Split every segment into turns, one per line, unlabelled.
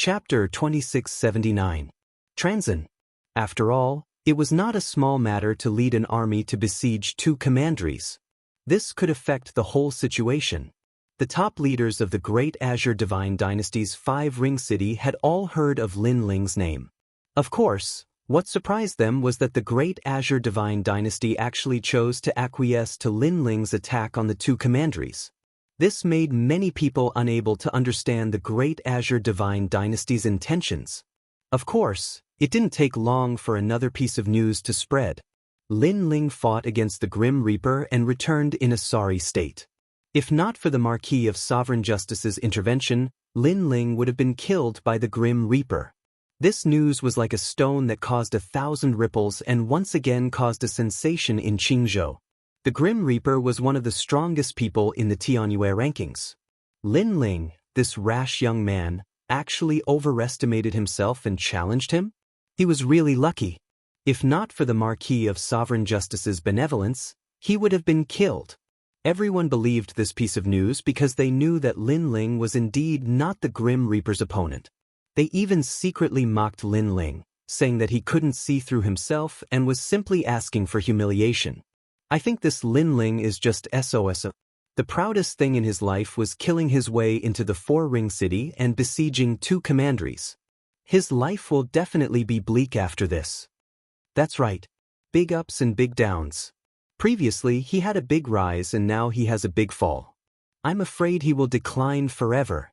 Chapter 2679. Transin. After all, it was not a small matter to lead an army to besiege two commanderies. This could affect the whole situation. The top leaders of the Great Azure Divine Dynasty's 5-ring city had all heard of Lin Ling's name. Of course, what surprised them was that the Great Azure Divine Dynasty actually chose to acquiesce to Lin Ling's attack on the two commanderies. This made many people unable to understand the Great Azure Divine Dynasty's intentions. Of course, it didn't take long for another piece of news to spread. Lin Ling fought against the Grim Reaper and returned in a sorry state. If not for the Marquis of Sovereign Justice's intervention, Lin Ling would have been killed by the Grim Reaper. This news was like a stone that caused 1,000 ripples and once again caused a sensation in Qingzhou. The Grim Reaper was one of the strongest people in the Tianyue rankings. Lin Ling, this rash young man, actually overestimated himself and challenged him? He was really lucky. If not for the Marquis of Sovereign Justice's benevolence, he would have been killed. Everyone believed this piece of news because they knew that Lin Ling was indeed not the Grim Reaper's opponent. They even secretly mocked Lin Ling, saying that he couldn't see through himself and was simply asking for humiliation. I think this Lin Ling is just SOS. The proudest thing in his life was killing his way into the 4-ring city and besieging two commanderies. His life will definitely be bleak after this. That's right. Big ups and big downs. Previously, he had a big rise and now he has a big fall. I'm afraid he will decline forever.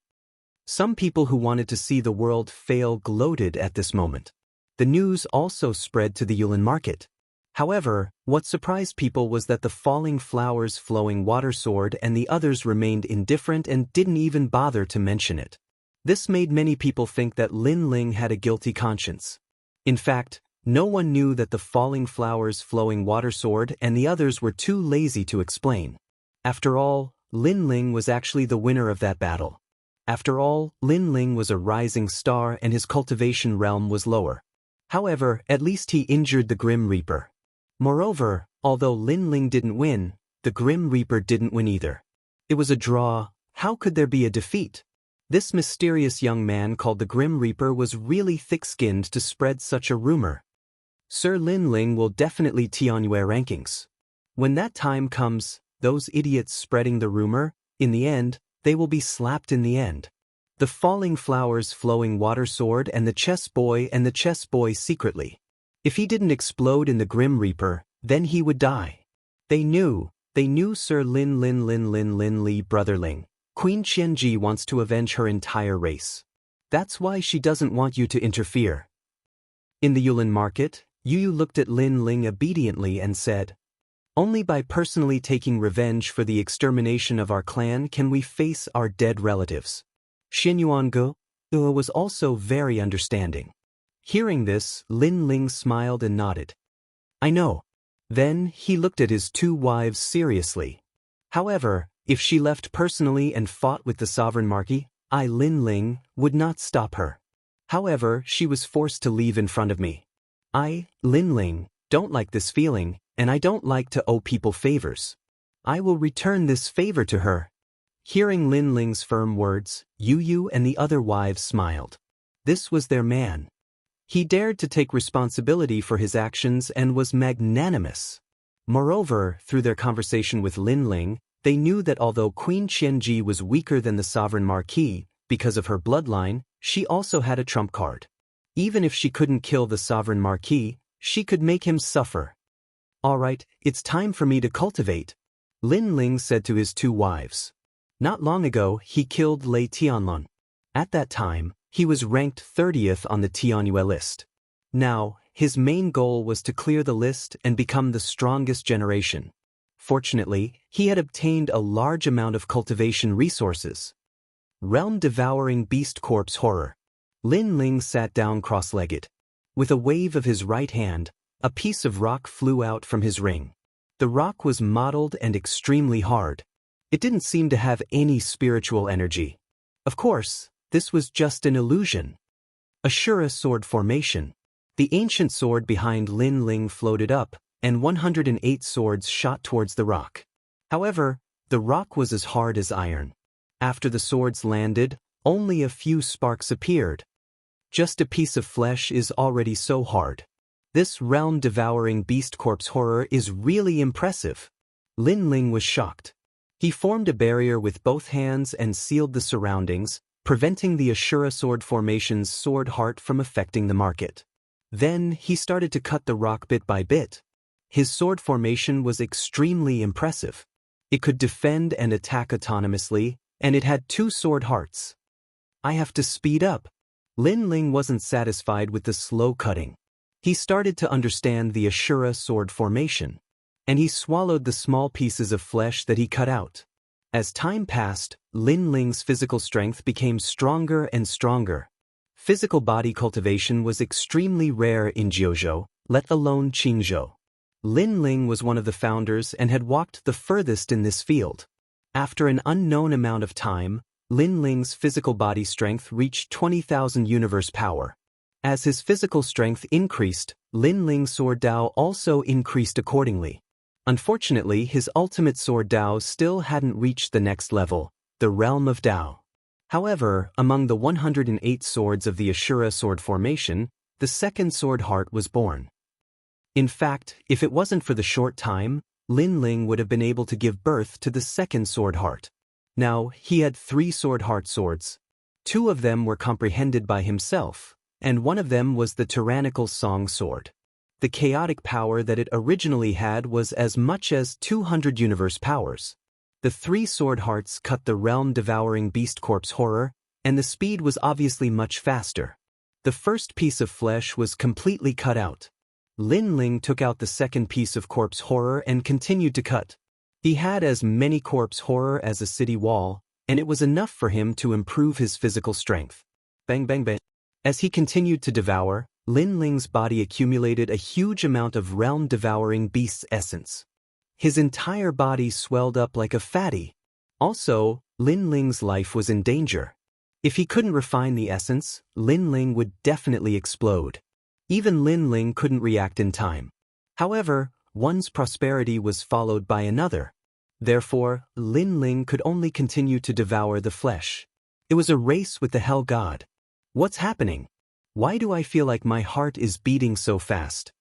Some people who wanted to see the world fail gloated at this moment. The news also spread to the Yulin market. However, what surprised people was that the Falling Flowers Flowing Water Sword and the others remained indifferent and didn't even bother to mention it. This made many people think that Lin Ling had a guilty conscience. In fact, no one knew that the Falling Flowers Flowing Water Sword and the others were too lazy to explain. After all, Lin Ling was actually the winner of that battle. After all, Lin Ling was a rising star and his cultivation realm was lower. However, at least he injured the Grim Reaper. Moreover, although Lin Ling didn't win, the Grim Reaper didn't win either. It was a draw. How could there be a defeat? This mysterious young man called the Grim Reaper was really thick-skinned to spread such a rumor. Sir Lin Ling will definitely Tianyue rankings. When that time comes, those idiots spreading the rumor, in the end, they will be slapped in the end. The Falling Flowers Flowing Water Sword and the Chess Boy secretly. If he didn't explode in the Grim Reaper, then he would die. They knew Sir Lin Li Brother Ling. Queen Qianji wants to avenge her entire race. That's why she doesn't want you to interfere. In the Yulin market, Yu looked at Lin Ling obediently and said, "Only by personally taking revenge for the extermination of our clan can we face our dead relatives." Xin Yuange was also very understanding. Hearing this, Lin Ling smiled and nodded. "I know." Then he looked at his two wives seriously. "However, if she left personally and fought with the sovereign Marquis, I, Lin Ling, would not stop her. However, she was forced to leave in front of me. I, Lin Ling, don't like this feeling, and I don't like to owe people favors. I will return this favor to her." Hearing Lin Ling's firm words, Yu and the other wives smiled. This was their man. He dared to take responsibility for his actions and was magnanimous. Moreover, through their conversation with Lin Ling, they knew that although Queen Qianji was weaker than the sovereign Marquis, because of her bloodline, she also had a trump card. Even if she couldn't kill the sovereign Marquis, she could make him suffer. "All right, it's time for me to cultivate," Lin Ling said to his two wives. Not long ago, he killed Lei Tianlun. At that time, he was ranked 30th on the Tianyue list. Now, his main goal was to clear the list and become the strongest generation. Fortunately, he had obtained a large amount of cultivation resources. Realm-devouring beast corpse horror. Lin Ling sat down cross-legged. With a wave of his right hand, a piece of rock flew out from his ring. The rock was mottled and extremely hard. It didn't seem to have any spiritual energy. Of course, this was just an illusion. Ashura sword formation. The ancient sword behind Lin Ling floated up, and 108 swords shot towards the rock. However, the rock was as hard as iron. After the swords landed, only a few sparks appeared. Just a piece of flesh is already so hard. This realm-devouring beast corpse horror is really impressive. Lin Ling was shocked. He formed a barrier with both hands and sealed the surroundings, preventing the Ashura sword formation's sword heart from affecting the market. Then he started to cut the rock bit by bit. His sword formation was extremely impressive. It could defend and attack autonomously, and it had 2 sword hearts. I have to speed up. Lin Ling wasn't satisfied with the slow cutting. He started to understand the Ashura sword formation, and he swallowed the small pieces of flesh that he cut out. As time passed, Lin Ling's physical strength became stronger and stronger. Physical body cultivation was extremely rare in Jiuzhou, let alone Qingzhou. Lin Ling was one of the founders and had walked the furthest in this field. After an unknown amount of time, Lin Ling's physical body strength reached 20,000 universe power. As his physical strength increased, Lin Ling's sword Dao also increased accordingly. Unfortunately, his ultimate sword Dao still hadn't reached the next level, the realm of Dao. However, among the 108 swords of the Ashura sword formation, the second sword heart was born. In fact, if it wasn't for the short time, Lin Ling would have been able to give birth to the second sword heart. Now, he had 3 sword heart swords. 2 of them were comprehended by himself, and one of them was the tyrannical song sword. The chaotic power that it originally had was as much as 200 universe powers. The 3 sword hearts cut the realm-devouring beast corpse horror, and the speed was obviously much faster. The first piece of flesh was completely cut out. Lin Ling took out the second piece of corpse horror and continued to cut. He had as many corpse horror as a city wall, and it was enough for him to improve his physical strength. Bang bang bang. As he continued to devour, Lin Ling's body accumulated a huge amount of realm-devouring beast's essence. His entire body swelled up like a fatty. Also, Lin Ling's life was in danger. If he couldn't refine the essence, Lin Ling would definitely explode. Even Lin Ling couldn't react in time. However, one's prosperity was followed by another. Therefore, Lin Ling could only continue to devour the flesh. It was a race with the Hell God. What's happening? Why do I feel like my heart is beating so fast?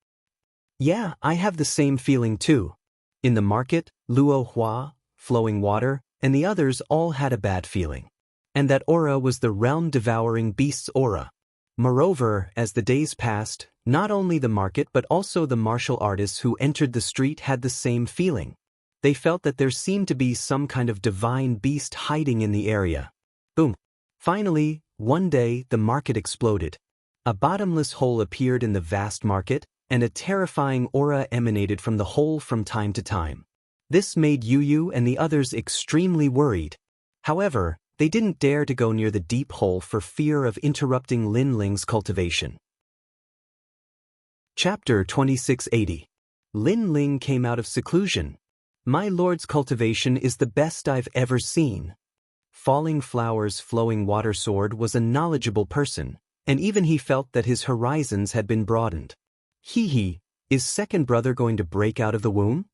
Yeah, I have the same feeling too. In the market, Luo Hua, Flowing Water, and the others all had a bad feeling. And that aura was the realm-devouring beast's aura. Moreover, as the days passed, not only the market but also the martial artists who entered the street had the same feeling. They felt that there seemed to be some kind of divine beast hiding in the area. Boom. Finally, one day, the market exploded. A bottomless hole appeared in the vast market, and a terrifying aura emanated from the hole from time to time. This made Yu and the others extremely worried. However, they didn't dare to go near the deep hole for fear of interrupting Lin Ling's cultivation. Chapter 2680. Lin Ling came out of seclusion. My lord's cultivation is the best I've ever seen. Falling Flower's Flowing Water Sword was a knowledgeable person, and even he felt that his horizons had been broadened. Is second brother going to break out of the womb?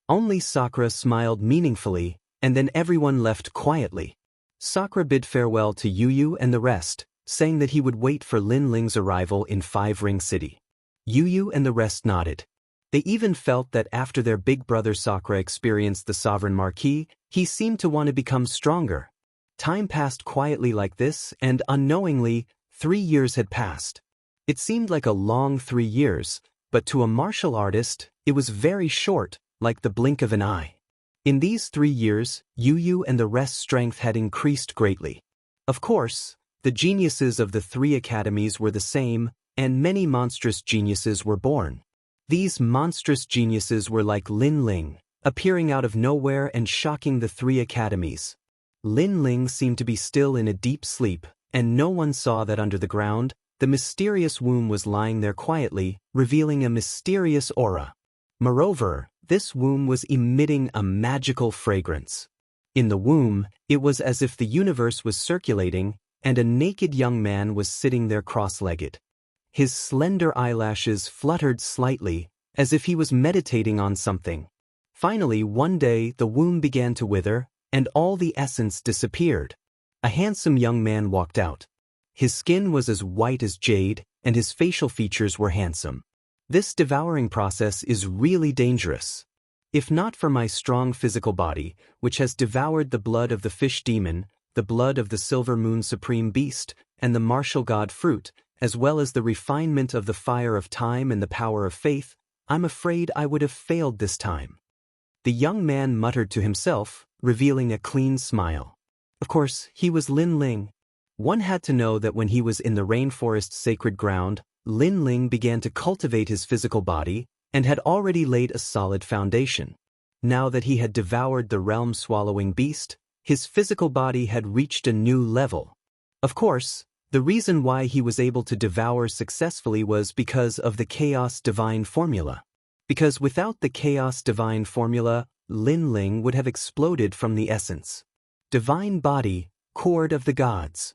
Only Sakura smiled meaningfully, and then everyone left quietly. Sakura bid farewell to Yu and the rest, saying that he would wait for Lin Ling's arrival in Five Ring City. Yu and the rest nodded. They even felt that after their big brother Sakura experienced the Sovereign Marquis, he seemed to want to become stronger. Time passed quietly like this, and unknowingly, 3 years had passed. It seemed like a long 3 years, but to a martial artist, it was very short, like the blink of an eye. In these 3 years, Yu and the rest's strength had increased greatly. Of course, the geniuses of the 3 academies were the same, and many monstrous geniuses were born. These monstrous geniuses were like Lin Ling, appearing out of nowhere and shocking the 3 academies. Lin Ling seemed to be still in a deep sleep, and no one saw that under the ground, the mysterious womb was lying there quietly, revealing a mysterious aura. Moreover, this womb was emitting a magical fragrance. In the womb, it was as if the universe was circulating, and a naked young man was sitting there cross-legged. His slender eyelashes fluttered slightly, as if he was meditating on something. Finally, one day, the womb began to wither, and all the essence disappeared. A handsome young man walked out. His skin was as white as jade, and his facial features were handsome. This devouring process is really dangerous. If not for my strong physical body, which has devoured the blood of the fish demon, the blood of the silver moon supreme beast, and the martial god fruit, as well as the refinement of the fire of time and the power of faith, I'm afraid I would have failed this time. The young man muttered to himself, revealing a clean smile. Of course, he was Lin Ling. One had to know that when he was in the rainforest's sacred ground, Lin Ling began to cultivate his physical body and had already laid a solid foundation. Now that he had devoured the realm-swallowing beast, his physical body had reached a new level. Of course, the reason why he was able to devour successfully was because of the Chaos Divine Formula. Because without the Chaos Divine Formula, Lin Ling would have exploded from the essence. Divine Body, Cord of the Gods.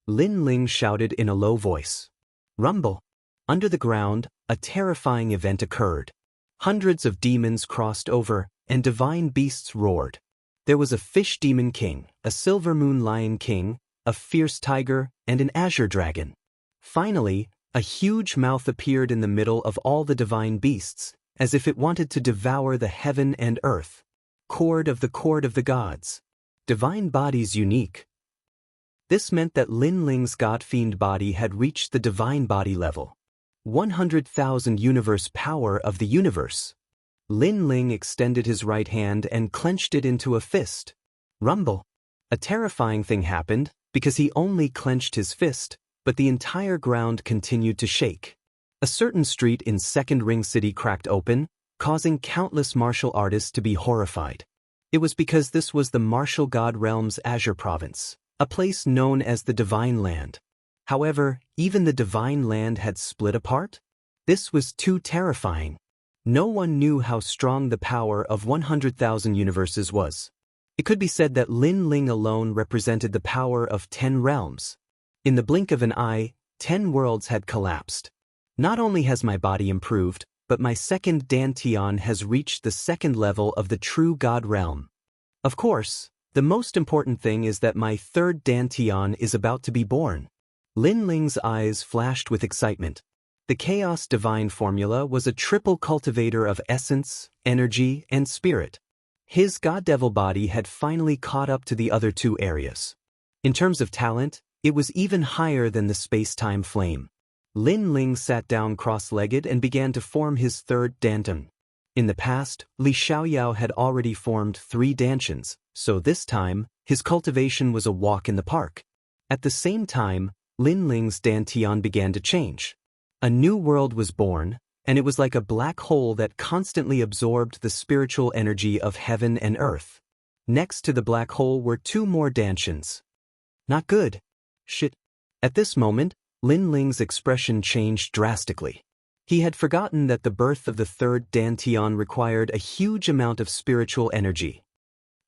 Lin Ling shouted in a low voice. Rumble. Under the ground, a terrifying event occurred. Hundreds of demons crossed over, and divine beasts roared. There was a fish demon king, a silver moon lion king, a fierce tiger, and an azure dragon. Finally, a huge mouth appeared in the middle of all the divine beasts, as if it wanted to devour the heaven and earth. Cord of the gods. Divine bodies unique. This meant that Lin Ling's god-fiend body had reached the divine body level. 100,000 universe power of the universe. Lin Ling extended his right hand and clenched it into a fist. Rumble. A terrifying thing happened, because he only clenched his fist, but the entire ground continued to shake. A certain street in Second Ring City cracked open, causing countless martial artists to be horrified. It was because this was the martial god realm's Azure province, a place known as the Divine Land. However, even the Divine Land had split apart? This was too terrifying. No one knew how strong the power of 100,000 universes was. It could be said that Lin Ling alone represented the power of 10 realms. In the blink of an eye, 10 worlds had collapsed. Not only has my body improved, but my second Dantian has reached the second level of the true God realm. Of course, the most important thing is that my third Dantian is about to be born. Lin Ling's eyes flashed with excitement. The Chaos Divine Formula was a triple cultivator of essence, energy, and spirit. His God-Devil body had finally caught up to the other two areas. In terms of talent, it was even higher than the space-time flame. Lin Ling sat down cross-legged and began to form his third Dantian. In the past, Li Xiaoyao had already formed 3 Dantians, so this time, his cultivation was a walk in the park. At the same time, Lin Ling's Dantian began to change. A new world was born, and it was like a black hole that constantly absorbed the spiritual energy of heaven and earth. Next to the black hole were 2 more Dantians. Not good. Shit. At this moment, Lin Ling's expression changed drastically. He had forgotten that the birth of the third Dantian required a huge amount of spiritual energy.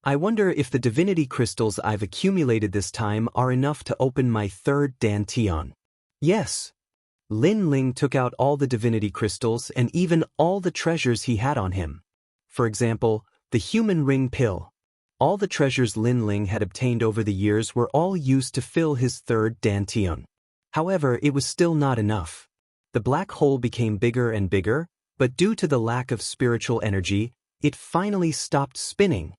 I wonder if the divinity crystals I've accumulated this time are enough to open my third Dantian. Yes. Lin Ling took out all the divinity crystals and even all the treasures he had on him. For example, the human ring pill. All the treasures Lin Ling had obtained over the years were all used to fill his third Dantian. However, it was still not enough. The black hole became bigger and bigger, but due to the lack of spiritual energy, it finally stopped spinning.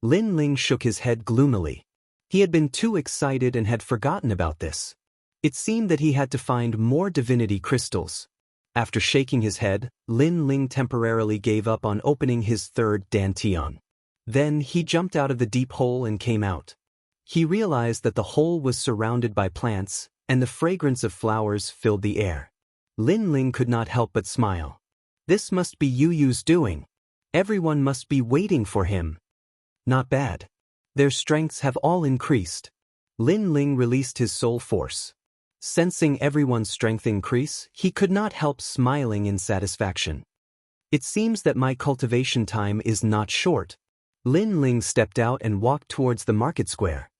Lin Ling shook his head gloomily. He had been too excited and had forgotten about this. It seemed that he had to find more divinity crystals. After shaking his head, Lin Ling temporarily gave up on opening his third Dantian. Then he jumped out of the deep hole and came out. He realized that the hole was surrounded by plants, and the fragrance of flowers filled the air. Lin Ling could not help but smile. This must be Yu Yu's doing. Everyone must be waiting for him. Not bad. Their strengths have all increased. Lin Ling released his soul force. Sensing everyone's strength increase, he could not help smiling in satisfaction. It seems that my cultivation time is not short. Lin Ling stepped out and walked towards the market square.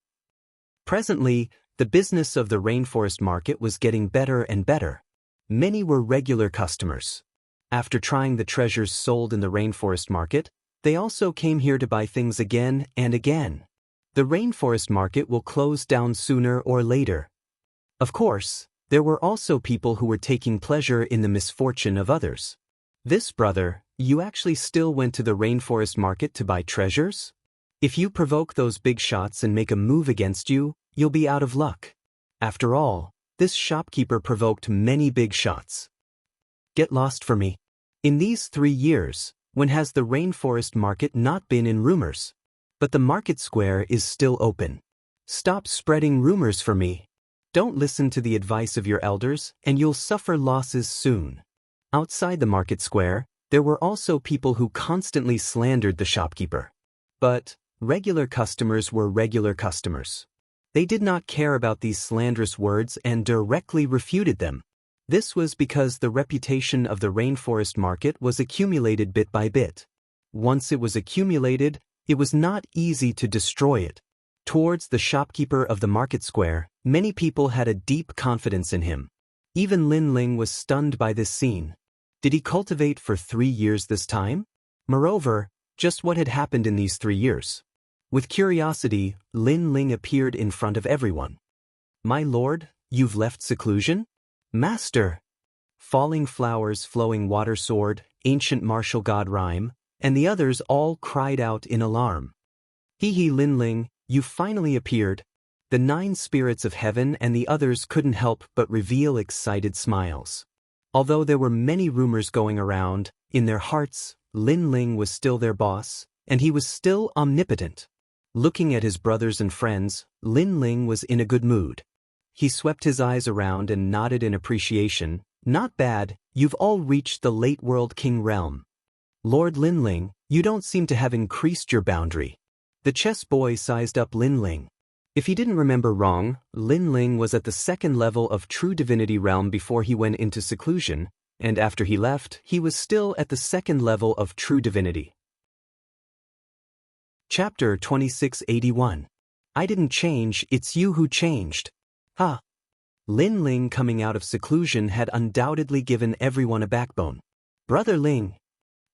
Presently, the business of the rainforest market was getting better and better. Many were regular customers. After trying the treasures sold in the rainforest market, they also came here to buy things again and again. The rainforest market will close down sooner or later. Of course, there were also people who were taking pleasure in the misfortune of others. This brother, you actually still went to the rainforest market to buy treasures? If you provoke those big shots and make a move against you, you'll be out of luck. After all, this shopkeeper provoked many big shots. Get lost for me. In these 3 years, when has the rainforest market not been in rumors? But the market square is still open. Stop spreading rumors for me. Don't listen to the advice of your elders, and you'll suffer losses soon. Outside the market square, there were also people who constantly slandered the shopkeeper. But regular customers were regular customers. They did not care about these slanderous words and directly refuted them. This was because the reputation of the rainforest market was accumulated bit by bit. Once it was accumulated, it was not easy to destroy it. Towards the shopkeeper of the market square, many people had a deep confidence in him. Even Lin Ling was stunned by this scene. Did he cultivate for 3 years this time? Moreover, just what had happened in these 3 years? With curiosity, Lin Ling appeared in front of everyone. My lord, you've left seclusion? Master! Falling Flowers, Flowing Water Sword, Ancient Martial God Rhyme, and the others all cried out in alarm. Hee Lin Ling, you finally appeared. The 9 spirits of heaven and the others couldn't help but reveal excited smiles. Although there were many rumors going around, in their hearts, Lin Ling was still their boss, and he was still omnipotent. Looking at his brothers and friends, Lin Ling was in a good mood. He swept his eyes around and nodded in appreciation. Not bad, you've all reached the late world king realm. Lord Lin Ling, you don't seem to have increased your boundary. The chess boy sized up Lin Ling. If he didn't remember wrong, Lin Ling was at the 2nd level of true divinity realm before he went into seclusion, and after he left, he was still at the 2nd level of true divinity. Chapter 2681. I didn't change, it's you who changed. Ha! Lin Ling coming out of seclusion had undoubtedly given everyone a backbone. Brother Ling.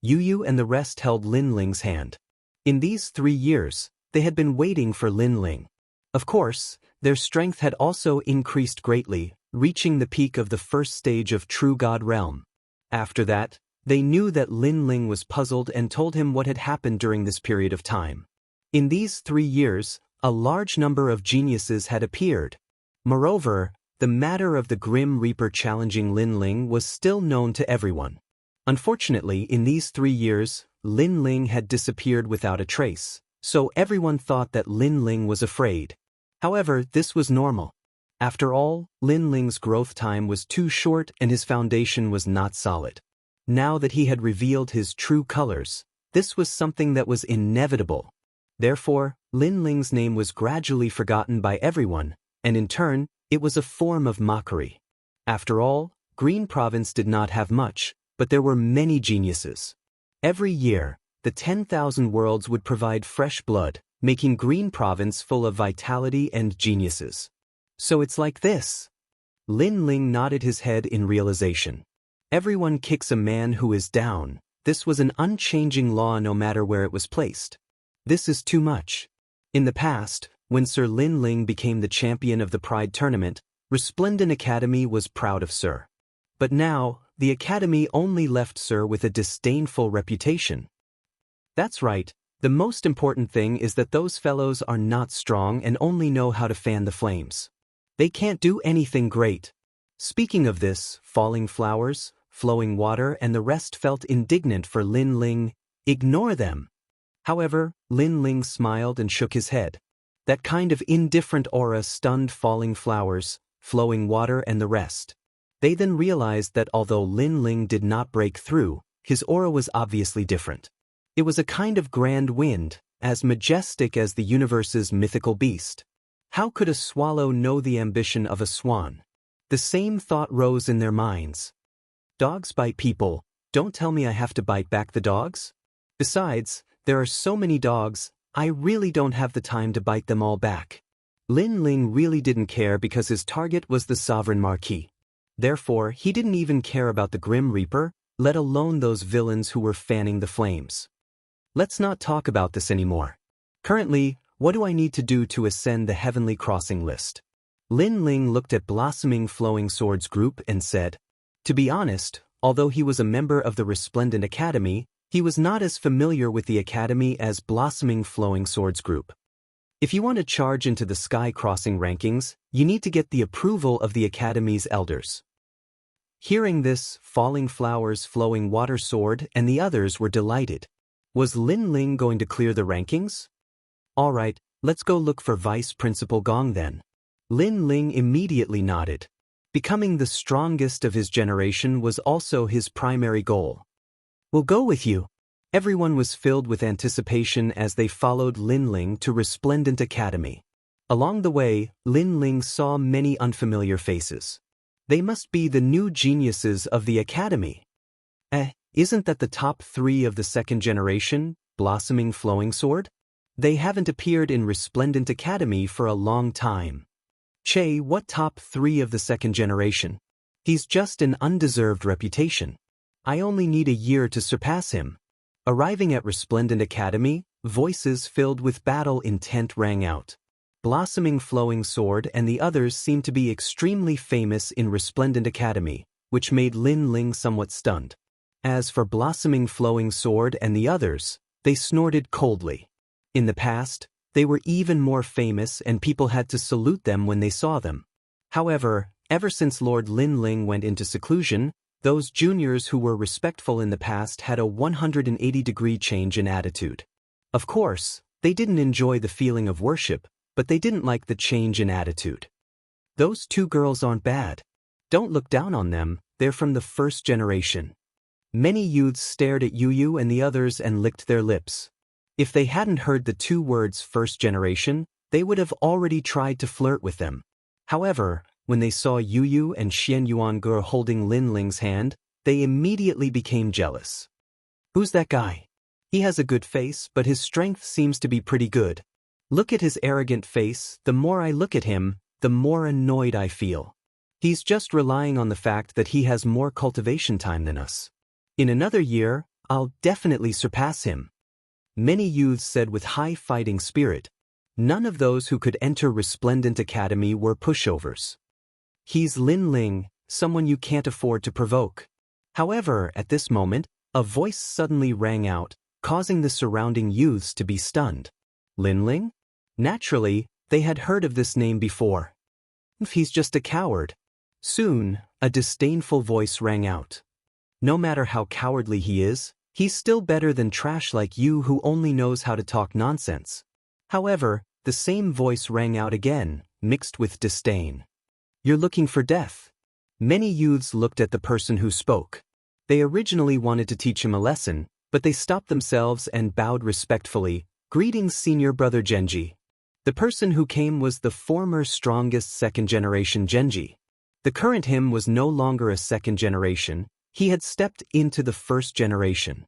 Yu and the rest held Lin Ling's hand. In these 3 years, they had been waiting for Lin Ling. Of course, their strength had also increased greatly, reaching the peak of the 1st stage of True God Realm. After that, they knew that Lin Ling was puzzled and told him what had happened during this period of time. In these 3 years, a large number of geniuses had appeared. Moreover, the matter of the Grim Reaper challenging Lin Ling was still known to everyone. Unfortunately, in these 3 years, Lin Ling had disappeared without a trace, so everyone thought that Lin Ling was afraid. However, this was normal. After all, Lin Ling's growth time was too short and his foundation was not solid. Now that he had revealed his true colors, this was something that was inevitable. Therefore, Lin Ling's name was gradually forgotten by everyone, and in turn, it was a form of mockery. After all, Green Province did not have much, but there were many geniuses. Every year, the 10,000 worlds would provide fresh blood, making Green Province full of vitality and geniuses. So it's like this. Lin Ling nodded his head in realization. Everyone kicks a man who is down. This was an unchanging law no matter where it was placed. This is too much. In the past, when Sir Lin Ling became the champion of the Pride Tournament, Resplendent Academy was proud of Sir. But now, the Academy only left Sir with a disdainful reputation. That's right, the most important thing is that those fellows are not strong and only know how to fan the flames. They can't do anything great. Speaking of this, Falling Flowers, Flowing Water and the rest felt indignant for Lin Ling. Ignore them. However, Lin Ling smiled and shook his head. That kind of indifferent aura stunned Falling Flowers, Flowing Water and the rest. They then realized that although Lin Ling did not break through, his aura was obviously different. It was a kind of grand wind, as majestic as the universe's mythical beast. How could a swallow know the ambition of a swan? The same thought rose in their minds. Dogs bite people, don't tell me I have to bite back the dogs? Besides, there are so many dogs, I really don't have the time to bite them all back. Lin Ling really didn't care because his target was the Sovereign Marquis. Therefore, he didn't even care about the Grim Reaper, let alone those villains who were fanning the flames. Let's not talk about this anymore. Currently, what do I need to do to ascend the Heavenly Crossing list? Lin Ling looked at Blossoming Flowing Swords group and said, "To be honest, although he was a member of the Resplendent Academy, he was not as familiar with the Academy as Blossoming Flowing Swords group. If you want to charge into the Sky Crossing rankings, you need to get the approval of the Academy's elders." Hearing this, Falling Flowers Flowing Water Sword and the others were delighted. Was Lin Ling going to clear the rankings? Alright, let's go look for Vice Principal Gong then. Lin Ling immediately nodded. Becoming the strongest of his generation was also his primary goal. "We'll go with you." Everyone was filled with anticipation as they followed Lin Ling to Resplendent Academy. Along the way, Lin Ling saw many unfamiliar faces. They must be the new geniuses of the Academy. Isn't that the top 3 of the second generation, Blossoming Flowing Sword? They haven't appeared in Resplendent Academy for a long time. Che, what top 3 of the second generation? He's just an undeserved reputation. I only need a year to surpass him. Arriving at Resplendent Academy, voices filled with battle intent rang out. Blossoming Flowing Sword and the others seemed to be extremely famous in Resplendent Academy, which made Lin Ling somewhat stunned. As for Blossoming Flowing Sword and the others, they snorted coldly. In the past, they were even more famous and people had to salute them when they saw them. However, ever since Lord Lin Ling went into seclusion, those juniors who were respectful in the past had a 180-degree change in attitude. Of course, they didn't enjoy the feeling of worship, but they didn't like the change in attitude. Those 2 girls aren't bad. Don't look down on them, they're from the first generation. Many youths stared at Yu and the others and licked their lips. If they hadn't heard the 2 words first generation, they would have already tried to flirt with them. However, when they saw Yu and Xian Yuange holding Lin Ling's hand, they immediately became jealous. "Who's that guy? He has a good face, but his strength seems to be pretty good. Look at his arrogant face, the more I look at him, the more annoyed I feel. He's just relying on the fact that he has more cultivation time than us. In another year, I'll definitely surpass him." Many youths said with high fighting spirit. None of those who could enter Resplendent Academy were pushovers. "He's Lin Ling, someone you can't afford to provoke." However, at this moment, a voice suddenly rang out, causing the surrounding youths to be stunned. Lin Ling? Naturally, they had heard of this name before. "He's just a coward." Soon, a disdainful voice rang out. "No matter how cowardly he is, he's still better than trash like you who only knows how to talk nonsense." However, the same voice rang out again, mixed with disdain. "You're looking for death." Many youths looked at the person who spoke. They originally wanted to teach him a lesson, but they stopped themselves and bowed respectfully. "Greetings, Senior Brother Genji." The person who came was the former strongest second-generation Genji. The current him was no longer a second generation, he had stepped into the first generation.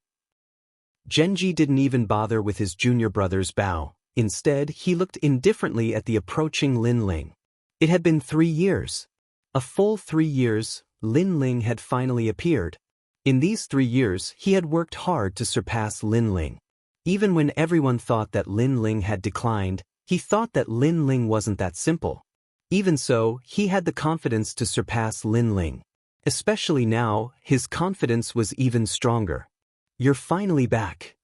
Genji didn't even bother with his junior brother's bow. Instead, he looked indifferently at the approaching Lin Ling. It had been 3 years. A full 3 years, Lin Ling had finally appeared. In these 3 years, he had worked hard to surpass Lin Ling. Even when everyone thought that Lin Ling had declined, he thought that Lin Ling wasn't that simple. Even so, he had the confidence to surpass Lin Ling. Especially now, his confidence was even stronger. "You're finally back."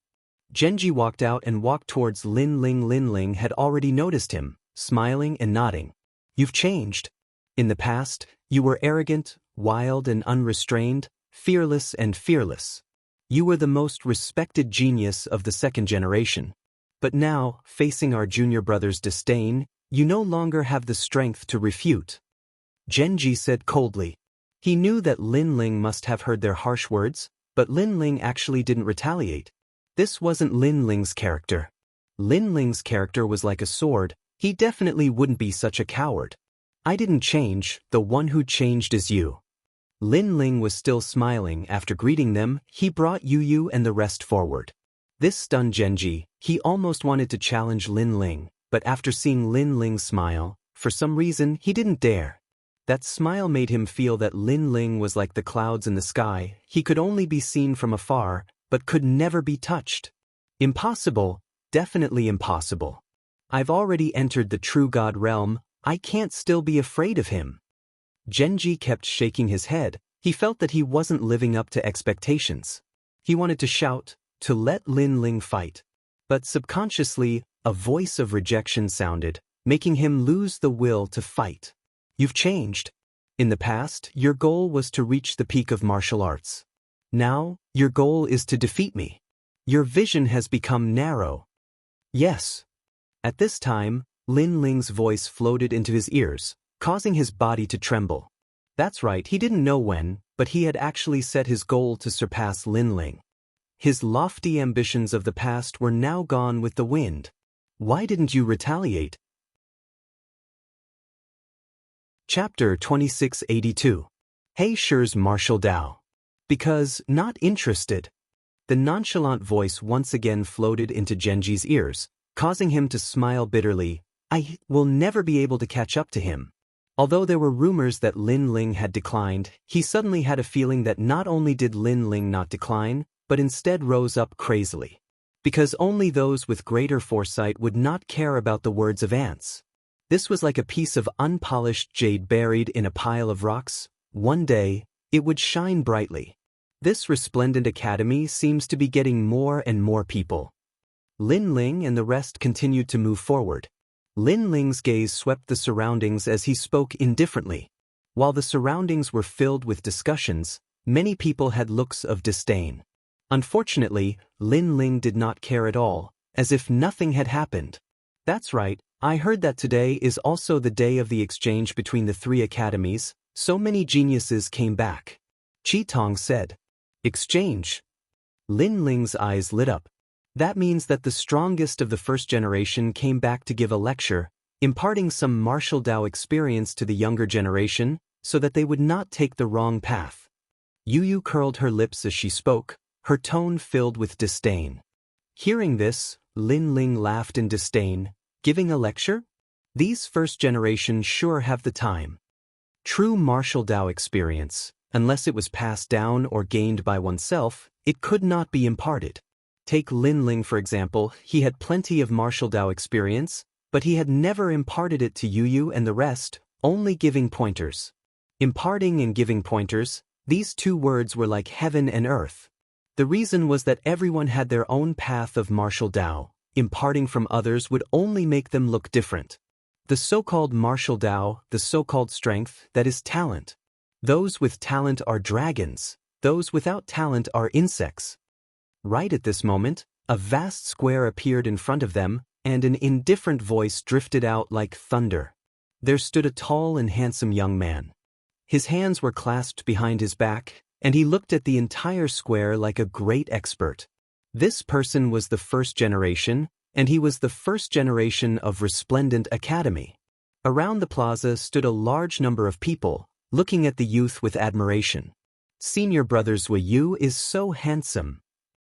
Genji walked out and walked towards Lin Ling. Lin Ling had already noticed him, smiling and nodding. "You've changed. In the past, you were arrogant, wild and unrestrained, fearless and fearless. You were the most respected genius of the second generation. But now, facing our junior brother's disdain, you no longer have the strength to refute." Genji said coldly. He knew that Lin Ling must have heard their harsh words, but Lin Ling actually didn't retaliate. This wasn't Lin Ling's character. Lin Ling's character was like a sword, he definitely wouldn't be such a coward. "I didn't change, the one who changed is you." Lin Ling was still smiling. After greeting them, he brought Yu and the rest forward. This stunned Genji. He almost wanted to challenge Lin Ling, but after seeing Lin Ling smile, for some reason he didn't dare. That smile made him feel that Lin Ling was like the clouds in the sky, he could only be seen from afar, but could never be touched. Impossible, definitely impossible. "I've already entered the true God realm, I can't still be afraid of him. Genji kept shaking his head. He felt that he wasn't living up to expectations. He wanted to shout, to let Lin Ling fight. But subconsciously, a voice of rejection sounded, making him lose the will to fight. You've changed. In the past, your goal was to reach the peak of martial arts. Now, your goal is to defeat me. Your vision has become narrow. Yes. At this time, Lin Ling's voice floated into his ears, causing his body to tremble. That's right, he didn't know when, but he had actually set his goal to surpass Lin Ling. His lofty ambitions of the past were now gone with the wind. Why didn't you retaliate? Chapter 2682. He Shi's Martial Dao. Because, not interested. The nonchalant voice once again floated into Genji's ears, causing him to smile bitterly. I will never be able to catch up to him. Although there were rumors that Lin Ling had declined, he suddenly had a feeling that not only did Lin Ling not decline, but instead rose up crazily. Because only those with greater foresight would not care about the words of ants. This was like a piece of unpolished jade buried in a pile of rocks. One day, it would shine brightly. This resplendent academy seems to be getting more and more people. Lin Ling and the rest continued to move forward. Lin Ling's gaze swept the surroundings as he spoke indifferently. While the surroundings were filled with discussions, many people had looks of disdain. Unfortunately, Lin Ling did not care at all, as if nothing had happened. That's right, I heard that today is also the day of the exchange between the three academies. So many geniuses came back. Chi Tong said. Exchange? Lin Ling's eyes lit up. That means that the strongest of the first generation came back to give a lecture, imparting some martial Dao experience to the younger generation, so that they would not take the wrong path. Yu Yu curled her lips as she spoke, her tone filled with disdain. Hearing this, Lin Ling laughed in disdain. Giving a lecture? These first generation sure have the time. True martial Dao experience, unless it was passed down or gained by oneself, it could not be imparted. Take Lin Ling for example, he had plenty of martial Dao experience, but he had never imparted it to Yu Yu and the rest, only giving pointers. Imparting and giving pointers, these two words were like heaven and earth. The reason was that everyone had their own path of martial Dao. Imparting from others would only make them look different. The so-called martial Dao, the so-called strength, that is talent. Those with talent are dragons, those without talent are insects. Right at this moment, a vast square appeared in front of them, and an indifferent voice drifted out like thunder. There stood a tall and handsome young man. His hands were clasped behind his back, and he looked at the entire square like a great expert. This person was the first generation, and he was the first generation of Resplendent Academy. Around the plaza stood a large number of people, looking at the youth with admiration. Senior brother Zui Yu is so handsome.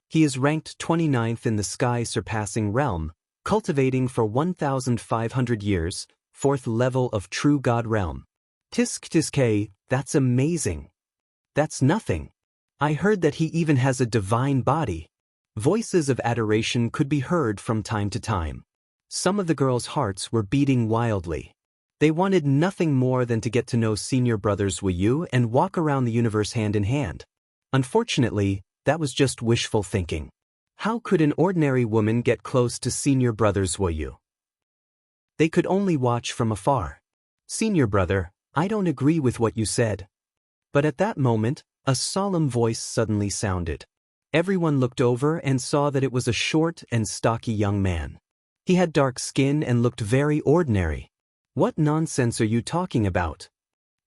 He is ranked 29th in the sky surpassing realm, cultivating for 1,500 years, 4th level of true god realm. Tisk, that's amazing. That's nothing. I heard that he even has a divine body. Voices of adoration could be heard from time to time. Some of the girls' hearts were beating wildly. They wanted nothing more than to get to know senior brother Zui Yu and walk around the universe hand in hand. Unfortunately, that was just wishful thinking. How could an ordinary woman get close to senior brother Zui Yu? They could only watch from afar. Senior brother, I don't agree with what you said. But at that moment, a solemn voice suddenly sounded. Everyone looked over and saw that it was a short and stocky young man. He had dark skin and looked very ordinary. What nonsense are you talking about?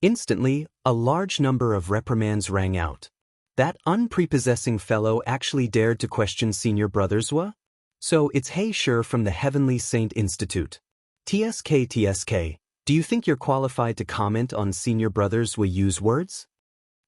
Instantly, a large number of reprimands rang out. That unprepossessing fellow actually dared to question senior brother Zua? So it's He Shi from the Heavenly Saint Institute. TSK, do you think you're qualified to comment on senior brother Zui Yu's words?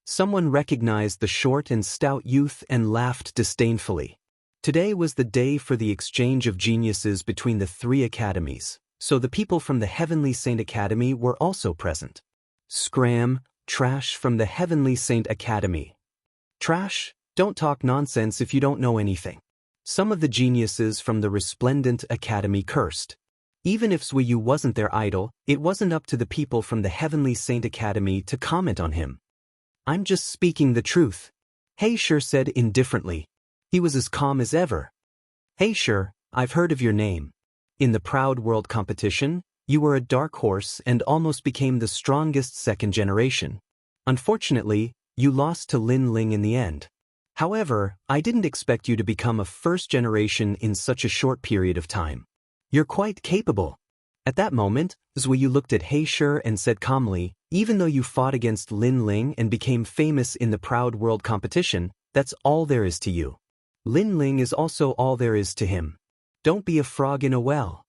Someone recognized the short and stout youth and laughed disdainfully. Today was the day for the exchange of geniuses between the three academies, so the people from the Heavenly Saint Academy were also present. Scram, trash from the Heavenly Saint Academy. Trash, don't talk nonsense if you don't know anything. Some of the geniuses from the Resplendent Academy cursed. Even if Suiyu wasn't their idol, it wasn't up to the people from the Heavenly Saint Academy to comment on him. I'm just speaking the truth, Heisher said indifferently. He was as calm as ever. Heisher, I've heard of your name. In the Proud World competition, you were a dark horse and almost became the strongest second generation. Unfortunately, you lost to Lin Ling in the end. However, I didn't expect you to become a first generation in such a short period of time. You're quite capable. At that moment, Zuiyu looked at Heisher and said calmly, even though you fought against Lin Ling and became famous in the Proud World competition, that's all there is to you. Lin Ling is also all there is to him. Don't be a frog in a well.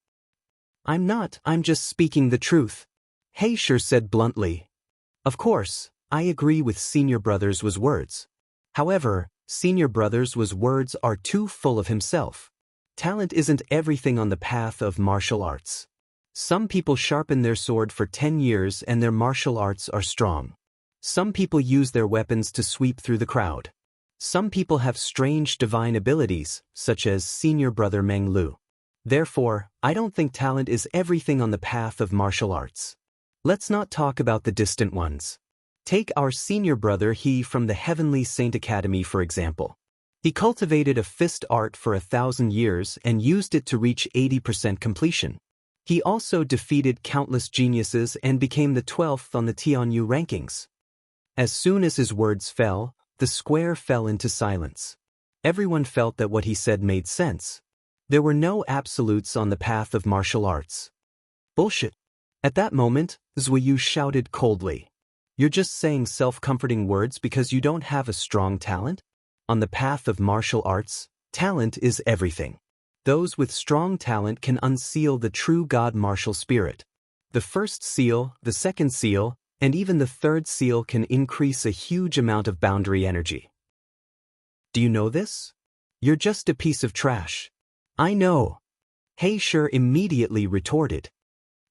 I'm not, I'm just speaking the truth, Heisher said bluntly. Of course, I agree with Senior Brothers' words. However, Senior Brothers' words are too full of himself. Talent isn't everything on the path of martial arts. Some people sharpen their sword for 10 years and their martial arts are strong. Some people use their weapons to sweep through the crowd. Some people have strange divine abilities, such as Senior Brother Meng Lu. Therefore, I don't think talent is everything on the path of martial arts. Let's not talk about the distant ones. Take our senior brother He from the Heavenly Saint Academy for example. He cultivated a fist art for 1,000 years and used it to reach 80% completion. He also defeated countless geniuses and became the 12th on the Tianyu rankings. As soon as his words fell, the square fell into silence. Everyone felt that what he said made sense. There were no absolutes on the path of martial arts. Bullshit. At that moment, Zuiyu shouted coldly. You're just saying self-comforting words because you don't have a strong talent? On the path of martial arts, talent is everything. Those with strong talent can unseal the true God martial spirit. The first seal, the second seal, and even the third seal can increase a huge amount of boundary energy. Do you know this? You're just a piece of trash. I know. Heisher immediately retorted.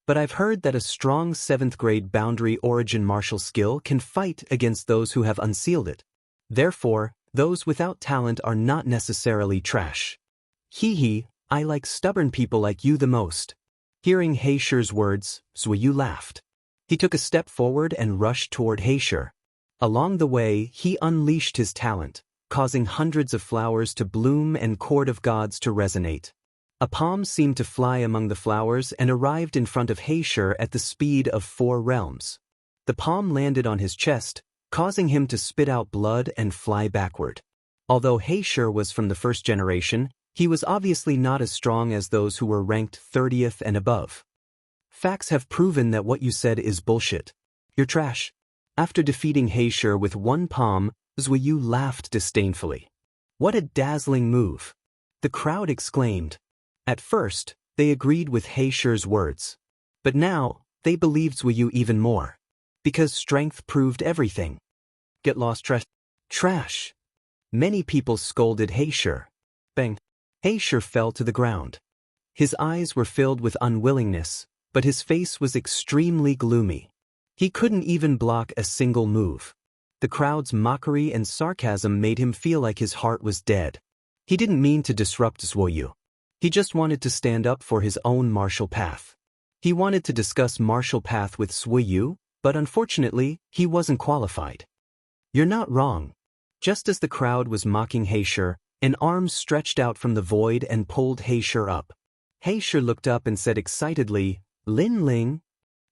But I've heard that a strong 7th grade boundary origin martial skill can fight against those who have unsealed it. Therefore, those without talent are not necessarily trash. Hee, I like stubborn people like you the most. Hearing Heisher's words, Zuiyu laughed. He took a step forward and rushed toward Heisher. Along the way, he unleashed his talent, causing hundreds of flowers to bloom and chord of gods to resonate. A palm seemed to fly among the flowers and arrived in front of Heisher at the speed of 4 realms. The palm landed on his chest, causing him to spit out blood and fly backward. Although Heisher was from the first generation, he was obviously not as strong as those who were ranked 30th and above. Facts have proven that what you said is bullshit. You're trash. After defeating Heisher with 1 palm, Zuiyu laughed disdainfully. What a dazzling move! The crowd exclaimed. At first, they agreed with Heisher's words. But now, they believed Zuiyu even more. Because strength proved everything. Get lost, trash. Many people scolded Heisher. Bang. Heisher fell to the ground. His eyes were filled with unwillingness, but his face was extremely gloomy. He couldn't even block a single move. The crowd's mockery and sarcasm made him feel like his heart was dead. He didn't mean to disrupt Zuoyu. He just wanted to stand up for his own martial path. He wanted to discuss martial path with Zuoyu, but unfortunately, he wasn't qualified. You're not wrong. Just as the crowd was mocking Heisher, an arm stretched out from the void and pulled Heisher up. Heisher looked up and said excitedly, Lin Ling?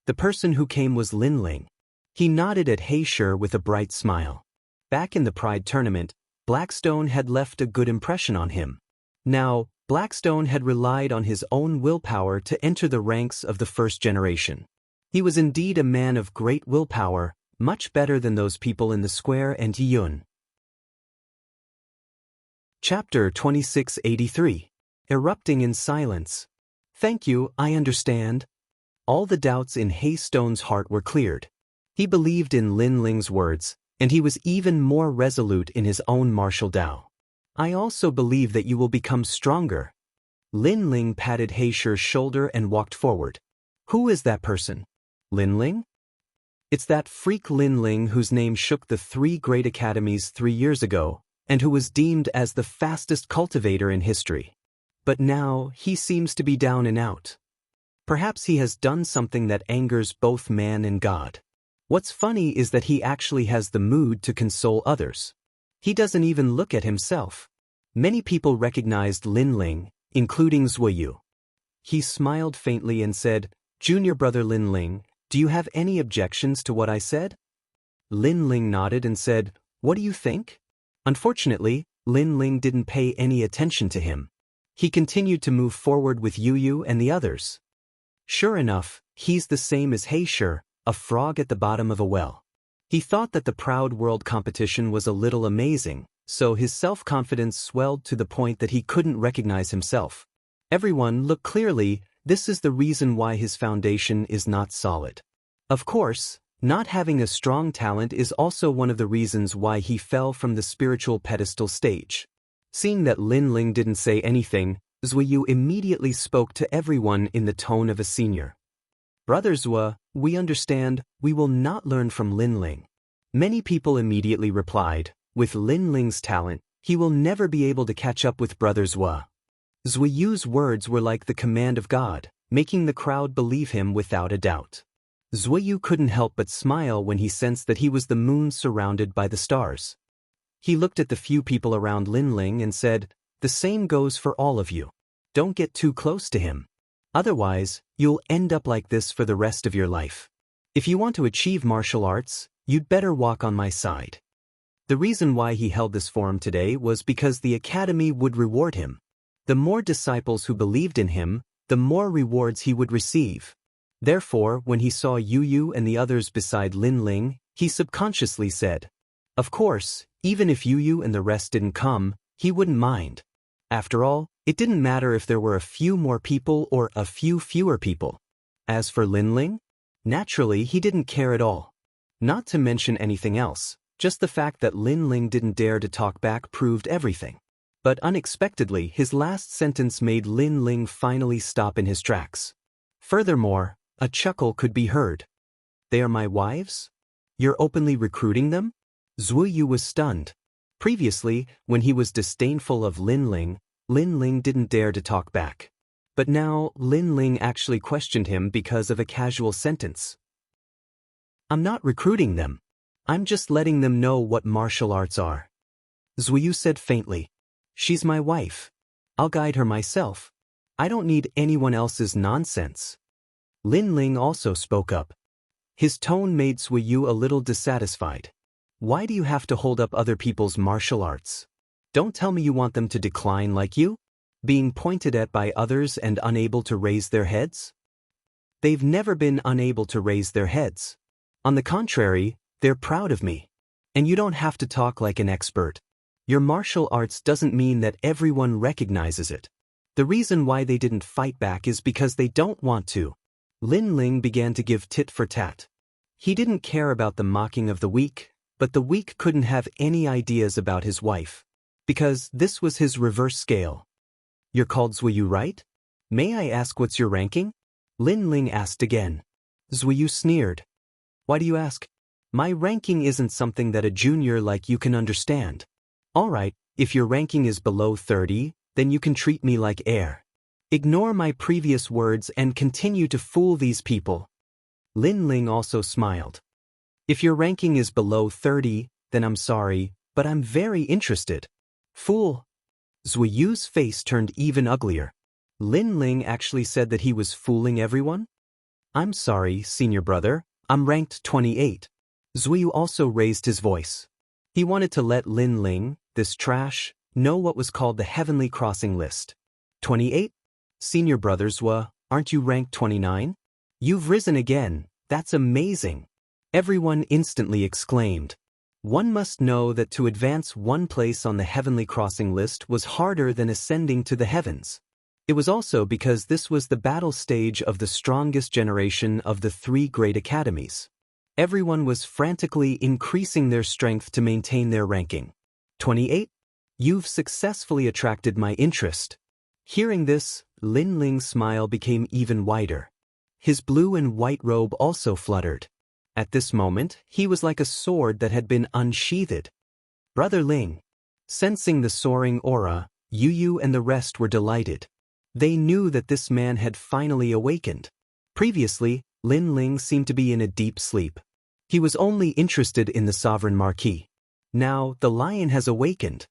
The person who came was Lin Ling. He nodded at Heisher with a bright smile. Back in the Pride tournament, Blackstone had left a good impression on him. Now, Blackstone had relied on his own willpower to enter the ranks of the first generation. He was indeed a man of great willpower, much better than those people in the square and Yun. Chapter 2683. Erupting in Silence. Thank you, I understand. All the doubts in Haystone's heart were cleared. He believed in Lin Ling's words, and he was even more resolute in his own martial Tao. I also believe that you will become stronger. Lin Ling patted Heisher's shoulder and walked forward. Who is that person? Lin Ling? It's that freak Lin Ling whose name shook the 3 great academies 3 years ago, and who was deemed as the fastest cultivator in history. But now, he seems to be down and out. Perhaps he has done something that angers both man and God. What's funny is that he actually has the mood to console others. He doesn't even look at himself. Many people recognized Lin Ling, including Zuoyu. He smiled faintly and said, "Junior brother Lin Ling, do you have any objections to what I said?" Lin Ling nodded and said, "What do you think?" Unfortunately, Lin Ling didn't pay any attention to him. He continued to move forward with Yu and the others. Sure enough, he's the same as Heisher, a frog at the bottom of a well. He thought that the Proud World competition was a little amazing, so his self-confidence swelled to the point that he couldn't recognize himself. Everyone, look clearly, this is the reason why his foundation is not solid. Of course, not having a strong talent is also one of the reasons why he fell from the spiritual pedestal stage. Seeing that Lin Ling didn't say anything, Zuoyu immediately spoke to everyone in the tone of a senior. "Brother Zuo, we understand, we will not learn from Lin Ling." Many people immediately replied, "With Lin Ling's talent, he will never be able to catch up with Brother Zuo." Zuoyu's words were like the command of God, making the crowd believe him without a doubt. Zuoyu couldn't help but smile when he sensed that he was the moon surrounded by the stars. He looked at the few people around Lin Ling and said, "The same goes for all of you. Don't get too close to him. Otherwise, you'll end up like this for the rest of your life. If you want to achieve martial arts, you'd better walk on my side." The reason why he held this forum today was because the academy would reward him. The more disciples who believed in him, the more rewards he would receive. Therefore, when he saw Yu and the others beside Lin Ling, he subconsciously said, "Of course, even if Yu and the rest didn't come, he wouldn't mind." After all, it didn't matter if there were a few more people or a few fewer people. As for Lin Ling, naturally he didn't care at all. Not to mention anything else, just the fact that Lin Ling didn't dare to talk back proved everything. But unexpectedly, his last sentence made Lin Ling finally stop in his tracks. Furthermore, a chuckle could be heard. "They are my wives? You're openly recruiting them?" Zuoyu was stunned. Previously, when he was disdainful of Lin Ling didn't dare to talk back. But now, Lin Ling actually questioned him because of a casual sentence. "I'm not recruiting them. I'm just letting them know what martial arts are." Zuoyu said faintly, "She's my wife. I'll guide her myself. I don't need anyone else's nonsense." Lin Ling also spoke up. His tone made Zuoyu a little dissatisfied. "Why do you have to hold up other people's martial arts? Don't tell me you want them to decline like you? Being pointed at by others and unable to raise their heads?" They've never been unable to raise their heads. On the contrary, they're proud of me. And you don't have to talk like an expert. Your martial arts doesn't mean that everyone recognizes it. The reason why they didn't fight back is because they don't want to. Lin Ling began to give tit for tat. He didn't care about the mocking of the weak, but the weak couldn't have any ideas about his wife. Because this was his reverse scale. "You're called Zuoyu, right? May I ask what's your ranking?" Lin Ling asked again. Zuoyu sneered. "Why do you ask? My ranking isn't something that a junior like you can understand. Alright, if your ranking is below 30, then you can treat me like air. Ignore my previous words and continue to fool these people." Lin Ling also smiled. "If your ranking is below 30, then I'm sorry, but I'm very interested." "Fool." Zuoyu's face turned even uglier. Lin Ling actually said that he was fooling everyone? "I'm sorry, senior brother, I'm ranked 28. Zuoyu also raised his voice. He wanted to let Lin Ling, this trash, know what was called the Heavenly Crossing List. 28? Senior brother Zuo, aren't you ranked 29? You've risen again, that's amazing. Everyone instantly exclaimed. One must know that to advance one place on the Heavenly Crossing List was harder than ascending to the heavens. It was also because this was the battle stage of the strongest generation of the 3 great academies. Everyone was frantically increasing their strength to maintain their ranking. 28? You've successfully attracted my interest. Hearing this, Lin Ling's smile became even wider. His blue and white robe also fluttered. At this moment, he was like a sword that had been unsheathed. Brother Ling. Sensing the soaring aura, Yu and the rest were delighted. They knew that this man had finally awakened. Previously, Lin Ling seemed to be in a deep sleep. He was only interested in the sovereign marquis. Now, the lion has awakened.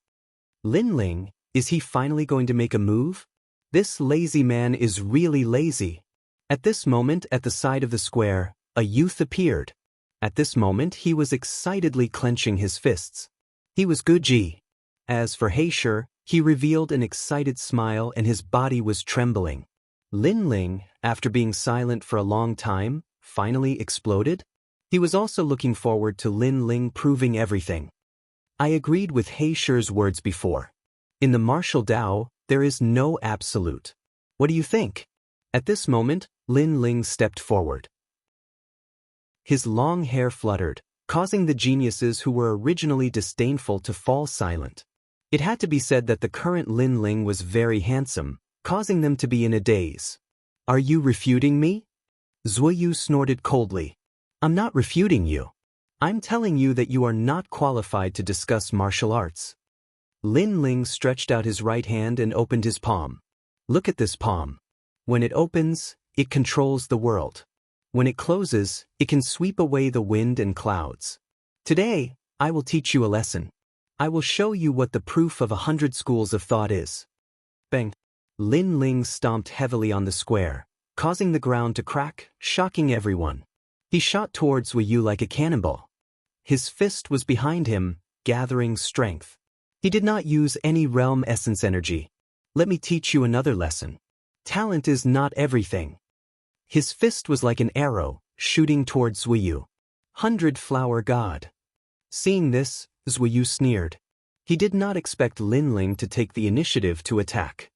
Lin Ling, is he finally going to make a move? This lazy man is really lazy. At this moment, at the side of the square, a youth appeared. At this moment, he was excitedly clenching his fists. He was Guji. As for Heisher, he revealed an excited smile and his body was trembling. Lin Ling, after being silent for a long time, finally exploded. He was also looking forward to Lin Ling proving everything. I agreed with Heisher's words before. In the martial Tao, there is no absolute. What do you think? At this moment, Lin Ling stepped forward. His long hair fluttered, causing the geniuses who were originally disdainful to fall silent. It had to be said that the current Lin Ling was very handsome, causing them to be in a daze. Are you refuting me? Zuoyu snorted coldly. I'm not refuting you. I'm telling you that you are not qualified to discuss martial arts. Lin Ling stretched out his right hand and opened his palm. Look at this palm. When it opens, it controls the world. When it closes, it can sweep away the wind and clouds. Today, I will teach you a lesson. I will show you what the proof of 100 schools of thought is. Bang! Lin Ling stomped heavily on the square, causing the ground to crack, shocking everyone. He shot towards Wei Yu like a cannonball. His fist was behind him, gathering strength. He did not use any realm essence energy. Let me teach you another lesson. Talent is not everything. His fist was like an arrow, shooting towards Wei Yu. 100-flower god. Seeing this, Wei Yu sneered. He did not expect Lin Ling to take the initiative to attack.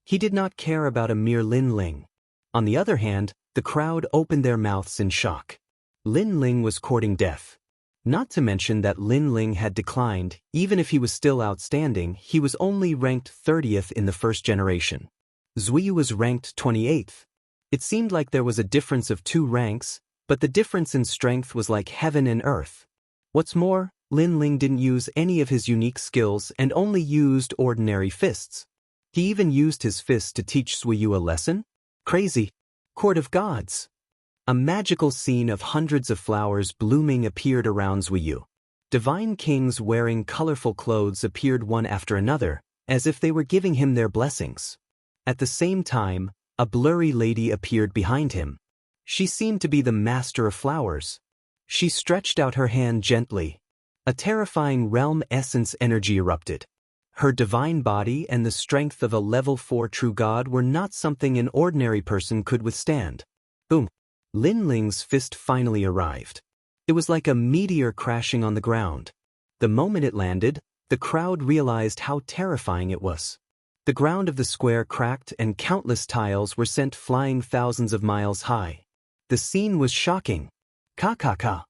He did not care about a mere Lin Ling. On the other hand, the crowd opened their mouths in shock. Lin Ling was courting death. Not to mention that Lin Ling had declined, even if he was still outstanding, he was only ranked 30th in the first generation. Zuoyu was ranked 28th. It seemed like there was a difference of 2 ranks, but the difference in strength was like heaven and earth. What's more, Lin Ling didn't use any of his unique skills and only used ordinary fists. He even used his fist to teach Zuoyu a lesson? Crazy. Court of Gods. A magical scene of hundreds of flowers blooming appeared around Zuoyu. Divine kings wearing colorful clothes appeared one after another, as if they were giving him their blessings. At the same time, a blurry lady appeared behind him. She seemed to be the master of flowers. She stretched out her hand gently. A terrifying realm essence energy erupted. Her divine body and the strength of a level 4 true god were not something an ordinary person could withstand. Boom! Lin Ling's fist finally arrived. It was like a meteor crashing on the ground. The moment it landed, the crowd realized how terrifying it was. The ground of the square cracked and countless tiles were sent flying thousands of miles high. The scene was shocking. Ka.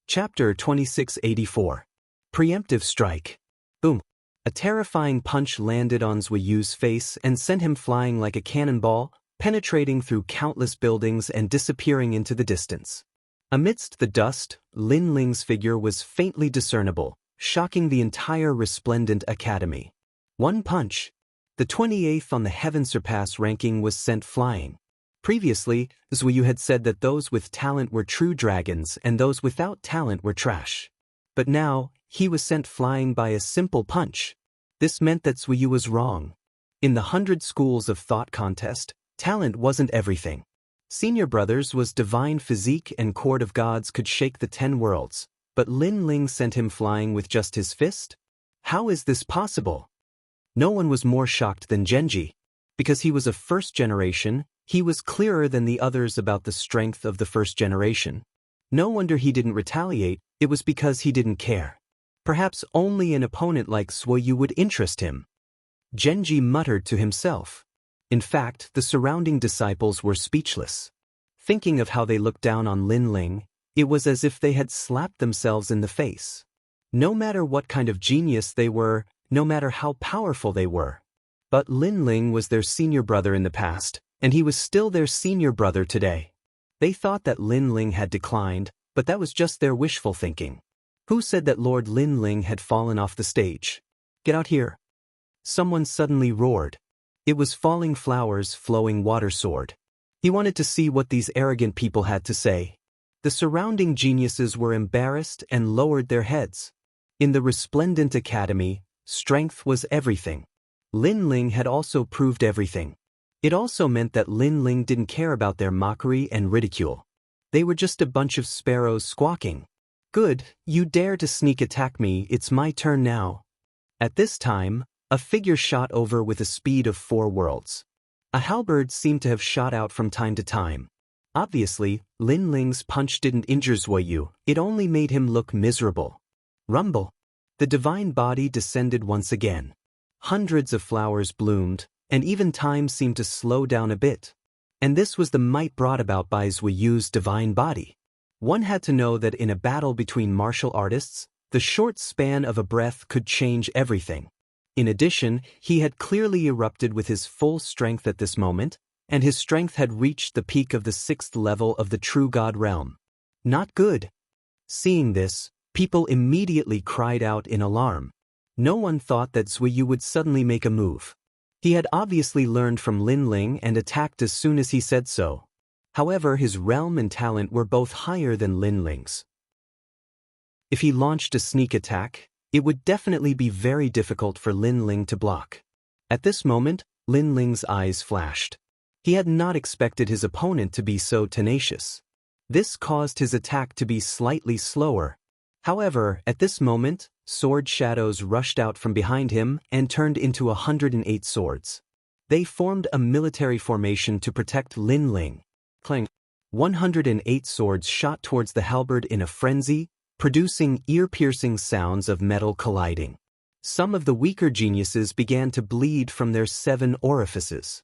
Chapter 2684. Preemptive Strike. Boom. A terrifying punch landed on Zuoyu's face and sent him flying like a cannonball, penetrating through countless buildings and disappearing into the distance. Amidst the dust, Lin Ling's figure was faintly discernible, shocking the entire resplendent academy. One punch. The 28th on the Heaven Surpass ranking was sent flying. Previously, Zuoyu had said that those with talent were true dragons and those without talent were trash. But now, he was sent flying by a simple punch. This meant that Zuoyu was wrong. In the 100 Schools of Thought contest, talent wasn't everything. Senior Brothers was divine physique and Court of Gods could shake the 10 worlds, but Lin Ling sent him flying with just his fist? How is this possible? No one was more shocked than Genji. Because he was a first generation, he was clearer than the others about the strength of the first generation. No wonder he didn't retaliate, it was because he didn't care. Perhaps only an opponent like Zuoyu would interest him. Genji muttered to himself. In fact, the surrounding disciples were speechless. Thinking of how they looked down on Lin Ling, it was as if they had slapped themselves in the face. No matter what kind of genius they were, no matter how powerful they were. But Lin Ling was their senior brother in the past, and he was still their senior brother today. They thought that Lin Ling had declined, but that was just their wishful thinking. Who said that Lord Lin Ling had fallen off the stage? Get out here. Someone suddenly roared. It was Falling Flowers' flowing water sword. He wanted to see what these arrogant people had to say. The surrounding geniuses were embarrassed and lowered their heads. In the resplendent academy, strength was everything. Lin Ling had also proved everything. It also meant that Lin Ling didn't care about their mockery and ridicule. They were just a bunch of sparrows squawking. Good, you dare to sneak attack me, it's my turn now. At this time, a figure shot over with a speed of 4 worlds. A halberd seemed to have shot out from time to time. Obviously, Lin Ling's punch didn't injure Zui Yu, it only made him look miserable. Rumble. The divine body descended once again. Hundreds of flowers bloomed, and even time seemed to slow down a bit. And this was the might brought about by Zui Yu's divine body. One had to know that in a battle between martial artists, the short span of a breath could change everything. In addition, he had clearly erupted with his full strength at this moment, and his strength had reached the peak of the 6th level of the true God realm. Not good. Seeing this, people immediately cried out in alarm. No one thought that Zui Yu would suddenly make a move. He had obviously learned from Lin Ling and attacked as soon as he said so. However, his realm and talent were both higher than Lin Ling's. If he launched a sneak attack, it would definitely be very difficult for Lin Ling to block. At this moment, Lin Ling's eyes flashed. He had not expected his opponent to be so tenacious. This caused his attack to be slightly slower. However, at this moment, sword shadows rushed out from behind him and turned into 108 swords. They formed a military formation to protect Lin Ling. Clang. 108 swords shot towards the halberd in a frenzy, producing ear-piercing sounds of metal colliding. Some of the weaker geniuses began to bleed from their 7 orifices.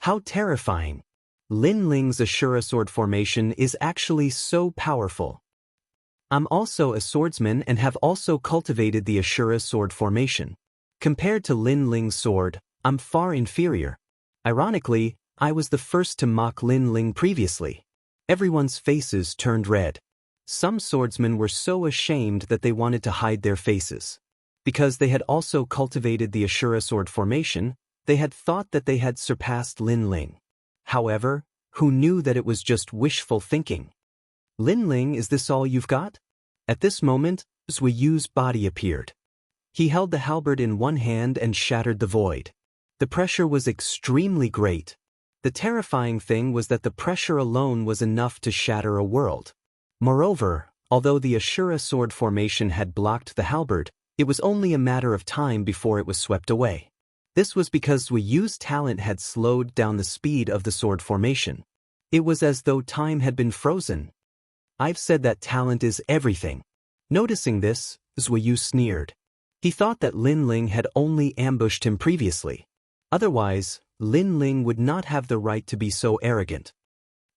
How terrifying! Lin Ling's Ashura sword formation is actually so powerful. I'm also a swordsman and have also cultivated the Ashura sword formation. Compared to Lin Ling's sword, I'm far inferior. Ironically, I was the first to mock Lin Ling previously. Everyone's faces turned red. Some swordsmen were so ashamed that they wanted to hide their faces. Because they had also cultivated the Ashura sword formation, they had thought that they had surpassed Lin Ling. However, who knew that it was just wishful thinking? Lin Ling, is this all you've got? At this moment, Zui Yu's body appeared. He held the halberd in one hand and shattered the void. The pressure was extremely great. The terrifying thing was that the pressure alone was enough to shatter a world. Moreover, although the Ashura sword formation had blocked the halberd, it was only a matter of time before it was swept away. This was because Zui Yu's talent had slowed down the speed of the sword formation. It was as though time had been frozen. I've said that talent is everything. Noticing this, Zui Yu sneered. He thought that Lin Ling had only ambushed him previously. Otherwise, Lin Ling would not have the right to be so arrogant.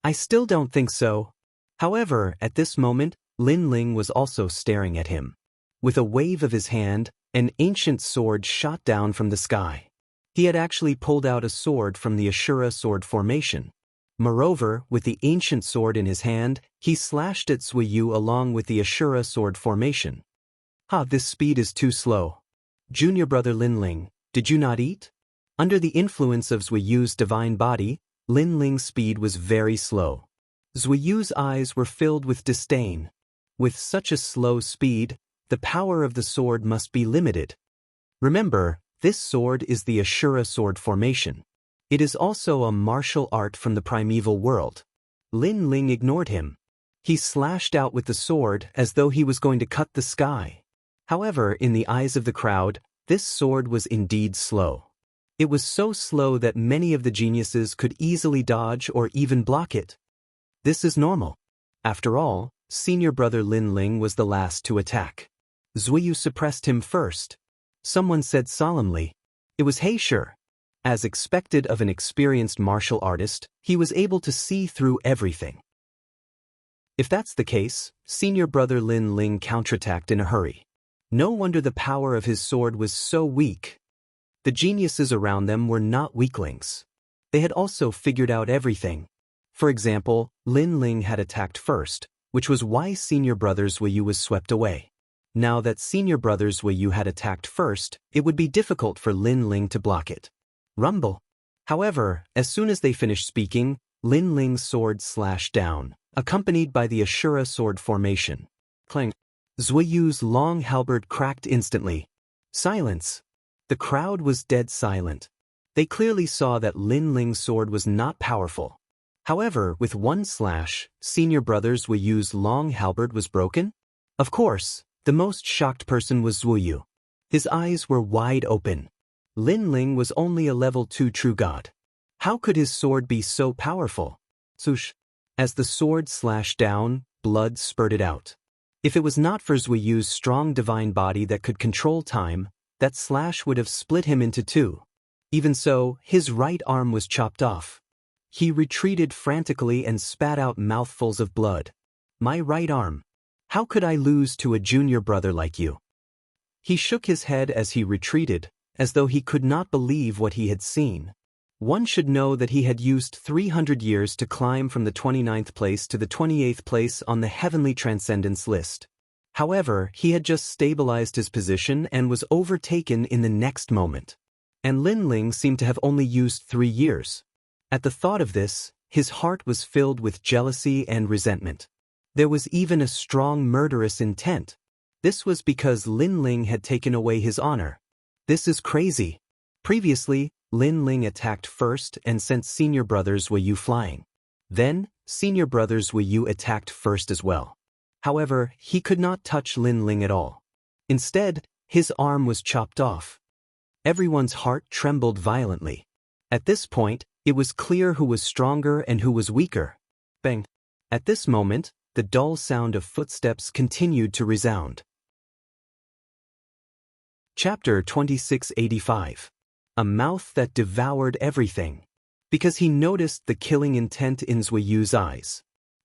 I still don't think so. However, at this moment, Lin Ling was also staring at him. With a wave of his hand, an ancient sword shot down from the sky. He had actually pulled out a sword from the Ashura sword formation. Moreover, with the ancient sword in his hand, he slashed at Zui Yu along with the Ashura sword formation. This speed is too slow. Junior brother Lin Ling, did you not eat? Under the influence of Zui Yu's divine body, Lin Ling's speed was very slow. Zui Yu's eyes were filled with disdain. With such a slow speed, the power of the sword must be limited. Remember, this sword is the Ashura sword formation. It is also a martial art from the primeval world. Lin Ling ignored him. He slashed out with the sword as though he was going to cut the sky. However, in the eyes of the crowd, this sword was indeed slow. It was so slow that many of the geniuses could easily dodge or even block it. This is normal. After all, senior brother Lin Ling was the last to attack. Zui Yu suppressed him first. Someone said solemnly, "It was Heisher." As expected of an experienced martial artist, he was able to see through everything. If that's the case, senior brother Lin Ling counterattacked in a hurry. No wonder the power of his sword was so weak. The geniuses around them were not weaklings. They had also figured out everything. For example, Lin Ling had attacked first, which was why senior brother Zui Yu was swept away. Now that senior brothers Wei Yu had attacked first, it would be difficult for Lin Ling to block it. Rumble. However, as soon as they finished speaking, Lin Ling's sword slashed down, accompanied by the Ashura sword formation. Clang. Zui Yu's long halberd cracked instantly. Silence. The crowd was dead silent. They clearly saw that Lin Ling's sword was not powerful. However, with one slash, senior brothers Wei Yu's long halberd was broken? Of course, the most shocked person was Zui Yu. His eyes were wide open. Lin Ling was only a level 2 true god. How could his sword be so powerful? Swoosh. As the sword slashed down, blood spurted out. If it was not for Zui Yu's strong divine body that could control time, that slash would have split him into two. Even so, his right arm was chopped off. He retreated frantically and spat out mouthfuls of blood. My right arm. How could I lose to a junior brother like you? He shook his head as he retreated, as though he could not believe what he had seen. One should know that he had used 300 years to climb from the 29th place to the 28th place on the Heavenly Transcendence list. However, he had just stabilized his position and was overtaken in the next moment. And Lin Ling seemed to have only used 3 years. At the thought of this, his heart was filled with jealousy and resentment. There was even a strong murderous intent. This was because Lin Ling had taken away his honor. This is crazy. Previously, Lin Ling attacked first and sent senior brothers Wei Yu flying. Then, senior brothers Wei Yu attacked first as well. However, he could not touch Lin Ling at all. Instead, his arm was chopped off. Everyone's heart trembled violently. At this point, it was clear who was stronger and who was weaker. Bang! At this moment, the dull sound of footsteps continued to resound. Chapter 2685. A mouth that devoured everything. Because he noticed the killing intent in Zui Yu's eyes.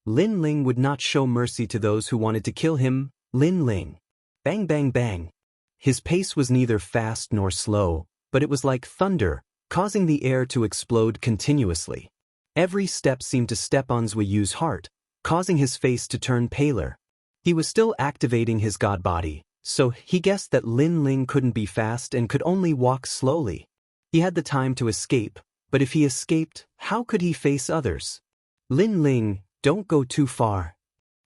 Lin Ling would not show mercy to those who wanted to kill him. Lin Ling. Bang bang bang. His pace was neither fast nor slow, but it was like thunder, causing the air to explode continuously. Every step seemed to step on Zui Yu's heart, causing his face to turn paler. He was still activating his god body, so he guessed that Lin Ling couldn't be fast and could only walk slowly. He had the time to escape, but if he escaped, how could he face others? Lin Ling, don't go too far.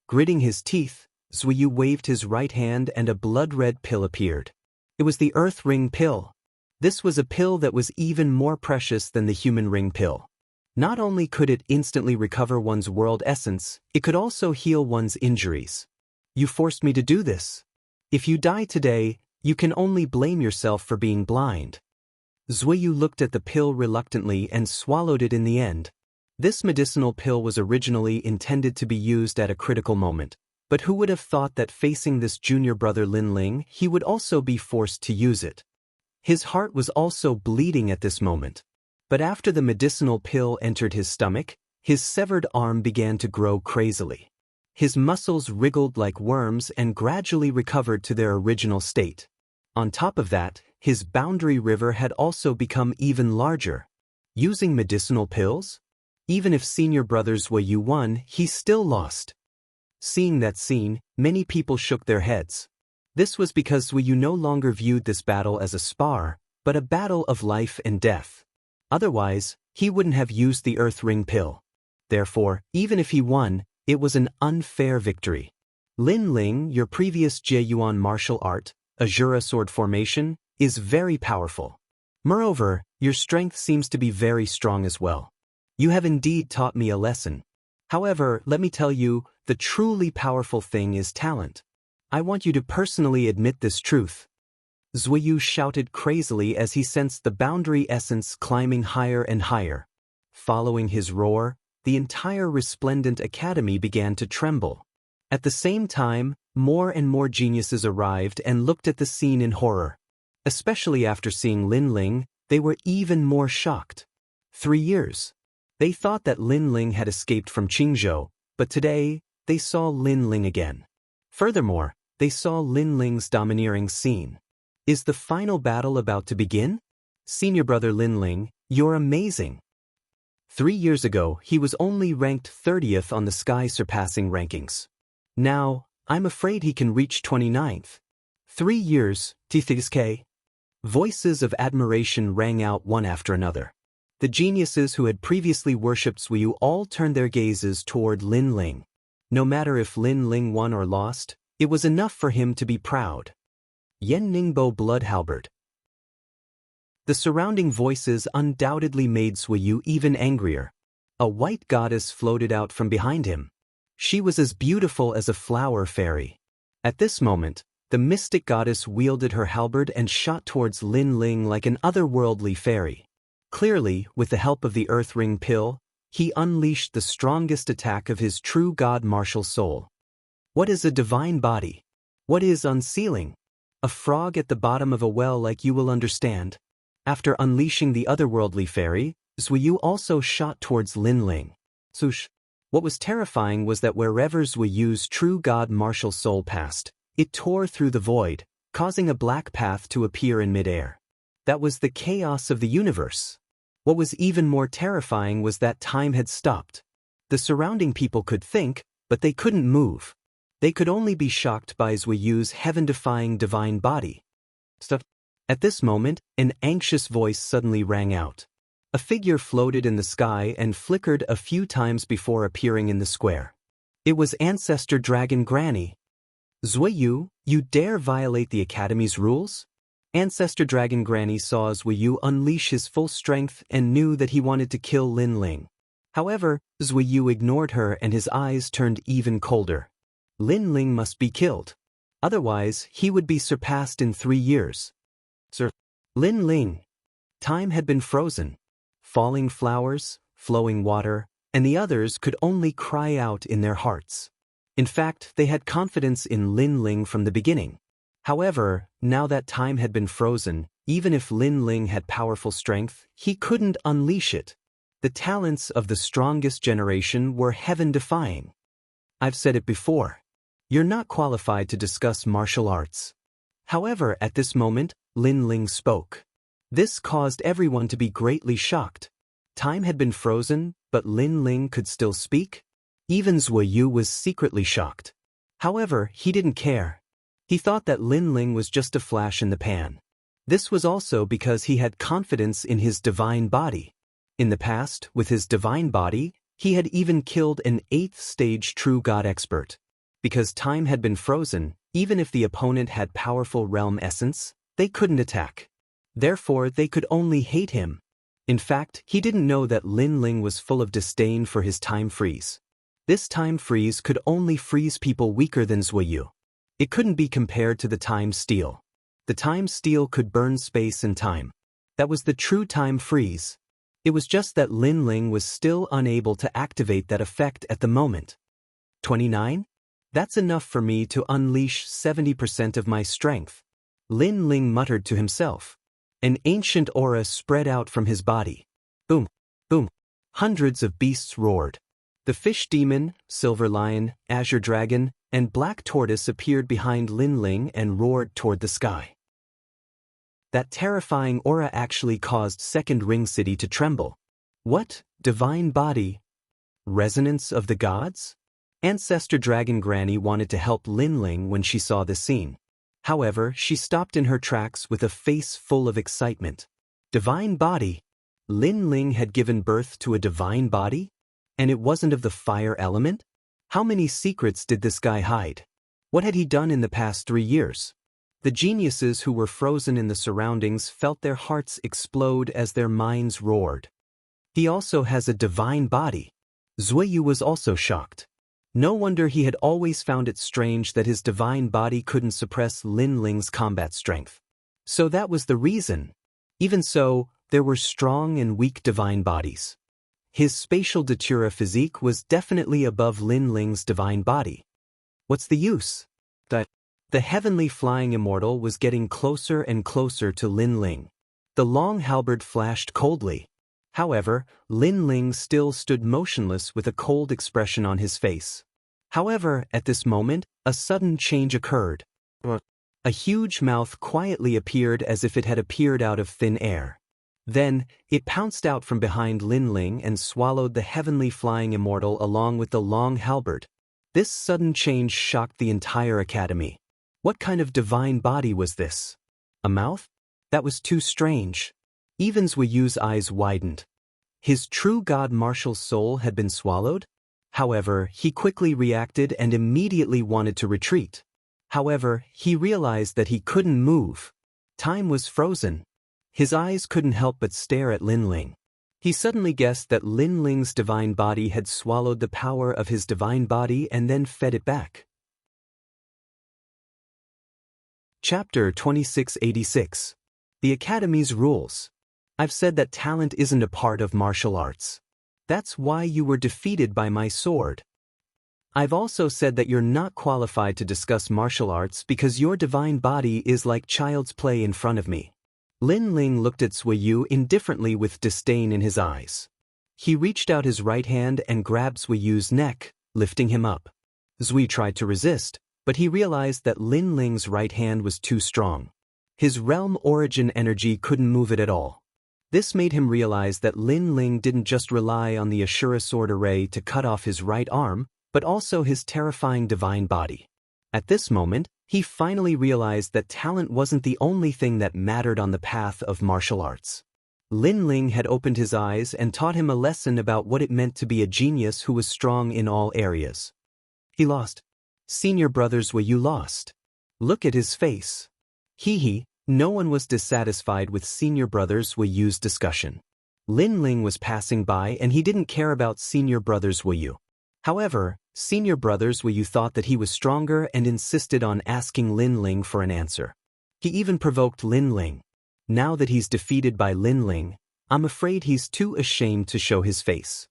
Gritting his teeth, Zui Yu waved his right hand and a blood-red pill appeared. It was the Earth Ring pill. This was a pill that was even more precious than the human ring pill. Not only could it instantly recover one's world essence, it could also heal one's injuries. You forced me to do this. If you die today, you can only blame yourself for being blind. Zui Yu looked at the pill reluctantly and swallowed it in the end. This medicinal pill was originally intended to be used at a critical moment, but who would have thought that facing this junior brother Lin Ling, he would also be forced to use it? His heart was also bleeding at this moment. But after the medicinal pill entered his stomach, his severed arm began to grow crazily. His muscles wriggled like worms and gradually recovered to their original state. On top of that, his boundary river had also become even larger. Using medicinal pills? Even if senior brothers Wei Yu won, he still lost. Seeing that scene, many people shook their heads. This was because Wei Yu no longer viewed this battle as a spar, but a battle of life and death. Otherwise, he wouldn't have used the Earth Ring pill. Therefore, even if he won, it was an unfair victory. Lin Ling, your previous Jeyuan martial art, Ashura sword formation, is very powerful. Moreover, your strength seems to be very strong as well. You have indeed taught me a lesson. However, let me tell you, the truly powerful thing is talent. I want you to personally admit this truth. Zui Yu shouted crazily as he sensed the boundary essence climbing higher and higher. Following his roar, the entire resplendent academy began to tremble. At the same time, more and more geniuses arrived and looked at the scene in horror. Especially after seeing Lin Ling, they were even more shocked. 3 years. They thought that Lin Ling had escaped from Qingzhou, but today, they saw Lin Ling again. Furthermore, they saw Lin Ling's domineering scene. Is the final battle about to begin? Senior brother Lin Ling, you're amazing. 3 years ago, he was only ranked 30th on the sky-surpassing rankings. Now, I'm afraid he can reach 29th. 3 years, TTSK. Voices of admiration rang out one after another. The geniuses who had previously worshipped Suyu all turned their gazes toward Lin Ling. No matter if Lin Ling won or lost, it was enough for him to be proud. Yen Ningbo blood halberd. The surrounding voices undoubtedly made Suyu even angrier. A white goddess floated out from behind him. She was as beautiful as a flower fairy. At this moment, the mystic goddess wielded her halberd and shot towards Lin Ling like an otherworldly fairy. Clearly, with the help of the Earth Ring pill, he unleashed the strongest attack of his true god martial soul. What is a divine body? What is unsealing? A frog at the bottom of a well, like you will understand. After unleashing the otherworldly fairy, Zuyu also shot towards Lin Ling. Sush. What was terrifying was that wherever Zuyu's true god martial soul passed, it tore through the void, causing a black path to appear in midair. That was the chaos of the universe. What was even more terrifying was that time had stopped. The surrounding people could think, but they couldn't move. They could only be shocked by Zuyu's heaven-defying divine body. At this moment, an anxious voice suddenly rang out. A figure floated in the sky and flickered a few times before appearing in the square. It was Ancestor Dragon Granny. Zuyu, you dare violate the Academy's rules? Ancestor Dragon Granny saw Zuyu unleash his full strength and knew that he wanted to kill Lin Ling. However, Zuyu ignored her and his eyes turned even colder. Lin Ling must be killed. Otherwise, he would be surpassed in 3 years. Sir, Lin Ling. Time had been frozen. Falling flowers, flowing water, and the others could only cry out in their hearts. In fact, they had confidence in Lin Ling from the beginning. However, now that time had been frozen, even if Lin Ling had powerful strength, he couldn't unleash it. The talents of the strongest generation were heaven-defying. I've said it before. You're not qualified to discuss martial arts. However, at this moment, Lin Ling spoke. This caused everyone to be greatly shocked. Time had been frozen, but Lin Ling could still speak? Even Zuyu was secretly shocked. However, he didn't care. He thought that Lin Ling was just a flash in the pan. This was also because he had confidence in his divine body. In the past, with his divine body, he had even killed an 8th-stage true god expert. Because time had been frozen, even if the opponent had powerful realm essence, they couldn't attack. Therefore, they could only hate him. In fact, he didn't know that Lin Ling was full of disdain for his time freeze. This time freeze could only freeze people weaker than Zuyu. It couldn't be compared to the time steel. The time steel could burn space and time. That was the true time freeze. It was just that Lin Ling was still unable to activate that effect at the moment. 29? That's enough for me to unleash 70% of my strength. Lin Ling muttered to himself. An ancient aura spread out from his body. Boom, boom. Hundreds of beasts roared. The fish demon, silver lion, azure dragon, and black tortoise appeared behind Lin Ling and roared toward the sky. That terrifying aura actually caused Second Ring City to tremble. What? Divine body? Resonance of the gods? Ancestor Dragon Granny wanted to help Lin Ling when she saw the scene. However, she stopped in her tracks with a face full of excitement. Divine body? Lin Ling had given birth to a divine body? And it wasn't of the fire element? How many secrets did this guy hide? What had he done in the past 3 years? The geniuses who were frozen in the surroundings felt their hearts explode as their minds roared. He also has a divine body. Zuyu was also shocked. No wonder he had always found it strange that his divine body couldn't suppress Lin Ling's combat strength. So that was the reason. Even so, there were strong and weak divine bodies. His spatial datura physique was definitely above Lin Ling's divine body. What's the use? The heavenly flying immortal was getting closer and closer to Lin Ling. The long halberd flashed coldly. However, Lin Ling still stood motionless with a cold expression on his face. However, at this moment, a sudden change occurred. A huge mouth quietly appeared as if it had appeared out of thin air. Then, it pounced out from behind Lin Ling and swallowed the heavenly flying immortal along with the long halberd. This sudden change shocked the entire academy. What kind of divine body was this? A mouth? That was too strange. Even Zui Yu's eyes widened. His true god martial soul had been swallowed? However, he quickly reacted and immediately wanted to retreat. However, he realized that he couldn't move. Time was frozen. His eyes couldn't help but stare at Lin Ling. He suddenly guessed that Lin Ling's divine body had swallowed the power of his divine body and then fed it back. Chapter 2686. The Academy's Rules. I've said that talent isn't a part of martial arts. That's why you were defeated by my sword. I've also said that you're not qualified to discuss martial arts because your divine body is like child's play in front of me. Lin Ling looked at Zui Yu indifferently with disdain in his eyes. He reached out his right hand and grabbed Zui Yu's neck, lifting him up. Zui tried to resist, but he realized that Lin Ling's right hand was too strong. His realm origin energy couldn't move it at all. This made him realize that Lin Ling didn't just rely on the Ashura sword array to cut off his right arm, but also his terrifying divine body. At this moment, he finally realized that talent wasn't the only thing that mattered on the path of martial arts. Lin Ling had opened his eyes and taught him a lesson about what it meant to be a genius who was strong in all areas. He lost. Senior brother Zui Yu lost. Look at his face. Hee. No one was dissatisfied with senior brother Zui Yu's discussion. Lin Ling was passing by and he didn't care about senior brother Zui Yu. However, senior brother Zui Yu thought that he was stronger and insisted on asking Lin Ling for an answer. He even provoked Lin Ling. Now that he's defeated by Lin Ling, I'm afraid he's too ashamed to show his face.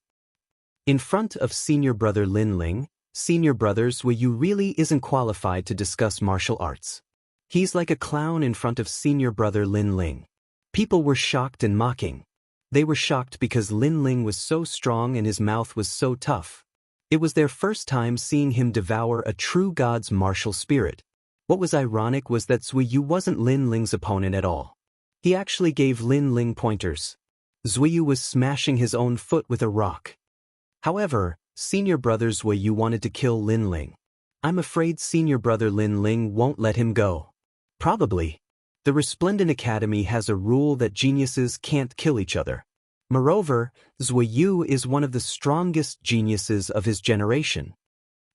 In front of senior brother Lin Ling, senior brother Zui Yu really isn't qualified to discuss martial arts. He's like a clown in front of senior brother Lin Ling. People were shocked and mocking. They were shocked because Lin Ling was so strong and his mouth was so tough. It was their first time seeing him devour a true god's martial spirit. What was ironic was that Zui Yu wasn't Lin Ling's opponent at all. He actually gave Lin Ling pointers. Zui Yu was smashing his own foot with a rock. However, senior brother Zui Yu wanted to kill Lin Ling. I'm afraid senior brother Lin Ling won't let him go. Probably. The Resplendent Academy has a rule that geniuses can't kill each other. Moreover, Zui Yu is one of the strongest geniuses of his generation.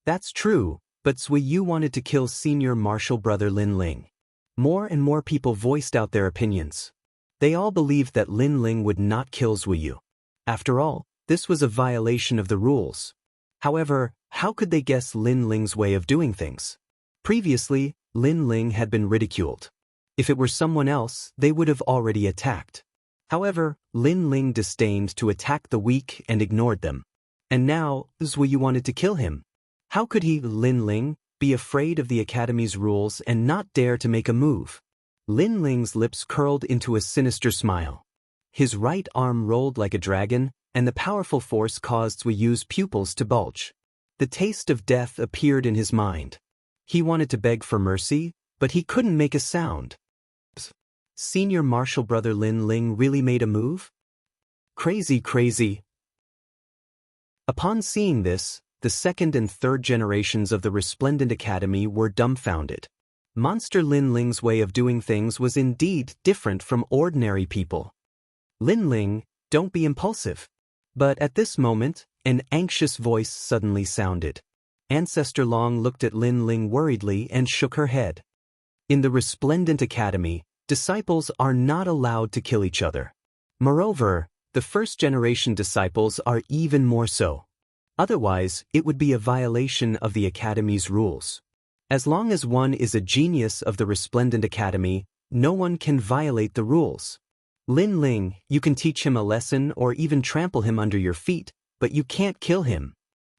That's true, but Zui Yu wanted to kill senior martial brother Lin Ling. More and more people voiced out their opinions. They all believed that Lin Ling would not kill Zui Yu. After all, this was a violation of the rules. However, how could they guess Lin Ling's way of doing things? Previously, Lin Ling had been ridiculed. If it were someone else, they would have already attacked. However, Lin Ling disdained to attack the weak and ignored them. And now, Zui Yu wanted to kill him. How could he, Lin Ling, be afraid of the Academy's rules and not dare to make a move? Lin Ling's lips curled into a sinister smile. His right arm rolled like a dragon, and the powerful force caused Zui Yu's pupils to bulge. The taste of death appeared in his mind. He wanted to beg for mercy, but he couldn't make a sound. Senior martial brother Lin Ling really made a move? Crazy. Upon seeing this, the second and third generations of the Resplendent Academy were dumbfounded. Monster Lin Ling's way of doing things was indeed different from ordinary people. Lin Ling, don't be impulsive. But at this moment, an anxious voice suddenly sounded. Ancestor Long looked at Lin Ling worriedly and shook her head. In the Resplendent Academy, disciples are not allowed to kill each other. Moreover, the first-generation disciples are even more so. Otherwise, it would be a violation of the Academy's rules. As long as one is a genius of the Resplendent Academy, no one can violate the rules. Lin Ling, you can teach him a lesson or even trample him under your feet, but you can't kill him.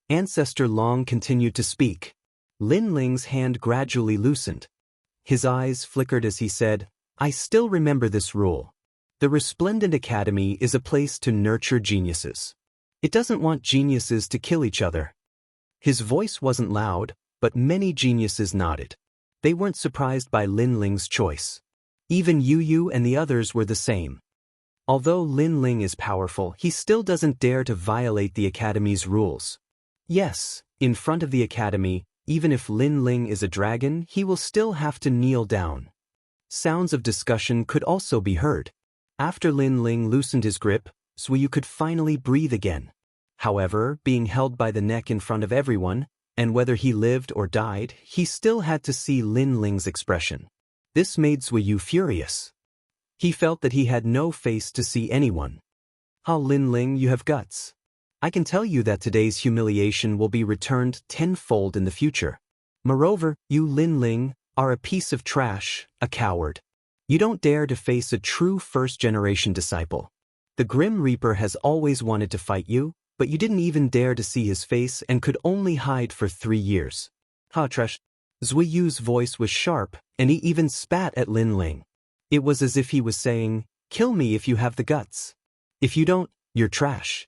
Ancestor Long continued to speak. Lin Ling's hand gradually loosened. His eyes flickered as he said, I still remember this rule. The Resplendent Academy is a place to nurture geniuses. It doesn't want geniuses to kill each other. His voice wasn't loud, but many geniuses nodded. They weren't surprised by Lin Ling's choice. Even Yu Yu and the others were the same. Although Lin Ling is powerful, he still doesn't dare to violate the Academy's rules. Yes, in front of the Academy, even if Lin Ling is a dragon, he will still have to kneel down. Sounds of discussion could also be heard. After Lin Ling loosened his grip, Zuyu could finally breathe again. However, being held by the neck in front of everyone, and whether he lived or died, he still had to see Lin Ling's expression. This made Zuyu furious. He felt that he had no face to see anyone. "Ah, Lin Ling, you have guts. I can tell you that today's humiliation will be returned tenfold in the future. Moreover, you Lin Ling are a piece of trash, a coward. You don't dare to face a true first-generation disciple. The Grim Reaper has always wanted to fight you, but you didn't even dare to see his face and could only hide for 3 years. Ha trash." Zuyu's voice was sharp, and he even spat at Lin Ling. It was as if he was saying, "Kill me if you have the guts. If you don't, you're trash."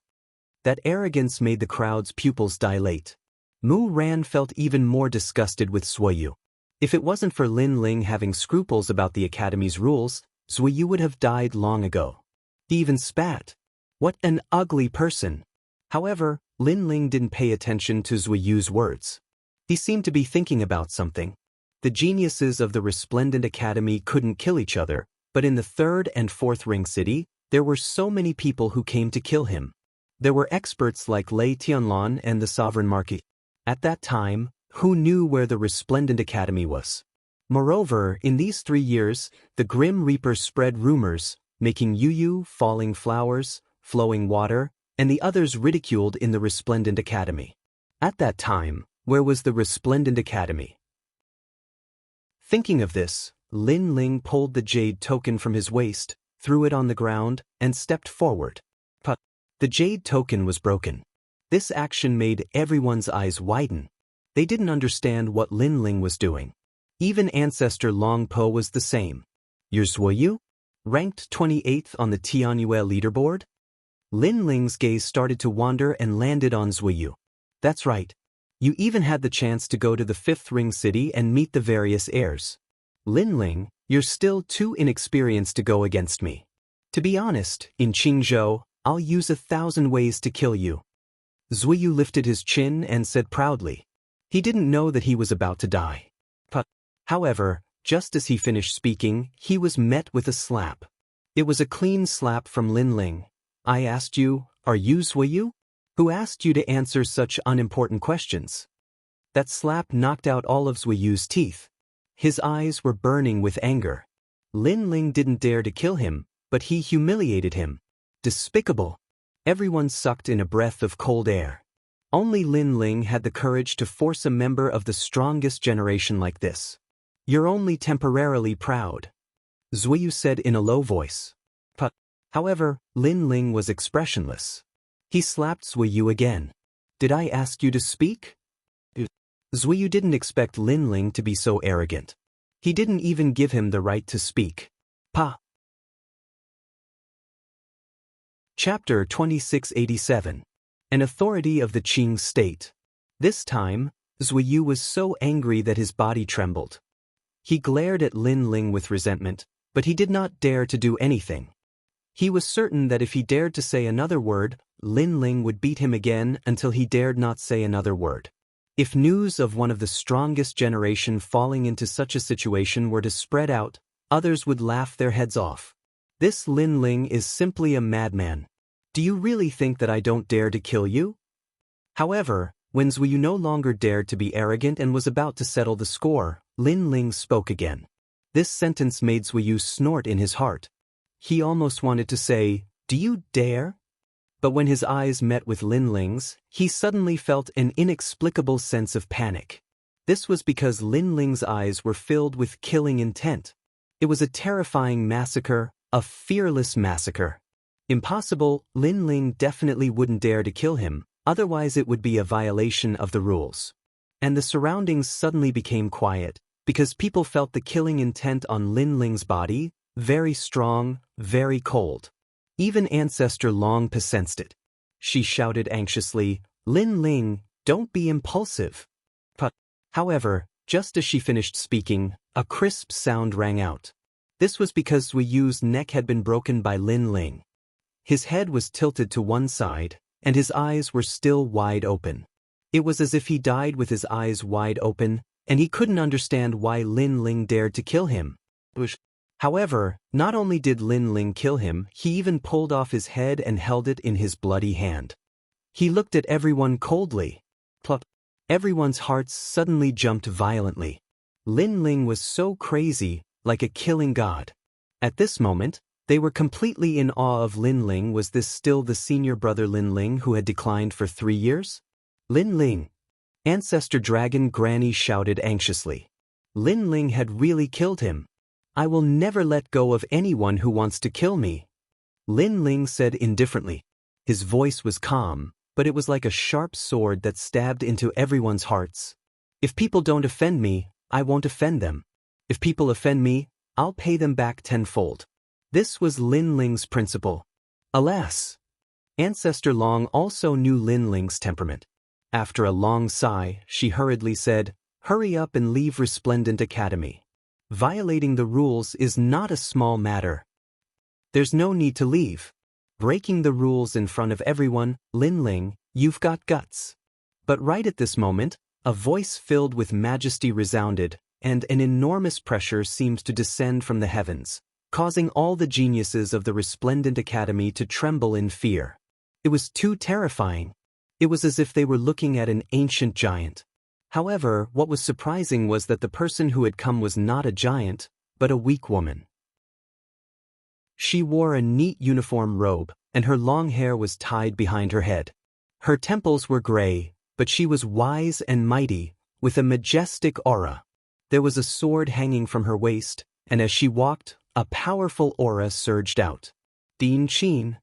That arrogance made the crowd's pupils dilate. Mu Ran felt even more disgusted with Zuyu. If it wasn't for Lin Ling having scruples about the Academy's rules, Zuyu would have died long ago. He even spat. What an ugly person. However, Lin Ling didn't pay attention to Zuyu's words. He seemed to be thinking about something. The geniuses of the Resplendent Academy couldn't kill each other, but in the 3rd and 4th Ring City, there were so many people who came to kill him. There were experts like Lei Tianlan and the Sovereign Marquis. At that time, who knew where the Resplendent Academy was? Moreover, in these 3 years, the Grim Reaper spread rumors, making Yu, falling flowers, flowing water, and the others ridiculed in the Resplendent Academy. At that time, where was the Resplendent Academy? Thinking of this, Lin Ling pulled the jade token from his waist, threw it on the ground, and stepped forward. But the jade token was broken. This action made everyone's eyes widen. They didn't understand what Lin Ling was doing. Even Ancestor Long Po was the same. "You're Zuyu? Ranked 28th on the Tianyue leaderboard?" Lin Ling's gaze started to wander and landed on Zuyu. "That's right. You even had the chance to go to the 5th Ring City and meet the various heirs. Lin Ling, you're still too inexperienced to go against me. To be honest, in Qingzhou, I'll use 1,000 ways to kill you." Zuyu lifted his chin and said proudly. He didn't know that he was about to die. However, just as he finished speaking, he was met with a slap. It was a clean slap from Lin Ling. "I asked you, are you Zuyu? Who asked you to answer such unimportant questions?" That slap knocked out all of Zuyu's teeth. His eyes were burning with anger. Lin Ling didn't dare to kill him, but he humiliated him. Despicable. Everyone sucked in a breath of cold air. Only Lin Ling had the courage to force a member of the strongest generation like this. "You're only temporarily proud," Zuyu said in a low voice. However, Lin Ling was expressionless. He slapped Zuyu again. "Did I ask you to speak?" Zuyu didn't expect Lin Ling to be so arrogant. He didn't even give him the right to speak. Chapter 2687. An Authority of the Qing State. This time, Zuyu was so angry that his body trembled. He glared at Lin Ling with resentment, but he did not dare to do anything. He was certain that if he dared to say another word, Lin Ling would beat him again until he dared not say another word. If news of one of the strongest generation falling into such a situation were to spread out, others would laugh their heads off. This Lin Ling is simply a madman. Do you really think that I don't dare to kill you? However, when Zuyu no longer dared to be arrogant and was about to settle the score, Lin Ling spoke again. This sentence made Zuyu snort in his heart. He almost wanted to say, "Do you dare?" But when his eyes met with Lin Ling's, he suddenly felt an inexplicable sense of panic. This was because Lin Ling's eyes were filled with killing intent. It was a terrifying massacre, a fearless massacre. Impossible, Lin Ling definitely wouldn't dare to kill him, otherwise it would be a violation of the rules. And the surroundings suddenly became quiet, because people felt the killing intent on Lin Ling's body, very strong, very cold. Even Ancestor Long Po sensed it. She shouted anxiously, "Lin Ling, don't be impulsive." However, just as she finished speaking, a crisp sound rang out. This was because Zuyu's neck had been broken by Lin Ling. His head was tilted to one side, and his eyes were still wide open. It was as if he died with his eyes wide open, and he couldn't understand why Lin Ling dared to kill him. However, not only did Lin Ling kill him, he even pulled off his head and held it in his bloody hand. He looked at everyone coldly. Plop. Everyone's hearts suddenly jumped violently. Lin Ling was so crazy, like a killing god. At this moment, they were completely in awe of Lin Ling. Was this still the senior brother Lin Ling who had declined for 3 years? Lin Ling! Ancestor Dragon Granny shouted anxiously. Lin Ling had really killed him. I will never let go of anyone who wants to kill me. Lin Ling said indifferently. His voice was calm, but it was like a sharp sword that stabbed into everyone's hearts. If people don't offend me, I won't offend them. If people offend me, I'll pay them back tenfold. This was Lin Ling's principle. Alas! Ancestor Long also knew Lin Ling's temperament. After a long sigh, she hurriedly said, "Hurry up and leave Resplendent Academy. Violating the rules is not a small matter. There's no need to leave. Breaking the rules in front of everyone, Lin Ling, you've got guts." But right at this moment, a voice filled with majesty resounded, and an enormous pressure seemed to descend from the heavens, causing all the geniuses of the Resplendent Academy to tremble in fear. It was too terrifying. It was as if they were looking at an ancient giant. However, what was surprising was that the person who had come was not a giant, but a weak woman. She wore a neat uniform robe, and her long hair was tied behind her head. Her temples were gray, but she was wise and mighty, with a majestic aura. There was a sword hanging from her waist, and as she walked, a powerful aura surged out. Din Qin.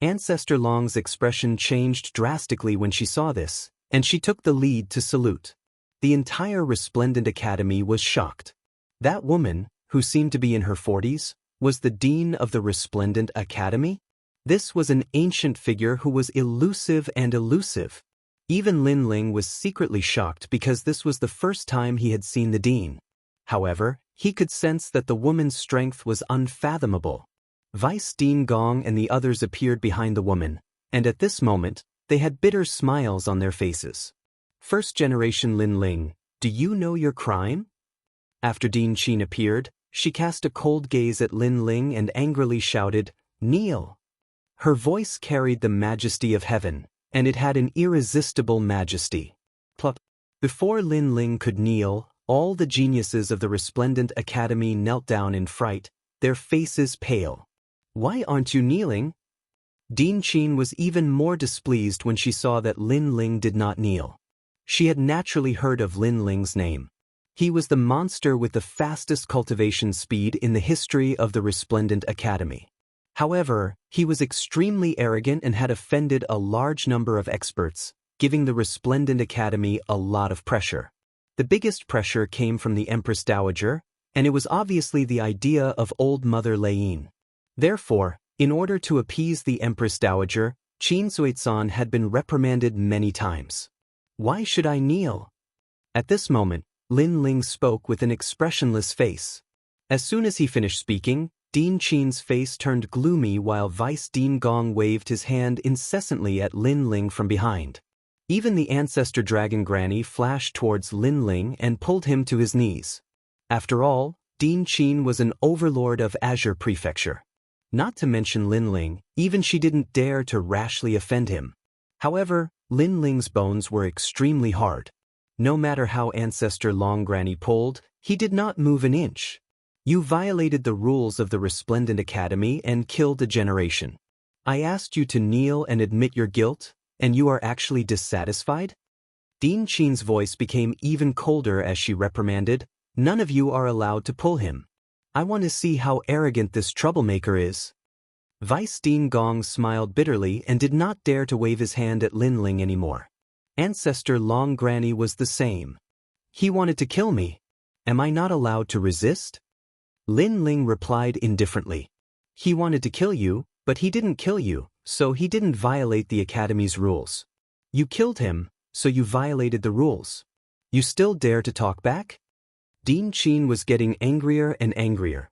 Ancestor Long's expression changed drastically when she saw this, and she took the lead to salute. The entire Resplendent Academy was shocked. That woman, who seemed to be in her 40s, was the dean of the Resplendent Academy? This was an ancient figure who was elusive and elusive. Even Lin Ling was secretly shocked because this was the first time he had seen the dean. However, he could sense that the woman's strength was unfathomable. Vice Dean Gong and the others appeared behind the woman, and at this moment, they had bitter smiles on their faces. First generation Lin Ling, do you know your crime? After Din Qin appeared, she cast a cold gaze at Lin Ling and angrily shouted, "Kneel!" Her voice carried the majesty of heaven, and it had an irresistible majesty. Plop. Before Lin Ling could kneel, all the geniuses of the Resplendent Academy knelt down in fright, their faces pale. "Why aren't you kneeling?" Din Qin was even more displeased when she saw that Lin Ling did not kneel. She had naturally heard of Lin Ling's name. He was the monster with the fastest cultivation speed in the history of the Resplendent Academy. However, he was extremely arrogant and had offended a large number of experts, giving the Resplendent Academy a lot of pressure. The biggest pressure came from the Empress Dowager, and it was obviously the idea of Old Mother Lane. Therefore, in order to appease the Empress Dowager, Qin Suizan had been reprimanded many times. "Why should I kneel?" At this moment, Lin Ling spoke with an expressionless face. As soon as he finished speaking, Din Qin's face turned gloomy while Vice Dean Gong waved his hand incessantly at Lin Ling from behind. Even the Ancestor Dragon Granny flashed towards Lin Ling and pulled him to his knees. After all, Din Qin was an overlord of Azure Prefecture. Not to mention Lin Ling, even she didn't dare to rashly offend him. However, Lin Ling's bones were extremely hard. No matter how Ancestor Long Granny pulled, he did not move an inch. "You violated the rules of the Resplendent Academy and killed a generation. I asked you to kneel and admit your guilt, and you are actually dissatisfied?" Din Qin's voice became even colder as she reprimanded, "None of you are allowed to pull him. I want to see how arrogant this troublemaker is." Vice Dean Gong smiled bitterly and did not dare to wave his hand at Lin Ling anymore. Ancestor Long Granny was the same. "He wanted to kill me. Am I not allowed to resist?" Lin Ling replied indifferently. "He wanted to kill you, but he didn't kill you, so he didn't violate the Academy's rules. You killed him, so you violated the rules. You still dare to talk back?" Din Qin was getting angrier and angrier.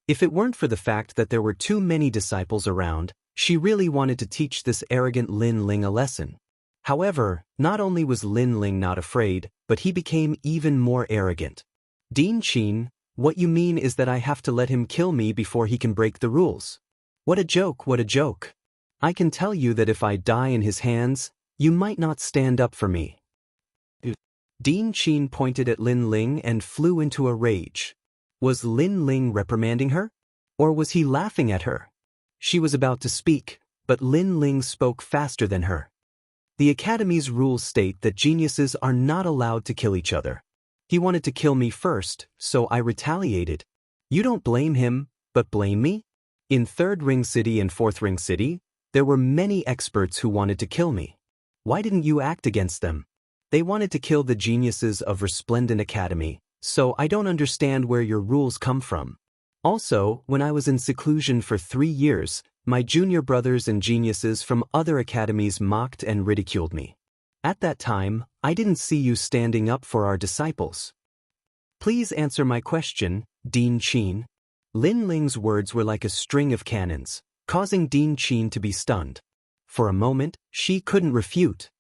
If it weren't for the fact that there were too many disciples around, she really wanted to teach this arrogant Lin Ling a lesson. However, not only was Lin Ling not afraid, but he became even more arrogant. Dean Qin, what you mean is that I have to let him kill me before he can break the rules. What a joke, what a joke. I can tell you that if I die in his hands, you might not stand up for me. Dean Qin pointed at Lin Ling and flew into a rage. Was Lin Ling reprimanding her? Or was he laughing at her? She was about to speak, but Lin Ling spoke faster than her. The Academy's rules state that geniuses are not allowed to kill each other. He wanted to kill me first, so I retaliated. You don't blame him, but blame me? In Third Ring City and Fourth Ring City, there were many experts who wanted to kill me. Why didn't you act against them? They wanted to kill the geniuses of Resplendent Academy, so I don't understand where your rules come from. Also, when I was in seclusion for 3 years, my junior brothers and geniuses from other academies mocked and ridiculed me. At that time, I didn't see you standing up for our disciples. Please answer my question, Dean Qin. Lin Ling's words were like a string of cannons, causing Dean Qin to be stunned. For a moment, she couldn't refute.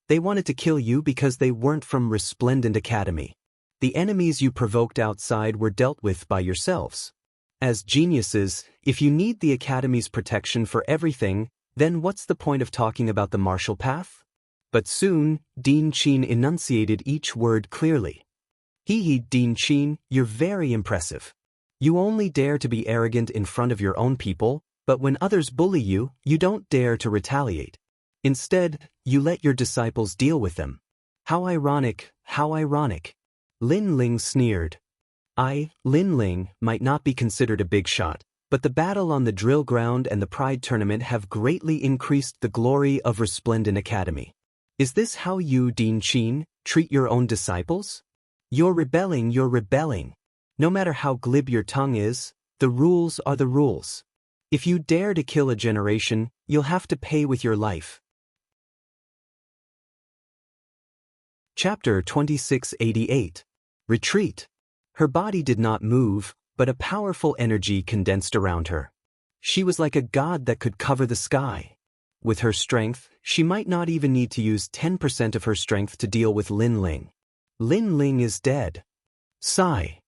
They wanted to kill you because they weren't from Resplendent Academy. The enemies you provoked outside were dealt with by yourselves. As geniuses, if you need the Academy's protection for everything, then what's the point of talking about the martial path? But soon, Dean Qin enunciated each word clearly. Dean Qin, you're very impressive. You only dare to be arrogant in front of your own people, but when others bully you, you don't dare to retaliate. Instead, you let your disciples deal with them. How ironic, how ironic. Lin Ling sneered. Lin Ling, might not be considered a big shot, but the battle on the drill ground and the Pride Tournament have greatly increased the glory of Resplendent Academy. Is this how you, Dean Qin, treat your own disciples? You're rebelling, you're rebelling. No matter how glib your tongue is, the rules are the rules. If you dare to kill a generation, you'll have to pay with your life. Chapter 2688. Retreat. Her body did not move, but a powerful energy condensed around her. She was like a god that could cover the sky. With her strength, she might not even need to use 10% of her strength to deal with Lin Ling. Lin Ling is dead. Sigh.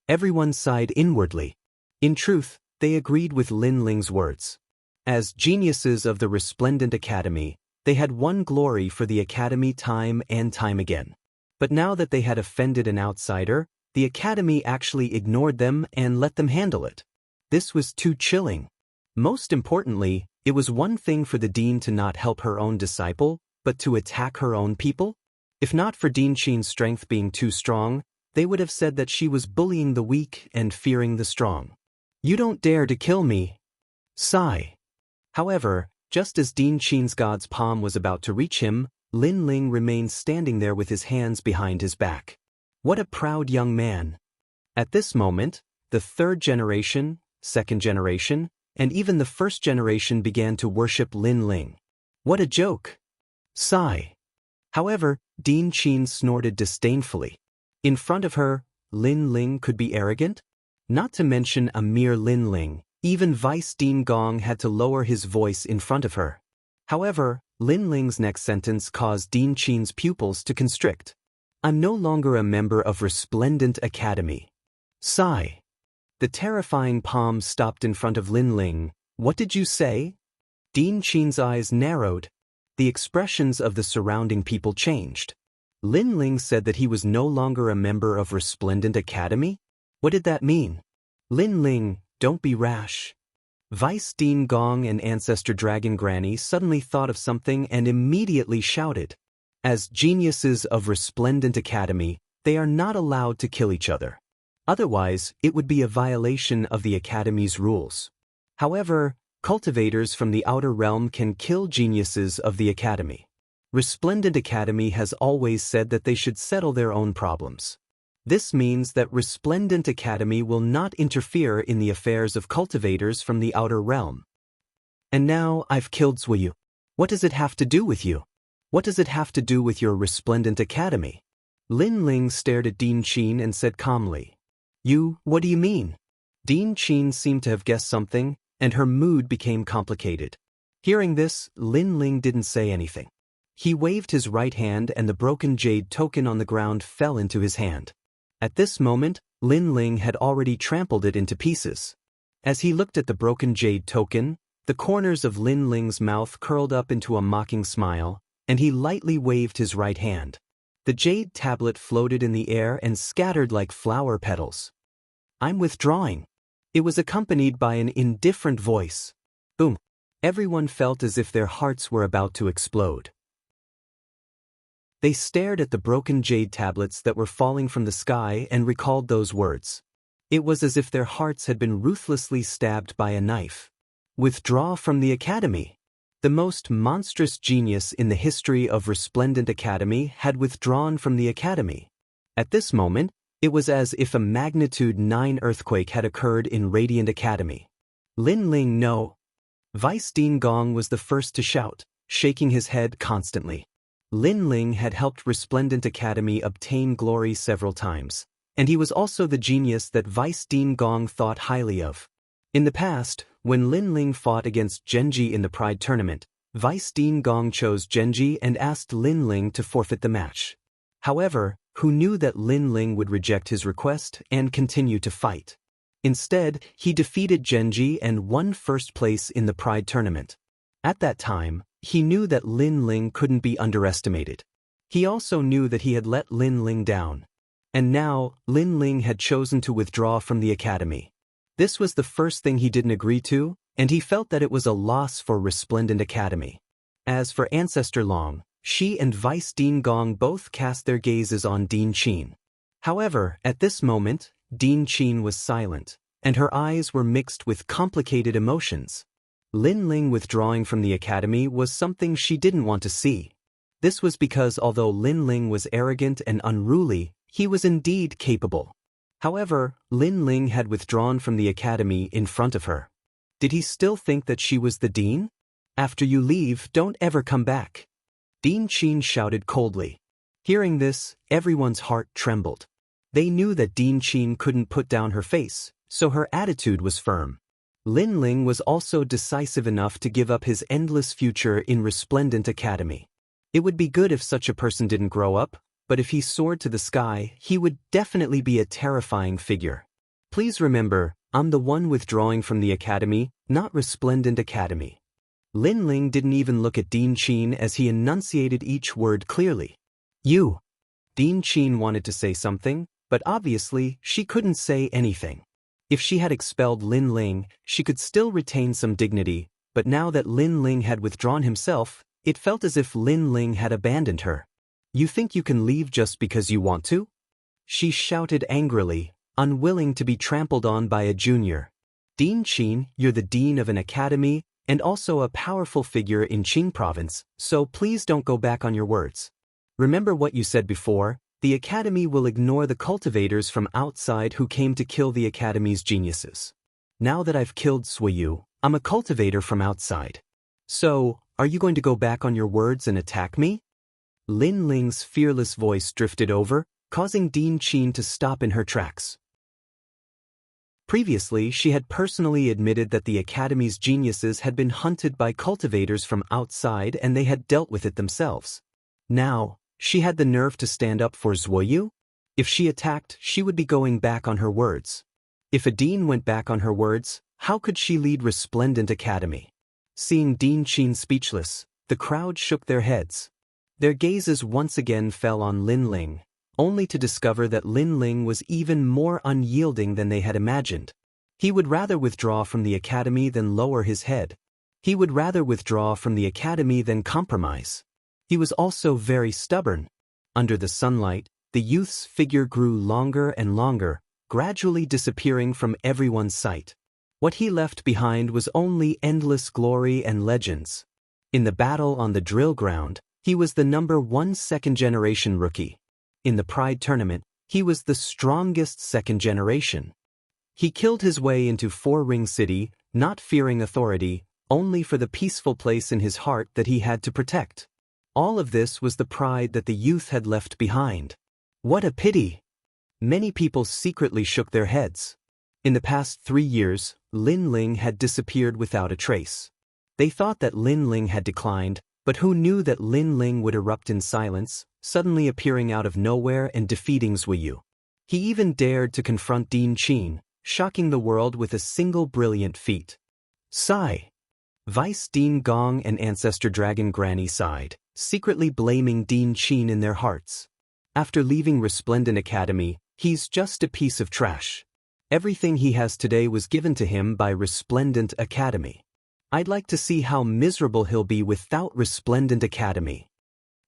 Everyone sighed inwardly. In truth, they agreed with Lin Ling's words. As geniuses of the Resplendent Academy, they had won glory for the Academy time and time again. But now that they had offended an outsider, the Academy actually ignored them and let them handle it. This was too chilling. Most importantly, it was one thing for the dean to not help her own disciple, but to attack her own people. If not for Dean Qin's strength being too strong, they would have said that she was bullying the weak and fearing the strong. You don't dare to kill me. Sigh. However, just as Dean Qin's god's palm was about to reach him, Lin Ling remained standing there with his hands behind his back. What a proud young man. At this moment, the third generation, second generation, and even the first generation began to worship Lin Ling. What a joke. Sigh. However, Dean Qin snorted disdainfully. In front of her, Lin Ling could be arrogant? Not to mention a mere Lin Ling, even Vice Dean Gong had to lower his voice in front of her. However, Lin Ling's next sentence caused Dean Qin's pupils to constrict. I'm no longer a member of Resplendent Academy. Sigh. The terrifying palm stopped in front of Lin Ling. What did you say? Dean Qin's eyes narrowed. The expressions of the surrounding people changed. Lin Ling said that he was no longer a member of Resplendent Academy? What did that mean? Lin Ling, don't be rash. Vice Dean Gong and Ancestor Dragon Granny suddenly thought of something and immediately shouted. As geniuses of Resplendent Academy, they are not allowed to kill each other. Otherwise, it would be a violation of the Academy's rules. However, cultivators from the outer realm can kill geniuses of the Academy. Resplendent Academy has always said that they should settle their own problems. This means that Resplendent Academy will not interfere in the affairs of cultivators from the outer realm. And now I've killed Zuyu. What does it have to do with you? What does it have to do with your Resplendent Academy? Lin Ling stared at Dean Qin and said calmly. What do you mean? Dean Qin seemed to have guessed something, and her mood became complicated. Hearing this, Lin Ling didn't say anything. He waved his right hand and the broken jade token on the ground fell into his hand. At this moment, Lin Ling had already trampled it into pieces. As he looked at the broken jade token, the corners of Lin Ling's mouth curled up into a mocking smile, and he lightly waved his right hand. The jade tablet floated in the air and scattered like flower petals. "I'm withdrawing." It was accompanied by an indifferent voice. Boom. Everyone felt as if their hearts were about to explode. They stared at the broken jade tablets that were falling from the sky and recalled those words. It was as if their hearts had been ruthlessly stabbed by a knife. Withdraw from the academy. The most monstrous genius in the history of Resplendent Academy had withdrawn from the academy. At this moment, it was as if a magnitude 9 earthquake had occurred in Radiant Academy. Lin Ling, no. Vice Dean Gong was the first to shout, shaking his head constantly. Lin Ling had helped Resplendent Academy obtain glory several times, and he was also the genius that Vice Dean Gong thought highly of. In the past, when Lin Ling fought against Genji in the Pride Tournament, Vice Dean Gong chose Genji and asked Lin Ling to forfeit the match. However, who knew that Lin Ling would reject his request and continue to fight? Instead, he defeated Genji and won first place in the Pride Tournament. At that time, he knew that Lin Ling couldn't be underestimated. He also knew that he had let Lin Ling down. And now, Lin Ling had chosen to withdraw from the academy. This was the first thing he didn't agree to, and he felt that it was a loss for Resplendent Academy. As for Ancestor Long, she and Vice Dean Gong both cast their gazes on Dean Qin. However, at this moment, Dean Qin was silent, and her eyes were mixed with complicated emotions. Lin Ling withdrawing from the academy was something she didn't want to see. This was because although Lin Ling was arrogant and unruly, he was indeed capable. However, Lin Ling had withdrawn from the academy in front of her. Did he still think that she was the dean? "After you leave, don't ever come back." Dean Qin shouted coldly. Hearing this, everyone's heart trembled. They knew that Dean Qin couldn't put down her face, so her attitude was firm. Lin Ling was also decisive enough to give up his endless future in Resplendent Academy. It would be good if such a person didn't grow up, but if he soared to the sky, he would definitely be a terrifying figure. Please remember, I'm the one withdrawing from the academy, not Resplendent Academy. Lin Ling didn't even look at Dean Qin as he enunciated each word clearly. You. Dean Qin wanted to say something, but obviously she couldn't say anything. If she had expelled Lin Ling, she could still retain some dignity, but now that Lin Ling had withdrawn himself, it felt as if Lin Ling had abandoned her. "You think you can leave just because you want to?" She shouted angrily, unwilling to be trampled on by a junior. "Dean Qin, you're the dean of an academy, and also a powerful figure in Qing province, so please don't go back on your words. Remember what you said before, the academy will ignore the cultivators from outside who came to kill the academy's geniuses. Now that I've killed Suiyu, I'm a cultivator from outside. So, are you going to go back on your words and attack me?" Lin Ling's fearless voice drifted over, causing Dean Qin to stop in her tracks. Previously, she had personally admitted that the academy's geniuses had been hunted by cultivators from outside and they had dealt with it themselves. Now, she had the nerve to stand up for Zuoyu? If she attacked, she would be going back on her words. If a dean went back on her words, how could she lead Resplendent Academy? Seeing Dean Qin speechless, the crowd shook their heads. Their gazes once again fell on Lin Ling, only to discover that Lin Ling was even more unyielding than they had imagined. He would rather withdraw from the academy than lower his head. He would rather withdraw from the academy than compromise. He was also very stubborn. Under the sunlight, the youth's figure grew longer and longer, gradually disappearing from everyone's sight. What he left behind was only endless glory and legends. In the battle on the drill ground, he was the #1 second-generation rookie. In the Pride Tournament, he was the strongest second generation. He killed his way into Four Ring City, not fearing authority, only for the peaceful place in his heart that he had to protect. All of this was the pride that the youth had left behind. What a pity! Many people secretly shook their heads. In the past 3 years, Lin Ling had disappeared without a trace. They thought that Lin Ling had declined, But who knew that Lin Ling would erupt in silence, suddenly appearing out of nowhere and defeating Zui Yu? He even dared to confront Din Qin, shocking the world with a single brilliant feat. Sigh. Vice Dean Gong and Ancestor Dragon Granny sighed, secretly blaming Din Qin in their hearts. After leaving Resplendent Academy, he's just a piece of trash. Everything he has today was given to him by Resplendent Academy. I'd like to see how miserable he'll be without Resplendent Academy.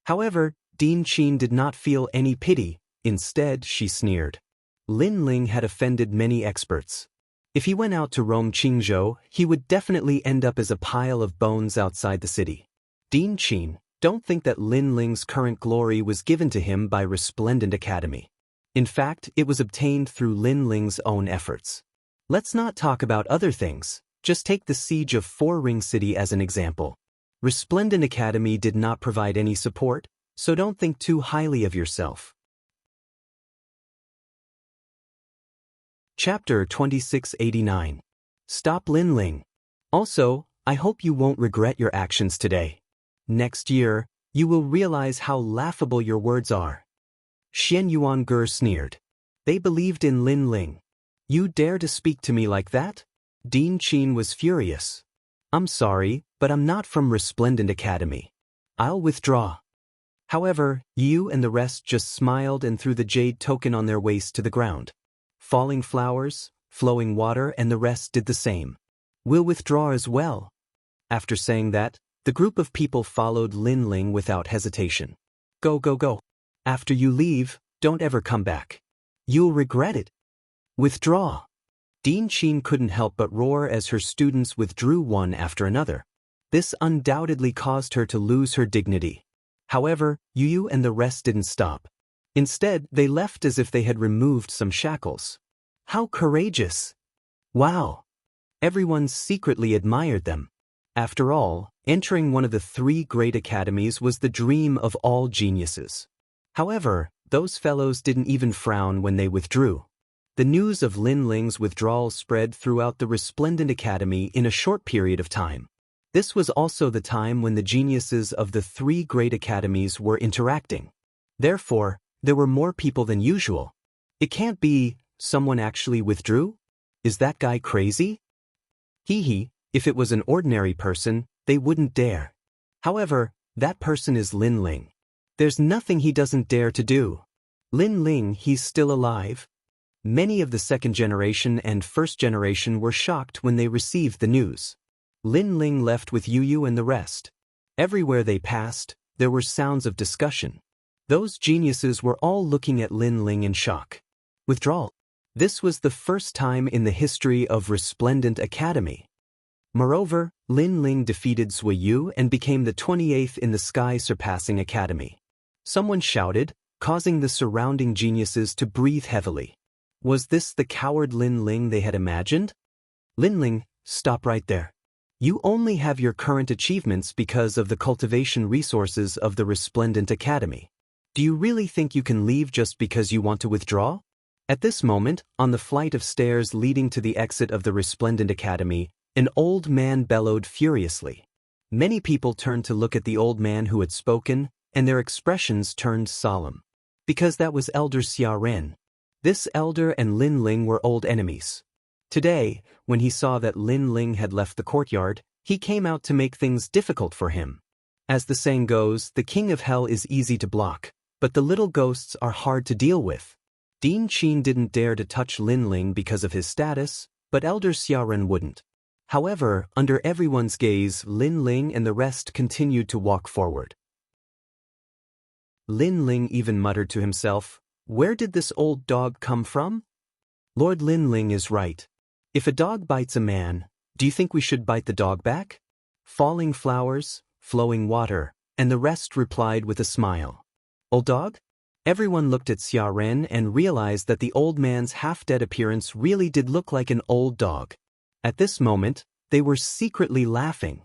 However, Din Qin did not feel any pity. Instead, she sneered. Lin Ling had offended many experts. If he went out to roam Qingzhou, he would definitely end up as a pile of bones outside the city. Din Qin, don't think that Lin Ling's current glory was given to him by Resplendent Academy. In fact, it was obtained through Lin Ling's own efforts. Let's not talk about other things, just take the siege of Four Ring City as an example. Resplendent Academy did not provide any support, so don't think too highly of yourself. Chapter 2689. Stop Lin Ling. Also, I hope you won't regret your actions today. Next year, you will realize how laughable your words are. Xian Yuange sneered. They believed in Lin Ling. You dare to speak to me like that? Din Qin was furious. I'm sorry, but I'm not from Resplendent Academy. I'll withdraw. However, you and the rest just smiled and threw the jade token on their waist to the ground. Falling flowers, flowing water, and the rest did the same. We'll withdraw as well. After saying that, the group of people followed Lin Ling without hesitation. Go, go, go. After you leave, don't ever come back. You'll regret it. Withdraw. Din Qin couldn't help but roar as her students withdrew one after another. This undoubtedly caused her to lose her dignity. However, Yu and the rest didn't stop. Instead, they left as if they had removed some shackles. How courageous! Wow! Everyone secretly admired them. After all, entering one of the three great academies was the dream of all geniuses. However, those fellows didn't even frown when they withdrew. The news of Lin Ling's withdrawal spread throughout the Resplendent Academy in a short period of time. This was also the time when the geniuses of the three great academies were interacting. Therefore, there were more people than usual. It can't be, someone actually withdrew? Is that guy crazy? Hee, if it was an ordinary person, they wouldn't dare. However, that person is Lin Ling. There's nothing he doesn't dare to do. Lin Ling, he's still alive. Many of the second generation and first generation were shocked when they received the news. Lin Ling left with Yu and the rest. Everywhere they passed, there were sounds of discussion. Those geniuses were all looking at Lin Ling in shock. Withdrawal. This was the first time in the history of Resplendent Academy. Moreover, Lin Ling defeated Zui Yu and became the 28th in the sky-surpassing academy. Someone shouted, causing the surrounding geniuses to breathe heavily. Was this the coward Lin Ling they had imagined? Lin Ling, stop right there. You only have your current achievements because of the cultivation resources of the Resplendent Academy. Do you really think you can leave just because you want to withdraw? At this moment, on the flight of stairs leading to the exit of the Resplendent Academy, an old man bellowed furiously. Many people turned to look at the old man who had spoken, and their expressions turned solemn. Because that was Elder Xia Ren. This elder and Lin Ling were old enemies. Today, when he saw that Lin Ling had left the courtyard, he came out to make things difficult for him. As the saying goes, the king of hell is easy to block, but the little ghosts are hard to deal with. Din Qin didn't dare to touch Lin Ling because of his status, but Elder Xia Ren wouldn't. However, under everyone's gaze, Lin Ling and the rest continued to walk forward. Lin Ling even muttered to himself, "Where did this old dog come from?" Lord Lin Ling is right. If a dog bites a man, do you think we should bite the dog back? Falling flowers, flowing water, and the rest replied with a smile. Old dog? Everyone looked at Xia Ren and realized that the old man's half-dead appearance really did look like an old dog. At this moment, they were secretly laughing.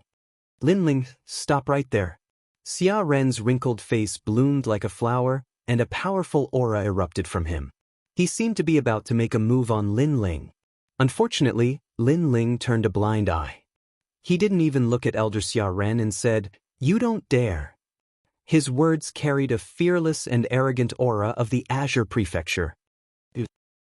Lin Ling, stop right there. Xia Ren's wrinkled face bloomed like a flower, and a powerful aura erupted from him. He seemed to be about to make a move on Lin Ling. Unfortunately, Lin Ling turned a blind eye. He didn't even look at Elder Xia Ren and said, You don't dare. His words carried a fearless and arrogant aura of the Azure Prefecture.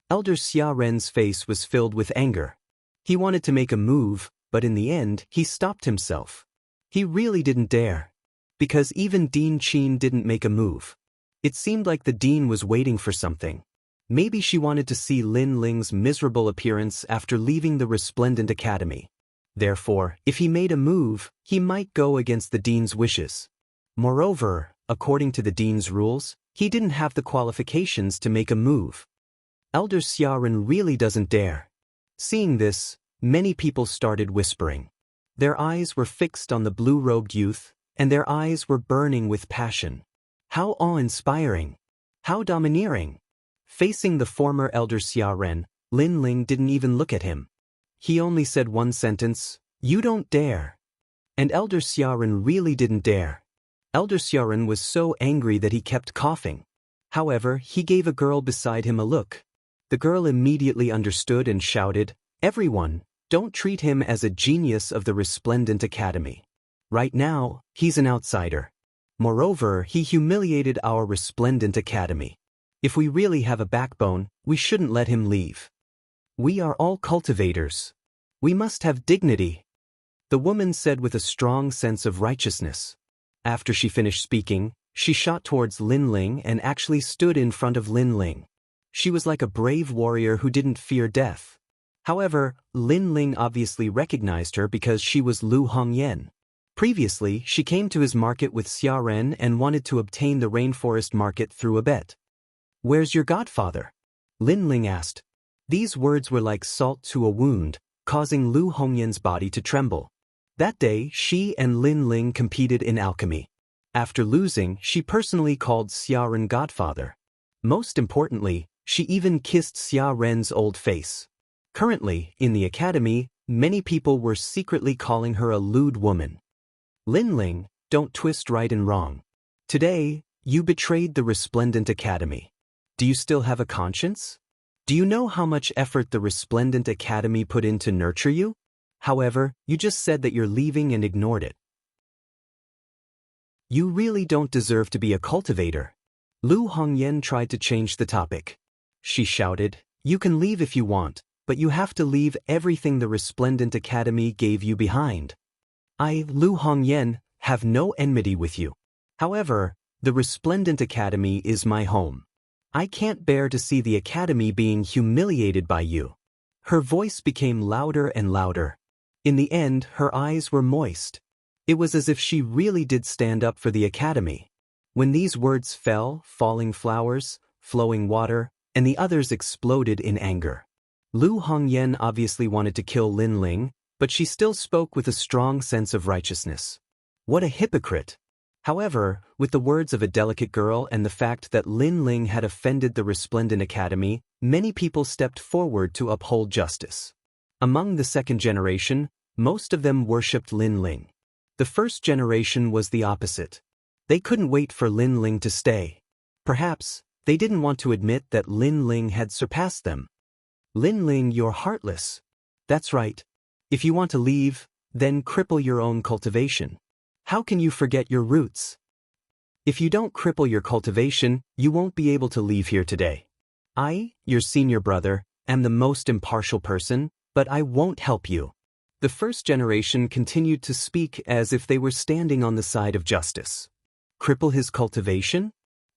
Elder Xia Ren's face was filled with anger. He wanted to make a move, but in the end, he stopped himself. He really didn't dare. Because even Dean Qin didn't make a move. It seemed like the dean was waiting for something. Maybe she wanted to see Lin Ling's miserable appearance after leaving the Resplendent Academy. Therefore, if he made a move, he might go against the dean's wishes. Moreover, according to the dean's rules, he didn't have the qualifications to make a move. Elder Xiaoran really doesn't dare. Seeing this, many people started whispering. Their eyes were fixed on the blue-robed youth, and their eyes were burning with passion. How awe-inspiring! How domineering! Facing the former Elder Xiaoran, Lin Ling didn't even look at him. He only said one sentence, "You don't dare." And Elder Xiaoran really didn't dare. Elder Xiaoran was so angry that he kept coughing. However, he gave a girl beside him a look. The girl immediately understood and shouted, "Everyone, don't treat him as a genius of the Resplendent Academy. Right now, he's an outsider. Moreover, he humiliated our Resplendent Academy. If we really have a backbone, we shouldn't let him leave. We are all cultivators. We must have dignity," the woman said with a strong sense of righteousness. After she finished speaking, she shot towards Lin Ling and actually stood in front of Lin Ling. She was like a brave warrior who didn't fear death. However, Lin Ling obviously recognized her because she was Lu Hongyan. Previously, she came to his market with Xia Ren and wanted to obtain the rainforest market through a bet. "Where's your godfather?" Lin Ling asked. These words were like salt to a wound, causing Lu Hongyan's body to tremble. That day, she and Lin Ling competed in alchemy. After losing, she personally called Xia Ren godfather. Most importantly, she even kissed Xia Ren's old face. Currently, in the academy, many people were secretly calling her a lewd woman. Lin Ling, don't twist right and wrong. Today, you betrayed the Resplendent Academy. Do you still have a conscience? Do you know how much effort the Resplendent Academy put in to nurture you? However, you just said that you're leaving and ignored it. You really don't deserve to be a cultivator. Lu Hongyan tried to change the topic. She shouted, "You can leave if you want, but you have to leave everything the Resplendent Academy gave you behind. I, Lu Hongyan, have no enmity with you. However, the Resplendent Academy is my home. I can't bear to see the Academy being humiliated by you." Her voice became louder and louder. In the end, her eyes were moist. It was as if she really did stand up for the Academy. When these words fell, falling flowers, flowing water, and the others exploded in anger. Lu Hongyan obviously wanted to kill Lin Ling, but she still spoke with a strong sense of righteousness. What a hypocrite! However, with the words of a delicate girl and the fact that Lin Ling had offended the Resplendent Academy, many people stepped forward to uphold justice. Among the second generation, most of them worshipped Lin Ling. The first generation was the opposite. They couldn't wait for Lin Ling to stay. Perhaps, they didn't want to admit that Lin Ling had surpassed them. "Lin Ling, you're heartless." "That's right. If you want to leave, then cripple your own cultivation. How can you forget your roots? If you don't cripple your cultivation, you won't be able to leave here today. I, your senior brother, am the most impartial person, but I won't help you." The first generation continued to speak as if they were standing on the side of justice. Cripple his cultivation?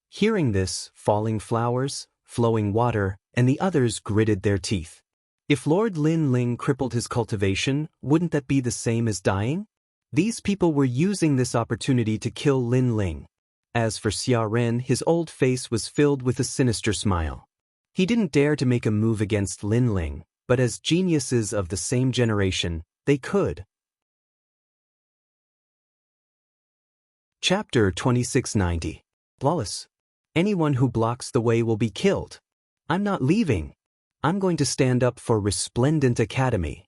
Hearing this, falling flowers, flowing water, and the others gritted their teeth. If Lord Lin Ling crippled his cultivation, wouldn't that be the same as dying? These people were using this opportunity to kill Lin Ling. As for Xia Ren, his old face was filled with a sinister smile. He didn't dare to make a move against Lin Ling, but as geniuses of the same generation, they could. Chapter 2690. Flawless. Anyone who blocks the way will be killed. I'm not leaving. I'm going to stand up for Resplendent Academy.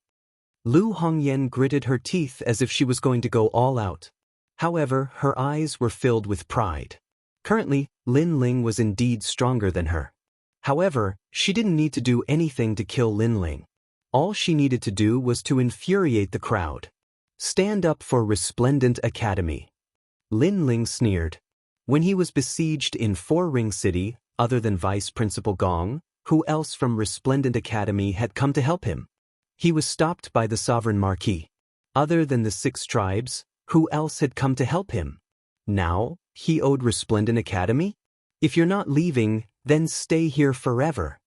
Lu Hongyan gritted her teeth as if she was going to go all out. However, her eyes were filled with pride. Currently, Lin Ling was indeed stronger than her. However, she didn't need to do anything to kill Lin Ling. All she needed to do was to infuriate the crowd. Stand up for Resplendent Academy. Lin Ling sneered. When he was besieged in Four-Ring City, other than Vice Principal Gong, who else from Resplendent Academy had come to help him? He was stopped by the Sovereign Marquis. Other than the 6 tribes, who else had come to help him? Now, he owed Resplendent Academy? If you're not leaving, then stay here forever.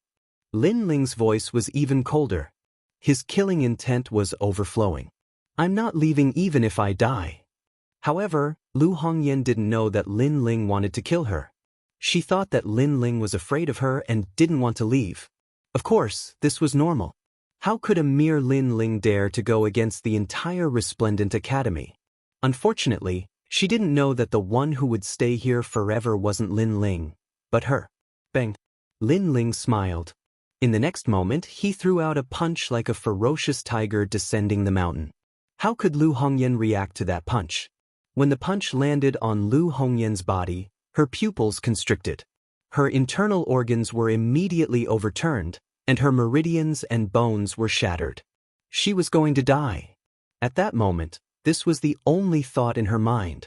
Lin Ling's voice was even colder. His killing intent was overflowing. I'm not leaving even if I die. However, Lu Hongyan didn't know that Lin Ling wanted to kill her. She thought that Lin Ling was afraid of her and didn't want to leave. Of course, this was normal. How could a mere Lin Ling dare to go against the entire Resplendent Academy? Unfortunately, she didn't know that the one who would stay here forever wasn't Lin Ling, but her. Bang! Lin Ling smiled. In the next moment, he threw out a punch like a ferocious tiger descending the mountain. How could Lu Hongyan react to that punch? When the punch landed on Lu Hongyan's body, her pupils constricted. Her internal organs were immediately overturned, and her meridians and bones were shattered. She was going to die. At that moment, this was the only thought in her mind.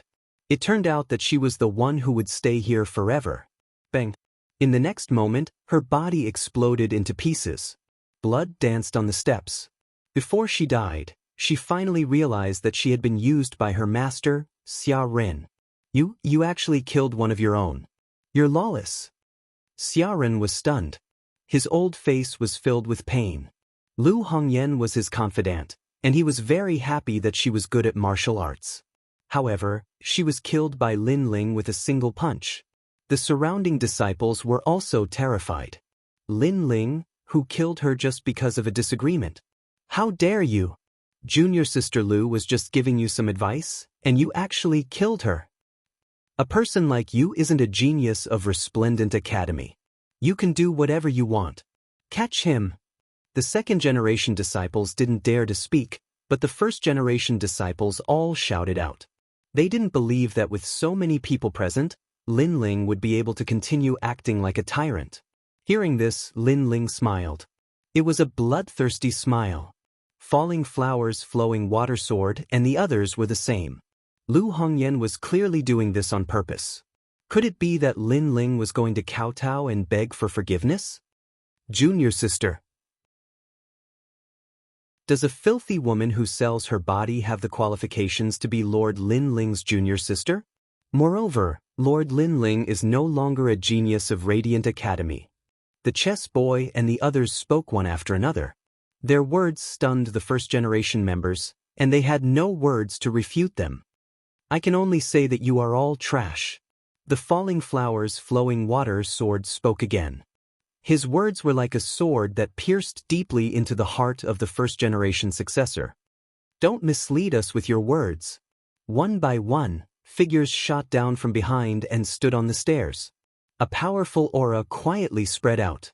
It turned out that she was the one who would stay here forever. Bang! In the next moment, her body exploded into pieces. Blood danced on the steps. Before she died, she finally realized that she had been used by her master, Xia Ren. You actually killed one of your own. You're lawless. Xia Ren was stunned. His old face was filled with pain. Lu Hongyan was his confidant, and he was very happy that she was good at martial arts. However, she was killed by Lin Ling with a single punch. The surrounding disciples were also terrified. Lin Ling, who killed her just because of a disagreement. How dare you? Junior Sister Lu was just giving you some advice, and you actually killed her. A person like you isn't a genius of Resplendent Academy. You can do whatever you want. Catch him. The second-generation disciples didn't dare to speak, but the first-generation disciples all shouted out. They didn't believe that with so many people present, Lin Ling would be able to continue acting like a tyrant. Hearing this, Lin Ling smiled. It was a bloodthirsty smile. Falling Flowers, Flowing Water Sword, and the others were the same. Lu Hongyan was clearly doing this on purpose. Could it be that Lin Ling was going to kowtow and beg for forgiveness? Junior sister. Does a filthy woman who sells her body have the qualifications to be Lord Lin Ling's junior sister? Moreover, Lord Lin Ling is no longer a genius of Radiant Academy. The chess boy and the others spoke one after another. Their words stunned the first-generation members, and they had no words to refute them. I can only say that you are all trash. The Falling Flowers, Flowing Water Sword spoke again. His words were like a sword that pierced deeply into the heart of the first-generation successor. Don't mislead us with your words. One by one, figures shot down from behind and stood on the stairs. A powerful aura quietly spread out.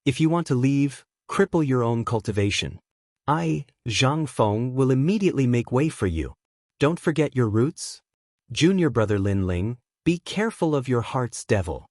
If you want to leave, cripple your own cultivation. I, Zhang Feng, will immediately make way for you. Don't forget your roots. Junior brother Lin Ling, be careful of your heart's devil.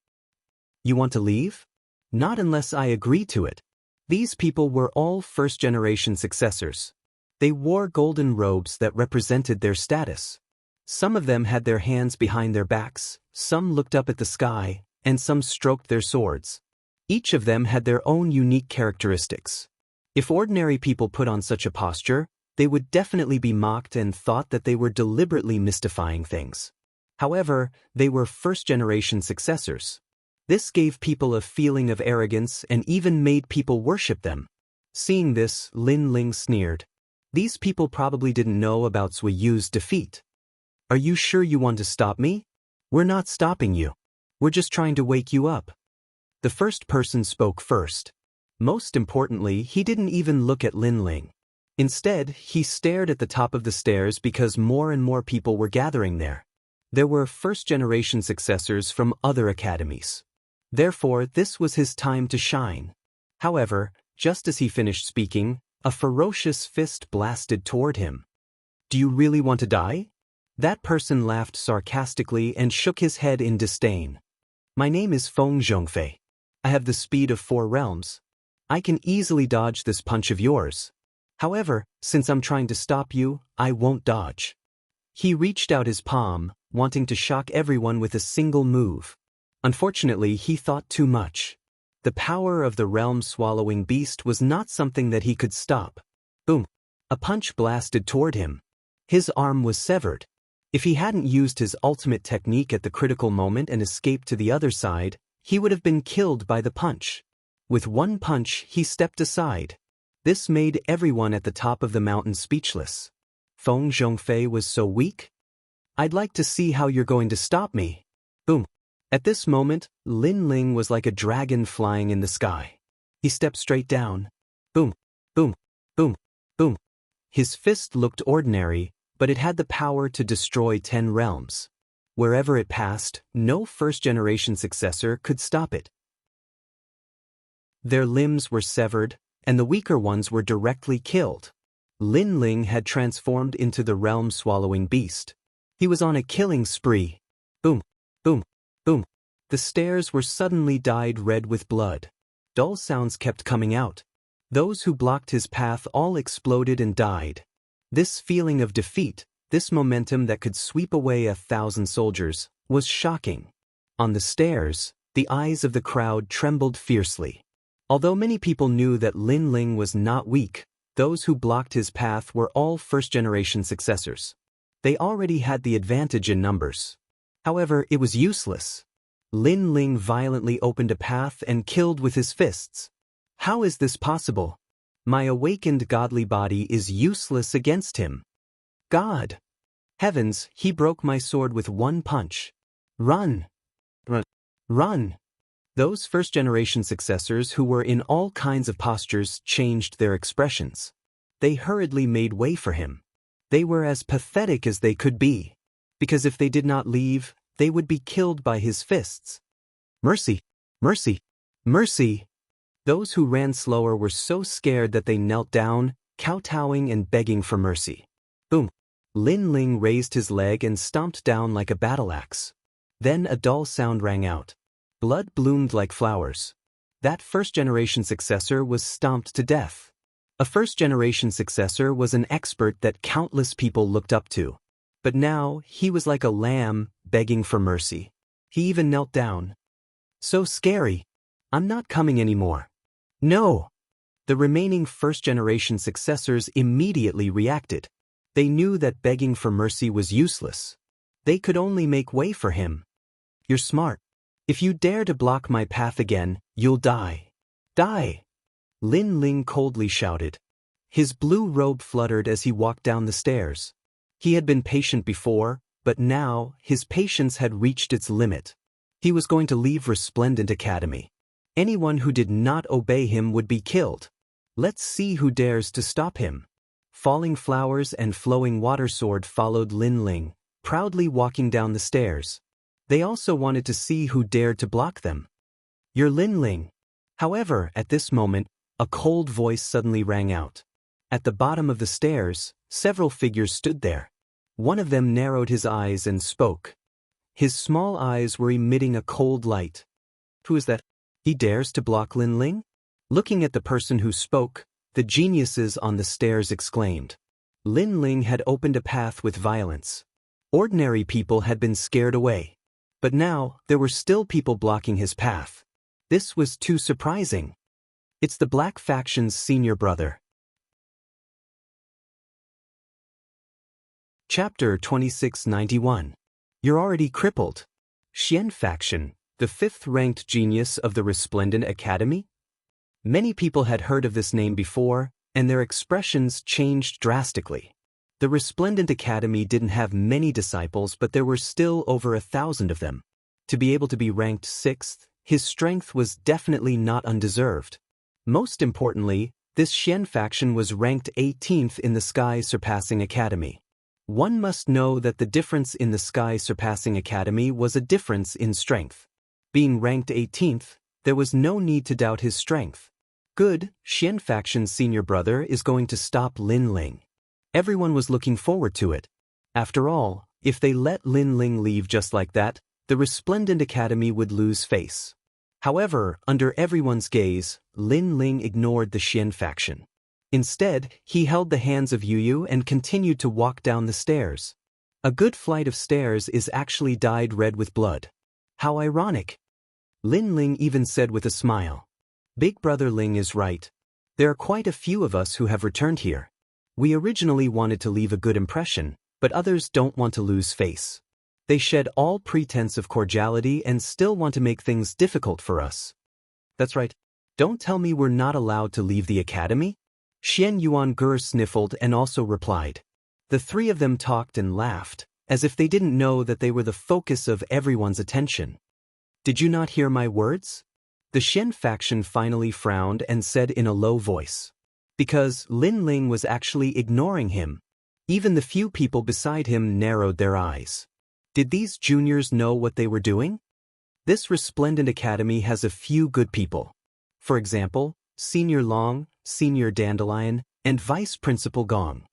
You want to leave? Not unless I agree to it. These people were all first-generation successors. They wore golden robes that represented their status. Some of them had their hands behind their backs, some looked up at the sky, and some stroked their swords. Each of them had their own unique characteristics. If ordinary people put on such a posture, they would definitely be mocked and thought that they were deliberately mystifying things. However, they were first-generation successors. This gave people a feeling of arrogance and even made people worship them. Seeing this, Lin Ling sneered. These people probably didn't know about Sui Yu's defeat. Are you sure you want to stop me? We're not stopping you. We're just trying to wake you up. The first person spoke first. Most importantly, he didn't even look at Lin Ling. Instead, he stared at the top of the stairs because more and more people were gathering there. There were first-generation successors from other academies. Therefore, this was his time to shine. However, just as he finished speaking, a ferocious fist blasted toward him. Do you really want to die? That person laughed sarcastically and shook his head in disdain. My name is Feng Zhongfei. I have the speed of 4 realms. I can easily dodge this punch of yours. However, since I'm trying to stop you, I won't dodge. He reached out his palm, wanting to shock everyone with a single move. Unfortunately, he thought too much. The power of the realm-swallowing beast was not something that he could stop. Boom! A punch blasted toward him. His arm was severed. If he hadn't used his ultimate technique at the critical moment and escaped to the other side, he would have been killed by the punch. With one punch, he stepped aside. This made everyone at the top of the mountain speechless. Feng Zhongfei was so weak? I'd like to see how you're going to stop me. Boom. At this moment, Lin Ling was like a dragon flying in the sky. He stepped straight down. Boom, boom, boom, boom. His fist looked ordinary, but it had the power to destroy 10 realms. Wherever it passed, no first-generation successor could stop it. Their limbs were severed, and the weaker ones were directly killed. Lin Ling had transformed into the realm-swallowing beast. He was on a killing spree. Boom, boom, boom. The stairs were suddenly dyed red with blood. Dull sounds kept coming out. Those who blocked his path all exploded and died. This feeling of defeat, this momentum that could sweep away 1,000 soldiers, was shocking. On the stairs, the eyes of the crowd trembled fiercely. Although many people knew that Lin Ling was not weak, those who blocked his path were all first-generation successors. They already had the advantage in numbers. However, it was useless. Lin Ling violently opened a path and killed with his fists. How is this possible? My awakened godly body is useless against him. God! Heavens, he broke my sword with one punch. Run! Run! Run! Those first-generation successors who were in all kinds of postures changed their expressions. They hurriedly made way for him. They were as pathetic as they could be, because if they did not leave, they would be killed by his fists. Mercy! Mercy! Mercy! Those who ran slower were so scared that they knelt down, kowtowing and begging for mercy. Boom! Lin Ling raised his leg and stomped down like a battle axe. Then a dull sound rang out. Blood bloomed like flowers. That first-generation successor was stomped to death. A first-generation successor was an expert that countless people looked up to. But now, he was like a lamb, begging for mercy. He even knelt down. So scary. I'm not coming anymore. No! The remaining first-generation successors immediately reacted. They knew that begging for mercy was useless. They could only make way for him. You're smart. If you dare to block my path again, you'll die. Die! Lin Ling coldly shouted. His blue robe fluttered as he walked down the stairs. He had been patient before, but now his patience had reached its limit. He was going to leave Resplendent Academy. Anyone who did not obey him would be killed. Let's see who dares to stop him. Falling flowers and flowing water sword followed Lin Ling, proudly walking down the stairs. They also wanted to see who dared to block them. You're Lin Ling. However, at this moment, a cold voice suddenly rang out. At the bottom of the stairs, several figures stood there. One of them narrowed his eyes and spoke. His small eyes were emitting a cold light. Who is that? He dares to block Lin Ling? Looking at the person who spoke, the geniuses on the stairs exclaimed. Lin Ling had opened a path with violence. Ordinary people had been scared away. But now, there were still people blocking his path. This was too surprising. It's the Black Faction's senior brother. Chapter 2691. You're already crippled. Xian Faction, the 5th-ranked genius of the Resplendent Academy? Many people had heard of this name before, and their expressions changed drastically. The Resplendent Academy didn't have many disciples, but there were still over 1,000 of them. To be able to be ranked 6th, his strength was definitely not undeserved. Most importantly, this Xian Faction was ranked 18th in the Sky Surpassing Academy. One must know that the difference in the Sky Surpassing Academy was a difference in strength. Being ranked 18th, there was no need to doubt his strength. Good, Xian Faction's senior brother is going to stop Lin Ling. Everyone was looking forward to it. After all, if they let Lin Ling leave just like that, the Resplendent Academy would lose face. However, under everyone's gaze, Lin Ling ignored the Xian Faction. Instead, he held the hands of Yu and continued to walk down the stairs. A good flight of stairs is actually dyed red with blood. How ironic. Lin Ling even said with a smile. Big Brother Ling is right. There are quite a few of us who have returned here. We originally wanted to leave a good impression, but others don't want to lose face. They shed all pretense of cordiality and still want to make things difficult for us. That's right. Don't tell me we're not allowed to leave the academy? Xian Yuangur sniffled and also replied. The three of them talked and laughed, as if they didn't know that they were the focus of everyone's attention. Did you not hear my words? The Xian faction finally frowned and said in a low voice. Because Lin Ling was actually ignoring him. Even the few people beside him narrowed their eyes. Did these juniors know what they were doing? This resplendent academy has a few good people. For example, Senior Long, Senior Dandelion, and Vice Principal Gong.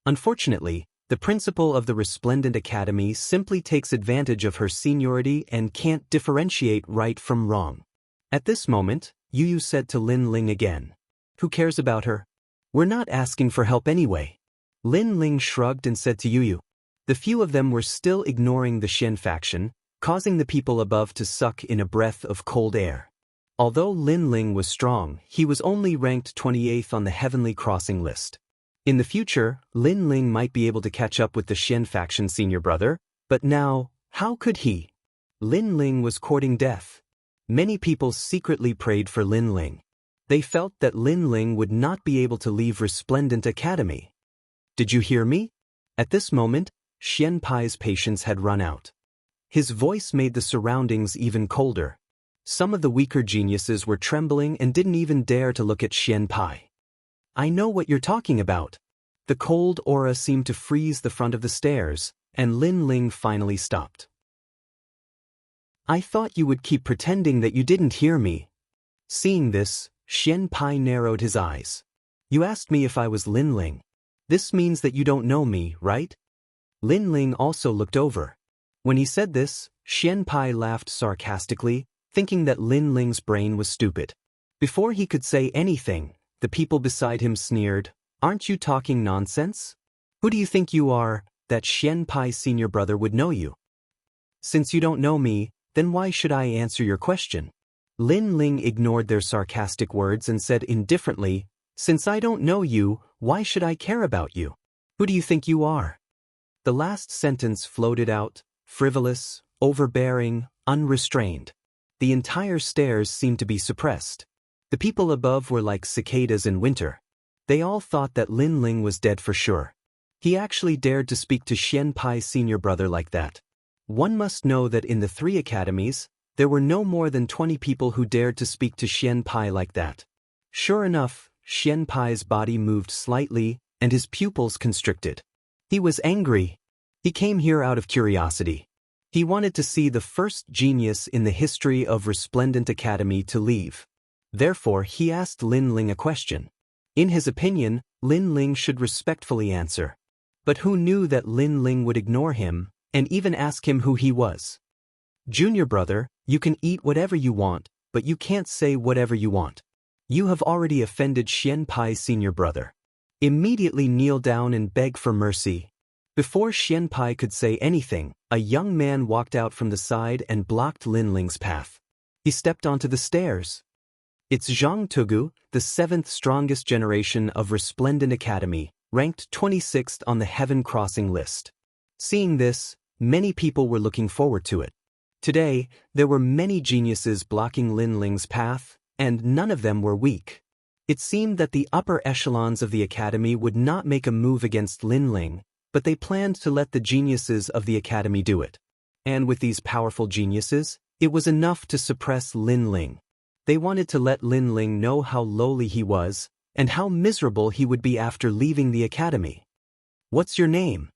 Unfortunately, the principal of the resplendent academy simply takes advantage of her seniority and can't differentiate right from wrong. At this moment, Yu said to Lin Ling again. Who cares about her? We're not asking for help anyway. Lin Ling shrugged and said to Yu. The few of them were still ignoring the Xian faction, causing the people above to suck in a breath of cold air. Although Lin Ling was strong, he was only ranked 28th on the Heavenly Crossing list. In the future, Lin Ling might be able to catch up with the Xian faction senior brother, but now, how could he? Lin Ling was courting death. Many people secretly prayed for Lin Ling. They felt that Lin Ling would not be able to leave Resplendent Academy. Did you hear me? At this moment, Xian Pai's patience had run out. His voice made the surroundings even colder. Some of the weaker geniuses were trembling and didn't even dare to look at Xian Pai. I know what you're talking about. The cold aura seemed to freeze the front of the stairs, and Lin Ling finally stopped. I thought you would keep pretending that you didn't hear me. Seeing this, Xian Pai narrowed his eyes. You asked me if I was Lin Ling. This means that you don't know me, right? Lin Ling also looked over. When he said this, Xian Pai laughed sarcastically, thinking that Lin Ling's brain was stupid. Before he could say anything, the people beside him sneered, Aren't you talking nonsense? Who do you think you are, that Xian Pai senior brother would know you? Since you don't know me, then why should I answer your question? Lin Ling ignored their sarcastic words and said indifferently, Since I don't know you, why should I care about you? Who do you think you are? The last sentence floated out, frivolous, overbearing, unrestrained. The entire stairs seemed to be suppressed. The people above were like cicadas in winter. They all thought that Lin Ling was dead for sure. He actually dared to speak to Xian Pai's senior brother like that. One must know that in the 3 academies, there were no more than 20 people who dared to speak to Xian Pai like that. Sure enough, Xian Pai's body moved slightly, and his pupils constricted. He was angry. He came here out of curiosity. He wanted to see the first genius in the history of Resplendent Academy to leave. Therefore, he asked Lin Ling a question. In his opinion, Lin Ling should respectfully answer. But who knew that Lin Ling would ignore him, and even ask him who he was? Junior brother, you can eat whatever you want, but you can't say whatever you want. You have already offended Xian Pai's senior brother. Immediately kneel down and beg for mercy. Before Xian Pai could say anything, a young man walked out from the side and blocked Lin Ling's path. He stepped onto the stairs. It's Zhang Tugu, the 7th strongest generation of Resplendent Academy, ranked 26th on the Heaven Crossing list. Seeing this, many people were looking forward to it. Today, there were many geniuses blocking Lin Ling's path, and none of them were weak. It seemed that the upper echelons of the academy would not make a move against Lin Ling, but they planned to let the geniuses of the academy do it. And with these powerful geniuses, it was enough to suppress Lin Ling. They wanted to let Lin Ling know how lowly he was, and how miserable he would be after leaving the academy. What's your name?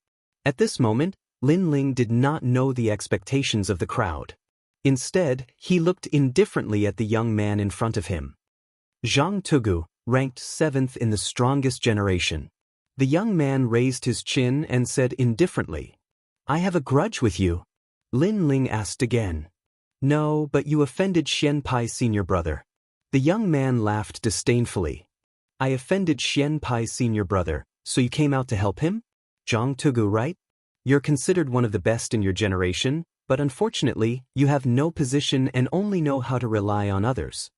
At this moment, Lin Ling did not know the expectations of the crowd. Instead, he looked indifferently at the young man in front of him. Zhang Tugu, ranked 7th in the strongest generation. The young man raised his chin and said indifferently, I have a grudge with you. Lin Ling asked again. No, but you offended Xian Pai's senior brother. The young man laughed disdainfully. I offended Xian Pai's senior brother, so you came out to help him? Zhang Tugu, right? You're considered one of the best in your generation, but unfortunately, you have no position and only know how to rely on others.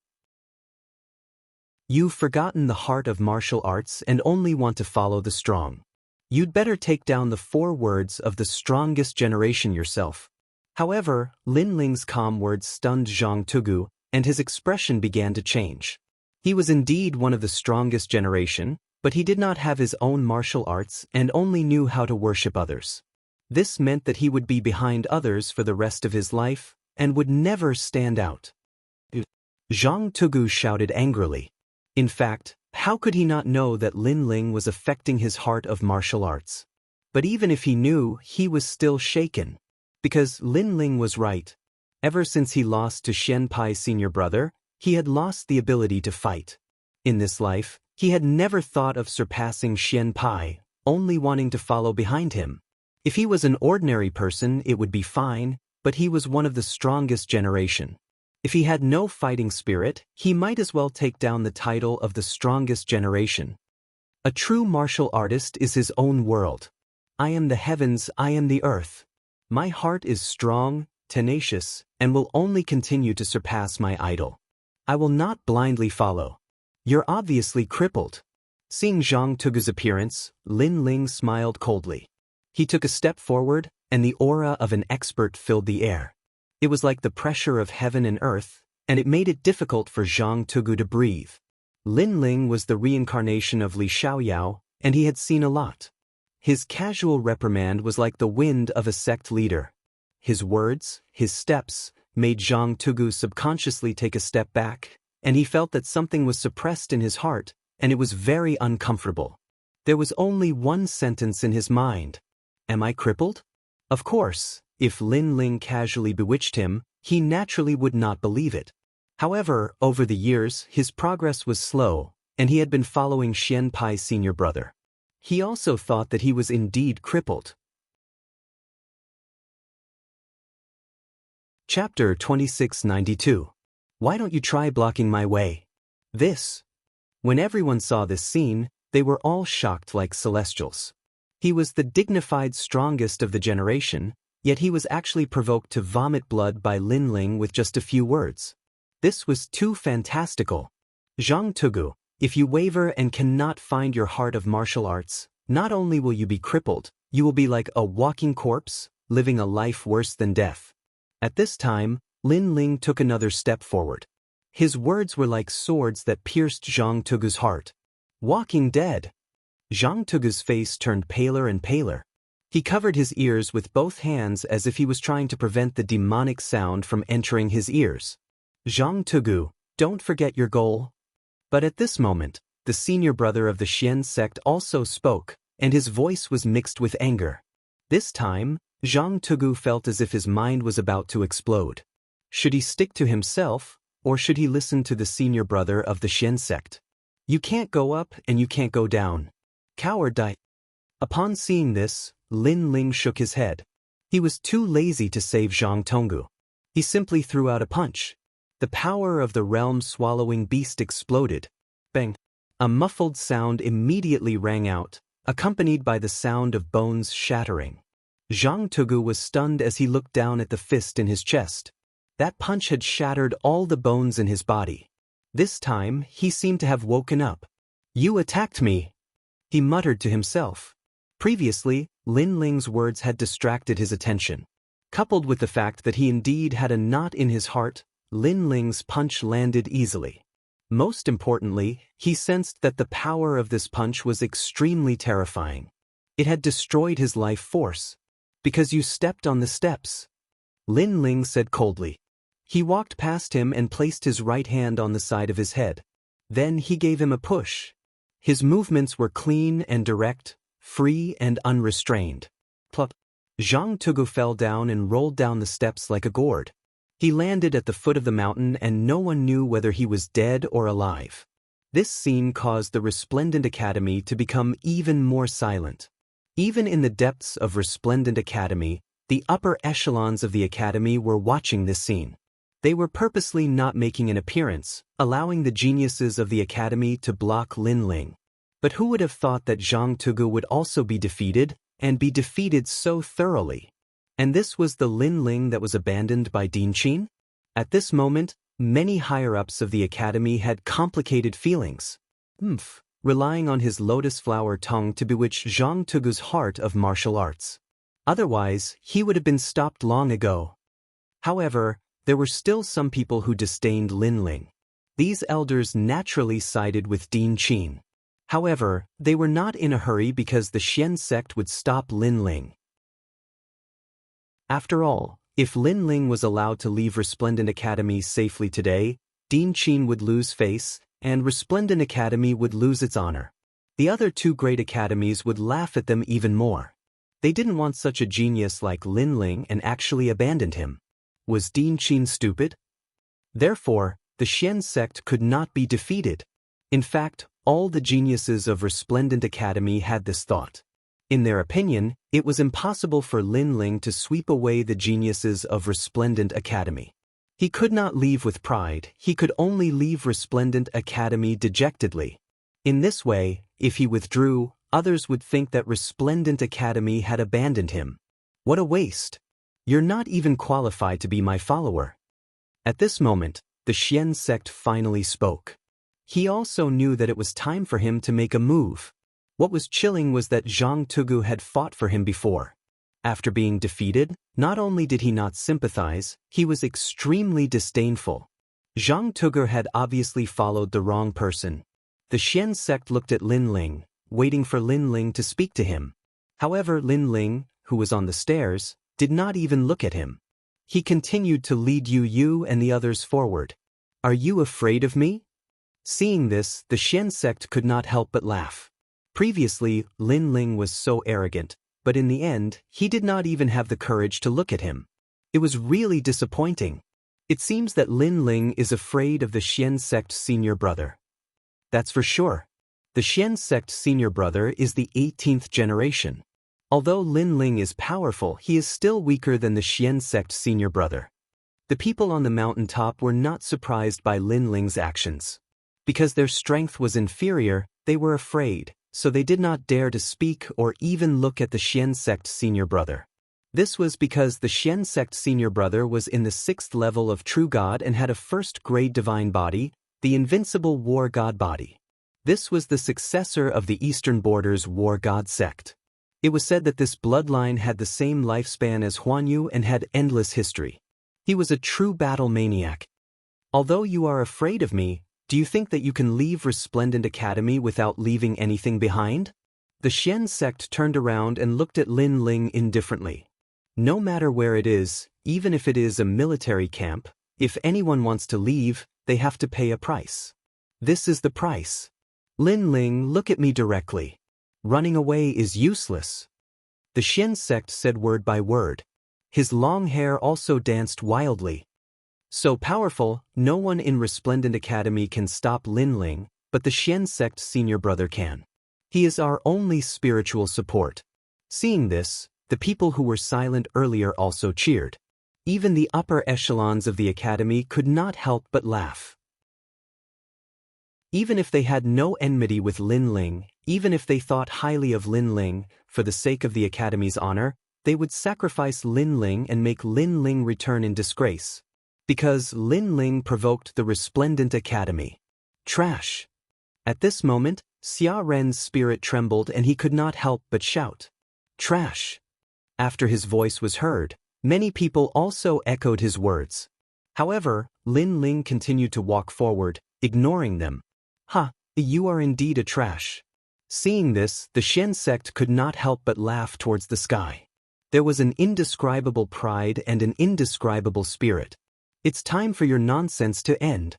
You've forgotten the heart of martial arts and only want to follow the strong. You'd better take down the 4 words of the strongest generation yourself. However, Lin Ling's calm words stunned Zhang Tugu, and his expression began to change. He was indeed one of the strongest generation, but he did not have his own martial arts and only knew how to worship others. This meant that he would be behind others for the rest of his life and would never stand out. Zhang Tugu shouted angrily. In fact, how could he not know that Lin Ling was affecting his heart of martial arts? But even if he knew, he was still shaken. Because Lin Ling was right. Ever since he lost to Xian Pai's senior brother, he had lost the ability to fight. In this life, he had never thought of surpassing Xian Pai, only wanting to follow behind him. If he was an ordinary person, it would be fine, but he was one of the strongest generation. If he had no fighting spirit, he might as well take down the title of the strongest generation. A true martial artist is his own world. I am the heavens, I am the earth. My heart is strong, tenacious, and will only continue to surpass my idol. I will not blindly follow. You're obviously crippled. Seeing Zhang Tugu's appearance, Lin Ling smiled coldly. He took a step forward, and the aura of an expert filled the air. It was like the pressure of heaven and earth, and it made it difficult for Zhang Tugu to breathe. Lin Ling was the reincarnation of Li Xiaoyao, and he had seen a lot. His casual reprimand was like the wind of a sect leader. His words, his steps, made Zhang Tugu subconsciously take a step back, and he felt that something was suppressed in his heart, and it was very uncomfortable. There was only one sentence in his mind. Am I crippled? Of course, if Lin Ling casually bewitched him, he naturally would not believe it. However, over the years, his progress was slow, and he had been following Xian Pai's senior brother. He also thought that he was indeed crippled. Chapter 2692. Why don't you try blocking my way? When everyone saw this scene, they were all shocked like celestials. He was the dignified strongest of the generation, yet he was actually provoked to vomit blood by Lin Ling with just a few words. This was too fantastical. Zhang Tugu, if you waver and cannot find your heart of martial arts, not only will you be crippled, you will be like a walking corpse, living a life worse than death. At this time, Lin Ling took another step forward. His words were like swords that pierced Zhang Tugu's heart. Walking dead. Zhang Tugu's face turned paler and paler. He covered his ears with both hands as if he was trying to prevent the demonic sound from entering his ears. Zhang Tugu, don't forget your goal. But at this moment, the senior brother of the Xian sect also spoke, and his voice was mixed with anger. This time, Zhang Tugu felt as if his mind was about to explode. Should he stick to himself, or should he listen to the senior brother of the Xian sect? You can't go up and you can't go down. Coward die. Upon seeing this, Lin Ling shook his head. He was too lazy to save Zhang Tugu. He simply threw out a punch. The power of the realm-swallowing beast exploded. Bang! A muffled sound immediately rang out, accompanied by the sound of bones shattering. Zhang Tugu was stunned as he looked down at the fist in his chest. That punch had shattered all the bones in his body. This time, he seemed to have woken up. You attacked me, he muttered to himself. Previously, Lin Ling's words had distracted his attention. Coupled with the fact that he indeed had a knot in his heart, Lin Ling's punch landed easily. Most importantly, he sensed that the power of this punch was extremely terrifying. It had destroyed his life force. Because you stepped on the steps, Lin Ling said coldly. He walked past him and placed his right hand on the side of his head. Then he gave him a push. His movements were clean and direct, free and unrestrained. Plop! Zhang Tugu fell down and rolled down the steps like a gourd. He landed at the foot of the mountain and no one knew whether he was dead or alive. This scene caused the Resplendent Academy to become even more silent. Even in the depths of Resplendent Academy, the upper echelons of the academy were watching this scene. They were purposely not making an appearance, allowing the geniuses of the academy to block Lin Ling. But who would have thought that Zhang Tugu would also be defeated, and be defeated so thoroughly. And this was the Lin Ling that was abandoned by Din Qin? At this moment, many higher-ups of the academy had complicated feelings. Relying on his lotus flower tongue to bewitch Zhang Tugu's heart of martial arts. Otherwise, he would have been stopped long ago. However, there were still some people who disdained Lin Ling. These elders naturally sided with Din Qin. However, they were not in a hurry because the Xian sect would stop Lin Ling. After all, if Lin Ling was allowed to leave Resplendent Academy safely today, Din Qin would lose face, and Resplendent Academy would lose its honor. The other two great academies would laugh at them even more. They didn't want such a genius like Lin Ling and actually abandoned him. Was Din Qin stupid? Therefore, the Xian sect could not be defeated. In fact, all the geniuses of Resplendent Academy had this thought. In their opinion, it was impossible for Lin Ling to sweep away the geniuses of Resplendent Academy. He could not leave with pride, he could only leave Resplendent Academy dejectedly. In this way, if he withdrew, others would think that Resplendent Academy had abandoned him. What a waste! You're not even qualified to be my follower. At this moment, the Xian sect finally spoke. He also knew that it was time for him to make a move. What was chilling was that Zhang Tugu had fought for him before. After being defeated, not only did he not sympathize, he was extremely disdainful. Zhang Tugu had obviously followed the wrong person. The Xian sect looked at Lin Ling, waiting for Lin Ling to speak to him. However, Lin Ling, who was on the stairs, did not even look at him. He continued to lead Yu and the others forward. Are you afraid of me? Seeing this, the Xian sect could not help but laugh. Previously, Lin Ling was so arrogant, but in the end, he did not even have the courage to look at him. It was really disappointing. It seems that Lin Ling is afraid of the Xian sect senior brother. That's for sure. The Xian sect senior brother is the 18th generation. Although Lin Ling is powerful, he is still weaker than the Xian sect senior brother. The people on the mountaintop were not surprised by Lin Ling's actions. Because their strength was inferior, they were afraid, so they did not dare to speak or even look at the Xian sect senior brother. This was because the Xian sect senior brother was in the 6th level of True God and had a first-grade divine body, the invincible War God body. This was the successor of the Eastern Borders War God sect. It was said that this bloodline had the same lifespan as Huanyu and had endless history. He was a true battle maniac. Although you are afraid of me, do you think that you can leave Resplendent Academy without leaving anything behind? The Xian sect turned around and looked at Lin Ling indifferently. No matter where it is, even if it is a military camp, if anyone wants to leave, they have to pay a price. This is the price. Lin Ling, look at me directly. Running away is useless. The Xian sect said word by word. His long hair also danced wildly. So powerful, no one in Resplendent Academy can stop Lin Ling, but the Xian sect senior brother can. He is our only spiritual support. Seeing this, the people who were silent earlier also cheered. Even the upper echelons of the academy could not help but laugh. Even if they had no enmity with Lin Ling, even if they thought highly of Lin Ling, for the sake of the academy's honor, they would sacrifice Lin Ling and make Lin Ling return in disgrace. Because Lin Ling provoked the Resplendent Academy. Trash. At this moment, Xia Ren's spirit trembled and he could not help but shout. Trash. After his voice was heard, many people also echoed his words. However, Lin Ling continued to walk forward, ignoring them. You are indeed a trash. Seeing this, the Xian sect could not help but laugh towards the sky. There was an indescribable pride and an indescribable spirit. It's time for your nonsense to end.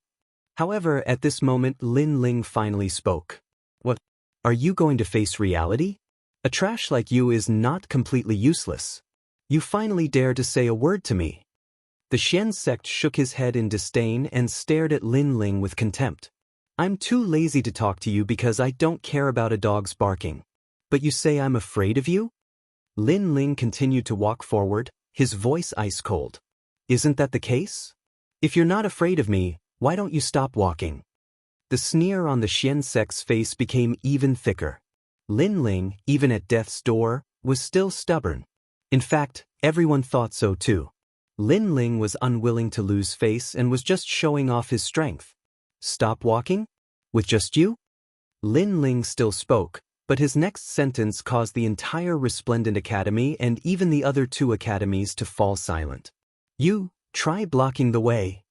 However, at this moment Lin Ling finally spoke. What? Are you going to face reality? A trash like you is not completely useless. You finally dare to say a word to me. The Xian sect shook his head in disdain and stared at Lin Ling with contempt. I'm too lazy to talk to you because I don't care about a dog's barking. But you say I'm afraid of you? Lin Ling continued to walk forward, his voice ice cold. Isn't that the case? If you're not afraid of me, why don't you stop walking? The sneer on the Xian sect's face became even thicker. Lin Ling, even at death's door, was still stubborn. In fact, everyone thought so too. Lin Ling was unwilling to lose face and was just showing off his strength. Stop walking? With just you? Lin Ling still spoke, but his next sentence caused the entire Resplendent Academy and even the other two academies to fall silent. You, try blocking the way.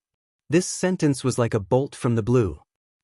This sentence was like a bolt from the blue.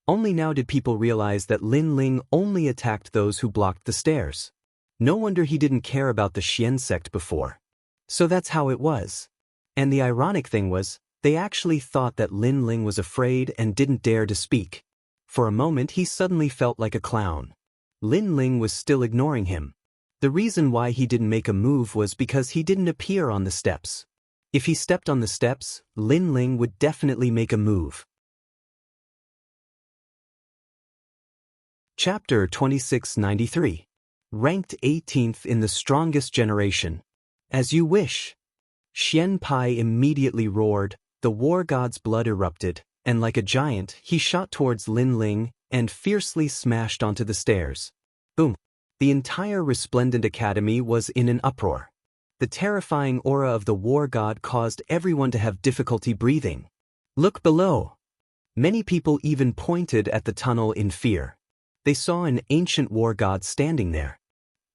Only now did people realize that Lin Ling only attacked those who blocked the stairs. No wonder he didn't care about the Xian sect before. So that's how it was. And the ironic thing was, they actually thought that Lin Ling was afraid and didn't dare to speak. For a moment he suddenly felt like a clown. Lin Ling was still ignoring him. The reason why he didn't make a move was because he didn't appear on the steps. If he stepped on the steps, Lin Ling would definitely make a move. Chapter 2693. Ranked 18th in the strongest generation. As you wish. Xian Pai immediately roared, the war god's blood erupted, and like a giant, he shot towards Lin Ling and fiercely smashed onto the stairs. Boom! The entire Resplendent Academy was in an uproar. The terrifying aura of the war god caused everyone to have difficulty breathing. Look below! Many people even pointed at the tunnel in fear. They saw an ancient war god standing there.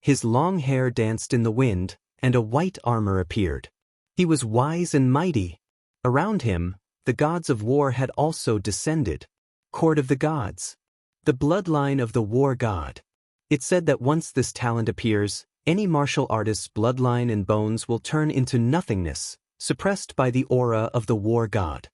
His long hair danced in the wind, and a white armor appeared. He was wise and mighty. Around him, the gods of war had also descended. Court of the Gods. The bloodline of the war god. It said that once this talent appears, any martial artist's bloodline and bones will turn into nothingness, suppressed by the aura of the war god.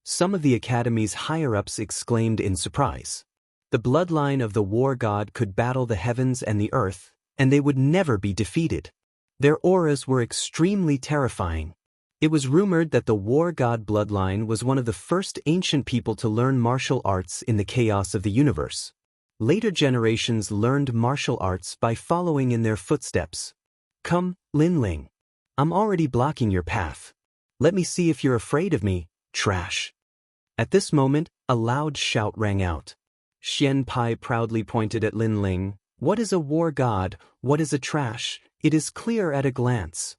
Some of the academy's higher-ups exclaimed in surprise. The bloodline of the war god could battle the heavens and the earth, and they would never be defeated. Their auras were extremely terrifying. It was rumored that the war god bloodline was one of the first ancient people to learn martial arts in the chaos of the universe. Later generations learned martial arts by following in their footsteps. Come, Lin Ling. I'm already blocking your path. Let me see if you're afraid of me, trash. At this moment, a loud shout rang out. Xian Pai proudly pointed at Lin Ling. What is a war god? What is a trash? It is clear at a glance.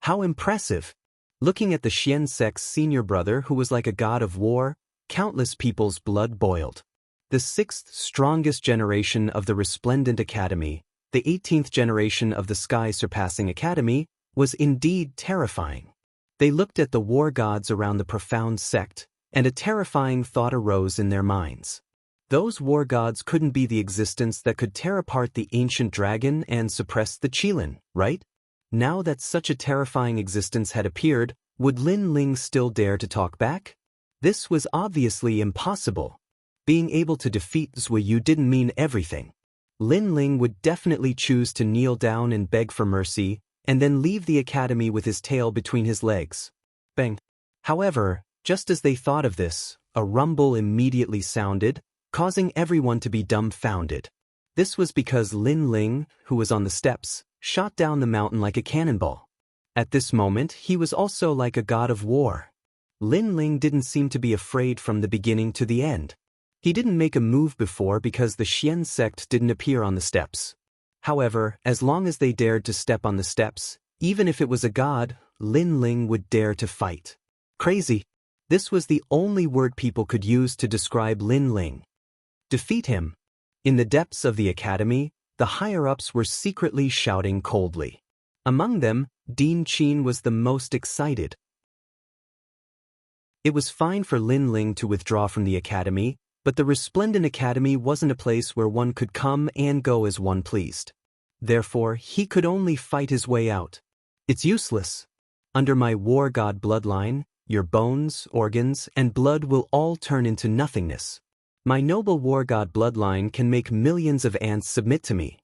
How impressive! Looking at the Xian sect's senior brother who was like a god of war, countless people's blood boiled. The 6th strongest generation of the Resplendent Academy, the 18th generation of the sky-surpassing academy, was indeed terrifying. They looked at the war gods around the profound sect, and a terrifying thought arose in their minds. Those war gods couldn't be the existence that could tear apart the ancient dragon and suppress the Qilin, right? Now that such a terrifying existence had appeared, would Lin Ling still dare to talk back? This was obviously impossible. Being able to defeat Zui Yu didn't mean everything. Lin Ling would definitely choose to kneel down and beg for mercy, and then leave the academy with his tail between his legs. Bang! However, just as they thought of this, a rumble immediately sounded, causing everyone to be dumbfounded. This was because Lin Ling, who was on the steps, shot down the mountain like a cannonball. At this moment, he was also like a god of war. Lin Ling didn't seem to be afraid from the beginning to the end. He didn't make a move before because the Xian sect didn't appear on the steps. However, as long as they dared to step on the steps, even if it was a god, Lin Ling would dare to fight. Crazy. This was the only word people could use to describe Lin Ling. Defeat him. In the depths of the academy, the higher-ups were secretly shouting coldly. Among them, Dean Qin was the most excited. It was fine for Lin Ling to withdraw from the academy, but the Resplendent Academy wasn't a place where one could come and go as one pleased. Therefore, he could only fight his way out. It's useless. Under my war god bloodline, your bones, organs, and blood will all turn into nothingness. My noble war god bloodline can make millions of ants submit to me.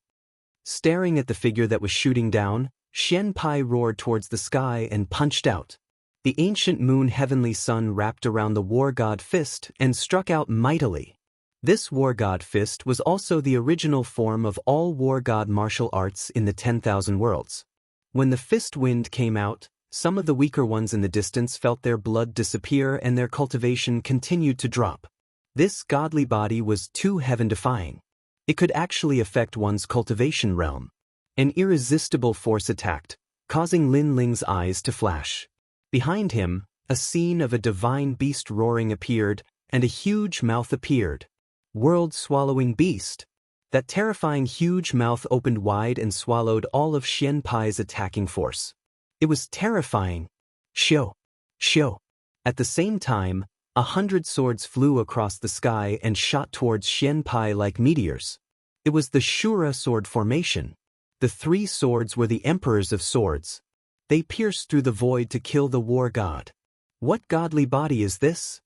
Staring at the figure that was shooting down, Xian Pai roared towards the sky and punched out. The ancient moon heavenly sun wrapped around the war god fist and struck out mightily. This war god fist was also the original form of all war god martial arts in the 10,000 worlds. When the fist wind came out, some of the weaker ones in the distance felt their blood disappear and their cultivation continued to drop. This godly body was too heaven-defying. It could actually affect one's cultivation realm. An irresistible force attacked, causing Lin Ling's eyes to flash. Behind him, a scene of a divine beast roaring appeared, and a huge mouth appeared. World-swallowing beast. That terrifying huge mouth opened wide and swallowed all of Xian Pai's attacking force. It was terrifying. Xiu. Xiu. At the same time, 100 swords flew across the sky and shot towards Xian Pai like meteors. It was the Shura sword formation. The 3 swords were the emperors of swords. They pierced through the void to kill the war god. What godly body is this?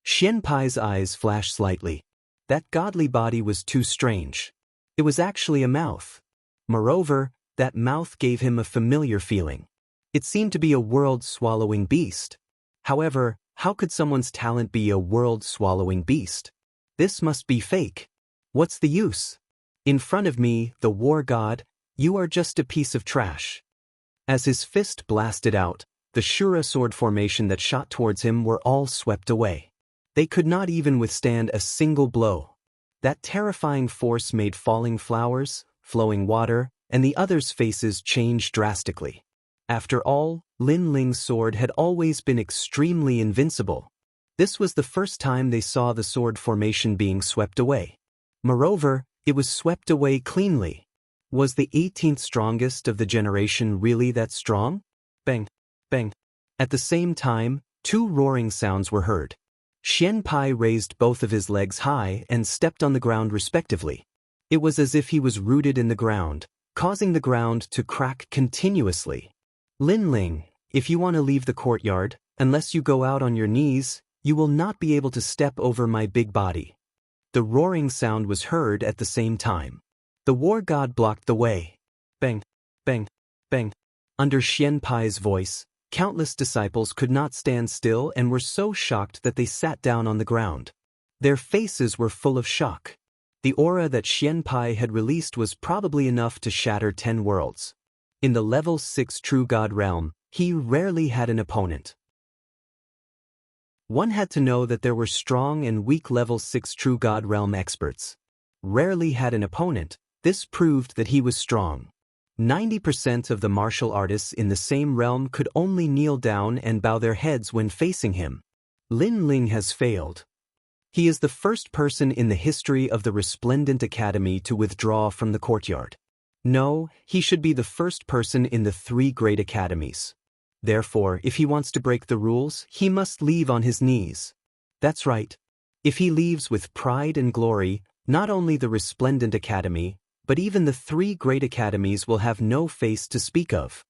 Xian Pai's eyes flashed slightly. That godly body was too strange. It was actually a mouth. Moreover, that mouth gave him a familiar feeling. It seemed to be a world-swallowing beast. However, how could someone's talent be a world-swallowing beast? This must be fake. What's the use? In front of me, the war god, you are just a piece of trash. As his fist blasted out, the Shura sword formation that shot towards him were all swept away. They could not even withstand a single blow. That terrifying force made falling flowers, flowing water, and the others' faces change drastically. After all, Lin Ling's sword had always been extremely invincible. This was the first time they saw the sword formation being swept away. Moreover, it was swept away cleanly. Was the 18th strongest of the generation really that strong? Bang, bang. At the same time, 2 roaring sounds were heard. Xian Pai raised both of his legs high and stepped on the ground respectively. It was as if he was rooted in the ground, causing the ground to crack continuously. Lin Ling, if you want to leave the courtyard, unless you go out on your knees, you will not be able to step over my big body. The roaring sound was heard at the same time. The war god blocked the way. Bang, bang, bang. Under Xian Pai's voice, countless disciples could not stand still and were so shocked that they sat down on the ground. Their faces were full of shock. The aura that Xian Pai had released was probably enough to shatter 10 worlds. In the level 6 true god realm, he rarely had an opponent. One had to know that there were strong and weak level 6 true god realm experts. Rarely had an opponent, this proved that he was strong. 90% of the martial artists in the same realm could only kneel down and bow their heads when facing him. Lin Ling has failed. He is the first person in the history of the Resplendent Academy to withdraw from the courtyard. No, he should be the first person in the 3 great academies. Therefore, if he wants to break the rules, he must leave on his knees. That's right. If he leaves with pride and glory, not only the Resplendent Academy, but even the 3 great academies will have no face to speak of.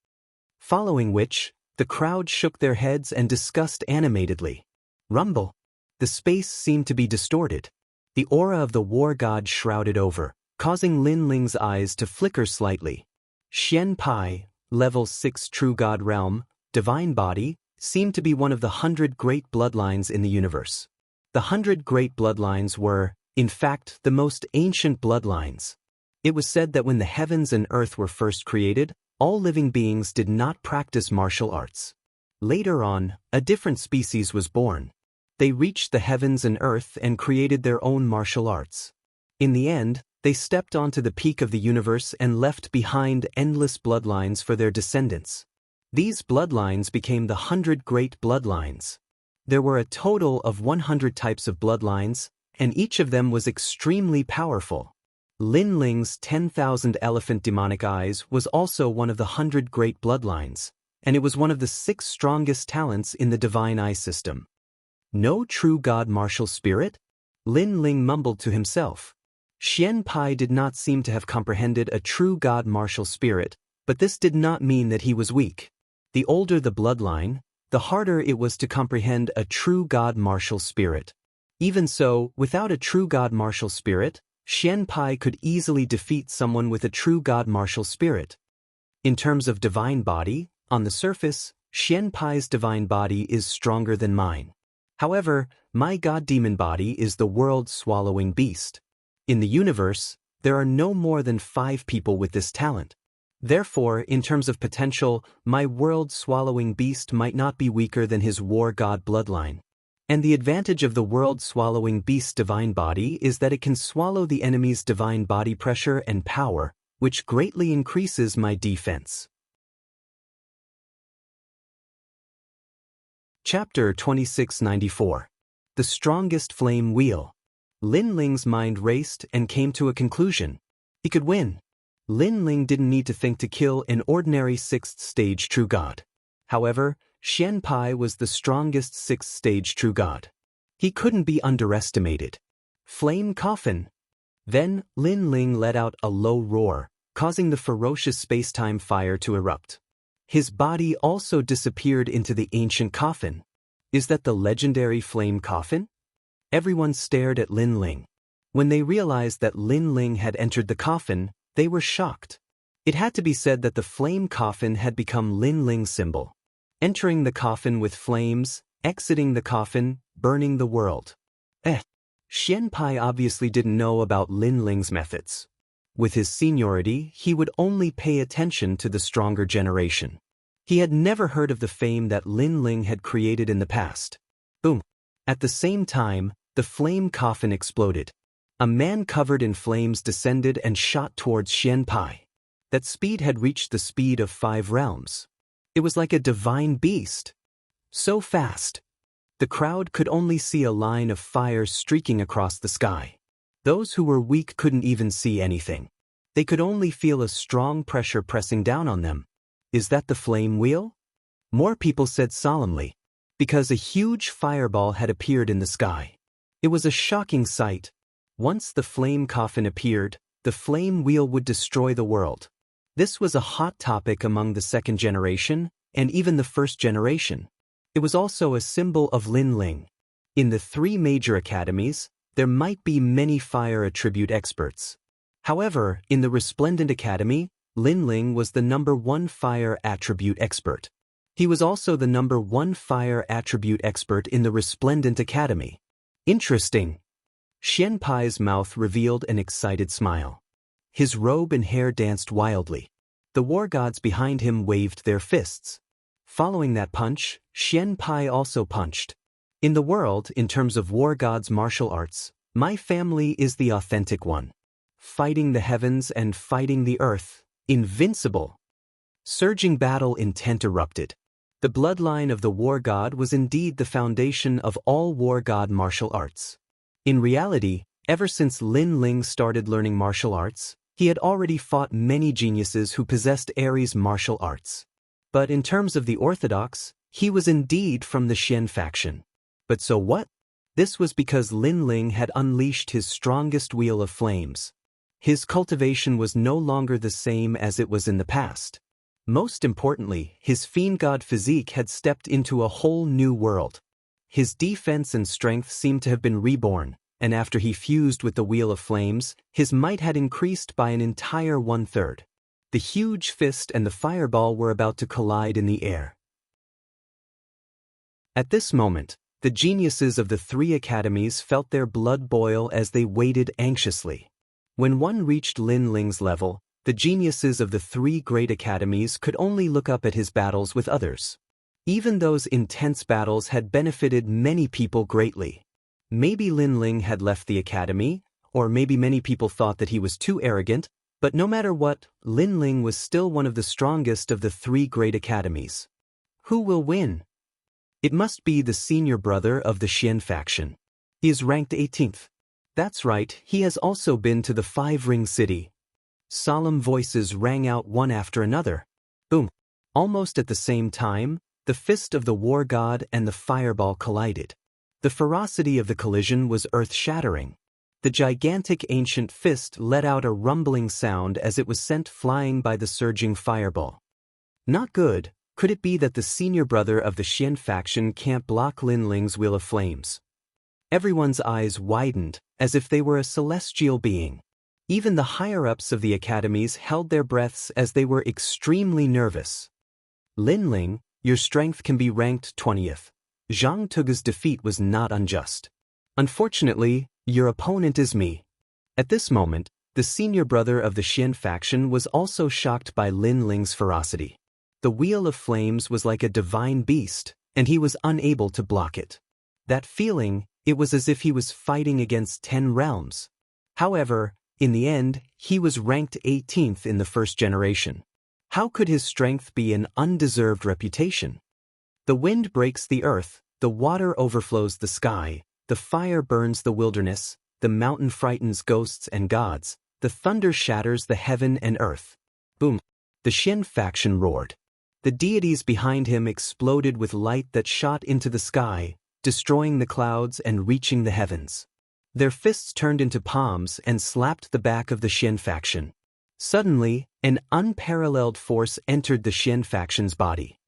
Following which, the crowd shook their heads and discussed animatedly. Rumble. The space seemed to be distorted. The aura of the war god shrouded over, causing Lin Ling's eyes to flicker slightly. Xian Pai, level 6 true god realm, divine body, seemed to be one of the 100 great bloodlines in the universe. The 100 great bloodlines were, in fact, the most ancient bloodlines. It was said that when the heavens and earth were first created, all living beings did not practice martial arts. Later on, a different species was born. They reached the heavens and earth and created their own martial arts. In the end, they stepped onto the peak of the universe and left behind endless bloodlines for their descendants. These bloodlines became the 100 great bloodlines. There were a total of 100 types of bloodlines, and each of them was extremely powerful. Lin Ling's 10,000 elephant demonic eyes was also one of the 100 great bloodlines, and it was one of the 6 strongest talents in the divine eye system. No true god martial spirit? Lin Ling mumbled to himself. Xian Pai did not seem to have comprehended a true god martial spirit, but this did not mean that he was weak. The older the bloodline, the harder it was to comprehend a true god martial spirit. Even so, without a true god martial spirit, Xian Pai could easily defeat someone with a true god martial spirit. In terms of divine body, on the surface, Xian Pai's divine body is stronger than mine. However, my god demon body is the world-swallowing beast. In the universe, there are no more than 5 people with this talent. Therefore, in terms of potential, my world-swallowing beast might not be weaker than his war god bloodline. And the advantage of the world-swallowing beast's divine body is that it can swallow the enemy's divine body pressure and power, which greatly increases my defense. Chapter 2694. The Strongest Flame Wheel. Lin Ling's mind raced and came to a conclusion. He could win. Lin Ling didn't need to think to kill an ordinary 6th stage true god. However, Xian Pai was the strongest 6th stage true god. He couldn't be underestimated. Flame coffin. Then, Lin Ling let out a low roar, causing the ferocious space-time fire to erupt. His body also disappeared into the ancient coffin. Is that the legendary flame coffin? Everyone stared at Lin Ling. When they realized that Lin Ling had entered the coffin, they were shocked. It had to be said that the flame coffin had become Lin Ling's symbol. Entering the coffin with flames, exiting the coffin, burning the world. Xian Pai obviously didn't know about Lin Ling's methods. With his seniority, he would only pay attention to the stronger generation. He had never heard of the fame that Lin Ling had created in the past. Boom! At the same time, the flame coffin exploded. A man covered in flames descended and shot towards Xian Pai. That speed had reached the speed of 5 realms. It was like a divine beast. So fast. The crowd could only see a line of fire streaking across the sky. Those who were weak couldn't even see anything. They could only feel a strong pressure pressing down on them. Is that the flame wheel? More people said solemnly, because a huge fireball had appeared in the sky. It was a shocking sight. Once the flame coffin appeared, the flame wheel would destroy the world. This was a hot topic among the 2nd generation, and even the 1st generation. It was also a symbol of Lin Ling. In the 3 major academies, there might be many fire attribute experts. However, in the Resplendent Academy, Lin Ling was the #1 fire attribute expert. He was also the #1 fire attribute expert in the Resplendent Academy. Interesting. Xian Pai's mouth revealed an excited smile. His robe and hair danced wildly. The war gods behind him waved their fists. Following that punch, Xian Pai also punched. In the world, in terms of war gods' martial arts, my family is the authentic one. Fighting the heavens and fighting the earth, invincible. Surging battle intent erupted. The bloodline of the war god was indeed the foundation of all war god martial arts. In reality, ever since Lin Ling started learning martial arts, he had already fought many geniuses who possessed Ares martial arts. But in terms of the orthodox, he was indeed from the Xian faction. But so what? This was because Lin Ling had unleashed his strongest wheel of flames. His cultivation was no longer the same as it was in the past. Most importantly, his fiend god physique had stepped into a whole new world. His defense and strength seemed to have been reborn, and after he fused with the Wheel of Flames, his might had increased by an entire 1/3. The huge fist and the fireball were about to collide in the air. At this moment, the geniuses of the 3 academies felt their blood boil as they waited anxiously. When one reached Lin Ling's level, the geniuses of the 3 great academies could only look up at his battles with others. Even those intense battles had benefited many people greatly. Maybe Lin Ling had left the academy, or maybe many people thought that he was too arrogant, but no matter what, Lin Ling was still one of the strongest of the 3 great academies. Who will win? It must be the senior brother of the Xian faction. He is ranked 18th. That's right, he has also been to the 5-ring city. Solemn voices rang out one after another. Boom! Almost at the same time, the fist of the war god and the fireball collided. The ferocity of the collision was earth-shattering. The gigantic ancient fist let out a rumbling sound as it was sent flying by the surging fireball. Not good. Could it be that the senior brother of the Xian faction can't block Lin Ling's Wheel of Flames? Everyone's eyes widened, as if they were a celestial being. Even the higher-ups of the academies held their breaths as they were extremely nervous. Lin Ling, your strength can be ranked 20th. Zhang Tuge's defeat was not unjust. Unfortunately, your opponent is me. At this moment, the senior brother of the Xian faction was also shocked by Lin Ling's ferocity. The Wheel of Flames was like a divine beast, and he was unable to block it. That feeling, it was as if he was fighting against 10 realms. However, In the end, he was ranked 18th in the first generation. How could his strength be an undeserved reputation? The wind breaks the earth, the water overflows the sky, the fire burns the wilderness, the mountain frightens ghosts and gods, the thunder shatters the heaven and earth. Boom! The Shin faction roared. The deities behind him exploded with light that shot into the sky, destroying the clouds and reaching the heavens. Their fists turned into palms and slapped the back of the Shin faction. Suddenly, an unparalleled force entered the Shin faction's body.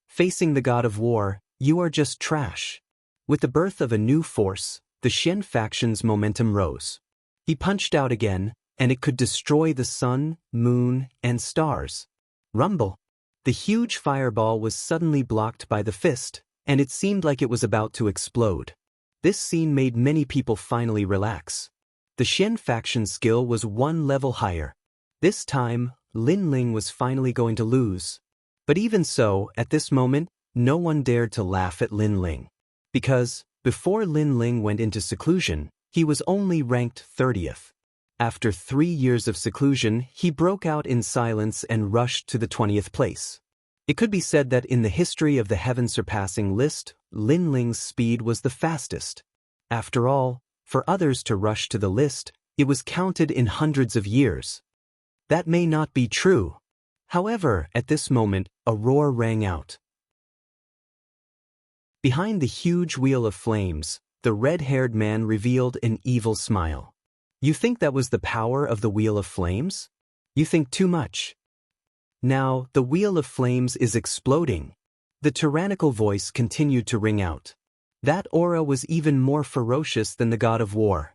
Facing the god of war, you are just trash. With the birth of a new force, the Shin faction's momentum rose. He punched out again, and it could destroy the sun, moon, and stars. Rumble! The huge fireball was suddenly blocked by the fist, and it seemed like it was about to explode. This scene made many people finally relax. The Shin faction's skill was one level higher. This time, Lin Ling was finally going to lose. But even so, at this moment, no one dared to laugh at Lin Ling. Because, before Lin Ling went into seclusion, he was only ranked 30th. After 3 years of seclusion, he broke out in silence and rushed to the 20th place. It could be said that in the history of the heaven-surpassing list, Lin Ling's speed was the fastest. After all, for others to rush to the list, it was counted in hundreds of years. That may not be true. However, at this moment, a roar rang out. Behind the huge wheel of flames, the red-haired man revealed an evil smile. You think that was the power of the Wheel of Flames? You think too much. Now, the Wheel of Flames is exploding. The tyrannical voice continued to ring out. That aura was even more ferocious than the god of war.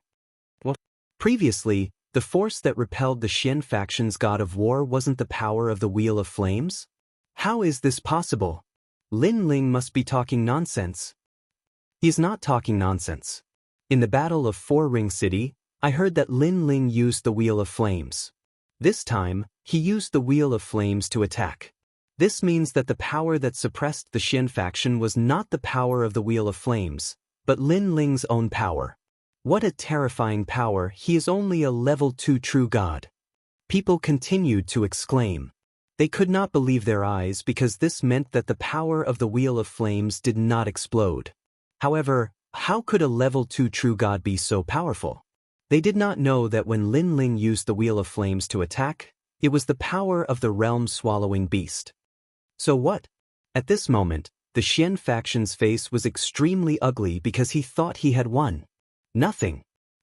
Well, previously, the force that repelled the Shin faction's god of war wasn't the power of the Wheel of Flames? How is this possible? Lin Ling must be talking nonsense. He is not talking nonsense. In the Battle of Four Ring City, I heard that Lin Ling used the Wheel of Flames. This time, he used the Wheel of Flames to attack. This means that the power that suppressed the Shin faction was not the power of the Wheel of Flames, but Lin Ling's own power. What a terrifying power! He is only a level 2 true god. People continued to exclaim. They could not believe their eyes because this meant that the power of the Wheel of Flames did not explode. However, how could a level 2 true god be so powerful? They did not know that when Lin Ling used the Wheel of Flames to attack, it was the power of the realm-swallowing beast. So what? At this moment, the Shin faction's face was extremely ugly because he thought he had won. Nothing.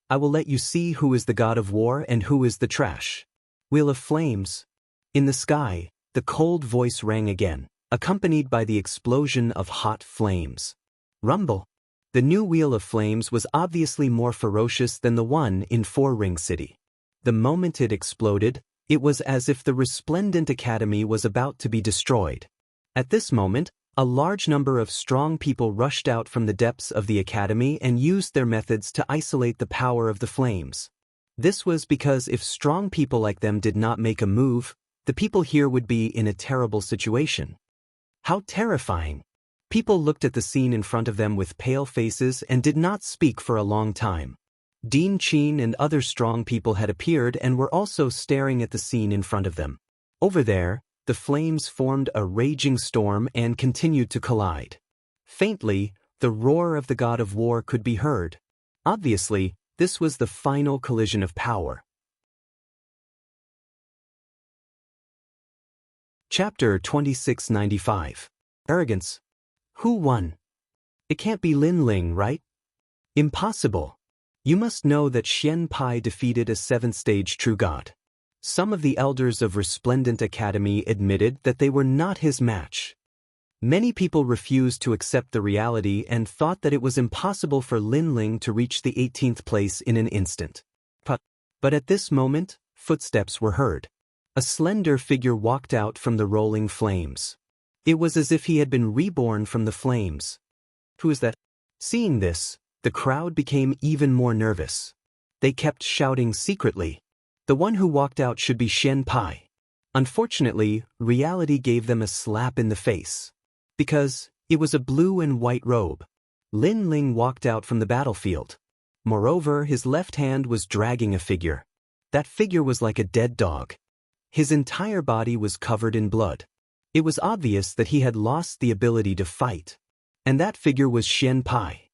I will let you see who is the god of war and who is the trash. Wheel of Flames. In the sky, the cold voice rang again, accompanied by the explosion of hot flames. Rumble. The new Wheel of Flames was obviously more ferocious than the one in Four Ring City. The moment it exploded, it was as if the resplendent academy was about to be destroyed. At this moment, a large number of strong people rushed out from the depths of the academy and used their methods to isolate the power of the flames. This was because if strong people like them did not make a move, the people here would be in a terrible situation. How terrifying! People looked at the scene in front of them with pale faces and did not speak for a long time. Dean Chin and other strong people had appeared and were also staring at the scene in front of them. Over there, the flames formed a raging storm and continued to collide. Faintly, the roar of the god of war could be heard. Obviously, this was the final collision of power. Chapter 2695. Arrogance. Who won? It can't be Lin Ling, right? Impossible. You must know that Xian Pai defeated a 7th-stage true god. Some of the elders of Resplendent Academy admitted that they were not his match. Many people refused to accept the reality and thought that it was impossible for Lin Ling to reach the 18th place in an instant. But at this moment, footsteps were heard. A slender figure walked out from the rolling flames. It was as if he had been reborn from the flames. Who is that? Seeing this, the crowd became even more nervous. They kept shouting secretly. The one who walked out should be Xian Pai. Unfortunately, reality gave them a slap in the face. Because it was a blue and white robe. Lin Ling walked out from the battlefield. Moreover, his left hand was dragging a figure. That figure was like a dead dog. His entire body was covered in blood. It was obvious that he had lost the ability to fight. And that figure was Xian Pai.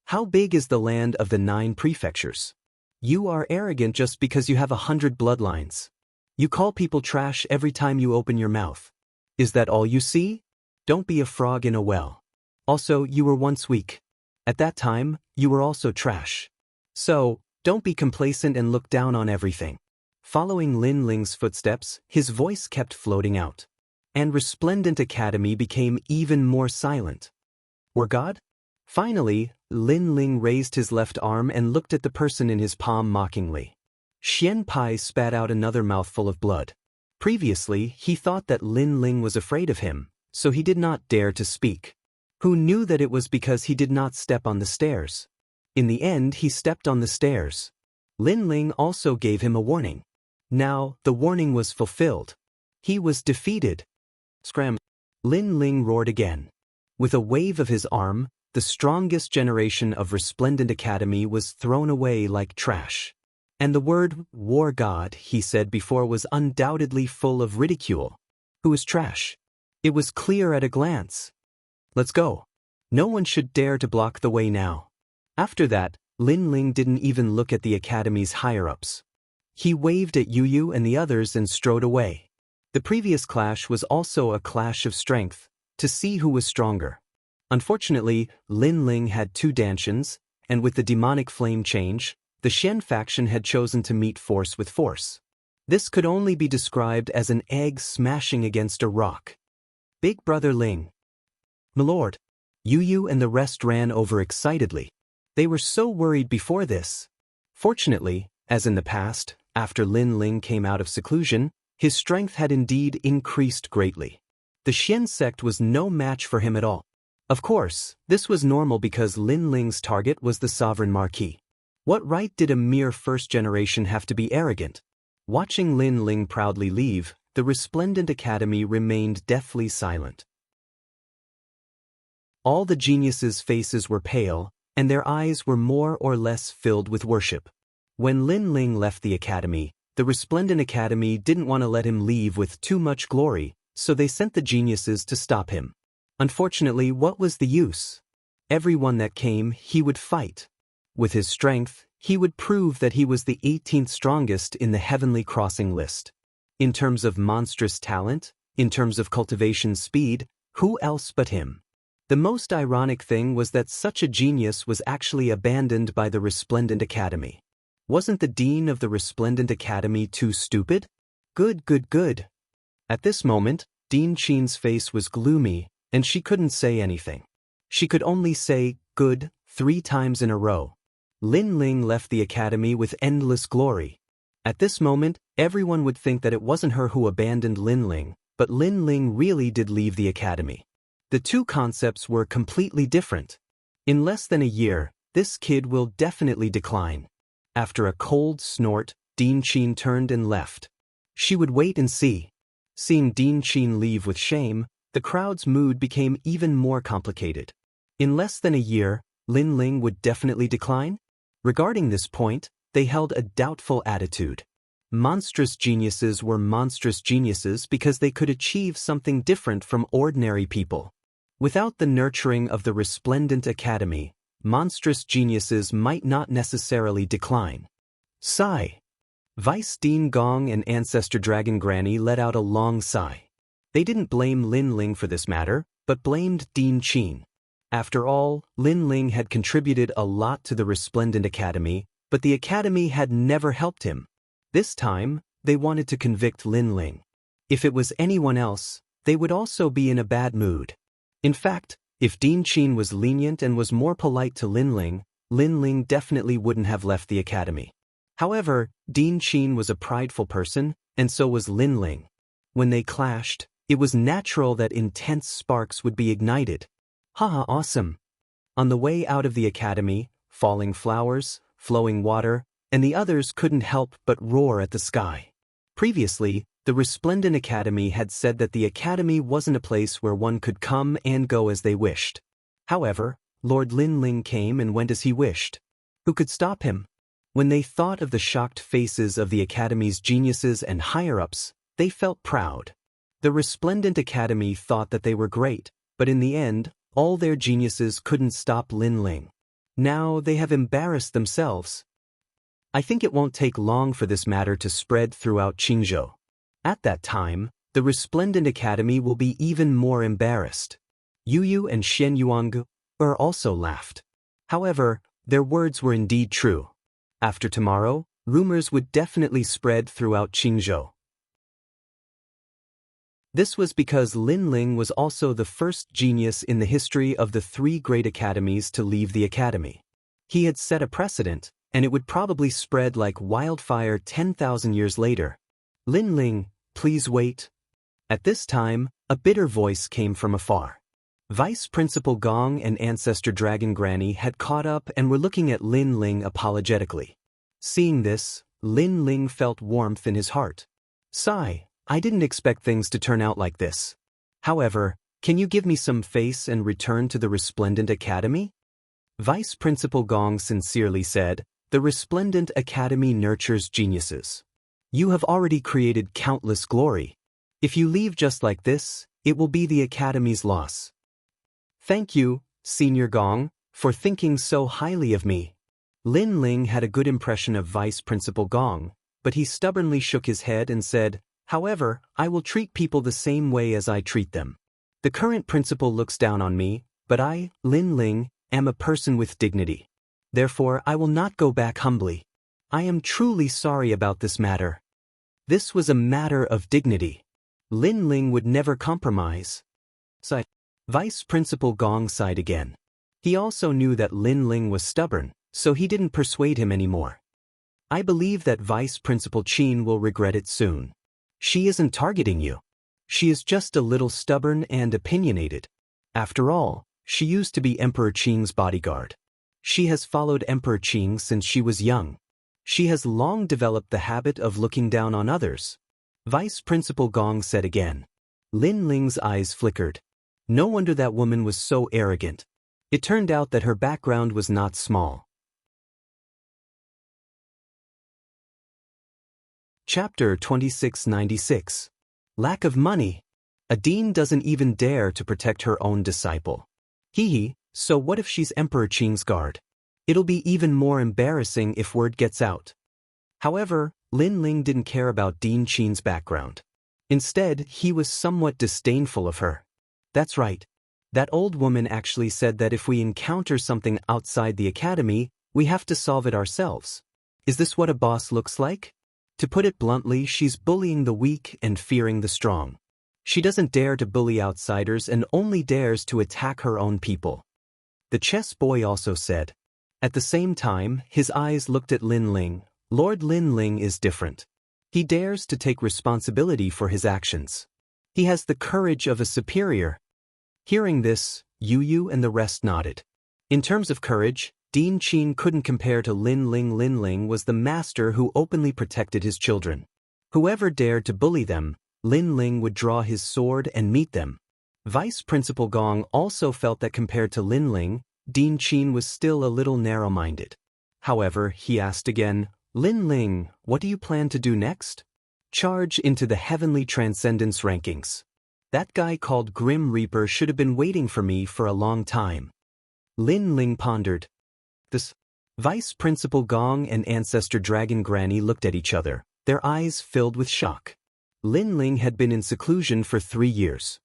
How big is the land of the 9 prefectures? You are arrogant just because you have 100 bloodlines. You call people trash every time you open your mouth. Is that all you see? Don't be a frog in a well. Also, you were once weak. At that time, you were also trash. So, don't be complacent and look down on everything. Following Lin Ling's footsteps, his voice kept floating out. And Resplendent Academy became even more silent. Or God? Finally, Lin Ling raised his left arm and looked at the person in his palm mockingly. Xian Pai spat out another mouthful of blood. Previously, he thought that Lin Ling was afraid of him, so he did not dare to speak. Who knew that it was because he did not step on the stairs? In the end, he stepped on the stairs. Lin Ling also gave him a warning. Now, the warning was fulfilled. He was defeated. Scram! Lin Ling roared again. With a wave of his arm, the strongest generation of Resplendent Academy was thrown away like trash. And the word, War God, he said before, was undoubtedly full of ridicule. Who is trash? It was clear at a glance. Let's go. No one should dare to block the way now. After that, Lin Ling didn't even look at the Academy's higher-ups. He waved at Yu Yu and the others and strode away. The previous clash was also a clash of strength, to see who was stronger. Unfortunately, Lin Ling had 2 dantians, and with the demonic flame change, the Xian faction had chosen to meet force with force. This could only be described as an egg smashing against a rock. Big Brother Ling. Milord. Yu Yu and the rest ran over excitedly. They were so worried before this. Fortunately, as in the past, after Lin Ling came out of seclusion, his strength had indeed increased greatly. The Xian sect was no match for him at all. Of course, this was normal because Lin Ling's target was the Sovereign Marquis. What right did a mere first generation have to be arrogant? Watching Lin Ling proudly leave, the Resplendent Academy remained deathly silent. All the geniuses' faces were pale, and their eyes were more or less filled with worship. When Lin Ling left the academy, the Resplendent Academy didn't want to let him leave with too much glory, so they sent the geniuses to stop him. Unfortunately, what was the use? Everyone that came, he would fight. With his strength, he would prove that he was the 18th strongest in the Heavenly Crossing list. In terms of monstrous talent, in terms of cultivation speed, who else but him? The most ironic thing was that such a genius was actually abandoned by the Resplendent Academy. Wasn't the dean of the Resplendent Academy too stupid? Good. At this moment, Dean Qin's face was gloomy, and she couldn't say anything. She could only say, good, 3 times in a row. Lin Ling left the academy with endless glory. At this moment, everyone would think that it wasn't her who abandoned Lin Ling, but Lin Ling really did leave the academy. The 2 concepts were completely different. In less than a year, this kid will definitely decline. After a cold snort, Dean Qin turned and left. She would wait and see. Seeing Dean Qin leave with shame, the crowd's mood became even more complicated. In less than a year, Lin Ling would definitely decline? Regarding this point, they held a doubtful attitude. Monstrous geniuses were monstrous geniuses because they could achieve something different from ordinary people. Without the nurturing of the Resplendent Academy, monstrous geniuses might not necessarily decline. Sigh. Vice Dean Gong and Ancestor Dragon Granny let out a long sigh. They didn't blame Lin Ling for this matter, but blamed Dean Qin. After all, Lin Ling had contributed a lot to the Resplendent Academy, but the Academy had never helped him. This time, they wanted to convict Lin Ling. If it was anyone else, they would also be in a bad mood. In fact, if Dean Qin was lenient and was more polite to Lin Ling definitely wouldn't have left the academy. However, Dean Qin was a prideful person, and so was Lin Ling. When they clashed, it was natural that intense sparks would be ignited. Haha, awesome. On the way out of the academy, falling flowers, flowing water, and the others couldn't help but roar at the sky. Previously, the Resplendent Academy had said that the academy wasn't a place where one could come and go as they wished. However, Lord Lin Ling came and went as he wished. Who could stop him? When they thought of the shocked faces of the Academy's geniuses and higher-ups, they felt proud. The resplendent Academy thought that they were great, but in the end, all their geniuses couldn't stop Lin Ling. Now they have embarrassed themselves. I think it won't take long for this matter to spread throughout Qingzhou. At that time, the resplendent Academy will be even more embarrassed. Yu Yu and Shen Yuangu also laughed. However, their words were indeed true. After tomorrow, rumors would definitely spread throughout Qingzhou. This was because Lin Ling was also the first genius in the history of the 3 great academies to leave the academy. He had set a precedent, and it would probably spread like wildfire 10,000 years later. Lin Ling, please wait. At this time, a bitter voice came from afar. Vice Principal Gong and Ancestor Dragon Granny had caught up and were looking at Lin Ling apologetically. Seeing this, Lin Ling felt warmth in his heart. Sigh, I didn't expect things to turn out like this. However, can you give me some face and return to the Resplendent Academy? Vice Principal Gong sincerely said, the Resplendent Academy nurtures geniuses. You have already created countless glory. If you leave just like this, it will be the Academy's loss. Thank you, Senior Gong, for thinking so highly of me. Lin Ling had a good impression of Vice Principal Gong, but he stubbornly shook his head and said, however, I will treat people the same way as I treat them. The current principal looks down on me, but I, Lin Ling, am a person with dignity. Therefore, I will not go back humbly. I am truly sorry about this matter. This was a matter of dignity. Lin Ling would never compromise. Sighed. Vice Principal Gong sighed again. He also knew that Lin Ling was stubborn, so he didn't persuade him anymore. I believe that Vice Principal Qin will regret it soon. She isn't targeting you. She is just a little stubborn and opinionated. After all, she used to be Emperor Qing's bodyguard. She has followed Emperor Qing since she was young. She has long developed the habit of looking down on others. Vice Principal Gong said again. Lin Ling's eyes flickered. No wonder that woman was so arrogant. It turned out that her background was not small. Chapter 2696. Lack of money. A dean doesn't even dare to protect her own disciple. Hee, so what if she's Emperor Qing's guard? It'll be even more embarrassing if word gets out. However, Lin Ling didn't care about Dean Qin's background. Instead, he was somewhat disdainful of her. That's right. That old woman actually said that if we encounter something outside the academy, we have to solve it ourselves. Is this what a boss looks like? To put it bluntly, she's bullying the weak and fearing the strong. She doesn't dare to bully outsiders and only dares to attack her own people. The chess boy also said. At the same time, his eyes looked at Lin Ling. Lord Lin Ling is different. He dares to take responsibility for his actions. He has the courage of a superior. Hearing this, Yu Yu and the rest nodded. In terms of courage, Dean Qin couldn't compare to Lin Ling. Lin Ling was the master who openly protected his children. Whoever dared to bully them, Lin Ling would draw his sword and meet them. Vice Principal Gong also felt that compared to Lin Ling, Dean Qin was still a little narrow-minded. However, he asked again, Lin Ling, what do you plan to do next? Charge into the Heavenly Transcendence rankings. That guy called Grim Reaper should have been waiting for me for a long time. Lin Ling pondered. This Vice Principal Gong and Ancestor Dragon Granny looked at each other, their eyes filled with shock. Lin Ling had been in seclusion for 3 years.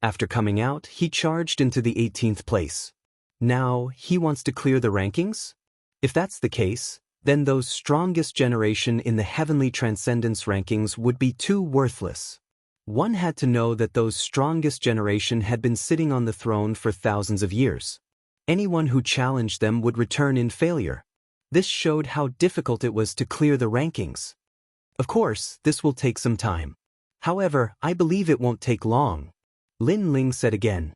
After coming out, he charged into the 18th place. Now, he wants to clear the rankings? If that's the case, then those strongest generation in the Heavenly Transcendence rankings would be too worthless. One had to know that those strongest generation had been sitting on the throne for thousands of years. Anyone who challenged them would return in failure. This showed how difficult it was to clear the rankings. Of course, this will take some time. However, I believe it won't take long. Lin Ling said again.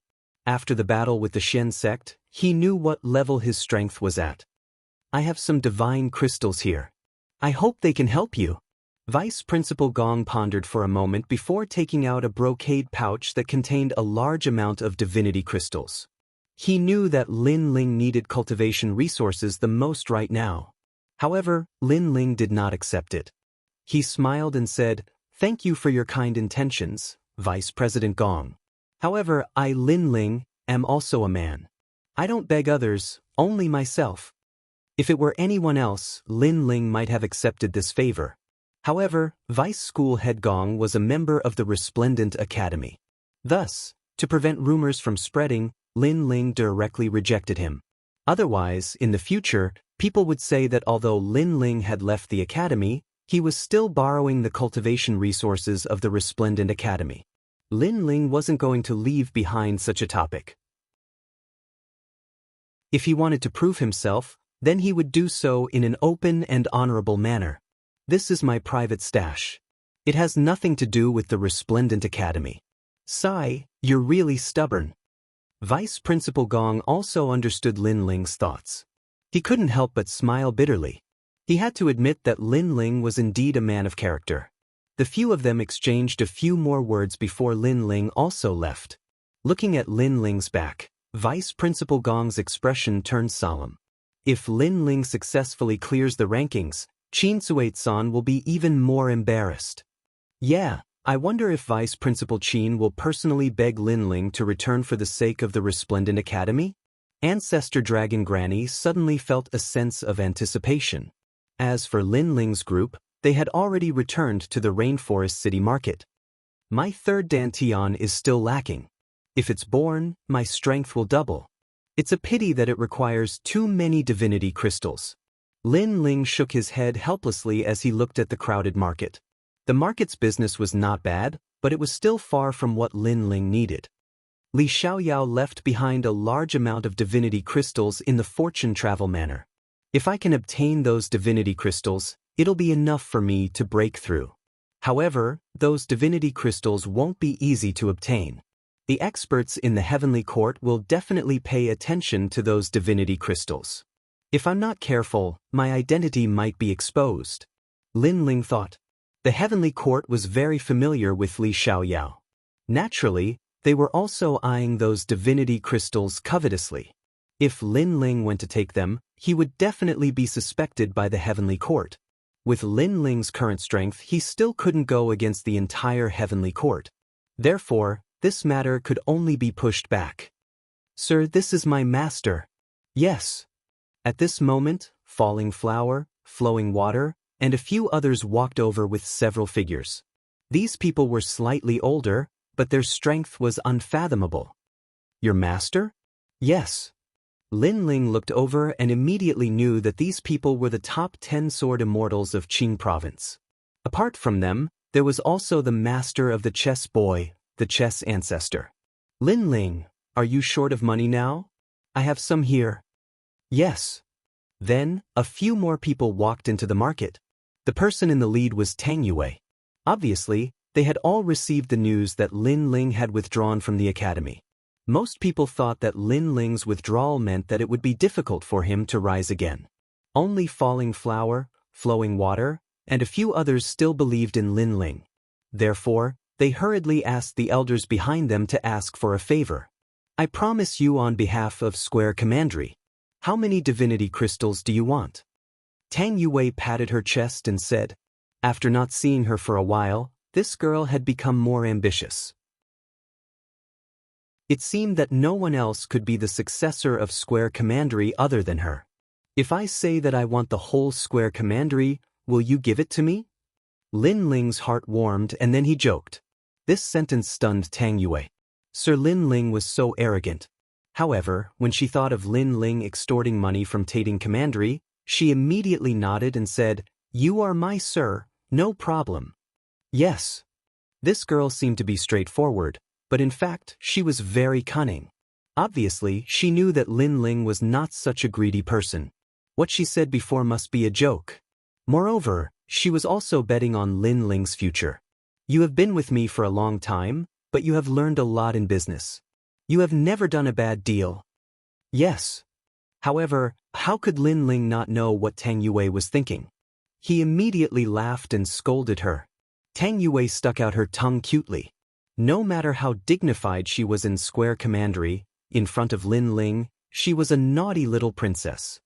After the battle with the Shen sect, he knew what level his strength was at. I have some divine crystals here. I hope they can help you. Vice Principal Gong pondered for a moment before taking out a brocade pouch that contained a large amount of divinity crystals. He knew that Lin Ling needed cultivation resources the most right now. However, Lin Ling did not accept it. He smiled and said, "Thank you for your kind intentions, Vice President Gong. However, I, Lin Ling, am also a man. I don't beg others, only myself." If it were anyone else, Lin Ling might have accepted this favor. However, Vice School Head Gong was a member of the Resplendent Academy. Thus, to prevent rumors from spreading, Lin Ling directly rejected him. Otherwise, in the future, people would say that although Lin Ling had left the academy, he was still borrowing the cultivation resources of the Resplendent Academy. Lin Ling wasn't going to leave behind such a topic. If he wanted to prove himself, then he would do so in an open and honorable manner. This is my private stash. It has nothing to do with the Resplendent Academy. Sigh, you're really stubborn. Vice Principal Gong also understood Lin Ling's thoughts. He couldn't help but smile bitterly. He had to admit that Lin Ling was indeed a man of character. The few of them exchanged a few more words before Lin Ling also left. Looking at Lin Ling's back, Vice Principal Gong's expression turned solemn. If Lin Ling successfully clears the rankings, Qin Suet-san will be even more embarrassed. Yeah, I wonder if Vice Principal Qin will personally beg Lin Ling to return for the sake of the Resplendent Academy? Ancestor Dragon Granny suddenly felt a sense of anticipation. As for Lin Ling's group, they had already returned to the Rainforest City Market. My third Dantian is still lacking. If it's born, my strength will double. It's a pity that it requires too many divinity crystals. Lin Ling shook his head helplessly as he looked at the crowded market. The market's business was not bad, but it was still far from what Lin Ling needed. Li Xiaoyao left behind a large amount of divinity crystals in the fortune travel manner. If I can obtain those divinity crystals, it'll be enough for me to break through. However, those divinity crystals won't be easy to obtain. The experts in the Heavenly Court will definitely pay attention to those divinity crystals. If I'm not careful, my identity might be exposed. Lin Ling thought. The Heavenly Court was very familiar with Li Xiaoyao. Naturally, they were also eyeing those divinity crystals covetously. If Lin Ling went to take them, he would definitely be suspected by the Heavenly Court. With Lin Ling's current strength, he still couldn't go against the entire Heavenly Court. Therefore, this matter could only be pushed back. Sir, this is my master. Yes. At this moment, Falling Flower, Flowing Water, and a few others walked over with several figures. These people were slightly older, but their strength was unfathomable. Your master? Yes. Lin Ling looked over and immediately knew that these people were the top 10 sword immortals of Qing province. Apart from them, there was also the master of the chess boy, the chess ancestor. Lin Ling, are you short of money now? I have some here. Yes. Then, a few more people walked into the market. The person in the lead was Tang Yue. Obviously, they had all received the news that Lin Ling had withdrawn from the academy. Most people thought that Lin Ling's withdrawal meant that it would be difficult for him to rise again. Only Falling Flower, Flowing Water, and a few others still believed in Lin Ling. Therefore, they hurriedly asked the elders behind them to ask for a favor. I promise you on behalf of Square Commandery. How many divinity crystals do you want? Tang Yue patted her chest and said, after not seeing her for a while, this girl had become more ambitious. It seemed that no one else could be the successor of Square Commandery other than her. If I say that I want the whole Square Commandery, will you give it to me? Lin Ling's heart warmed and then he joked. This sentence stunned Tang Yue. Sir Lin Ling was so arrogant. However, when she thought of Lin Ling extorting money from Tating Commandery, she immediately nodded and said, You are my sir, no problem. Yes. This girl seemed to be straightforward, but in fact, she was very cunning. Obviously, she knew that Lin Ling was not such a greedy person. What she said before must be a joke. Moreover, she was also betting on Lin Ling's future. You have been with me for a long time, but you have learned a lot in business. You have never done a bad deal. Yes. However, how could Lin Ling not know what Tang Yue was thinking? He immediately laughed and scolded her. Tang Yue stuck out her tongue cutely. No matter how dignified she was in Square Commandery, in front of Lin Ling, she was a naughty little princess.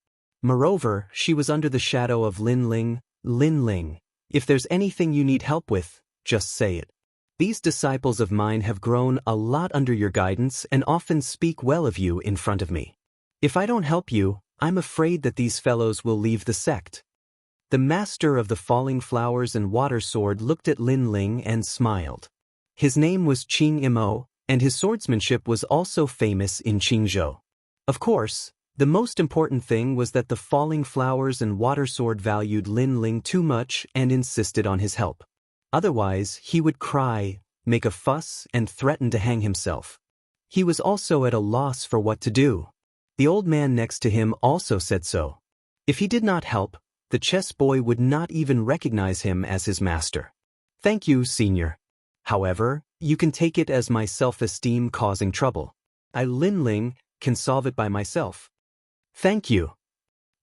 Moreover, she was under the shadow of Lin Ling. Lin Ling, if there's anything you need help with, just say it. These disciples of mine have grown a lot under your guidance and often speak well of you in front of me. If I don't help you, I'm afraid that these fellows will leave the sect. The master of the falling flowers and water sword looked at Lin Ling and smiled. His name was Qing Imo, and his swordsmanship was also famous in Qingzhou. Of course, the most important thing was that the falling flowers and water sword valued Lin Ling too much and insisted on his help. Otherwise, he would cry, make a fuss, and threaten to hang himself. He was also at a loss for what to do. The old man next to him also said so. If he did not help, the chess boy would not even recognize him as his master. Thank you, senior. However, you can take it as my self-esteem causing trouble. I, Lin Ling, can solve it by myself. Thank you.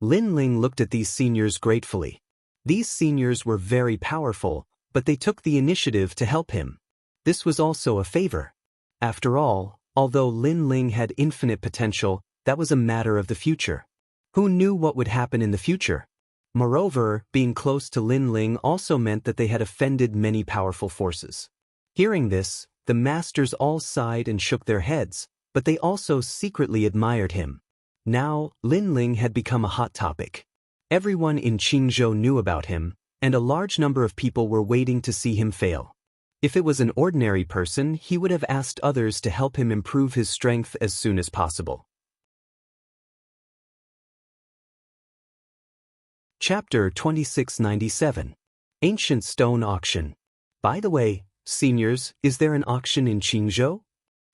Lin Ling looked at these seniors gratefully. These seniors were very powerful, but they took the initiative to help him. This was also a favor. After all, although Lin Ling had infinite potential, that was a matter of the future. Who knew what would happen in the future? Moreover, being close to Lin Ling also meant that they had offended many powerful forces. Hearing this, the masters all sighed and shook their heads, but they also secretly admired him. Now, Lin Ling had become a hot topic. Everyone in Qingzhou knew about him, and a large number of people were waiting to see him fail. If it was an ordinary person, he would have asked others to help him improve his strength as soon as possible. Chapter 2697. Ancient Stone Auction. By the way, seniors, is there an auction in Qingzhou?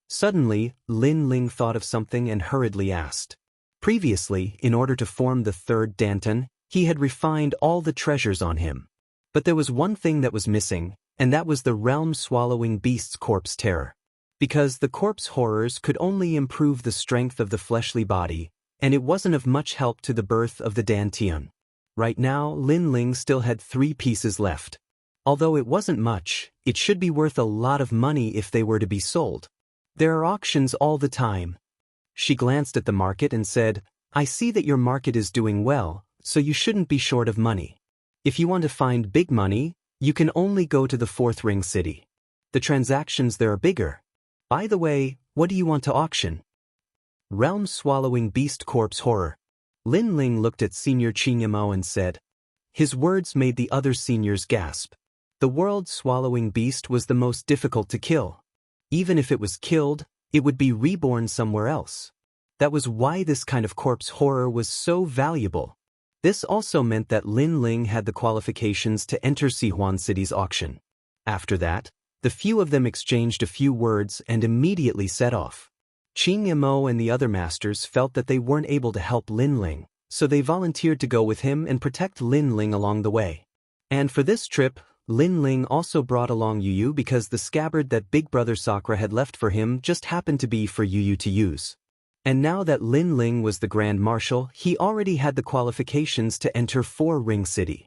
Suddenly, Lin Ling thought of something and hurriedly asked. Previously, in order to form the third Danton, he had refined all the treasures on him. But there was one thing that was missing, and that was the realm-swallowing beast's corpse terror. Because the corpse horrors could only improve the strength of the fleshly body, and it wasn't of much help to the birth of the Dantian. Right now, Lin Ling still had 3 pieces left. Although it wasn't much, it should be worth a lot of money if they were to be sold. There are auctions all the time. She glanced at the market and said, I see that your market is doing well, so you shouldn't be short of money. If you want to find big money, you can only go to the 4th ring city. The transactions there are bigger. By the way, what do you want to auction? Realm-swallowing beast corpse horror. Lin Ling looked at Senior Qing Imo and said. His words made the other seniors gasp. The world-swallowing beast was the most difficult to kill. Even if it was killed, it would be reborn somewhere else. That was why this kind of corpse horror was so valuable. This also meant that Lin Ling had the qualifications to enter Sihuan City's auction. After that, the few of them exchanged a few words and immediately set off. Qing Imo and the other masters felt that they weren't able to help Lin Ling, so they volunteered to go with him and protect Lin Ling along the way. And for this trip, Lin Ling also brought along Yu because the scabbard that Big Brother Sakura had left for him just happened to be for Yu to use. And now that Lin Ling was the Grand Marshal, he already had the qualifications to enter 4-ring city.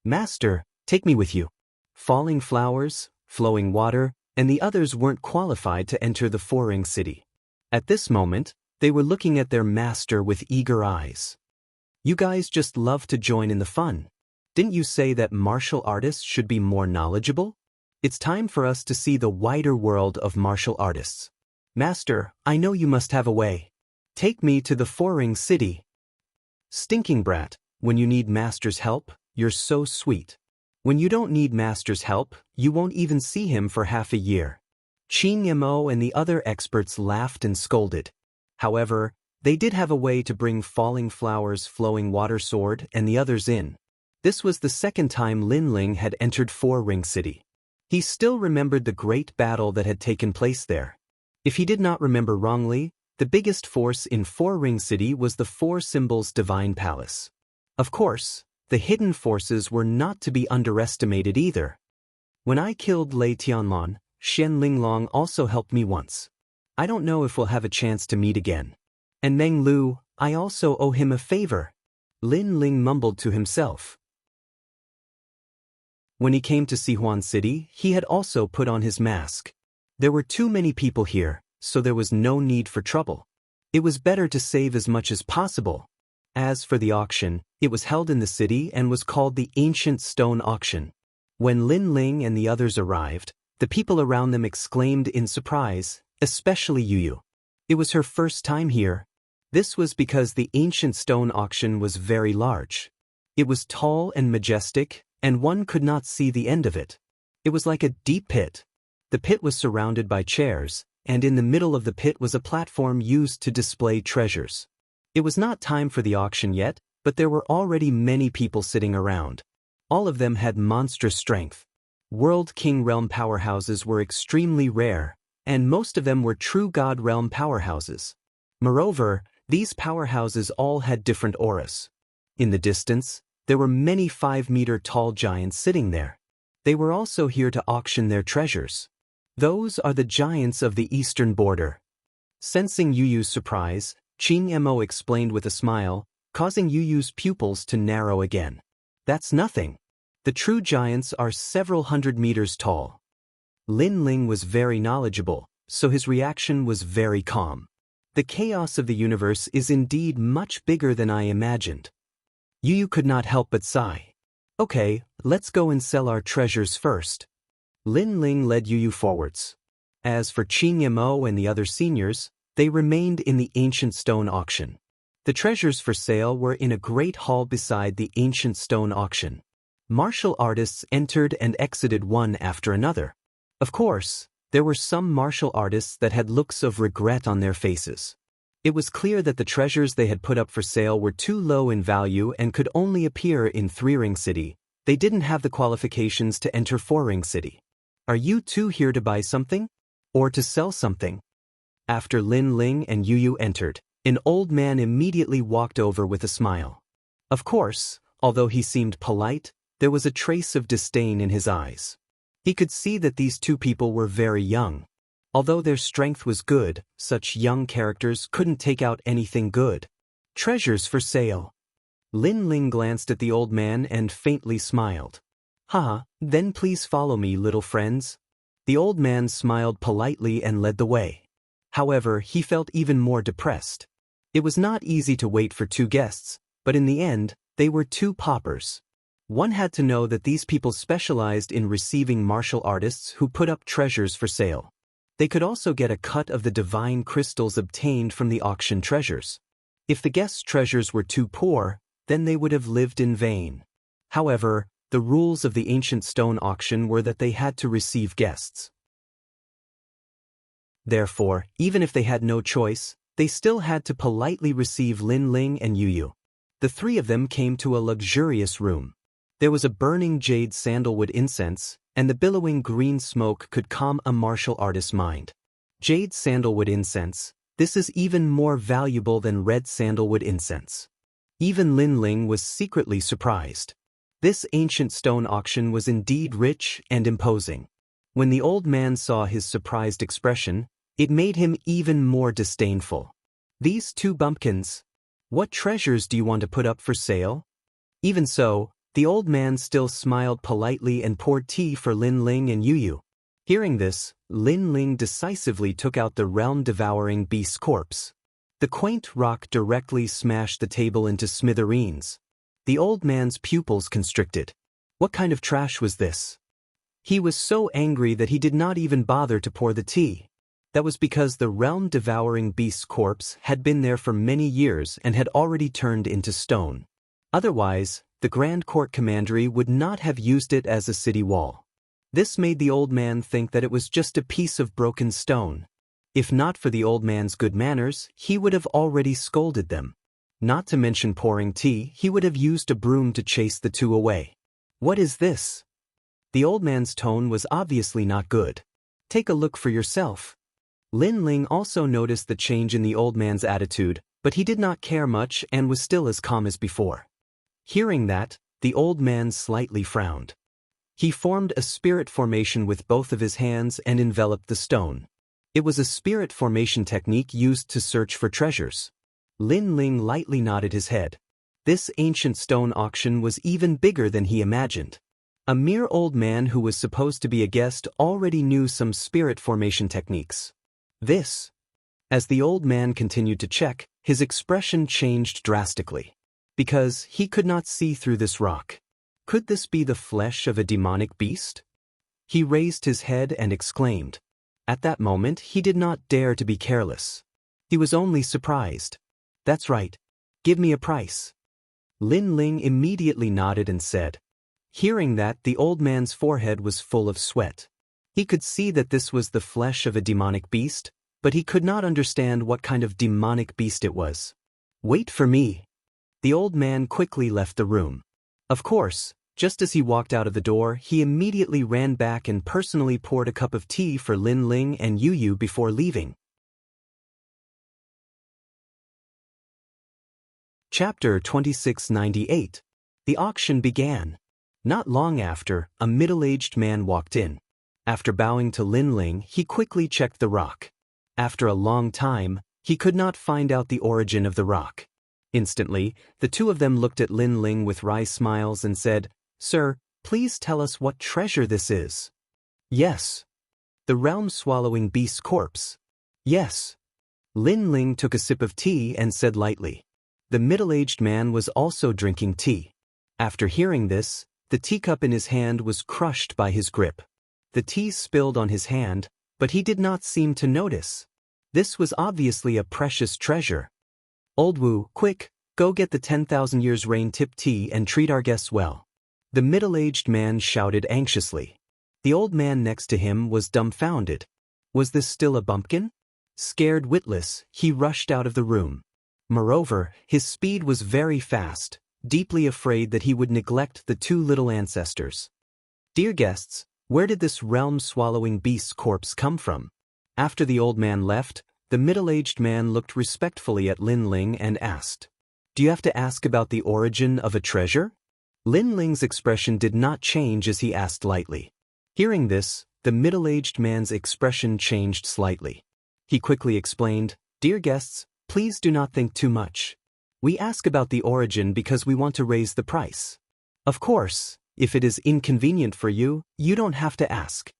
Master, take me with you. Falling flowers, flowing water, and the others weren't qualified to enter the 4-ring city. At this moment, they were looking at their master with eager eyes. You guys just love to join in the fun. Didn't you say that martial artists should be more knowledgeable? It's time for us to see the wider world of martial artists. Master, I know you must have a way. Take me to the 4-ring city. Stinking brat, when you need master's help, you're so sweet. When you don't need master's help, you won't even see him for half a year. Qing Imo and the other experts laughed and scolded. However, they did have a way to bring Falling Flowers' flowing water sword and the others in. This was the second time Lin Ling had entered 4-ring city. He still remembered the great battle that had taken place there. If he did not remember wrongly, the biggest force in 4-ring city was the 4 Symbols Divine Palace. Of course, the hidden forces were not to be underestimated either. When I killed Lei Tianlong, Shen Linglong also helped me once. I don't know if we'll have a chance to meet again. And Meng Lu, I also owe him a favor. Lin Ling mumbled to himself. When he came to Sihuan City, he had also put on his mask. There were too many people here, so there was no need for trouble. It was better to save as much as possible. As for the auction, it was held in the city and was called the Ancient Stone Auction. When Lin Ling and the others arrived, the people around them exclaimed in surprise, especially Yu. It was her first time here. This was because the Ancient Stone Auction was very large. It was tall and majestic, and one could not see the end of it. It was like a deep pit. The pit was surrounded by chairs, and in the middle of the pit was a platform used to display treasures. It was not time for the auction yet, but there were already many people sitting around. All of them had monstrous strength. World King Realm powerhouses were extremely rare, and most of them were true God Realm powerhouses. Moreover, these powerhouses all had different auras. In the distance, there were many 5-meter-tall giants sitting there. They were also here to auction their treasures. Those are the giants of the eastern border. Sensing Yuyu's surprise, Qing Mo explained with a smile, causing Yuyu's pupils to narrow again. That's nothing. The true giants are several hundred meters tall. Lin Ling was very knowledgeable, so his reaction was very calm. The chaos of the universe is indeed much bigger than I imagined. Yu could not help but sigh. Okay, let's go and sell our treasures first. Lin Ling led Yu forwards. As for Qing Mo and the other seniors, they remained in the Ancient Stone Auction. The treasures for sale were in a great hall beside the Ancient Stone Auction. Martial artists entered and exited one after another. Of course, there were some martial artists that had looks of regret on their faces. It was clear that the treasures they had put up for sale were too low in value and could only appear in 3-ring city. They didn't have the qualifications to enter 4-ring city. Are you two here to buy something? Or to sell something? After Lin Ling and Yu entered, an old man immediately walked over with a smile. Of course, although he seemed polite, there was a trace of disdain in his eyes. He could see that these two people were very young. Although their strength was good, such young characters couldn't take out anything good. Treasures for sale. Lin Ling glanced at the old man and faintly smiled. Haha, then please follow me, little friends. The old man smiled politely and led the way. However, he felt even more depressed. It was not easy to wait for two guests, but in the end, they were two paupers. One had to know that these people specialized in receiving martial artists who put up treasures for sale. They could also get a cut of the divine crystals obtained from the auction treasures. If the guests' treasures were too poor, then they would have lived in vain. However, the rules of the Ancient Stone Auction were that they had to receive guests. Therefore, even if they had no choice, they still had to politely receive Lin Ling and Yu. The three of them came to a luxurious room. There was a burning jade sandalwood incense, and the billowing green smoke could calm a martial artist's mind. Jade sandalwood incense, this is even more valuable than red sandalwood incense. Even Lin Ling was secretly surprised. This Ancient Stone Auction was indeed rich and imposing. When the old man saw his surprised expression, it made him even more disdainful. These two bumpkins. What treasures do you want to put up for sale? Even so, the old man still smiled politely and poured tea for Lin Ling and Yu. Hearing this, Lin Ling decisively took out the realm-devouring beast's corpse. The quaint rock directly smashed the table into smithereens. The old man's pupils constricted. What kind of trash was this? He was so angry that he did not even bother to pour the tea. That was because the realm-devouring beast's corpse had been there for many years and had already turned into stone. Otherwise, the Grand Court Commandery would not have used it as a city wall. This made the old man think that it was just a piece of broken stone. If not for the old man's good manners, he would have already scolded them. Not to mention pouring tea, he would have used a broom to chase the two away. What is this? The old man's tone was obviously not good. Take a look for yourself. Lin Ling also noticed the change in the old man's attitude, but he did not care much and was still as calm as before. Hearing that, the old man slightly frowned. He formed a spirit formation with both of his hands and enveloped the stone. It was a spirit formation technique used to search for treasures. Lin Ling lightly nodded his head. This Ancient Stone Auction was even bigger than he imagined. A mere old man who was supposed to be a guest already knew some spirit formation techniques. As the old man continued to check, his expression changed drastically. because he could not see through this rock. Could this be the flesh of a demonic beast? He raised his head and exclaimed. At that moment he did not dare to be careless. He was only surprised. That's right. Give me a price. Lin Ling immediately nodded and said. Hearing that, the old man's forehead was full of sweat. He could see that this was the flesh of a demonic beast, but he could not understand what kind of demonic beast it was. Wait for me. The old man quickly left the room. Of course, just as he walked out of the door, he immediately ran back and personally poured a cup of tea for Lin Ling and Yu Yu before leaving. Chapter 2698. The auction began. Not long after, a middle-aged man walked in. After bowing to Lin Ling, he quickly checked the rock. After a long time, he could not find out the origin of the rock. Instantly, the two of them looked at Lin Ling with wry smiles and said, Sir, please tell us what treasure this is. Yes. The realm-swallowing beast's corpse. Yes. Lin Ling took a sip of tea and said lightly. The middle-aged man was also drinking tea. After hearing this, the teacup in his hand was crushed by his grip. The tea spilled on his hand, but he did not seem to notice. This was obviously a precious treasure. Old Wu, quick, go get the 10,000 years rain tip tea and treat our guests well. The middle-aged man shouted anxiously. The old man next to him was dumbfounded. Was this still a bumpkin? Scared witless, he rushed out of the room. Moreover, his speed was very fast, deeply afraid that he would neglect the two little ancestors. Dear guests, where did this realm-swallowing beast's corpse come from? After the old man left, the middle-aged man looked respectfully at Lin Ling and asked, Do you have to ask about the origin of a treasure? Lin Ling's expression did not change as he asked lightly. Hearing this, the middle-aged man's expression changed slightly. He quickly explained, Dear guests, please do not think too much. We ask about the origin because we want to raise the price. Of course, if it is inconvenient for you, you don't have to ask.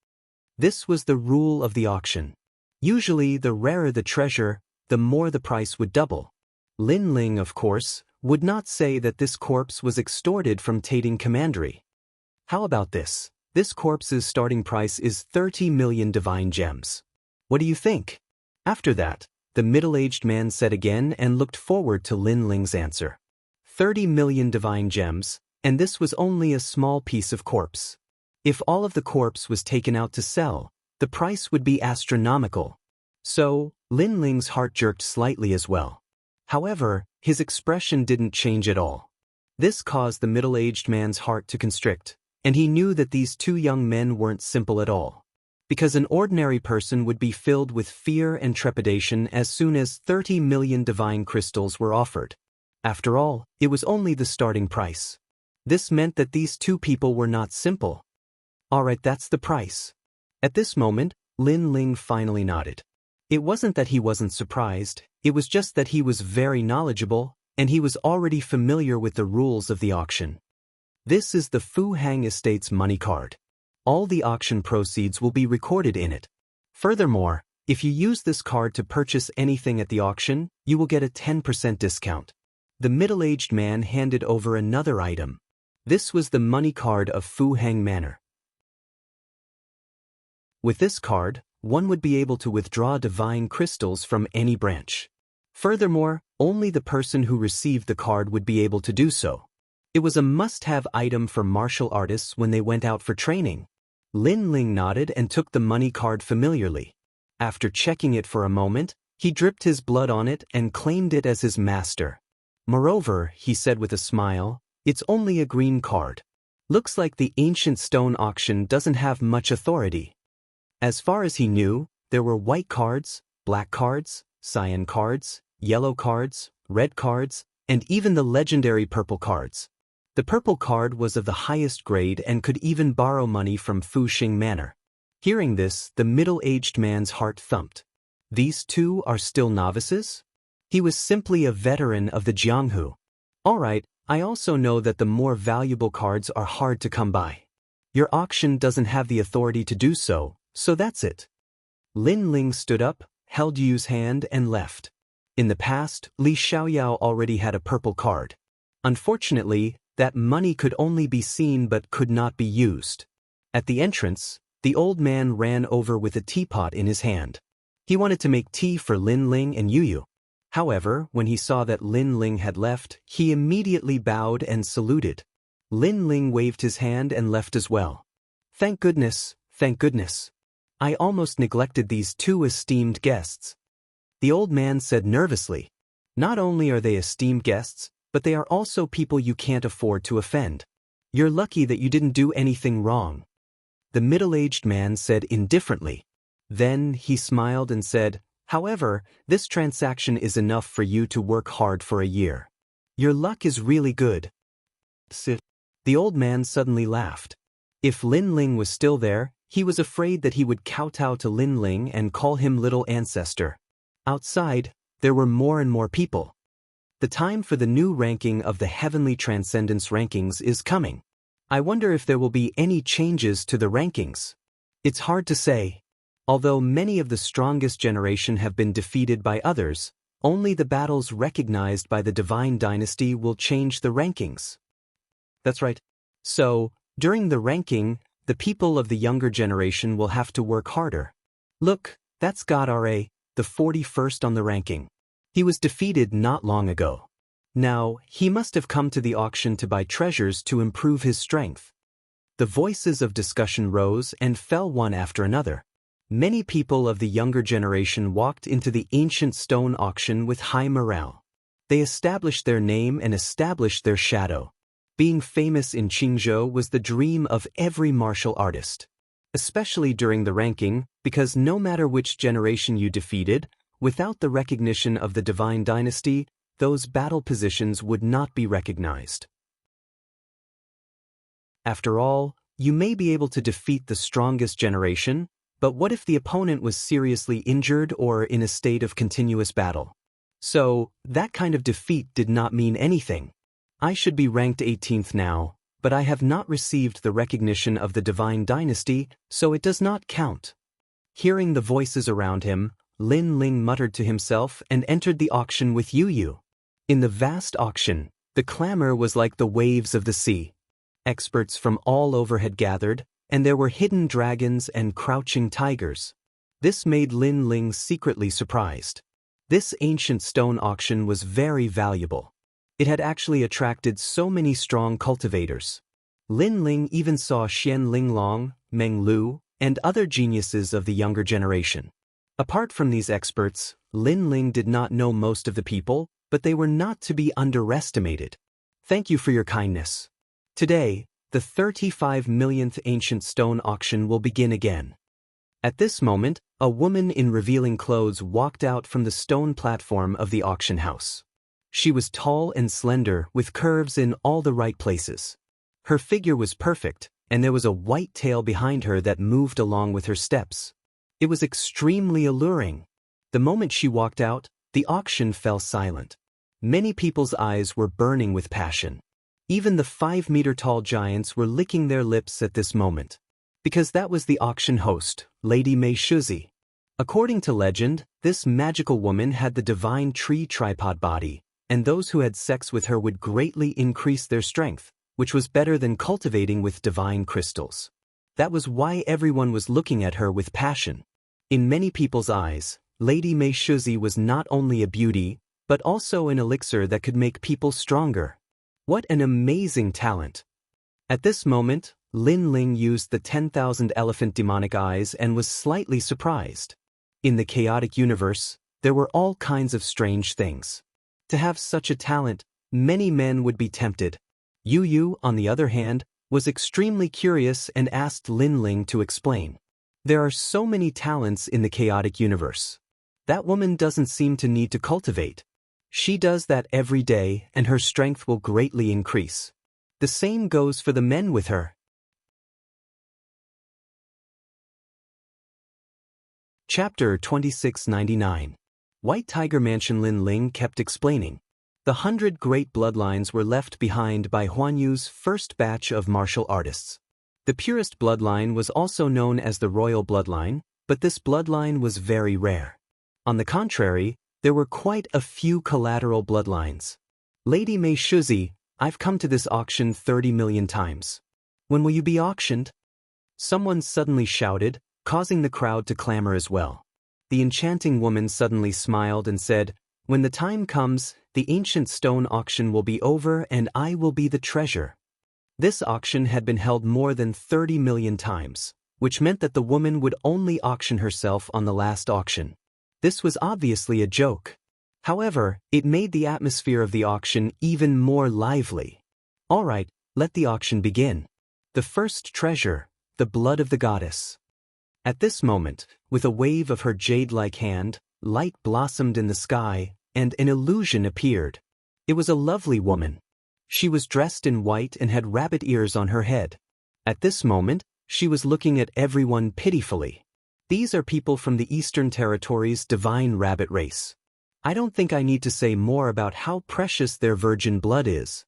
This was the rule of the auction. Usually, the rarer the treasure, the more the price would double. Lin Ling, of course, would not say that this corpse was extorted from Tating Commandery. How about this? This corpse's starting price is 30 million divine gems. What do you think? After that, the middle-aged man said again and looked forward to Lin Ling's answer. 30 million divine gems, and this was only a small piece of corpse. If all of the corpse was taken out to sell, the price would be astronomical. So, Lin Ling's heart jerked slightly as well. However, his expression didn't change at all. This caused the middle-aged man's heart to constrict, and he knew that these two young men weren't simple at all. Because an ordinary person would be filled with fear and trepidation as soon as 30 million divine crystals were offered. After all, it was only the starting price. This meant that these two people were not simple. Alright, that's the price. At this moment, Lin Ling finally nodded. It wasn't that he wasn't surprised, it was just that he was very knowledgeable, and he was already familiar with the rules of the auction. This is the Fu Hang Estate's money card. All the auction proceeds will be recorded in it. Furthermore, if you use this card to purchase anything at the auction, you will get a 10% discount. The middle-aged man handed over another item. This was the money card of Fu Hang Manor. With this card, one would be able to withdraw divine crystals from any branch. Furthermore, only the person who received the card would be able to do so. It was a must-have item for martial artists when they went out for training. Lin Ling nodded and took the money card familiarly. After checking it for a moment, he dripped his blood on it and claimed it as his master. Moreover, he said with a smile, it's only a green card. Looks like the ancient stone auction doesn't have much authority. As far as he knew, there were white cards, black cards, cyan cards, yellow cards, red cards, and even the legendary purple cards. The purple card was of the highest grade and could even borrow money from Fu Xing Manor. Hearing this, the middle-aged man's heart thumped. These two are still novices? He was simply a veteran of the Jianghu. Alright, I also know that the more valuable cards are hard to come by. Your auction doesn't have the authority to do so, so that's it. Lin Ling stood up, held Yu's hand and left. In the past, Li Xiaoyao already had a purple card. Unfortunately, that money could only be seen but could not be used. At the entrance, the old man ran over with a teapot in his hand. He wanted to make tea for Lin Ling and Yu. However, when he saw that Lin Ling had left, he immediately bowed and saluted. Lin Ling waved his hand and left as well. Thank goodness, thank goodness. I almost neglected these two esteemed guests. The old man said nervously. Not only are they esteemed guests, but they are also people you can't afford to offend. You're lucky that you didn't do anything wrong. The middle-aged man said indifferently. Then he smiled and said, however, this transaction is enough for you to work hard for a year. Your luck is really good. Sit. The old man suddenly laughed. If Lin Ling was still there, he was afraid that he would kowtow to Lin Ling and call him little ancestor. Outside, there were more and more people. The time for the new ranking of the Heavenly Transcendence rankings is coming. I wonder if there will be any changes to the rankings. It's hard to say. Although many of the strongest generation have been defeated by others, only the battles recognized by the Divine Dynasty will change the rankings. That's right. So, during the ranking, the people of the younger generation will have to work harder. Look, that's God R.A., the 41st on the ranking. He was defeated not long ago. Now, he must have come to the auction to buy treasures to improve his strength. The voices of discussion rose and fell one after another. Many people of the younger generation walked into the ancient stone auction with high morale. They established their name and established their shadow. Being famous in Qingzhou was the dream of every martial artist. Especially during the ranking, because no matter which generation you defeated, without the recognition of the Divine Dynasty, those battle positions would not be recognized. After all, you may be able to defeat the strongest generation, but what if the opponent was seriously injured or in a state of continuous battle? So, that kind of defeat did not mean anything. I should be ranked 18th now, but I have not received the recognition of the Divine Dynasty, so it does not count. Hearing the voices around him, Lin Ling muttered to himself and entered the auction with Yu. In the vast auction, the clamor was like the waves of the sea. Experts from all over had gathered, and there were hidden dragons and crouching tigers. This made Lin Ling secretly surprised. This ancient stone auction was very valuable. It had actually attracted so many strong cultivators. Lin Ling even saw Xian Linglong, Meng Lu, and other geniuses of the younger generation. Apart from these experts, Lin Ling did not know most of the people, but they were not to be underestimated. Thank you for your kindness. Today, the 35 millionth ancient stone auction will begin again. At this moment, a woman in revealing clothes walked out from the stone platform of the auction house. She was tall and slender, with curves in all the right places. Her figure was perfect, and there was a white tail behind her that moved along with her steps. It was extremely alluring. The moment she walked out, the auction fell silent. Many people's eyes were burning with passion. Even the 5-meter-tall giants were licking their lips at this moment. Because that was the auction host, Lady Mei Shuzi. According to legend, this magical woman had the divine tree tripod body, and those who had sex with her would greatly increase their strength, which was better than cultivating with divine crystals. That was why everyone was looking at her with passion. In many people's eyes, Lady Mei Shuzi was not only a beauty, but also an elixir that could make people stronger. What an amazing talent! At this moment, Lin Ling used the 10,000 elephant demonic eyes and was slightly surprised. In the chaotic universe, there were all kinds of strange things. To have such a talent, many men would be tempted. Yu, on the other hand, was extremely curious and asked Lin Ling to explain. There are so many talents in the chaotic universe. That woman doesn't seem to need to cultivate. She does that every day and her strength will greatly increase. The same goes for the men with her. Chapter 2699. White Tiger Mansion. Lin Ling kept explaining. The 100 great bloodlines were left behind by Huanyu's first batch of martial artists. The purest bloodline was also known as the royal bloodline, but this bloodline was very rare. On the contrary, there were quite a few collateral bloodlines. Lady Mei Shuzi, I've come to this auction 30 million times. When will you be auctioned? Someone suddenly shouted, causing the crowd to clamor as well. The enchanting woman suddenly smiled and said, "When the time comes, the ancient stone auction will be over and I will be the treasure." This auction had been held more than 30 million times, which meant that the woman would only auction herself on the last auction. This was obviously a joke. However, it made the atmosphere of the auction even more lively. All right, let the auction begin. The first treasure, the blood of the goddess. At this moment, with a wave of her jade-like hand, light blossomed in the sky, and an illusion appeared. It was a lovely woman. She was dressed in white and had rabbit ears on her head. At this moment, she was looking at everyone pitifully. These are people from the Eastern Territories' divine rabbit race. I don't think I need to say more about how precious their virgin blood is.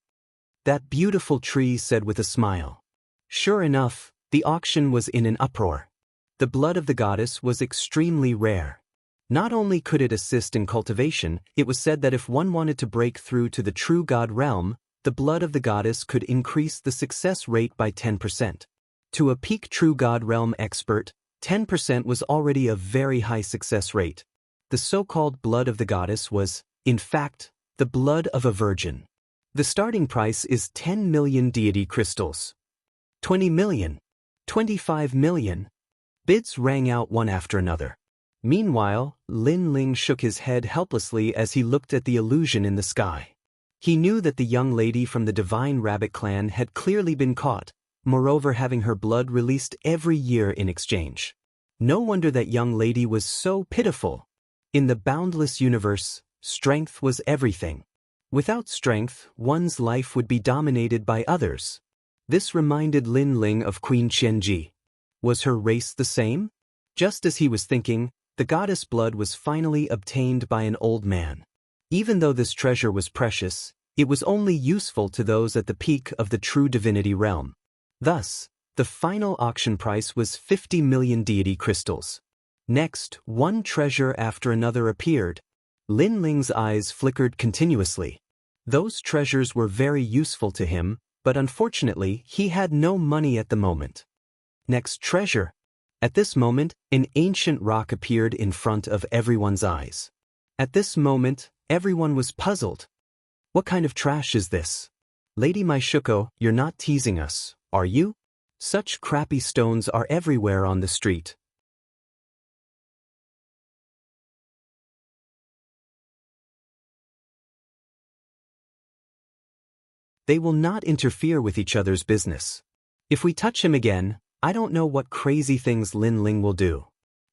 That beautiful tree said with a smile. Sure enough, the auction was in an uproar. The blood of the goddess was extremely rare. Not only could it assist in cultivation, it was said that if one wanted to break through to the true god realm, the blood of the goddess could increase the success rate by 10%. To a peak true god realm expert, 10% was already a very high success rate. The so-called blood of the goddess was, in fact, the blood of a virgin. The starting price is 10 million deity crystals. 20 million. 25 million. Bids rang out one after another. Meanwhile, Lin Ling shook his head helplessly as he looked at the illusion in the sky. He knew that the young lady from the Divine Rabbit clan had clearly been caught, moreover having her blood released every year in exchange. No wonder that young lady was so pitiful. In the boundless universe, strength was everything. Without strength, one's life would be dominated by others. This reminded Lin Ling of Queen Qianji. Was her race the same? Just as he was thinking, the goddess blood was finally obtained by an old man. Even though this treasure was precious, it was only useful to those at the peak of the true divinity realm. Thus, the final auction price was 50 million deity crystals. Next, one treasure after another appeared. Lin Ling's eyes flickered continuously. Those treasures were very useful to him, but unfortunately, he had no money at the moment. Next treasure. At this moment, an ancient rock appeared in front of everyone's eyes. At this moment, everyone was puzzled. What kind of trash is this? Lady Maishuko, you're not teasing us, are you? Such crappy stones are everywhere on the street. They will not interfere with each other's business. If we touch him again, I don't know what crazy things Lin Ling will do.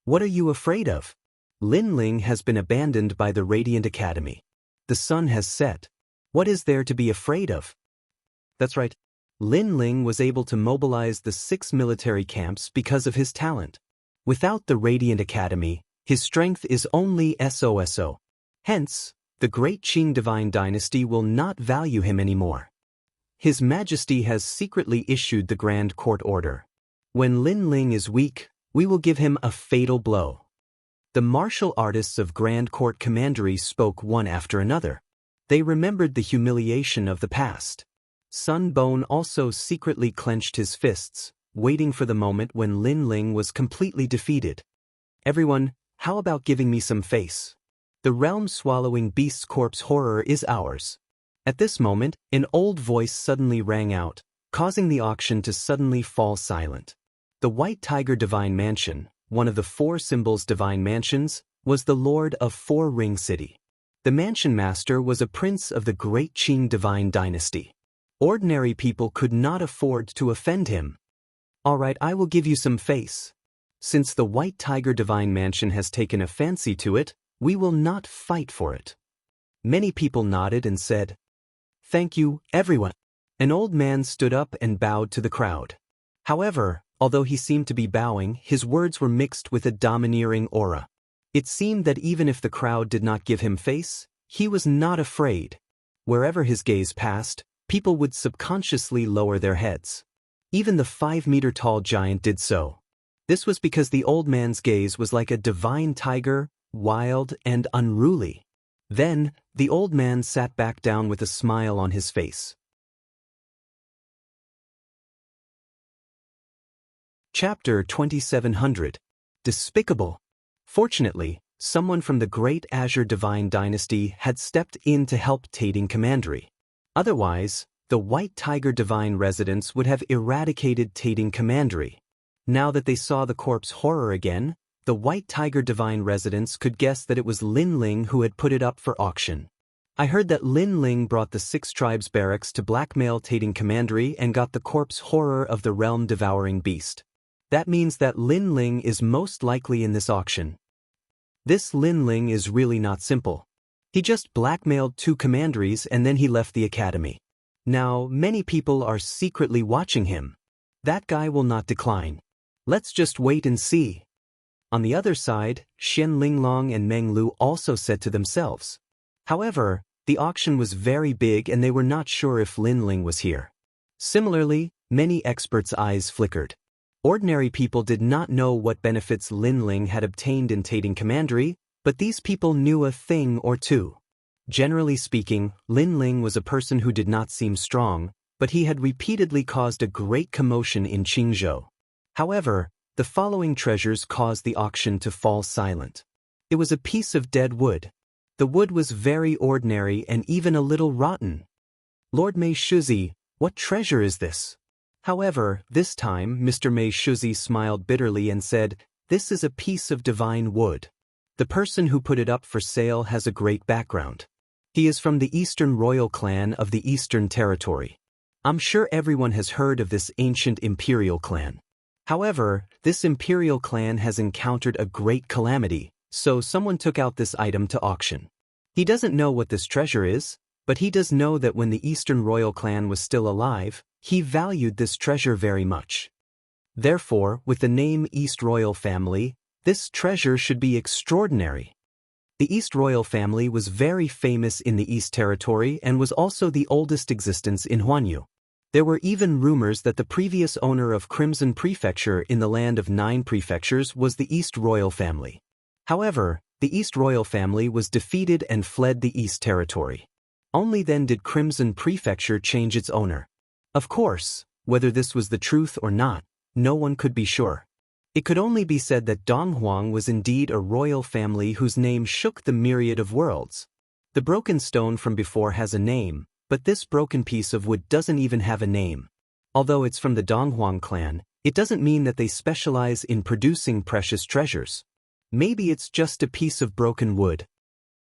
What are you afraid of? Lin Ling has been abandoned by the Radiant Academy. The sun has set. What is there to be afraid of? That's right. Lin Ling was able to mobilize the 6 military camps because of his talent. Without the Radiant Academy, his strength is only SOSO. Hence, the great Qing divine dynasty will not value him anymore. His Majesty has secretly issued the Grand Court order. When Lin Ling is weak, we will give him a fatal blow. The martial artists of Grand Court Commandery spoke one after another. They remembered the humiliation of the past. Sun Bone also secretly clenched his fists, waiting for the moment when Lin Ling was completely defeated. Everyone, how about giving me some face? The realm-swallowing beast's corpse horror is ours. At this moment, an old voice suddenly rang out, causing the auction to suddenly fall silent. The White Tiger Divine Mansion, one of the 4 symbols divine mansions, was the lord of 4 Ring City. The mansion master was a prince of the great Qing divine dynasty. Ordinary people could not afford to offend him. All right, I will give you some face. Since the White Tiger Divine Mansion has taken a fancy to it, we will not fight for it. Many people nodded and said, "Thank you, everyone." An old man stood up and bowed to the crowd. However, although he seemed to be bowing, his words were mixed with a domineering aura. It seemed that even if the crowd did not give him face, he was not afraid. Wherever his gaze passed, people would subconsciously lower their heads. Even the 5-meter-tall giant did so. This was because the old man's gaze was like a divine tiger, wild and unruly. Then, the old man sat back down with a smile on his face. Chapter 2700. Despicable. Fortunately, someone from the Great Azure Divine Dynasty had stepped in to help Tating Commandery. Otherwise, the White Tiger Divine residents would have eradicated Tating Commandery. Now that they saw the corpse horror again, the White Tiger Divine residents could guess that it was Lin Ling who had put it up for auction. I heard that Lin Ling brought the 6 tribes barracks to blackmail Tating Commandery and got the corpse horror of the realm-devouring beast. That means that Lin Ling is most likely in this auction. This Lin Ling is really not simple. He just blackmailed 2 commanderies and then he left the academy. Now, many people are secretly watching him. That guy will not decline. Let's just wait and see. On the other side, Xian Linglong and Meng Lu also said to themselves. However, the auction was very big and they were not sure if Lin Ling was here. Similarly, many experts' eyes flickered. Ordinary people did not know what benefits Lin Ling had obtained in Tating Commandery, but these people knew a thing or two. Generally speaking, Lin Ling was a person who did not seem strong, but he had repeatedly caused a great commotion in Qingzhou. However, the following treasures caused the auction to fall silent. It was a piece of dead wood. The wood was very ordinary and even a little rotten. Lord Mei Shuzi, what treasure is this? However, this time Mr. Mei Shuzi smiled bitterly and said, "This is a piece of divine wood. The person who put it up for sale has a great background. He is from the Eastern Royal Clan of the Eastern Territory. I'm sure everyone has heard of this ancient imperial clan. However, this imperial clan has encountered a great calamity, so someone took out this item to auction. He doesn't know what this treasure is, but he does know that when the Eastern Royal Clan was still alive, he valued this treasure very much. Therefore, with the name East Royal Family, this treasure should be extraordinary." The East Royal Family was very famous in the East Territory and was also the oldest existence in Huanyu. There were even rumors that the previous owner of Crimson Prefecture in the land of 9 prefectures was the East Royal Family. However, the East Royal Family was defeated and fled the East Territory. Only then did Crimson Prefecture change its owner. Of course, whether this was the truth or not, no one could be sure. It could only be said that Donghuang was indeed a royal family whose name shook the myriad of worlds. The broken stone from before has a name, but this broken piece of wood doesn't even have a name. Although it's from the Donghuang clan, it doesn't mean that they specialize in producing precious treasures. Maybe it's just a piece of broken wood.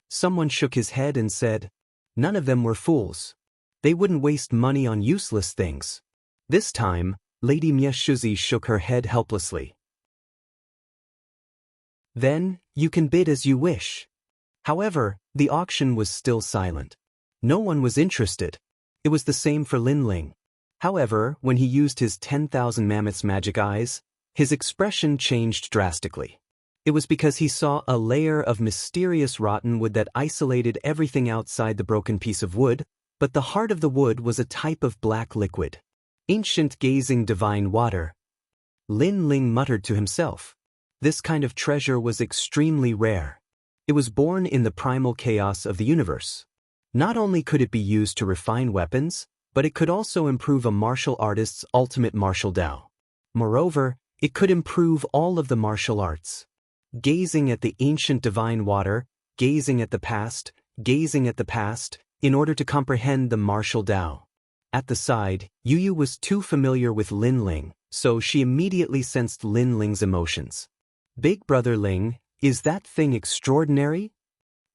Someone shook his head and said, "None of them were fools. They wouldn't waste money on useless things." This time, Lady Mia Shuzi shook her head helplessly. "Then, you can bid as you wish." However, the auction was still silent. No one was interested. It was the same for Lin Ling. However, when he used his 10,000 mammoths magic eyes, his expression changed drastically. It was because he saw a layer of mysterious rotten wood that isolated everything outside the broken piece of wood, but the heart of the wood was a type of black liquid. Ancient gazing divine water. Lin Ling muttered to himself. This kind of treasure was extremely rare. It was born in the primal chaos of the universe. Not only could it be used to refine weapons, but it could also improve a martial artist's ultimate martial Dao. Moreover, it could improve all of the martial arts. Gazing at the ancient divine water, gazing at the past, in order to comprehend the martial Dao. At the side, Yu was too familiar with Lin Ling, so she immediately sensed Lin Ling's emotions. "Big brother Ling, is that thing extraordinary?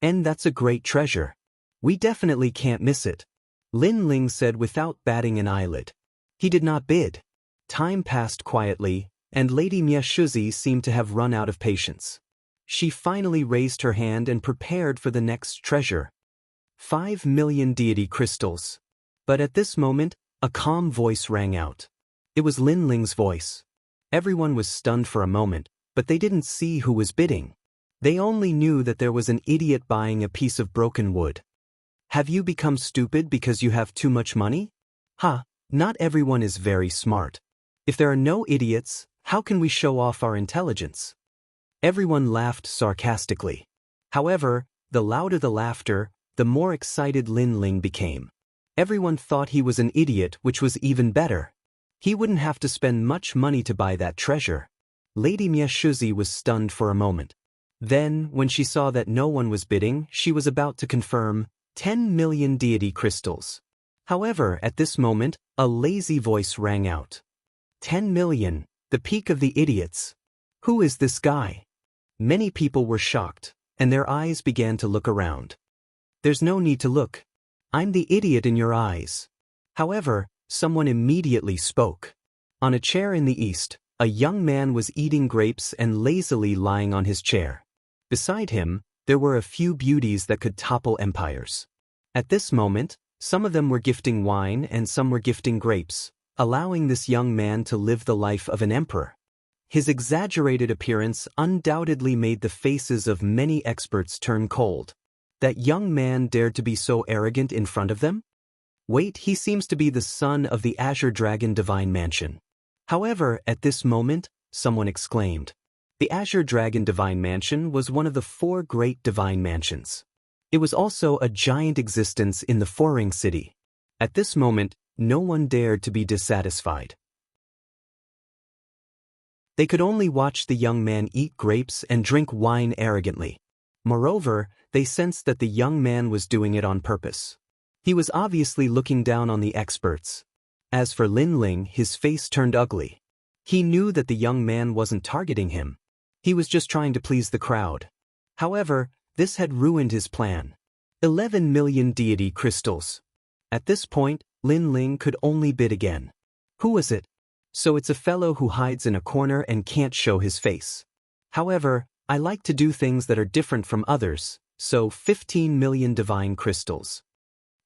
And that's a great treasure. We definitely can't miss it," Lin Ling said without batting an eyelid. He did not bid. Time passed quietly, and Lady Mia Shuzi seemed to have run out of patience. She finally raised her hand and prepared for the next treasure. 5 million deity crystals. But at this moment, a calm voice rang out. It was Lin Ling's voice. Everyone was stunned for a moment, but they didn't see who was bidding. They only knew that there was an idiot buying a piece of broken wood. "Have you become stupid because you have too much money? Not everyone is very smart. If there are no idiots, how can we show off our intelligence?" Everyone laughed sarcastically. However, the louder the laughter, the more excited Lin Ling became. Everyone thought he was an idiot, which was even better. He wouldn't have to spend much money to buy that treasure. Lady Miashuzi was stunned for a moment. Then, when she saw that no one was bidding, she was about to confirm 10 million deity crystals. However, at this moment, a lazy voice rang out. 10 million, the peak of the idiots. Who is this guy? Many people were shocked, and their eyes began to look around. There's no need to look. I'm the idiot in your eyes. However, someone immediately spoke. On a chair in the east, a young man was eating grapes and lazily lying on his chair. Beside him, there were a few beauties that could topple empires. At this moment, some of them were gifting wine and some were gifting grapes, allowing this young man to live the life of an emperor. His exaggerated appearance undoubtedly made the faces of many experts turn cold. That young man dared to be so arrogant in front of them? Wait, he seems to be the son of the Azure Dragon Divine Mansion. However, at this moment, someone exclaimed. The Azure Dragon Divine Mansion was one of the 4 great divine mansions. It was also a giant existence in the Four-Ring City. At this moment, no one dared to be dissatisfied. They could only watch the young man eat grapes and drink wine arrogantly. Moreover, they sensed that the young man was doing it on purpose. He was obviously looking down on the experts. As for Lin Ling, his face turned ugly. He knew that the young man wasn't targeting him. He was just trying to please the crowd. However, this had ruined his plan. 11 million deity crystals. At this point, Lin Ling could only bid again. Who was it? So it's a fellow who hides in a corner and can't show his face. However, I like to do things that are different from others, so 15 million divine crystals.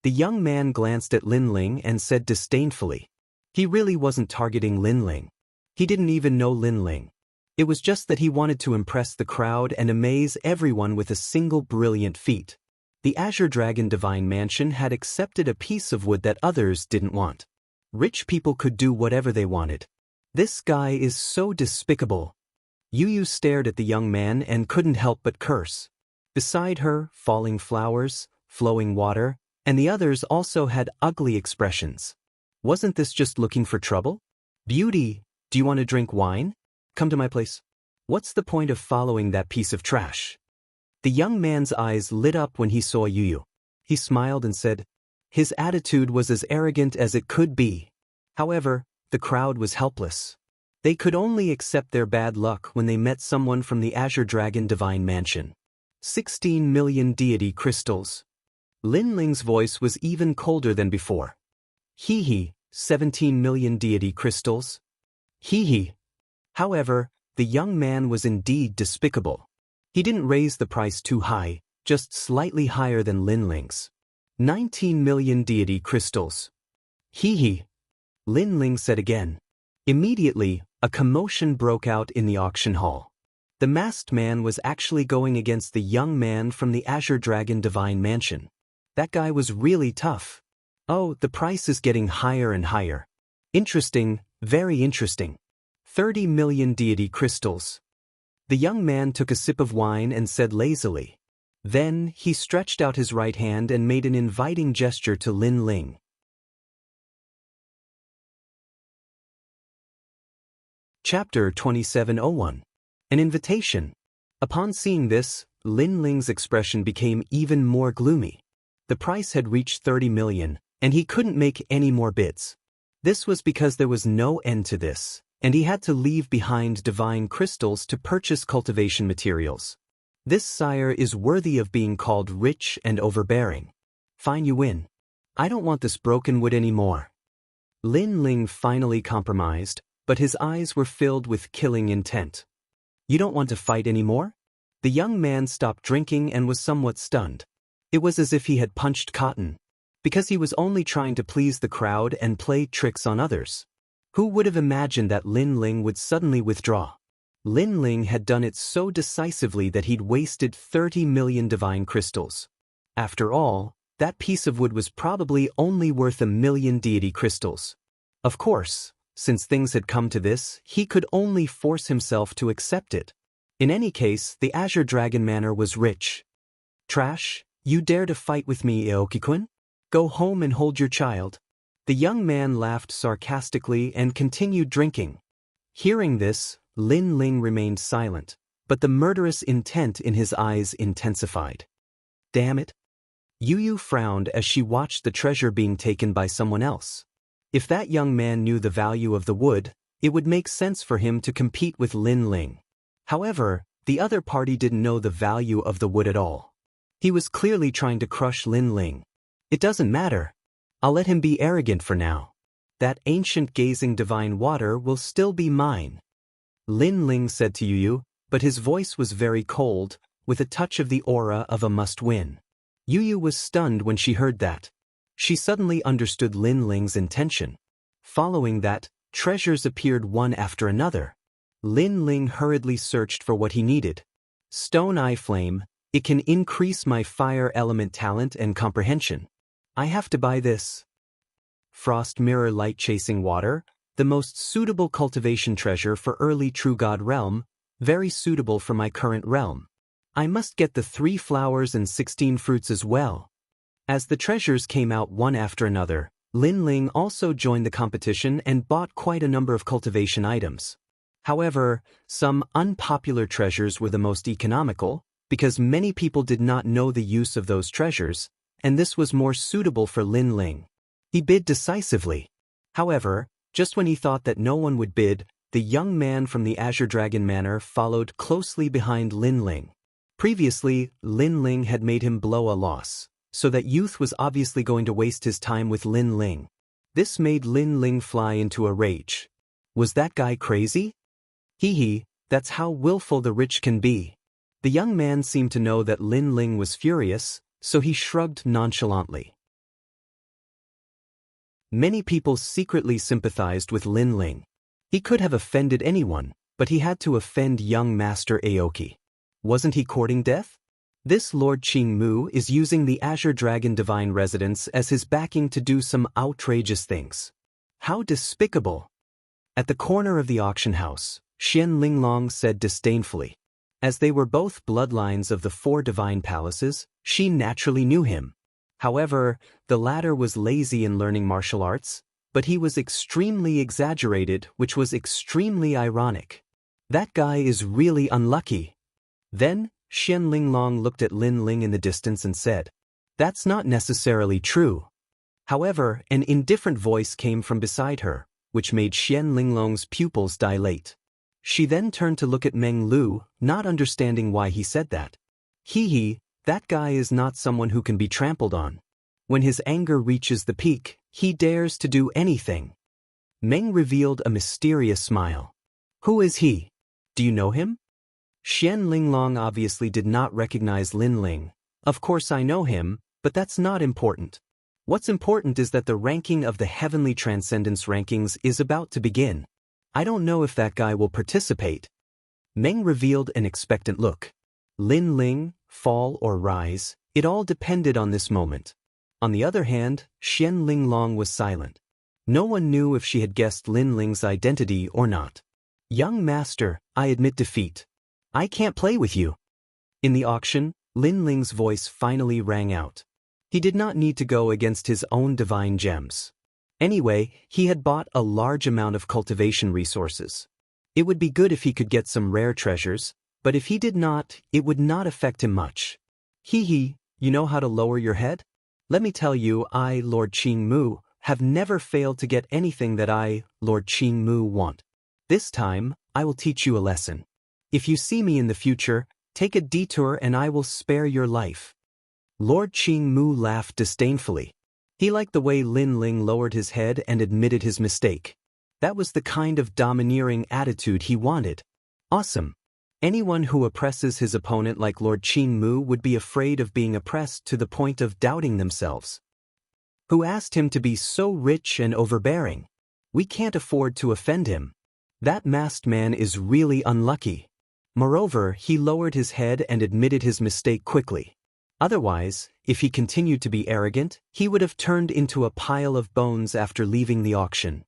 The young man glanced at Lin Ling and said disdainfully. He really wasn't targeting Lin Ling. He didn't even know Lin Ling. It was just that he wanted to impress the crowd and amaze everyone with a single brilliant feat. The Azure Dragon Divine Mansion had accepted a piece of wood that others didn't want. Rich people could do whatever they wanted. This guy is so despicable. Yu stared at the young man and couldn't help but curse. Beside her, falling flowers, flowing water, and the others also had ugly expressions. Wasn't this just looking for trouble? Beauty, do you want to drink wine? Come to my place. What's the point of following that piece of trash? The young man's eyes lit up when he saw Yu. He smiled and said, his attitude was as arrogant as it could be. However, the crowd was helpless. They could only accept their bad luck when they met someone from the Azure Dragon Divine Mansion. 16 million deity crystals. Lin Ling's voice was even colder than before. Hee hee, 17 million deity crystals. Hee hee. However, the young man was indeed despicable. He didn't raise the price too high, just slightly higher than Lin Ling's. 19 million deity crystals. Hee hee. Lin Ling said again. Immediately, a commotion broke out in the auction hall. The masked man was actually going against the young man from the Azure Dragon Divine Mansion. That guy was really tough. Oh, the price is getting higher and higher. Interesting, very interesting. 30 million deity crystals. The young man took a sip of wine and said lazily. Then, he stretched out his right hand and made an inviting gesture to Lin Ling. Chapter 2701. An invitation. Upon seeing this, Lin Ling's expression became even more gloomy. The price had reached 30 million, and he couldn't make any more bids. This was because there was no end to this, and he had to leave behind divine crystals to purchase cultivation materials. This sire is worthy of being called rich and overbearing. Fine, you win. I don't want this broken wood anymore. Lin Ling finally compromised, but his eyes were filled with killing intent. You don't want to fight anymore? The young man stopped drinking and was somewhat stunned. It was as if he had punched cotton, because he was only trying to please the crowd and play tricks on others. Who would have imagined that Lin Ling would suddenly withdraw? Lin Ling had done it so decisively that he'd wasted 30 million divine crystals. After all, that piece of wood was probably only worth 1 million deity crystals. Of course, since things had come to this, he could only force himself to accept it. In any case, the Azure Dragon Manor was rich. Trash, you dare to fight with me, Aoki-kun? Go home and hold your child. The young man laughed sarcastically and continued drinking. Hearing this, Lin Ling remained silent, but the murderous intent in his eyes intensified. Damn it! Yu Yu frowned as she watched the treasure being taken by someone else. If that young man knew the value of the wood, it would make sense for him to compete with Lin Ling. However, the other party didn't know the value of the wood at all. He was clearly trying to crush Lin Ling. It doesn't matter. I'll let him be arrogant for now. That ancient gazing divine water will still be mine. Lin Ling said to Yu Yu, but his voice was very cold, with a touch of the aura of a must-win. Yu Yu was stunned when she heard that. She suddenly understood Lin Ling's intention. Following that, treasures appeared one after another. Lin Ling hurriedly searched for what he needed. Stone Eye Flame, it can increase my fire element talent and comprehension. I have to buy this. Frost Mirror Light Chasing Water, the most suitable cultivation treasure for early True God realm, very suitable for my current realm. I must get the 3 flowers and 16 fruits as well. As the treasures came out one after another, Lin Ling also joined the competition and bought quite a number of cultivation items. However, some unpopular treasures were the most economical, because many people did not know the use of those treasures, and this was more suitable for Lin Ling. He bid decisively. However, just when he thought that no one would bid, the young man from the Azure Dragon Manor followed closely behind Lin Ling. Previously, Lin Ling had made him blow a loss, so that youth was obviously going to waste his time with Lin Ling. This made Lin Ling fly into a rage. Was that guy crazy? Hee, that's how willful the rich can be. The young man seemed to know that Lin Ling was furious, so he shrugged nonchalantly. Many people secretly sympathized with Lin Ling. He could have offended anyone, but he had to offend young Master Aoki. Wasn't he courting death? This Lord Qingmu is using the Azure Dragon Divine Residence as his backing to do some outrageous things. How despicable! At the corner of the auction house, Xian Linglong said disdainfully. As they were both bloodlines of the 4 divine palaces, she naturally knew him. However, the latter was lazy in learning martial arts, but he was extremely exaggerated, which was extremely ironic. That guy is really unlucky. Then, Xian Linglong looked at Lin Ling in the distance and said, "That's not necessarily true." However, an indifferent voice came from beside her, which made Xian Linglong's pupils dilate. She then turned to look at Meng Lu, not understanding why he said that. Hee, that guy is not someone who can be trampled on. When his anger reaches the peak, he dares to do anything. Meng revealed a mysterious smile. Who is he? Do you know him? Xian Linglong obviously did not recognize Lin Ling. Of course I know him, but that's not important. What's important is that the ranking of the Heavenly Transcendence rankings is about to begin. I don't know if that guy will participate. Meng revealed an expectant look. Lin Ling, fall or rise, it all depended on this moment. On the other hand, Xian Linglong was silent. No one knew if she had guessed Lin Ling's identity or not. Young master, I admit defeat. I can't play with you. In the auction, Lin Ling's voice finally rang out. He did not need to go against his own divine gems. Anyway, he had bought a large amount of cultivation resources. It would be good if he could get some rare treasures, but if he did not, it would not affect him much. Hee, you know how to lower your head? Let me tell you, I, Lord Qingmu, have never failed to get anything that I, Lord Qingmu, want. This time, I will teach you a lesson. If you see me in the future, take a detour and I will spare your life. Lord Qingmu laughed disdainfully. He liked the way Lin Ling lowered his head and admitted his mistake. That was the kind of domineering attitude he wanted. Awesome. Anyone who oppresses his opponent like Lord Qingmu would be afraid of being oppressed to the point of doubting themselves. Who asked him to be so rich and overbearing? We can't afford to offend him. That masked man is really unlucky. Moreover, he lowered his head and admitted his mistake quickly. Otherwise, if he continued to be arrogant, he would have turned into a pile of bones after leaving the auction.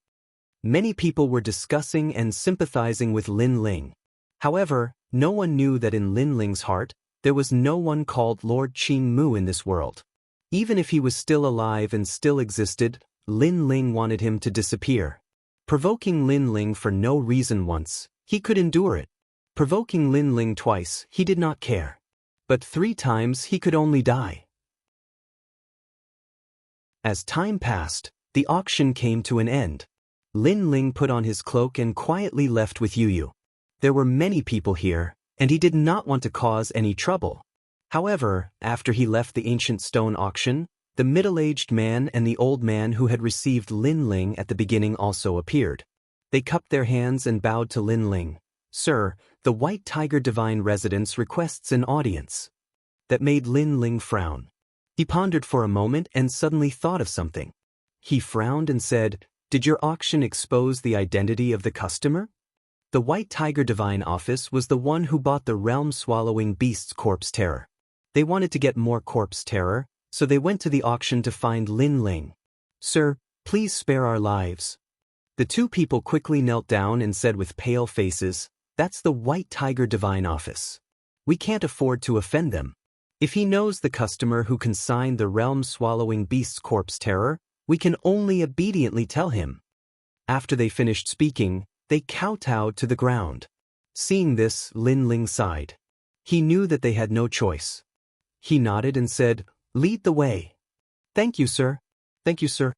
Many people were discussing and sympathizing with Lin Ling. However, no one knew that in Lin Ling's heart, there was no one called Lord Qingmu in this world. Even if he was still alive and still existed, Lin Ling wanted him to disappear. Provoking Lin Ling for no reason once, he could endure it. Provoking Lin Ling twice, he did not care. But 3 times he could only die. As time passed, the auction came to an end. Lin Ling put on his cloak and quietly left with Yu. There were many people here, and he did not want to cause any trouble. However, after he left the ancient stone auction, the middle-aged man and the old man who had received Lin Ling at the beginning also appeared. They cupped their hands and bowed to Lin Ling. "Sir, the White Tiger Divine Residence requests an audience." That made Lin Ling frown. He pondered for a moment and suddenly thought of something. He frowned and said, "Did your auction expose the identity of the customer?" The White Tiger Divine Office was the one who bought the realm-swallowing beast's corpse terror. They wanted to get more corpse terror, so they went to the auction to find Lin Ling. "Sir, please spare our lives." The 2 people quickly knelt down and said with pale faces, "That's the White Tiger Divine Office. We can't afford to offend them. If he knows the customer who consigned the realm-swallowing beast's corpse terror, we can only obediently tell him." After they finished speaking, they kowtowed to the ground. Seeing this, Lin Ling sighed. He knew that they had no choice. He nodded and said, "Lead the way." "Thank you, sir. Thank you, sir."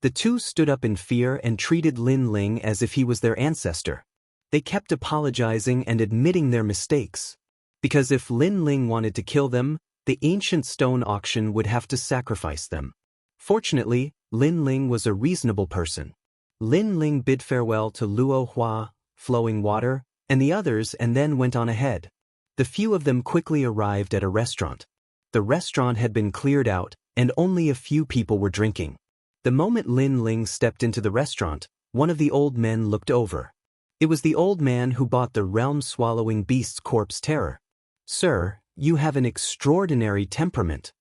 The 2 stood up in fear and treated Lin Ling as if he was their ancestor. They kept apologizing and admitting their mistakes. Because if Lin Ling wanted to kill them, the ancient stone auction would have to sacrifice them. Fortunately, Lin Ling was a reasonable person. Lin Ling bid farewell to Luo Hua, Flowing Water, and the others and then went on ahead. The few of them quickly arrived at a restaurant. The restaurant had been cleared out, and only a few people were drinking. The moment Lin Ling stepped into the restaurant, one of the old men looked over. It was the old man who bought the realm-swallowing beast's corpse terror. "Sir, you have an extraordinary temperament."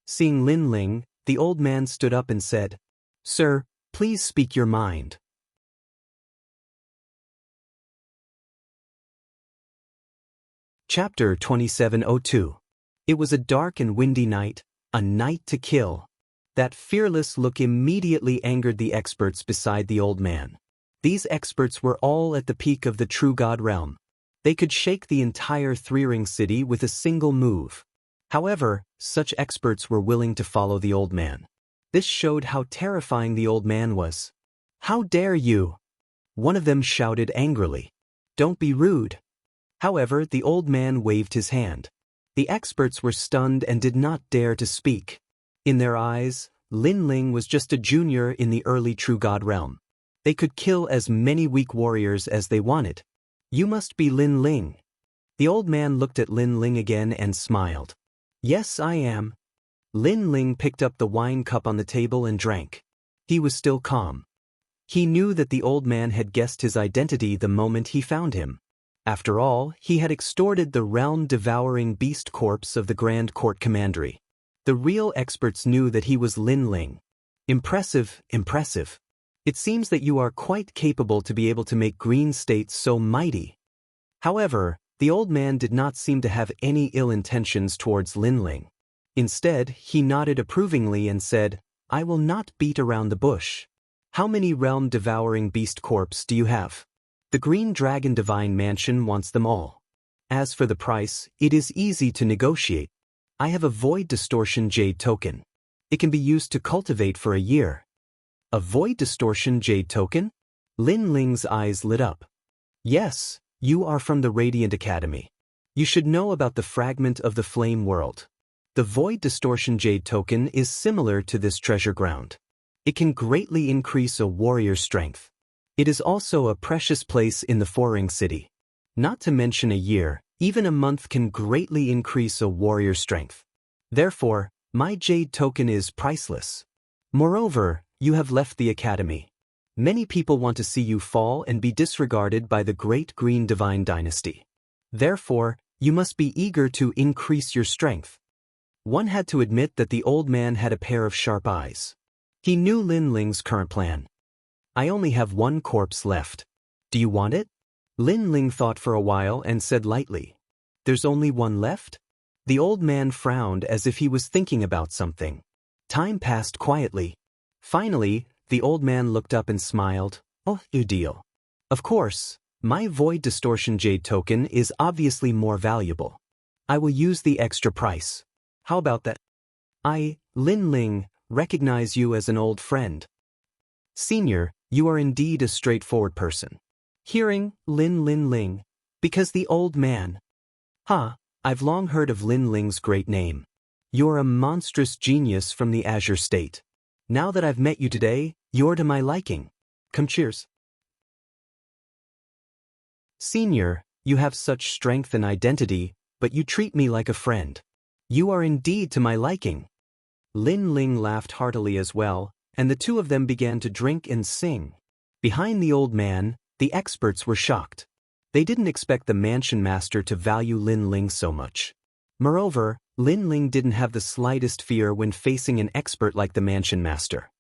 Seeing Lin Ling, the old man stood up and said, "Sir, please speak your mind." Chapter 2702. It was a dark and windy night, a night to kill. That fearless look immediately angered the experts beside the old man. These experts were all at the peak of the true god realm. They could shake the entire 3-ring city with a single move. However, such experts were willing to follow the old man. This showed how terrifying the old man was. "How dare you?" One of them shouted angrily. "Don't be rude." However, the old man waved his hand. The experts were stunned and did not dare to speak. In their eyes, Lin Ling was just a junior in the early true god realm. They could kill as many weak warriors as they wanted. "You must be Lin Ling." The old man looked at Lin Ling again and smiled. "Yes, I am." Lin Ling picked up the wine cup on the table and drank. He was still calm. He knew that the old man had guessed his identity the moment he found him. After all, he had extorted the realm-devouring beast corpse of the Grand Court Commandery. The real experts knew that he was Lin Ling. "Impressive, impressive. It seems that you are quite capable to be able to make green states so mighty." However, the old man did not seem to have any ill intentions towards Lin Ling. Instead, he nodded approvingly and said, "I will not beat around the bush. How many realm-devouring beast corpse do you have? The Green Dragon Divine Mansion wants them all. As for the price, it is easy to negotiate. I have a Void Distortion Jade token. It can be used to cultivate for a year." "A Void Distortion Jade token?" Lin Ling's eyes lit up. "Yes, you are from the Radiant Academy. You should know about the fragment of the Flame World. The Void Distortion Jade token is similar to this treasure ground. It can greatly increase a warrior's strength. It is also a precious place in the 4-ring city. Not to mention a year, even a month can greatly increase a warrior's strength. Therefore, my jade token is priceless. Moreover, you have left the academy. Many people want to see you fall and be disregarded by the great Green Divine Dynasty. Therefore, you must be eager to increase your strength." One had to admit that the old man had a pair of sharp eyes. He knew Lin Ling's current plan. "I only have 1 corpse left. Do you want it?" Lin Ling thought for a while and said lightly, "There's only 1 left?" The old man frowned as if he was thinking about something. Time passed quietly. Finally, The old man looked up and smiled. Oh, you deal. Of course, my void distortion jade token is obviously more valuable. I will use the extra price. How about that? I, Lin Ling, recognize you as an old friend. Senior, you are indeed a straightforward person. Hearing Lin Ling, because the old man. I've long heard of Lin Ling's great name. You're a monstrous genius from the Azure State. Now that I've met you today, you're to my liking. Come cheers. Senior, you have such strength and identity, but you treat me like a friend. You are indeed to my liking. Lin Ling laughed heartily as well, and the two of them began to drink and sing. Behind the old man, the experts were shocked. They didn't expect the mansion master to value Lin Ling so much. Moreover, Lin Ling didn't have the slightest fear when facing an expert like the mansion master.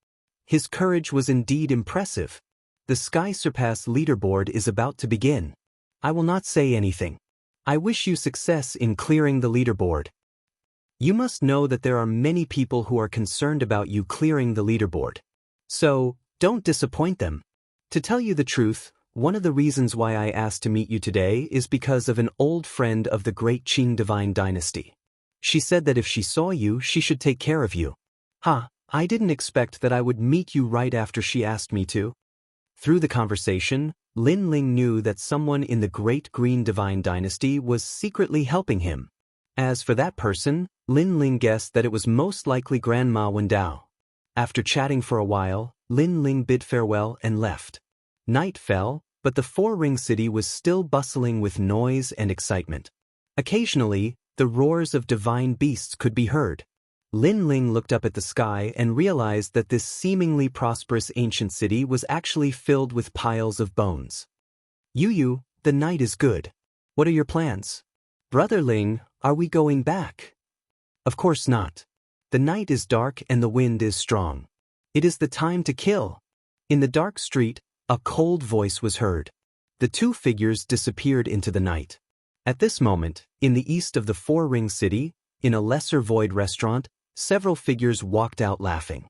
His courage was indeed impressive. The Sky Surpass leaderboard is about to begin. I will not say anything. I wish you success in clearing the leaderboard. You must know that there are many people who are concerned about you clearing the leaderboard. So, don't disappoint them. To tell you the truth, one of the reasons why I asked to meet you today is because of an old friend of the great Qing divine dynasty. She said that if she saw you, she should take care of you. I didn't expect that I would meet you right after she asked me to. Through the conversation, Lin Ling knew that someone in the great green divine dynasty was secretly helping him. As for that person, Lin Ling guessed that it was most likely Grandma Wendao. After chatting for a while, Lin Ling bid farewell and left. Night fell, but the four-ring city was still bustling with noise and excitement. Occasionally, the roars of divine beasts could be heard. Lin Ling looked up at the sky and realized that this seemingly prosperous ancient city was actually filled with piles of bones. Yu, the night is good. What are your plans? Brother Ling, are we going back? Of course not. The night is dark and the wind is strong. It is the time to kill. In the dark street, a cold voice was heard. The two figures disappeared into the night. At this moment, in the east of the four-ring city, in a lesser void restaurant, several figures walked out laughing.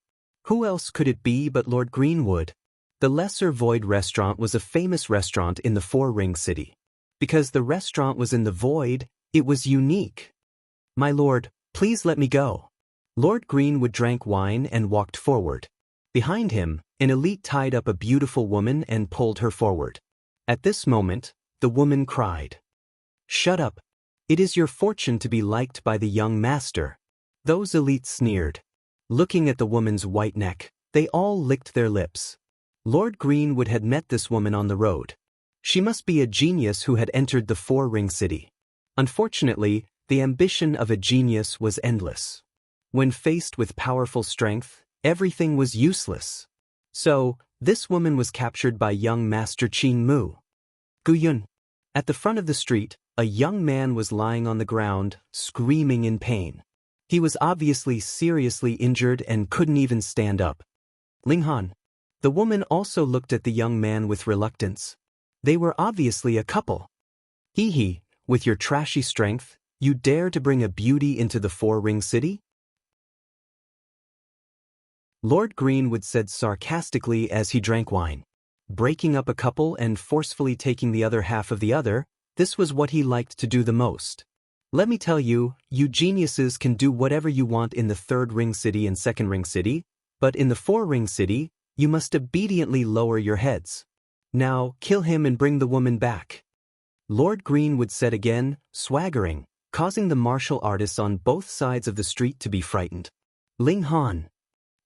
Who else could it be but Lord Greenwood? The lesser void restaurant was a famous restaurant in the four-ring city. Because the restaurant was in the void, it was unique. My lord, please let me go. Lord Greenwood drank wine and walked forward. Behind him, an elite tied up a beautiful woman and pulled her forward. At this moment, the woman cried. Shut up. It is your fortune to be liked by the young master. Those elites sneered. Looking at the woman's white neck, they all licked their lips. Lord Greenwood had met this woman on the road. She must be a genius who had entered the four-ring city. Unfortunately, the ambition of a genius was endless. When faced with powerful strength, everything was useless. So, this woman was captured by young Master Qin Mu. Guyun. At the front of the street, a young man was lying on the ground, screaming in pain. He was obviously seriously injured and couldn't even stand up. Linghan. The woman also looked at the young man with reluctance. They were obviously a couple. Hee, with your trashy strength, you dare to bring a beauty into the four-ring city? Lord Greenwood said sarcastically as he drank wine. Breaking up a couple and forcefully taking the other half of the other, this was what he liked to do the most. Let me tell you, you geniuses can do whatever you want in the third-ring city and second-ring city, but in the four-ring city, you must obediently lower your heads. Now, kill him and bring the woman back. Lord Greenwood said again, swaggering, causing the martial artists on both sides of the street to be frightened. Ling Han.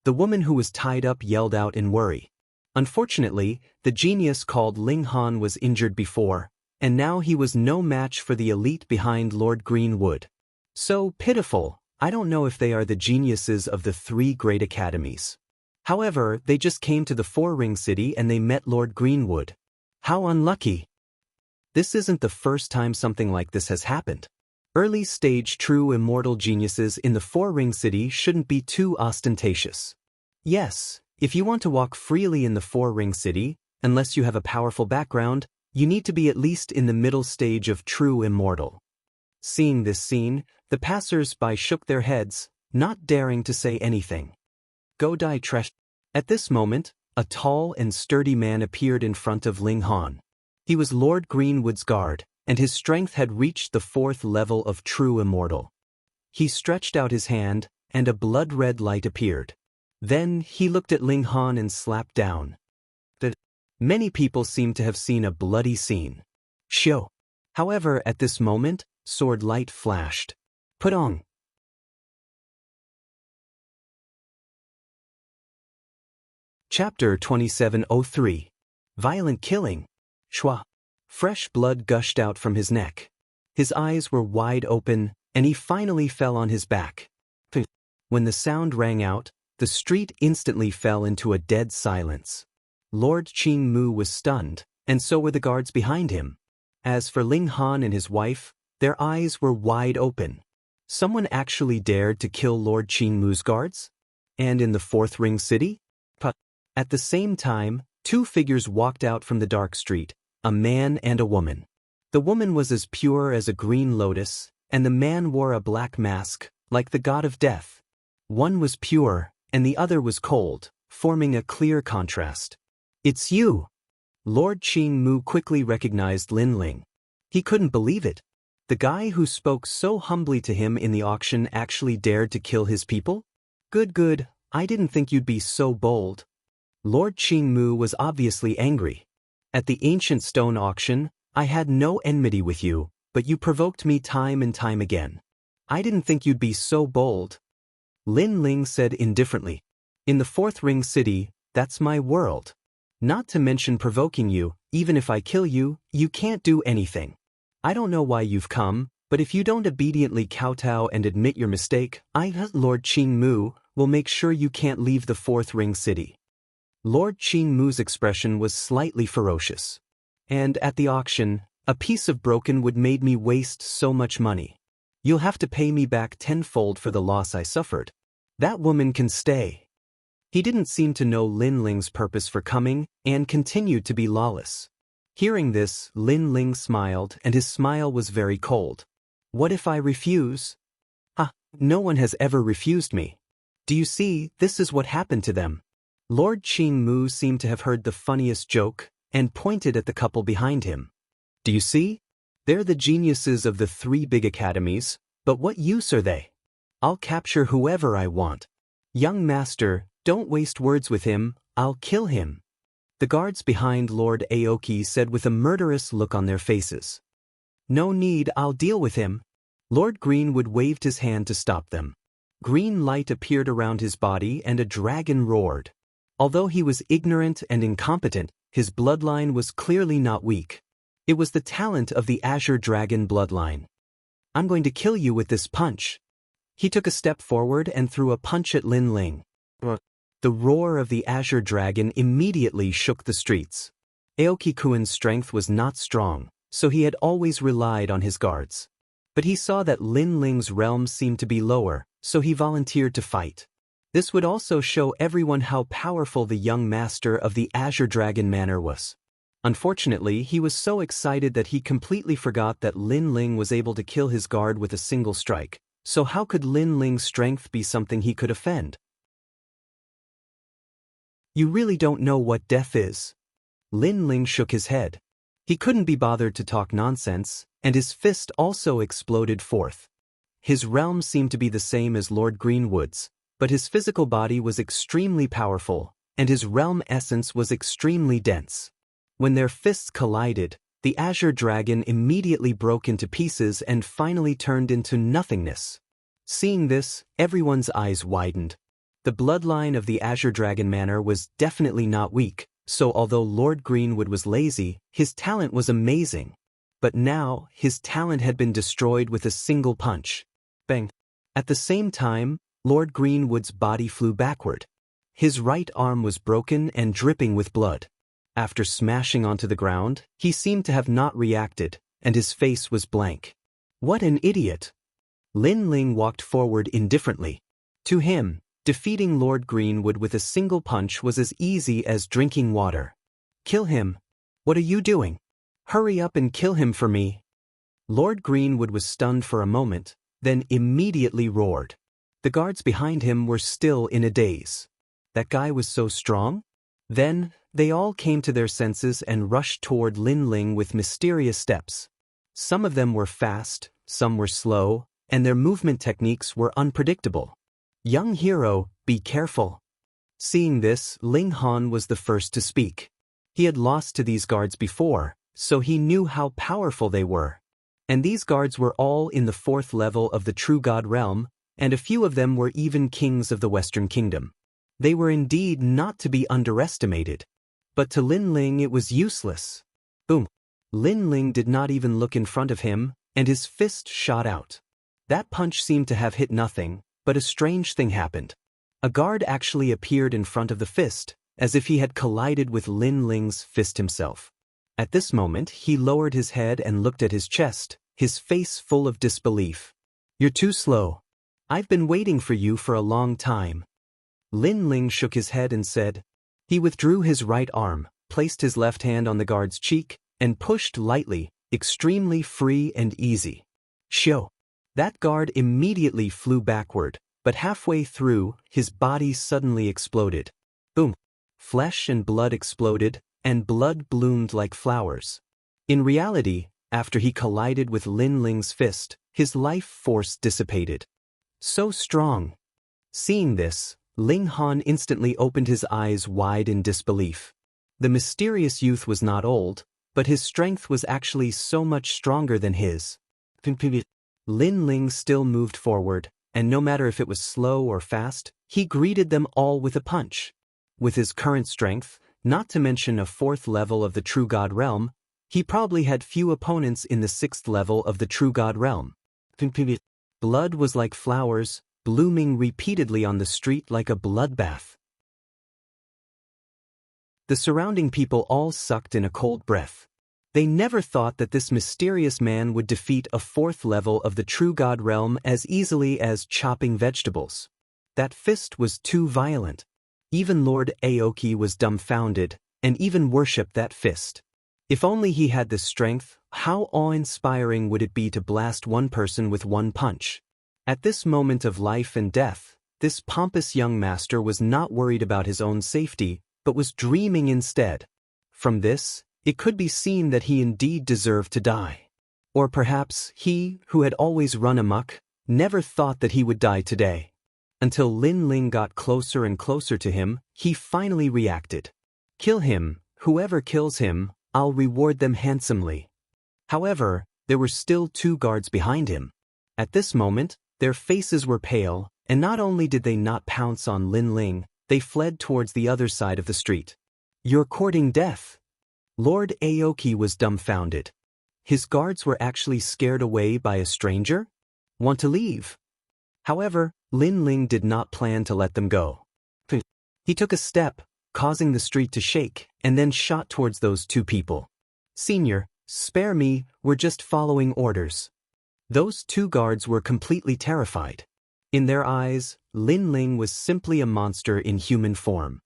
The woman who was tied up yelled out in worry. Unfortunately, the genius called Ling Han was injured before, and now he was no match for the elite behind Lord Greenwood. So pitiful, I don't know if they are the geniuses of the three great academies. However, they just came to the four-ring city and they met Lord Greenwood. How unlucky. This isn't the first time something like this has happened. Early-stage true immortal geniuses in the four-ring city shouldn't be too ostentatious. Yes, if you want to walk freely in the four-ring city, unless you have a powerful background, you need to be at least in the middle stage of true immortal. Seeing this scene, the passers-by shook their heads, not daring to say anything. Go die trash. At this moment, a tall and sturdy man appeared in front of Ling Han. He was Lord Greenwood's guard, and his strength had reached the 4th level of true immortal. He stretched out his hand, and a blood-red light appeared. Then he looked at Ling Han and slapped down. Many people seemed to have seen a bloody scene. Show. However, at this moment, sword light flashed. Put on. Chapter 2703. Violent Killing. Shwa. Fresh blood gushed out from his neck. His eyes were wide open, and he finally fell on his back. When the sound rang out, the street instantly fell into a dead silence. Lord Qing Mu was stunned, and so were the guards behind him. As for Ling Han and his wife, their eyes were wide open. Someone actually dared to kill Lord Qing Mu's guards? And in the 4th Ring City? At the same time, 2 figures walked out from the dark street, a man and a woman. The woman was as pure as a green lotus, and the man wore a black mask, like the god of death. One was pure, and the other was cold, forming a clear contrast. It's you! Lord Qing Mu quickly recognized Lin Ling. He couldn't believe it. The guy who spoke so humbly to him in the auction actually dared to kill his people? Good, I didn't think you'd be so bold. Lord Qing Mu was obviously angry. At the ancient stone auction, I had no enmity with you, but you provoked me time and time again. I didn't think you'd be so bold. Lin Ling said indifferently. In the 4th Ring City, that's my world. Not to mention provoking you, even if I kill you, you can't do anything. I don't know why you've come, but if you don't obediently kowtow and admit your mistake, I, Lord Qing Mu, will make sure you can't leave the 4th Ring City. Lord Qing Mu's expression was slightly ferocious. And at the auction, a piece of broken wood made me waste so much money. You'll have to pay me back tenfold for the loss I suffered. That woman can stay. He didn't seem to know Lin Ling's purpose for coming, and continued to be lawless. Hearing this, Lin Ling smiled, and his smile was very cold. What if I refuse? No one has ever refused me. Do you see, this is what happened to them. Lord Qing Mu seemed to have heard the funniest joke, and pointed at the couple behind him. Do you see? They're the geniuses of the 3 big academies, but what use are they? I'll capture whoever I want. Young master, don't waste words with him, I'll kill him. The guards behind Lord Aoki said with a murderous look on their faces. No need, I'll deal with him. Lord Greenwood waved his hand to stop them. Green light appeared around his body and a dragon roared. Although he was ignorant and incompetent, his bloodline was clearly not weak. It was the talent of the Azure Dragon bloodline. I'm going to kill you with this punch. He took a step forward and threw a punch at Lin Ling. The roar of the Azure Dragon immediately shook the streets. Aoki-kun's strength was not strong, so he had always relied on his guards. But he saw that Lin Ling's realm seemed to be lower, so he volunteered to fight. This would also show everyone how powerful the young master of the Azure Dragon Manor was. Unfortunately, he was so excited that he completely forgot that Lin Ling was able to kill his guard with a single strike, so how could Lin Ling's strength be something he could offend? You really don't know what death is. Lin Ling shook his head. He couldn't be bothered to talk nonsense, and his fist also exploded forth. His realm seemed to be the same as Lord Greenwood's, but his physical body was extremely powerful, and his realm essence was extremely dense. When their fists collided, the Azure Dragon immediately broke into pieces and finally turned into nothingness. Seeing this, everyone's eyes widened. The bloodline of the Azure Dragon Manor was definitely not weak, so although Lord Greenwood was lazy, his talent was amazing. But now, his talent had been destroyed with a single punch. Bang! At the same time, Lord Greenwood's body flew backward. His right arm was broken and dripping with blood. After smashing onto the ground, he seemed to have not reacted, and his face was blank. What an idiot! Lin Ling walked forward indifferently. To him, defeating Lord Greenwood with a single punch was as easy as drinking water. Kill him! What are you doing? Hurry up and kill him for me! Lord Greenwood was stunned for a moment, then immediately roared. The guards behind him were still in a daze. That guy was so strong? Then, they all came to their senses and rushed toward Lin Ling with mysterious steps. Some of them were fast, some were slow, and their movement techniques were unpredictable. "Young hero, be careful." Seeing this, Ling Han was the first to speak. He had lost to these guards before, so he knew how powerful they were. And these guards were all in the 4th level of the True God realm, and a few of them were even kings of the Western Kingdom. They were indeed not to be underestimated. But to Lin Ling it was useless. Boom! Lin Ling did not even look in front of him, and his fist shot out. That punch seemed to have hit nothing, but a strange thing happened. A guard actually appeared in front of the fist, as if he had collided with Lin Ling's fist himself. At this moment, he lowered his head and looked at his chest, his face full of disbelief. "You're too slow. I've been waiting for you for a long time." Lin Ling shook his head and said. He withdrew his right arm, placed his left hand on the guard's cheek, and pushed lightly, extremely free and easy. Shoo! That guard immediately flew backward, but halfway through, his body suddenly exploded. Boom! Flesh and blood exploded, and blood bloomed like flowers. In reality, after he collided with Lin Ling's fist, his life force dissipated. So strong! Seeing this, Ling Han instantly opened his eyes wide in disbelief. The mysterious youth was not old, but his strength was actually so much stronger than his. Lin Ling still moved forward, and no matter if it was slow or fast, he greeted them all with a punch. With his current strength, not to mention a 4th level of the True God realm, he probably had few opponents in the 6th level of the True God realm. Blood was like flowers, blooming repeatedly on the street like a bloodbath. The surrounding people all sucked in a cold breath. They never thought that this mysterious man would defeat a 4th level of the True God realm as easily as chopping vegetables. That fist was too violent. Even Lord Aoki was dumbfounded, and even worshipped that fist. If only he had the strength, how awe-inspiring would it be to blast one person with one punch? At this moment of life and death, this pompous young master was not worried about his own safety, but was dreaming instead. From this, it could be seen that he indeed deserved to die. Or perhaps he, who had always run amok, never thought that he would die today. Until Lin Ling got closer and closer to him, he finally reacted. "Kill him, whoever kills him, I'll reward them handsomely." However, there were still 2 guards behind him. At this moment, their faces were pale, and not only did they not pounce on Lin Ling, they fled towards the other side of the street. "You're courting death." Lord Aoki was dumbfounded. His guards were actually scared away by a stranger? Want to leave? However, Lin Ling did not plan to let them go. He took a step, causing the street to shake, and then shot towards those 2 people. "Senior, spare me, we're just following orders." Those 2 guards were completely terrified. In their eyes, Lin Ling was simply a monster in human form.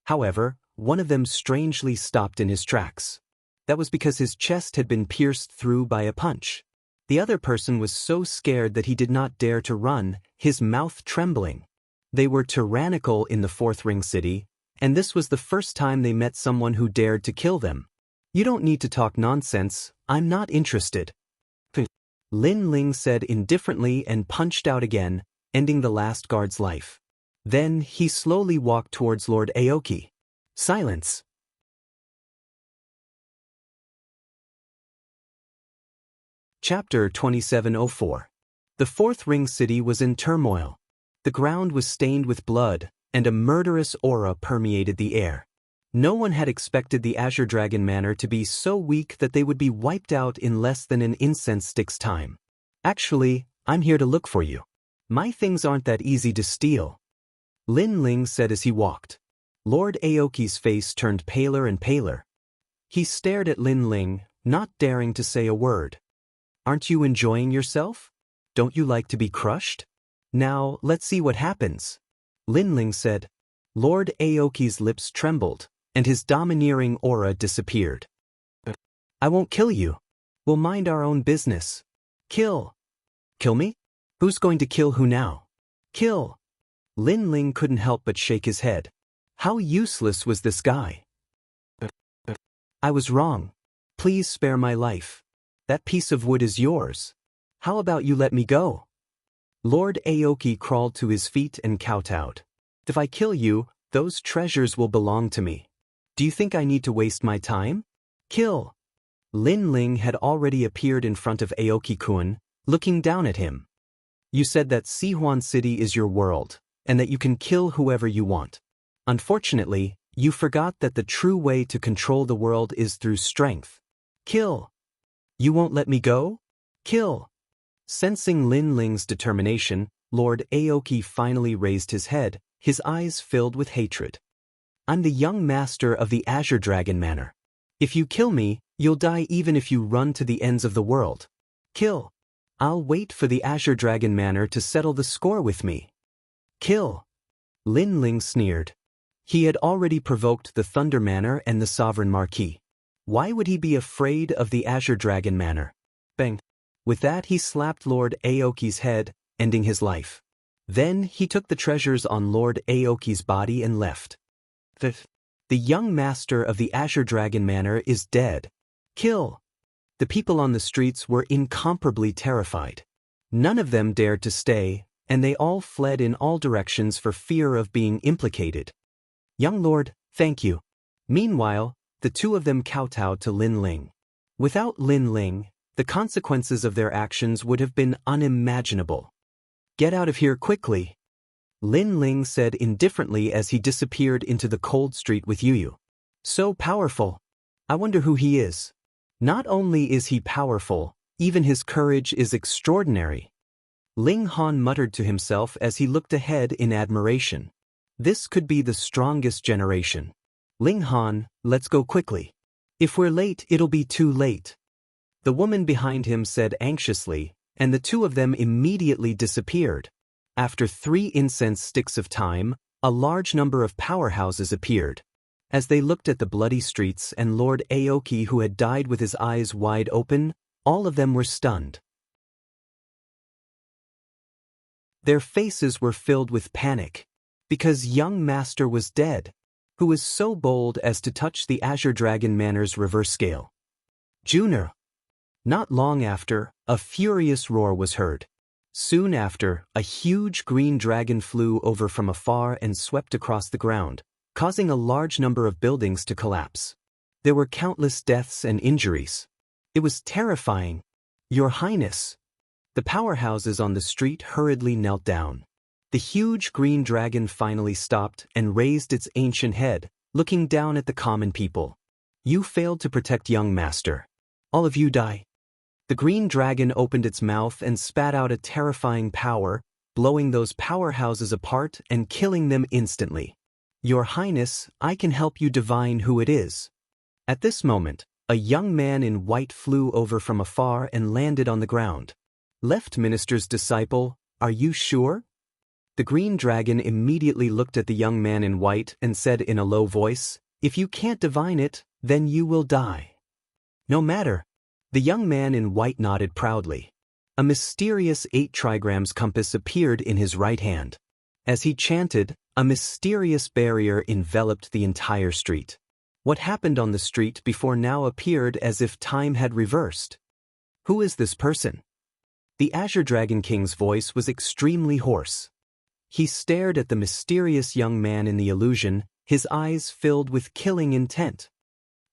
However, one of them strangely stopped in his tracks. That was because his chest had been pierced through by a punch. The other person was so scared that he did not dare to run, his mouth trembling. They were tyrannical in the 4th Ring City, and this was the first time they met someone who dared to kill them. "You don't need to talk nonsense, I'm not interested." Lin Ling said indifferently and punched out again, ending the last guard's life. Then he slowly walked towards Lord Aoki. Silence. Chapter 2704. The 4th Ring City was in turmoil. The ground was stained with blood, and a murderous aura permeated the air. No one had expected the Azure Dragon Manor to be so weak that they would be wiped out in less than an incense stick's time. "Actually, I'm here to look for you. My things aren't that easy to steal," Lin Ling said as he walked. Lord Aoki's face turned paler and paler. He stared at Lin Ling, not daring to say a word. "Aren't you enjoying yourself? Don't you like to be crushed? Now, let's see what happens," Lin Ling said. Lord Aoki's lips trembled, and his domineering aura disappeared. "I won't kill you. We'll mind our own business." "Kill." "Kill me? Who's going to kill who now?" "Kill." Lin Ling couldn't help but shake his head. How useless was this guy? I was wrong. Please spare my life. That piece of wood is yours. How about you let me go? Lord Aoki crawled to his feet and kowtowed. If I kill you, those treasures will belong to me. Do you think I need to waste my time? Kill! Lin Ling had already appeared in front of Aoki-kun, looking down at him. You said that Sihuan City is your world, and that you can kill whoever you want. Unfortunately, you forgot that the true way to control the world is through strength. Kill! You won't let me go? Kill! Sensing Lin Ling's determination, Lord Aoki finally raised his head, his eyes filled with hatred. I'm the young master of the Azure Dragon Manor. If you kill me, you'll die even if you run to the ends of the world. Kill! I'll wait for the Azure Dragon Manor to settle the score with me. Kill! Lin Ling sneered. He had already provoked the Thunder Manor and the Sovereign Marquis. Why would he be afraid of the Azure Dragon Manor? Bang! With that he slapped Lord Aoki's head, ending his life. Then he took the treasures on Lord Aoki's body and left. The young master of the Azure Dragon Manor is dead. Kill! The people on the streets were incomparably terrified. None of them dared to stay, and they all fled in all directions for fear of being implicated. Young lord, thank you. Meanwhile, the two of them kowtowed to Lin Ling. Without Lin Ling, the consequences of their actions would have been unimaginable. Get out of here quickly, Lin Ling said indifferently as he disappeared into the cold street with Yuyu. So powerful. I wonder who he is. Not only is he powerful, even his courage is extraordinary. Ling Han muttered to himself as he looked ahead in admiration. This could be the strongest generation. Ling Han, let's go quickly. If we're late, it'll be too late. The woman behind him said anxiously, and the two of them immediately disappeared. After 3 incense sticks of time, a large number of powerhouses appeared. As they looked at the bloody streets and Lord Aoki, who had died with his eyes wide open, all of them were stunned. Their faces were filled with panic, because young master was dead, who was so bold as to touch the Azure Dragon Manor's reverse scale. Junior. Not long after, a furious roar was heard. Soon after, a huge green dragon flew over from afar and swept across the ground, causing a large number of buildings to collapse. There were countless deaths and injuries. It was terrifying. Your Highness. The powerhouses on the street hurriedly knelt down. The huge green dragon finally stopped and raised its ancient head, looking down at the common people. You failed to protect young master. All of you die. The green dragon opened its mouth and spat out a terrifying power, blowing those powerhouses apart and killing them instantly. Your Highness, I can help you divine who it is. At this moment, a young man in white flew over from afar and landed on the ground. Left Minister's disciple, are you sure? The green dragon immediately looked at the young man in white and said in a low voice, if you can't divine it, then you will die. No matter. The young man in white nodded proudly. A mysterious 8 trigrams compass appeared in his right hand. As he chanted, a mysterious barrier enveloped the entire street. What happened on the street before now appeared as if time had reversed. Who is this person? The Azure Dragon King's voice was extremely hoarse. He stared at the mysterious young man in the illusion, his eyes filled with killing intent.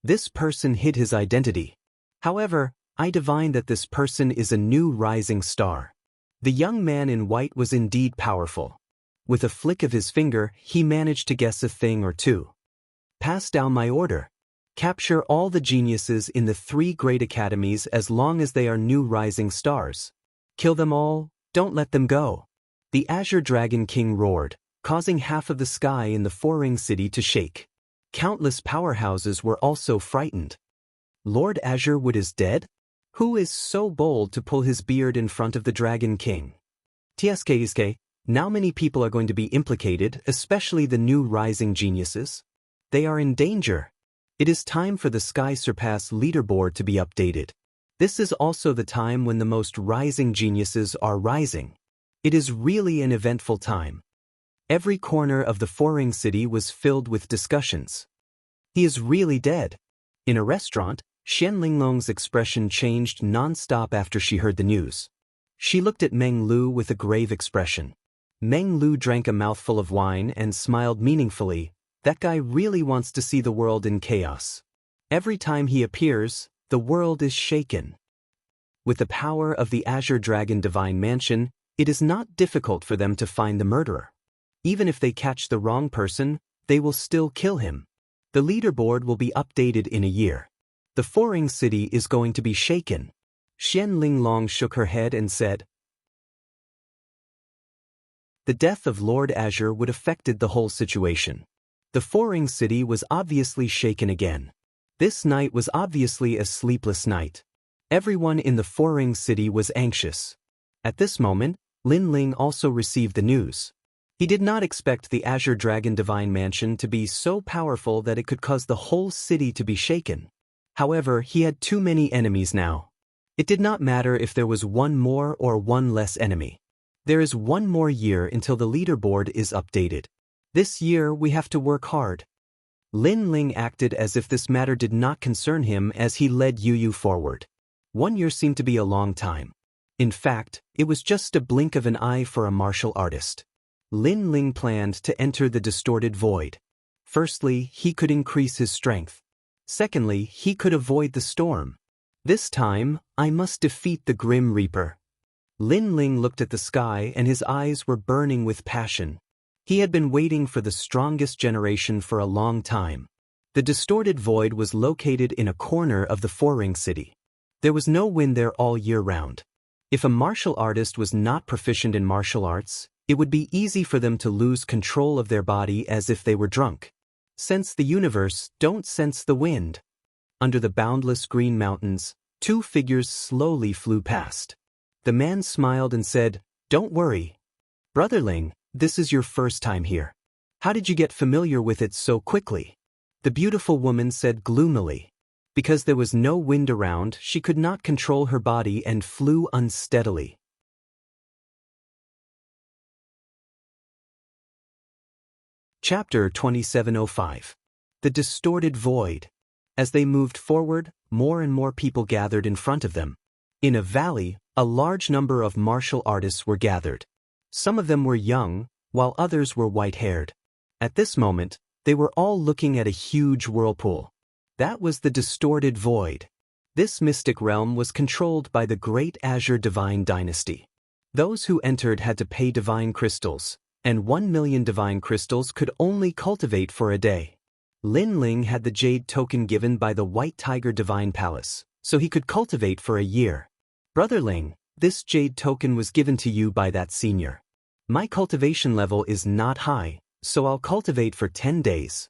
This person hid his identity. However, I divine that this person is a new rising star. The young man in white was indeed powerful. With a flick of his finger, he managed to guess a thing or two. Pass down my order. Capture all the geniuses in the 3 great academies as long as they are new rising stars. Kill them all, don't let them go. The Azure Dragon King roared, causing half of the sky in the 4-ring city to shake. Countless powerhouses were also frightened. Lord Azurewood is dead? Who is so bold to pull his beard in front of the Dragon King? TSK, now many people are going to be implicated, especially the new rising geniuses. They are in danger. It is time for the Sky Surpass leaderboard to be updated. This is also the time when the most rising geniuses are rising. It is really an eventful time. Every corner of the Foring city was filled with discussions. He is really dead. In a restaurant, Xian Linglong's expression changed non-stop after she heard the news. She looked at Meng Lu with a grave expression. Meng Lu drank a mouthful of wine and smiled meaningfully. That guy really wants to see the world in chaos. Every time he appears, the world is shaken. With the power of the Azure Dragon Divine Mansion, it is not difficult for them to find the murderer. Even if they catch the wrong person, they will still kill him. The leaderboard will be updated in a year. The Foring city is going to be shaken. Xian Linglong shook her head and said, the death of Lord Azure would affected the whole situation. The Foring city was obviously shaken again. This night was obviously a sleepless night. Everyone in the Foring city was anxious. At this moment, Lin Ling also received the news. He did not expect the Azure Dragon Divine Mansion to be so powerful that it could cause the whole city to be shaken. However, he had too many enemies now. It did not matter if there was one more or one less enemy. There is one more year until the leaderboard is updated. This year we have to work hard. Lin Ling acted as if this matter did not concern him as he led Yu Yu forward. 1 year seemed to be a long time. In fact, it was just a blink of an eye for a martial artist. Lin Ling planned to enter the distorted void. Firstly, he could increase his strength. Secondly, he could avoid the storm. This time, I must defeat the Grim Reaper. Lin Ling looked at the sky and his eyes were burning with passion. He had been waiting for the strongest generation for a long time. The distorted void was located in a corner of the Foring city. There was no wind there all year round. If a martial artist was not proficient in martial arts, it would be easy for them to lose control of their body as if they were drunk. Sense the universe, don't sense the wind. Under the boundless green mountains, 2 figures slowly flew past. The man smiled and said, don't worry. Brother Ling, this is your first time here. How did you get familiar with it so quickly? The beautiful woman said gloomily. Because there was no wind around, she could not control her body and flew unsteadily. Chapter 2705. The Distorted Void. As they moved forward, more and more people gathered in front of them. In a valley, a large number of martial artists were gathered. Some of them were young, while others were white-haired. At this moment, they were all looking at a huge whirlpool. That was the Distorted Void. This mystic realm was controlled by the Great Azure Divine Dynasty. Those who entered had to pay divine crystals, and 1 million divine crystals could only cultivate for a day. Lin Ling had the jade token given by the White Tiger Divine Palace, so he could cultivate for a year. Brother Ling, this jade token was given to you by that senior. My cultivation level is not high, so I'll cultivate for 10 days.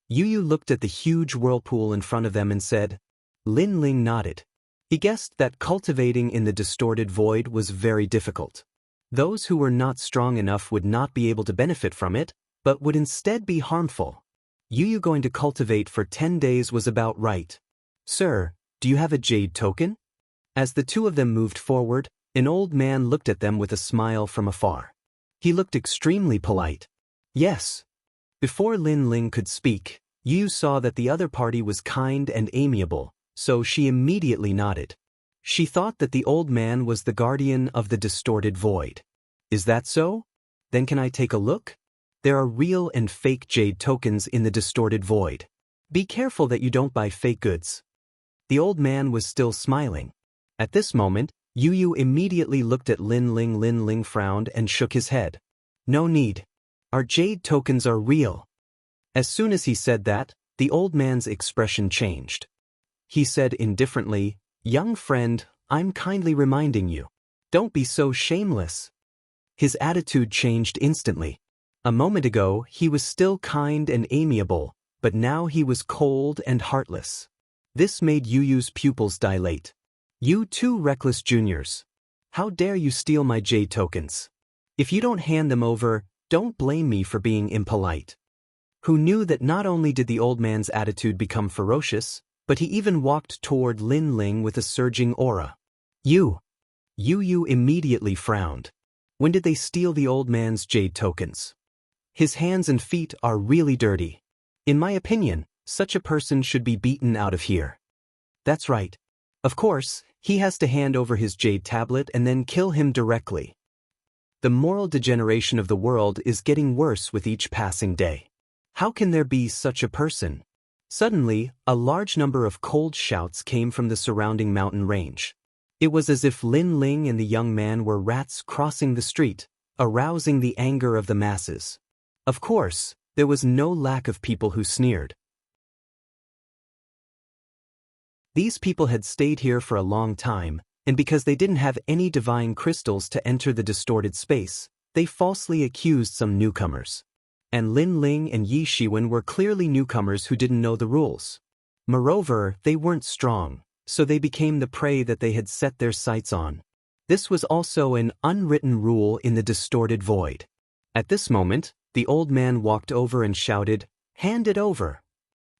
Yu Yu looked at the huge whirlpool in front of them and said. Lin Ling nodded. He guessed that cultivating in the distorted void was very difficult. Those who were not strong enough would not be able to benefit from it, but would instead be harmful. Yu Yu going to cultivate for 10 days was about right. Sir, do you have a jade token? As the 2 of them moved forward, an old man looked at them with a smile from afar. He looked extremely polite. Yes. Before Lin Ling could speak, Yu Yu saw that the other party was kind and amiable, so she immediately nodded. She thought that the old man was the guardian of the distorted void. Is that so? Then can I take a look? There are real and fake jade tokens in the distorted void. Be careful that you don't buy fake goods. The old man was still smiling. At this moment, Yu Yu immediately looked at Lin Ling. Lin Ling frowned and shook his head. No need. Our jade tokens are real. As soon as he said that, the old man's expression changed. He said indifferently, Young friend, I'm kindly reminding you. Don't be so shameless. His attitude changed instantly. A moment ago, he was still kind and amiable, but now he was cold and heartless. This made Yu Yu's pupils dilate. You 2 reckless juniors. How dare you steal my jade tokens? If you don't hand them over, don't blame me for being impolite. Who knew that not only did the old man's attitude become ferocious, but he even walked toward Lin Ling with a surging aura. Yu Yu immediately frowned. When did they steal the old man's jade tokens? His hands and feet are really dirty. In my opinion, such a person should be beaten out of here. That's right. Of course, he has to hand over his jade tablet and then kill him directly. The moral degeneration of the world is getting worse with each passing day. How can there be such a person? Suddenly, a large number of cold shouts came from the surrounding mountain range. It was as if Lin Ling and the young man were rats crossing the street, arousing the anger of the masses. Of course, there was no lack of people who sneered. These people had stayed here for a long time, and because they didn't have any divine crystals to enter the distorted space, they falsely accused some newcomers. And Lin Ling and Yi Shiwen were clearly newcomers who didn't know the rules. Moreover, they weren't strong, so they became the prey that they had set their sights on. This was also an unwritten rule in the distorted void. At this moment, the old man walked over and shouted, "Hand it over!"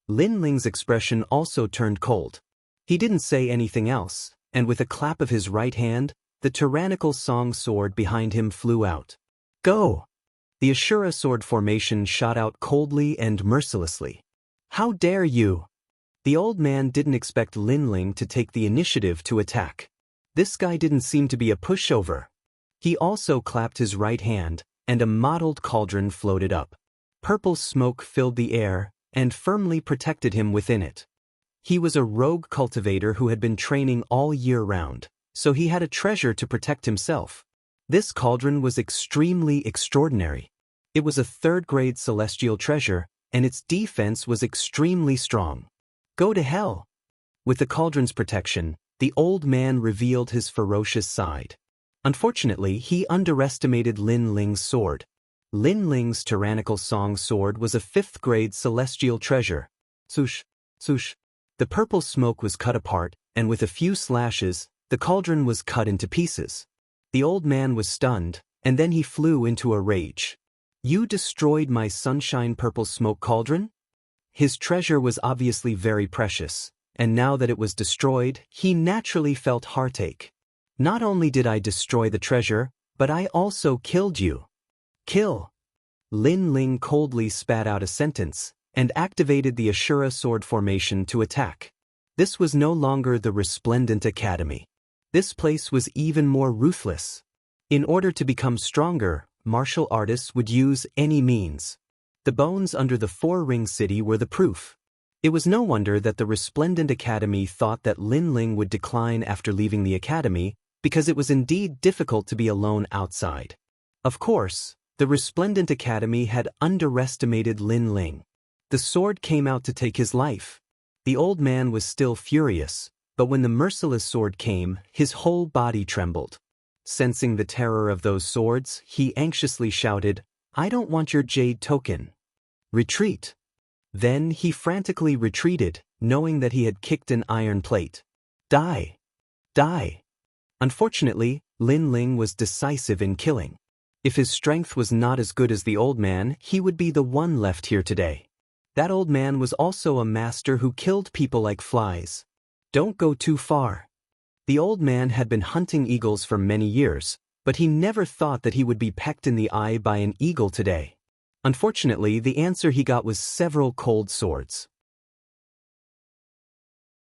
Lin Ling's expression also turned cold. He didn't say anything else, and with a clap of his right hand, the tyrannical song sword behind him flew out. "Go!" The Ashura sword formation shot out coldly and mercilessly. "How dare you!" The old man didn't expect Lin Ling to take the initiative to attack. This guy didn't seem to be a pushover. He also clapped his right hand, and a mottled cauldron floated up. Purple smoke filled the air, and firmly protected him within it. He was a rogue cultivator who had been training all year round, so he had a treasure to protect himself. This cauldron was extremely extraordinary. It was a third-grade celestial treasure, and its defense was extremely strong. Go to hell! With the cauldron's protection, the old man revealed his ferocious side. Unfortunately, he underestimated Lin Ling's sword. Lin Ling's tyrannical song sword was a 5th-grade celestial treasure. Swoosh, swoosh. The purple smoke was cut apart, and with a few slashes, the cauldron was cut into pieces. The old man was stunned, and then he flew into a rage. "You destroyed my sunshine purple smoke cauldron?" His treasure was obviously very precious, and now that it was destroyed, he naturally felt heartache. "Not only did I destroy the treasure, but I also killed you." "Kill!" Lin Ling coldly spat out a sentence, and activated the Ashura sword formation to attack. This was no longer the Resplendent Academy. This place was even more ruthless. In order to become stronger, martial artists would use any means. The bones under the Four-Ring City were the proof. It was no wonder that the Resplendent Academy thought that Lin Ling would decline after leaving the academy, because it was indeed difficult to be alone outside. Of course, the Resplendent Academy had underestimated Lin Ling. The sword came out to take his life. The old man was still furious, but when the merciless sword came, his whole body trembled. Sensing the terror of those swords, he anxiously shouted, "I don't want your jade token. Retreat." Then he frantically retreated, knowing that he had kicked an iron plate. "Die! Die!" Unfortunately, Lin Ling was decisive in killing. If his strength was not as good as the old man, he would be the one left here today. That old man was also a master who killed people like flies. Don't go too far. The old man had been hunting eagles for many years, but he never thought that he would be pecked in the eye by an eagle today. Unfortunately, the answer he got was several cold swords.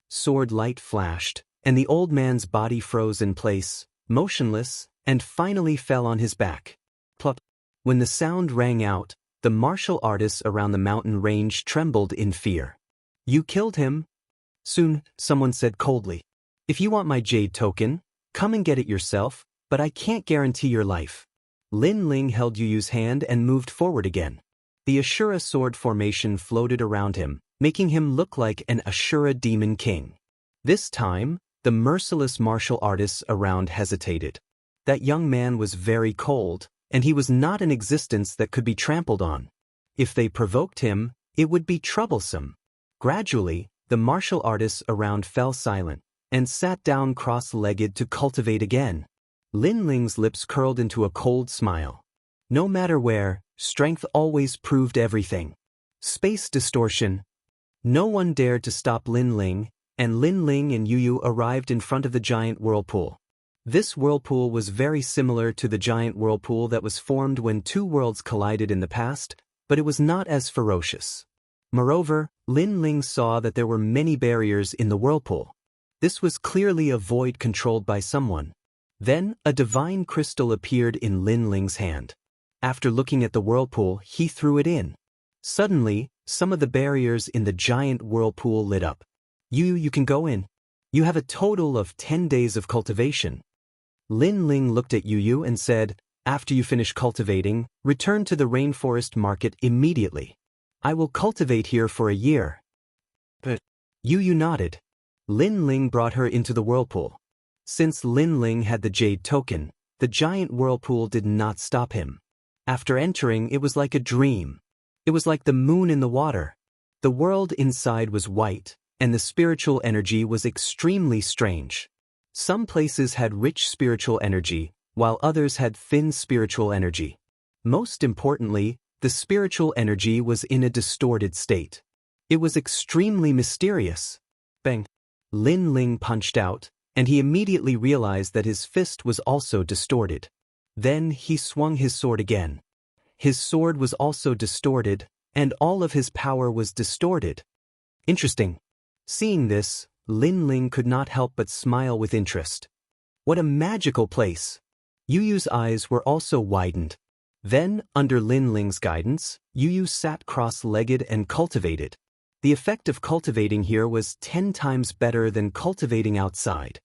Sword light flashed, and the old man's body froze in place, motionless, and finally fell on his back. Plop. When the sound rang out, the martial artists around the mountain range trembled in fear. "You killed him?" Soon, someone said coldly. "If you want my jade token, come and get it yourself, but I can't guarantee your life." Lin Ling held Yuyu's hand and moved forward again. The Ashura sword formation floated around him, making him look like an Ashura demon king. This time, the merciless martial artists around hesitated. That young man was very cold, and he was not an existence that could be trampled on. If they provoked him, it would be troublesome. Gradually, the martial artists around fell silent, and sat down cross-legged to cultivate again. Lin Ling's lips curled into a cold smile. No matter where, strength always proved everything. Space distortion. No one dared to stop Lin Ling, and Lin Ling and Yuyu arrived in front of the giant whirlpool. This whirlpool was very similar to the giant whirlpool that was formed when two worlds collided in the past, but it was not as ferocious. Moreover, Lin Ling saw that there were many barriers in the whirlpool. This was clearly a void controlled by someone. Then, a divine crystal appeared in Lin Ling's hand. After looking at the whirlpool, he threw it in. Suddenly, some of the barriers in the giant whirlpool lit up. You can go in. You have a total of 10 days of cultivation. Lin Ling looked at Yu and said, after you finish cultivating, return to the rainforest market immediately. I will cultivate here for a year. But Yu nodded. Lin Ling brought her into the whirlpool. Since Lin Ling had the jade token, the giant whirlpool did not stop him. After entering, it was like a dream. It was like the moon in the water. The world inside was white, and the spiritual energy was extremely strange. Some places had rich spiritual energy, while others had thin spiritual energy. Most importantly, the spiritual energy was in a distorted state. It was extremely mysterious. Bang! Lin Ling punched out, and he immediately realized that his fist was also distorted. Then he swung his sword again. His sword was also distorted, and all of his power was distorted. Interesting. Seeing this, Lin Ling could not help but smile with interest. What a magical place! Yu's eyes were also widened. Then, under Lin Ling's guidance, Yu sat cross-legged and cultivated. The effect of cultivating here was 10 times better than cultivating outside.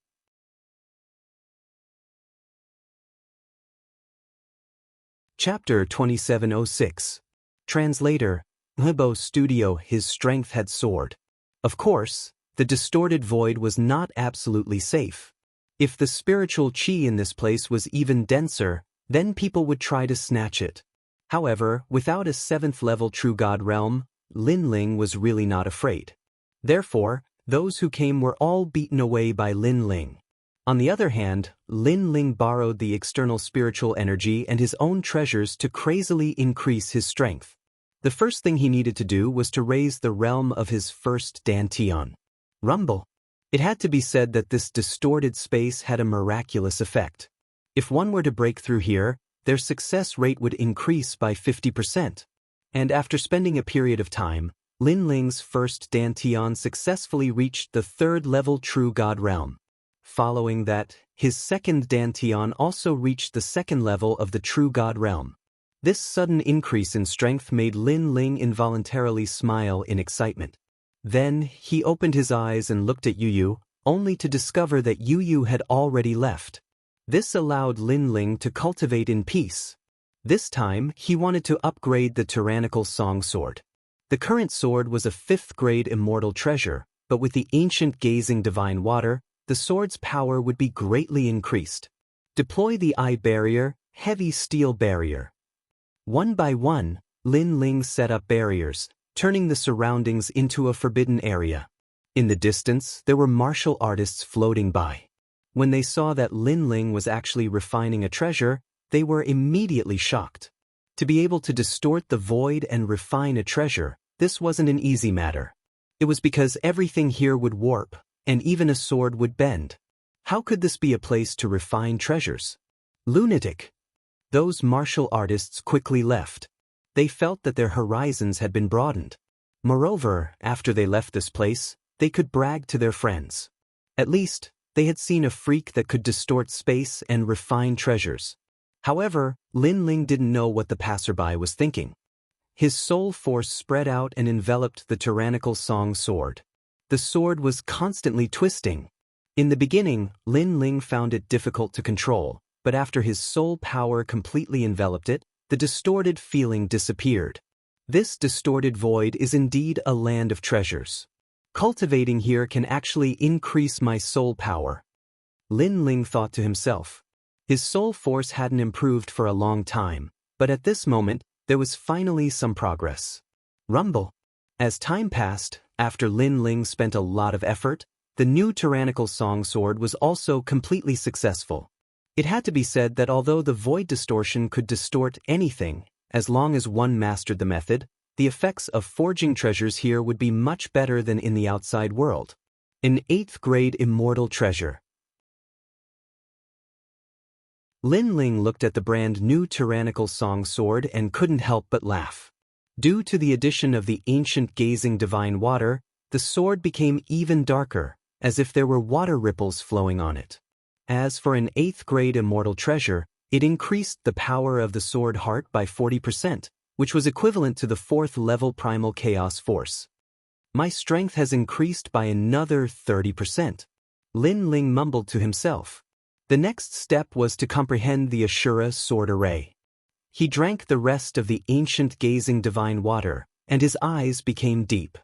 Chapter 2706. Translator, Hebo Studio. His strength had soared. Of course, the distorted void was not absolutely safe. If the spiritual chi in this place was even denser, then people would try to snatch it. However, without a 7th level true god realm, Lin Ling was really not afraid. Therefore, those who came were all beaten away by Lin Ling. On the other hand, Lin Ling borrowed the external spiritual energy and his own treasures to crazily increase his strength. The first thing he needed to do was to raise the realm of his first dantian. Rumble. It had to be said that this distorted space had a miraculous effect. If one were to break through here, their success rate would increase by 50%. And after spending a period of time, Lin Ling's first dantian successfully reached the 3rd level true god realm. Following that, his second dantian also reached the 2nd level of the true god realm. This sudden increase in strength made Lin Ling involuntarily smile in excitement. Then, he opened his eyes and looked at Yu, only to discover that Yu had already left. This allowed Lin Ling to cultivate in peace. This time, he wanted to upgrade the tyrannical song sword. The current sword was a 5th grade immortal treasure, but with the ancient gazing divine water, the sword's power would be greatly increased. Deploy the eye barrier, heavy steel barrier. One by one, Lin Ling set up barriers, turning the surroundings into a forbidden area. In the distance, there were martial artists floating by. When they saw that Lin Ling was actually refining a treasure, they were immediately shocked. To be able to distort the void and refine a treasure, this wasn't an easy matter. It was because everything here would warp, and even a sword would bend. How could this be a place to refine treasures? Lunatic! Those martial artists quickly left. They felt that their horizons had been broadened. Moreover, after they left this place, they could brag to their friends. At least, they had seen a freak that could distort space and refine treasures. However, Lin Ling didn't know what the passerby was thinking. His soul force spread out and enveloped the tyrannical song sword. The sword was constantly twisting. In the beginning, Lin Ling found it difficult to control, but after his soul power completely enveloped it, the distorted feeling disappeared. This distorted void is indeed a land of treasures. Cultivating here can actually increase my soul power. Lin Ling thought to himself. His soul force hadn't improved for a long time, but at this moment, there was finally some progress. Rumble. As time passed, after Lin Ling spent a lot of effort, the new tyrannical song sword was also completely successful. It had to be said that although the void distortion could distort anything, as long as one mastered the method, the effects of forging treasures here would be much better than in the outside world. An 8th grade immortal treasure. Lin Ling looked at the brand new tyrannical song sword and couldn't help but laugh. Due to the addition of the ancient gazing divine water, the sword became even darker, as if there were water ripples flowing on it. As for an 8th grade immortal treasure, it increased the power of the sword heart by 40%, which was equivalent to the 4th level primal chaos force. My strength has increased by another 30%. Lin Ling mumbled to himself. The next step was to comprehend the Ashura sword array. He drank the rest of the ancient gazing divine water, and his eyes became deep.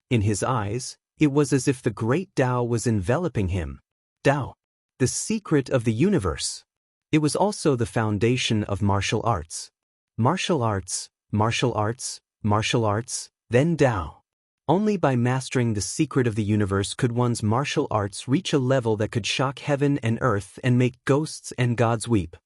In his eyes, it was as if the great Tao was enveloping him. Tao, the secret of the universe. It was also the foundation of martial arts. Martial arts, martial arts, martial arts, then Tao. Only by mastering the secret of the universe could one's martial arts reach a level that could shock heaven and earth and make ghosts and gods weep.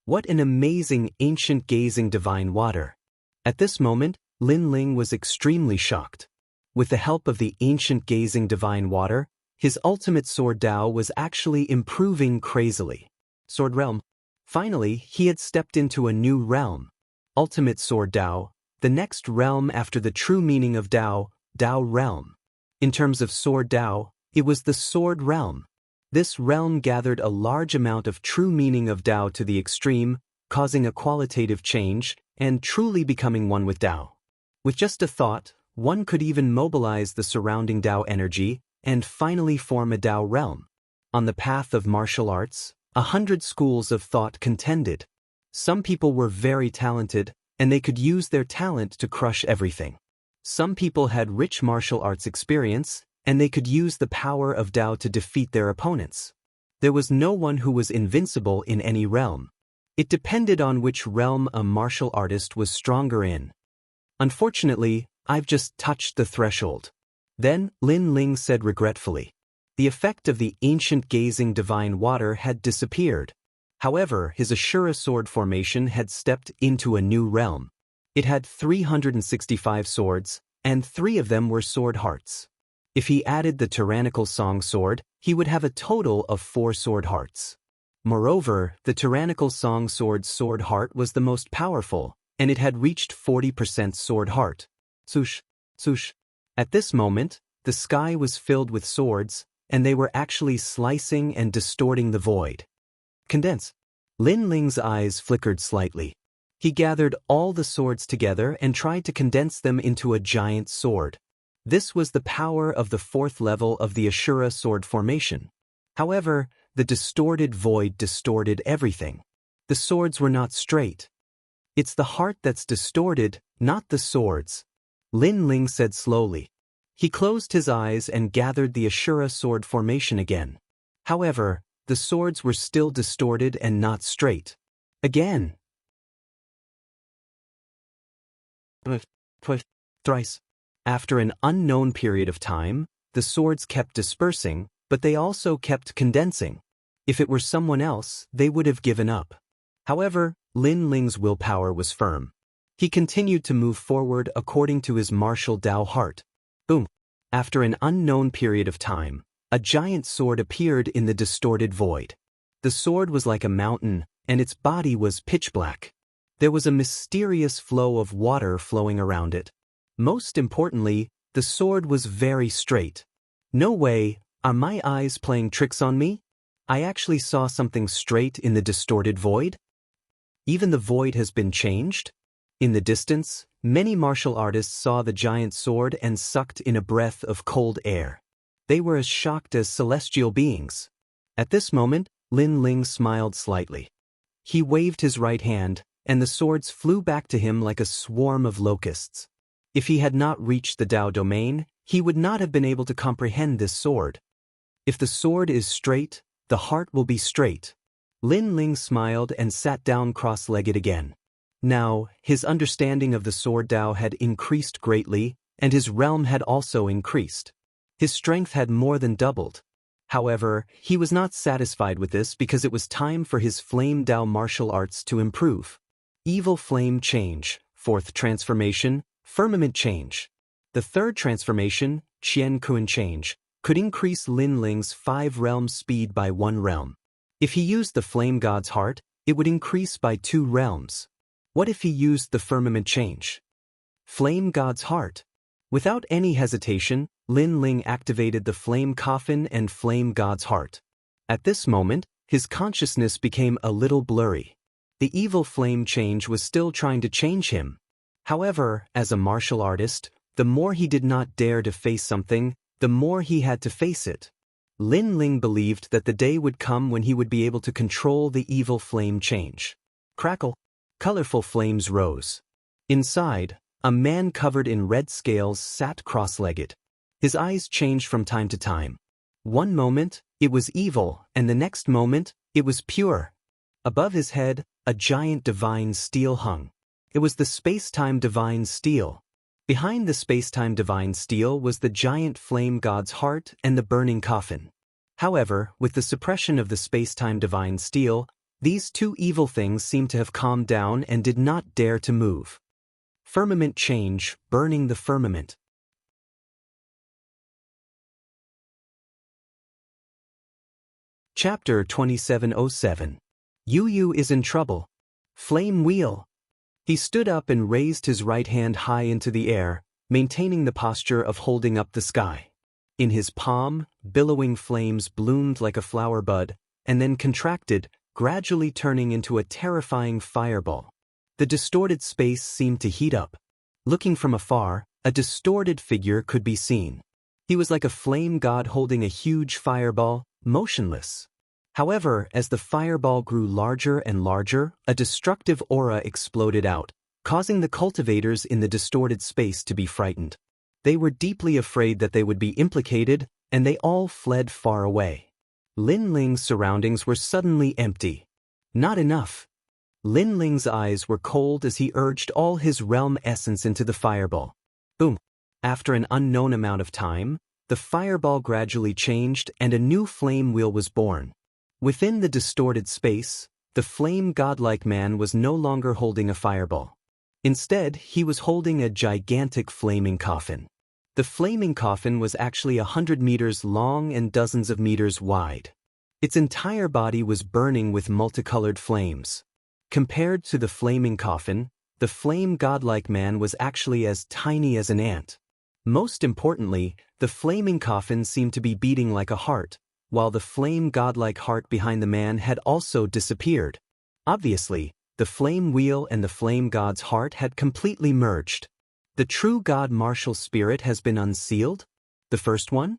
What an amazing ancient gazing divine water. At this moment, Lin Ling was extremely shocked. With the help of the ancient gazing divine water, his ultimate sword Tao was actually improving crazily. Sword realm. Finally, he had stepped into a new realm. Ultimate sword Tao, the next realm after the true meaning of Tao, Tao realm. In terms of sword Tao, it was the sword realm. This realm gathered a large amount of true meaning of Tao to the extreme, causing a qualitative change, and truly becoming one with Tao. With just a thought, one could even mobilize the surrounding Tao energy, and finally form a Tao realm. On the path of martial arts, 100 schools of thought contended. Some people were very talented, and they could use their talent to crush everything. Some people had rich martial arts experience, and they could use the power of Tao to defeat their opponents. There was no one who was invincible in any realm. It depended on which realm a martial artist was stronger in. Unfortunately, I've just touched the threshold. Then, Lin Ling said regretfully. The effect of the ancient gazing divine water had disappeared. However, his Ashura sword formation had stepped into a new realm. It had 365 swords, and 3 of them were sword hearts. If he added the tyrannical song sword, he would have a total of 4 sword hearts. Moreover, the tyrannical song sword's sword heart was the most powerful, and it had reached 40% sword heart. Swoosh, swoosh. At this moment, the sky was filled with swords, and they were actually slicing and distorting the void. Condense. Lin Ling's eyes flickered slightly. He gathered all the swords together and tried to condense them into a giant sword. This was the power of the 4th level of the Ashura sword formation. However, the distorted void distorted everything. The swords were not straight. It's the heart that's distorted, not the swords. Lin Ling said slowly. He closed his eyes and gathered the Ashura sword formation again. However, the swords were still distorted and not straight. Again. Thrice. After an unknown period of time, the swords kept dispersing, but they also kept condensing. If it were someone else, they would have given up. However, Lin Ling's willpower was firm. He continued to move forward according to his martial Tao heart. Boom. After an unknown period of time, a giant sword appeared in the distorted void. The sword was like a mountain, and its body was pitch black. There was a mysterious flow of water flowing around it. Most importantly, the sword was very straight. No way, are my eyes playing tricks on me? I actually saw something straight in the distorted void? Even the void has been changed? In the distance, many martial artists saw the giant sword and sucked in a breath of cold air. They were as shocked as celestial beings. At this moment, Lin Ling smiled slightly. He waved his right hand, and the swords flew back to him like a swarm of locusts. If he had not reached the Tao domain, he would not have been able to comprehend this sword. If the sword is straight, the heart will be straight. Lin Ling smiled and sat down cross-legged again. Now, his understanding of the sword Tao had increased greatly, and his realm had also increased. His strength had more than doubled. However, he was not satisfied with this because it was time for his flame Tao martial arts to improve. Evil flame change, 4th transformation, firmament change. The 3rd transformation, Qian Kun change, could increase Lin Ling's 5 realm speed by 1 realm. If he used the flame god's heart, it would increase by 2 realms. What if he used the firmament change? Flame God's heart. Without any hesitation, Lin Ling activated the flame coffin and flame God's heart. At this moment, his consciousness became a little blurry. The evil flame change was still trying to change him. However, as a martial artist, the more he did not dare to face something, the more he had to face it. Lin Ling believed that the day would come when he would be able to control the evil flame change. Crackle. Colorful flames rose. Inside, a man covered in red scales sat cross-legged. His eyes changed from time to time. One moment, it was evil, and the next moment, it was pure. Above his head, a giant divine steel hung. It was the space-time divine steel. Behind the space-time divine steel was the giant flame God's heart and the burning coffin. However, with the suppression of the space-time divine steel, these two evil things seemed to have calmed down and did not dare to move. Firmament change, burning the firmament. Chapter 2707. Yu Yu is in trouble. Flame wheel. He stood up and raised his right hand high into the air, maintaining the posture of holding up the sky. In his palm, billowing flames bloomed like a flower bud, and then contracted, gradually turning into a terrifying fireball. The distorted space seemed to heat up. Looking from afar, a distorted figure could be seen. He was like a flame god holding a huge fireball, motionless. However, as the fireball grew larger and larger, a destructive aura exploded out, causing the cultivators in the distorted space to be frightened. They were deeply afraid that they would be implicated, and they all fled far away. Lin Ling's surroundings were suddenly empty. Not enough. Lin Ling's eyes were cold as he urged all his realm essence into the fireball. Boom. After an unknown amount of time, the fireball gradually changed and a new flame wheel was born. Within the distorted space, the flame godlike man was no longer holding a fireball. Instead, he was holding a gigantic flaming coffin. The flaming coffin was actually 100 meters long and dozens of meters wide. Its entire body was burning with multicolored flames. Compared to the flaming coffin, the flame godlike man was actually as tiny as an ant. Most importantly, the flaming coffin seemed to be beating like a heart, while the flame godlike heart behind the man had also disappeared. Obviously, the flame wheel and the flame god's heart had completely merged. The true god martial spirit has been unsealed? The first one?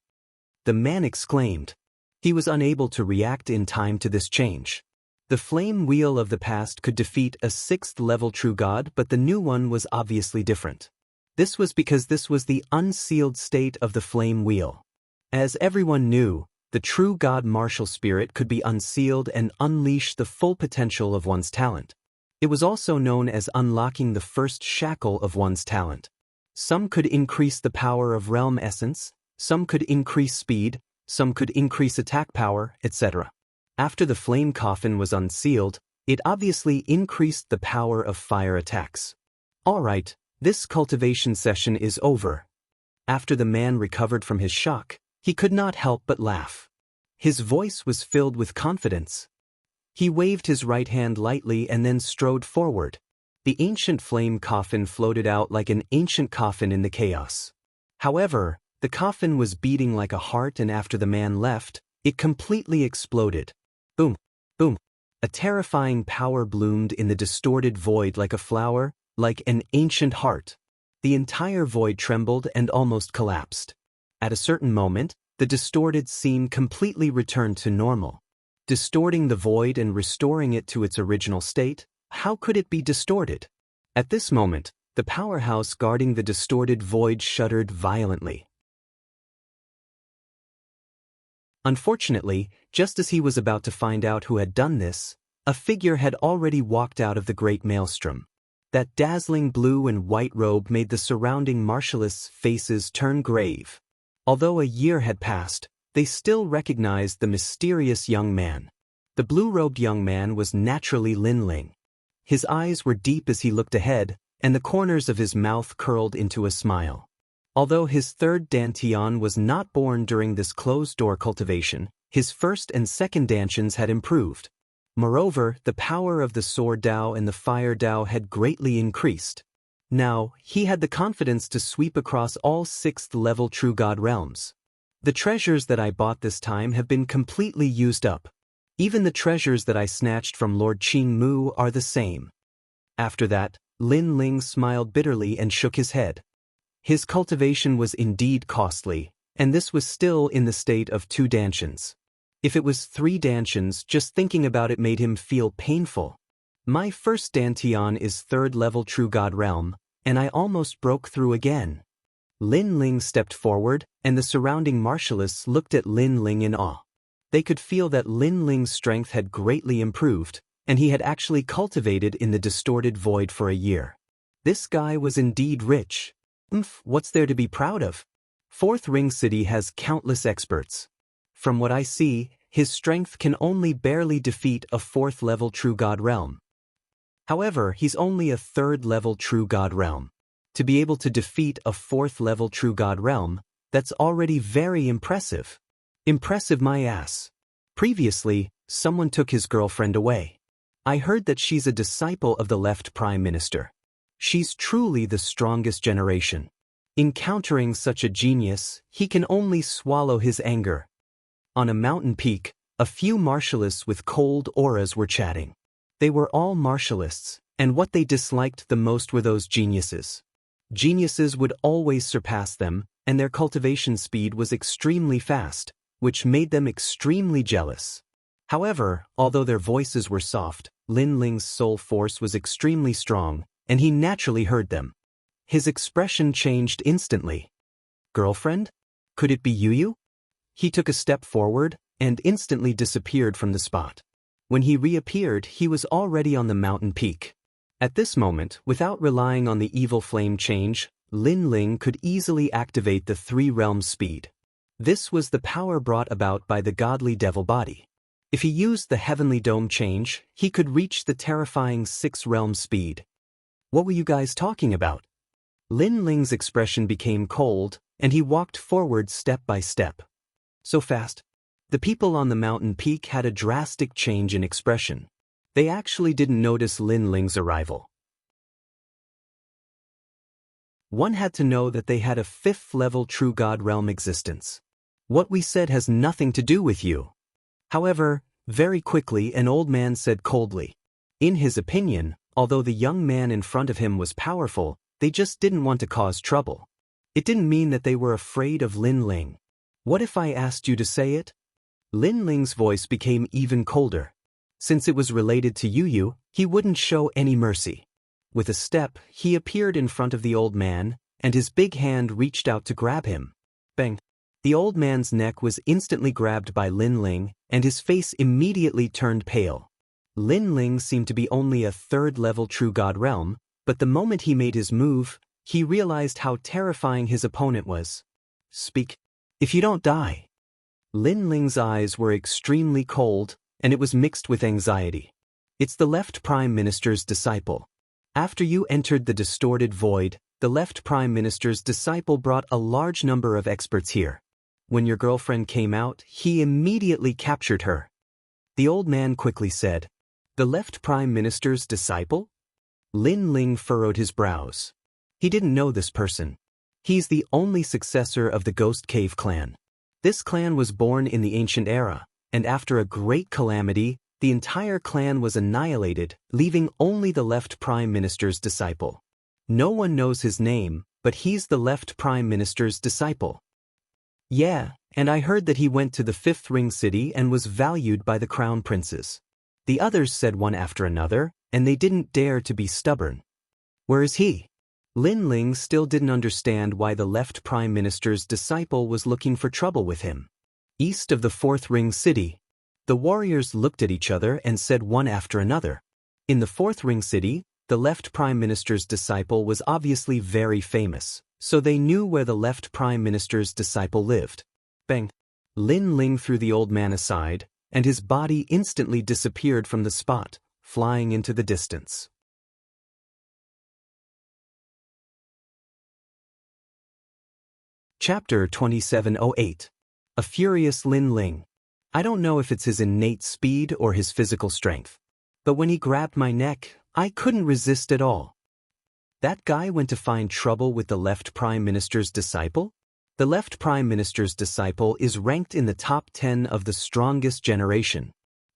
The man exclaimed. He was unable to react in time to this change. The flame wheel of the past could defeat a 6th-level true god, but the new one was obviously different. This was because this was the unsealed state of the flame wheel. As everyone knew, the true god martial spirit could be unsealed and unleash the full potential of one's talent. It was also known as unlocking the first shackle of one's talent. Some could increase the power of realm essence, some could increase speed, some could increase attack power, etc. After the flame coffin was unsealed, it obviously increased the power of fire attacks. Alright, this cultivation session is over. After the man recovered from his shock, he could not help but laugh. His voice was filled with confidence. He waved his right hand lightly and then strode forward. The ancient flame coffin floated out like an ancient coffin in the chaos. However, the coffin was beating like a heart, and after the man left, it completely exploded. Boom, boom. A terrifying power bloomed in the distorted void like a flower, like an ancient heart. The entire void trembled and almost collapsed. At a certain moment, the distorted scene completely returned to normal. Distorting the void and restoring it to its original state, how could it be distorted? At this moment, the powerhouse guarding the distorted void shuddered violently. Unfortunately, just as he was about to find out who had done this, a figure had already walked out of the great maelstrom. That dazzling blue and white robe made the surrounding martialists' faces turn grave. Although a year had passed, they still recognized the mysterious young man. The blue-robed young man was naturally Lin Ling. His eyes were deep as he looked ahead, and the corners of his mouth curled into a smile. Although his third dantian was not born during this closed-door cultivation, his first and second dantians had improved. Moreover, the power of the Sword Dao and the Fire Dao had greatly increased. Now, he had the confidence to sweep across all 6th-level True God realms. The treasures that I bought this time have been completely used up. Even the treasures that I snatched from Lord Qing Mu are the same. After that, Lin Ling smiled bitterly and shook his head. His cultivation was indeed costly, and this was still in the state of 2 dantians. If it was 3 dantians, just thinking about it made him feel painful. My first dantian is 3rd-level True God realm, and I almost broke through again. Lin Ling stepped forward, and the surrounding martialists looked at Lin Ling in awe. They could feel that Lin Ling's strength had greatly improved, and he had actually cultivated in the distorted void for a year. This guy was indeed rich. What's there to be proud of? 4th Ring City has countless experts. From what I see, his strength can only barely defeat a 4th-level True God realm. However, he's only a 3rd-level True God realm. To be able to defeat a 4th-level True God realm, that's already very impressive. Impressive my ass. Previously, someone took his girlfriend away. I heard that she's a disciple of the left Prime Minister. She's truly the strongest generation. Encountering such a genius, he can only swallow his anger. On a mountain peak, a few martialists with cold auras were chatting. They were all martialists, and what they disliked the most were those geniuses. Geniuses would always surpass them, and their cultivation speed was extremely fast, which made them extremely jealous. However, although their voices were soft, Lin Ling's soul force was extremely strong, and he naturally heard them. His expression changed instantly. Girlfriend? Could it be Yu? He took a step forward, and instantly disappeared from the spot. When he reappeared, he was already on the mountain peak. At this moment, without relying on the evil flame change, Lin Ling could easily activate the 3 realms speed. This was the power brought about by the godly devil body. If he used the heavenly dome change, he could reach the terrifying 6 realms speed. What were you guys talking about? Lin Ling's expression became cold, and he walked forward step by step. So fast. The people on the mountain peak had a drastic change in expression. They actually didn't notice Lin Ling's arrival. One had to know that they had a 5th-level True God realm existence. What we said has nothing to do with you. However, very quickly an old man said coldly. In his opinion, although the young man in front of him was powerful, they just didn't want to cause trouble. It didn't mean that they were afraid of Lin Ling. What if I asked you to say it? Lin Ling's voice became even colder. Since it was related to Yu, he wouldn't show any mercy. With a step, he appeared in front of the old man, and his big hand reached out to grab him. Bang! The old man's neck was instantly grabbed by Lin Ling, and his face immediately turned pale. Lin Ling seemed to be only a 3rd-level True God realm, but the moment he made his move, he realized how terrifying his opponent was. Speak. If you don't die. Lin Ling's eyes were extremely cold, and it was mixed with anxiety. It's the left Prime Minister's disciple. After you entered the distorted void, the left Prime Minister's disciple brought a large number of experts here. When your girlfriend came out, he immediately captured her. The old man quickly said, "The left Prime Minister's disciple?" Lin Ling furrowed his brows. He didn't know this person. He's the only successor of the Ghost Cave clan. This clan was born in the ancient era, and after a great calamity, the entire clan was annihilated, leaving only the left Prime Minister's disciple. No one knows his name, but he's the left Prime Minister's disciple. Yeah, and I heard that he went to the 5th Ring City and was valued by the crown princes. The others said one after another, and they didn't dare to be stubborn. Where is he? Lin Ling still didn't understand why the left Prime Minister's disciple was looking for trouble with him. East of the 4th Ring City, the warriors looked at each other and said one after another. In the 4th Ring City, the left Prime Minister's disciple was obviously very famous, so they knew where the left Prime Minister's disciple lived. Bang! Lin Ling threw the old man aside, and his body instantly disappeared from the spot, flying into the distance. Chapter 2708. A Furious Lin Ling. I don't know if it's his innate speed or his physical strength. But when he grabbed my neck, I couldn't resist at all. That guy went to find trouble with the left Prime Minister's disciple? The left Prime Minister's disciple is ranked in the top 10 of the strongest generation.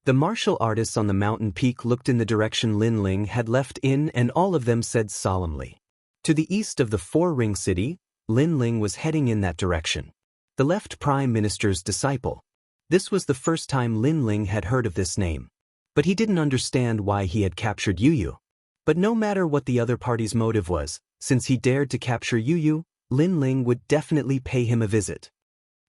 The martial artists on the mountain peak looked in the direction Lin Ling had left in, and all of them said solemnly. To the east of the four-ring city, Lin Ling was heading in that direction. The left Prime Minister's disciple. This was the first time Lin Ling had heard of this name. But he didn't understand why he had captured Yu Yu. But no matter what the other party's motive was, since he dared to capture Yu Yu, Lin Ling would definitely pay him a visit.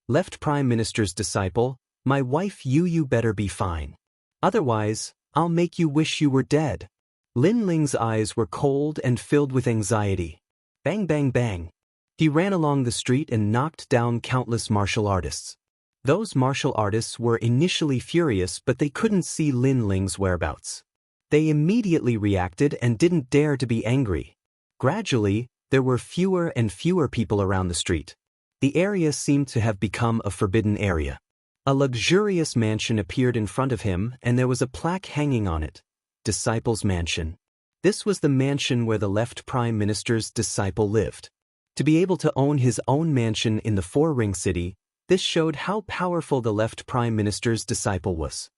Left Prime Minister's disciple, my wife Yu Yu better be fine. Otherwise, I'll make you wish you were dead. Lin Ling's eyes were cold and filled with anxiety. Bang bang bang. He ran along the street and knocked down countless martial artists. Those martial artists were initially furious, but they couldn't see Lin Ling's whereabouts. They immediately reacted and didn't dare to be angry. Gradually, there were fewer and fewer people around the street. The area seemed to have become a forbidden area. A luxurious mansion appeared in front of him, and there was a plaque hanging on it. Disciple's Mansion. This was the mansion where the left Prime Minister's disciple lived. To be able to own his own mansion in the four-ring city, this showed how powerful the left Prime Minister's disciple was.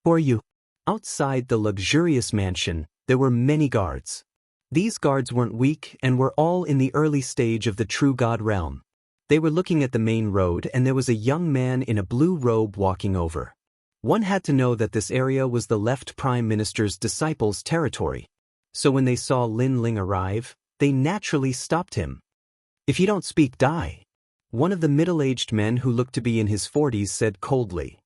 For you. Outside the luxurious mansion, there were many guards. These guards weren't weak and were all in the early stage of the true God realm. They were looking at the main road, and there was a young man in a blue robe walking over. One had to know that this area was the left Prime Minister's disciples' territory. So when they saw Lin Ling arrive, they naturally stopped him. If you don't speak, die. One of the middle-aged men who looked to be in his 40s said coldly.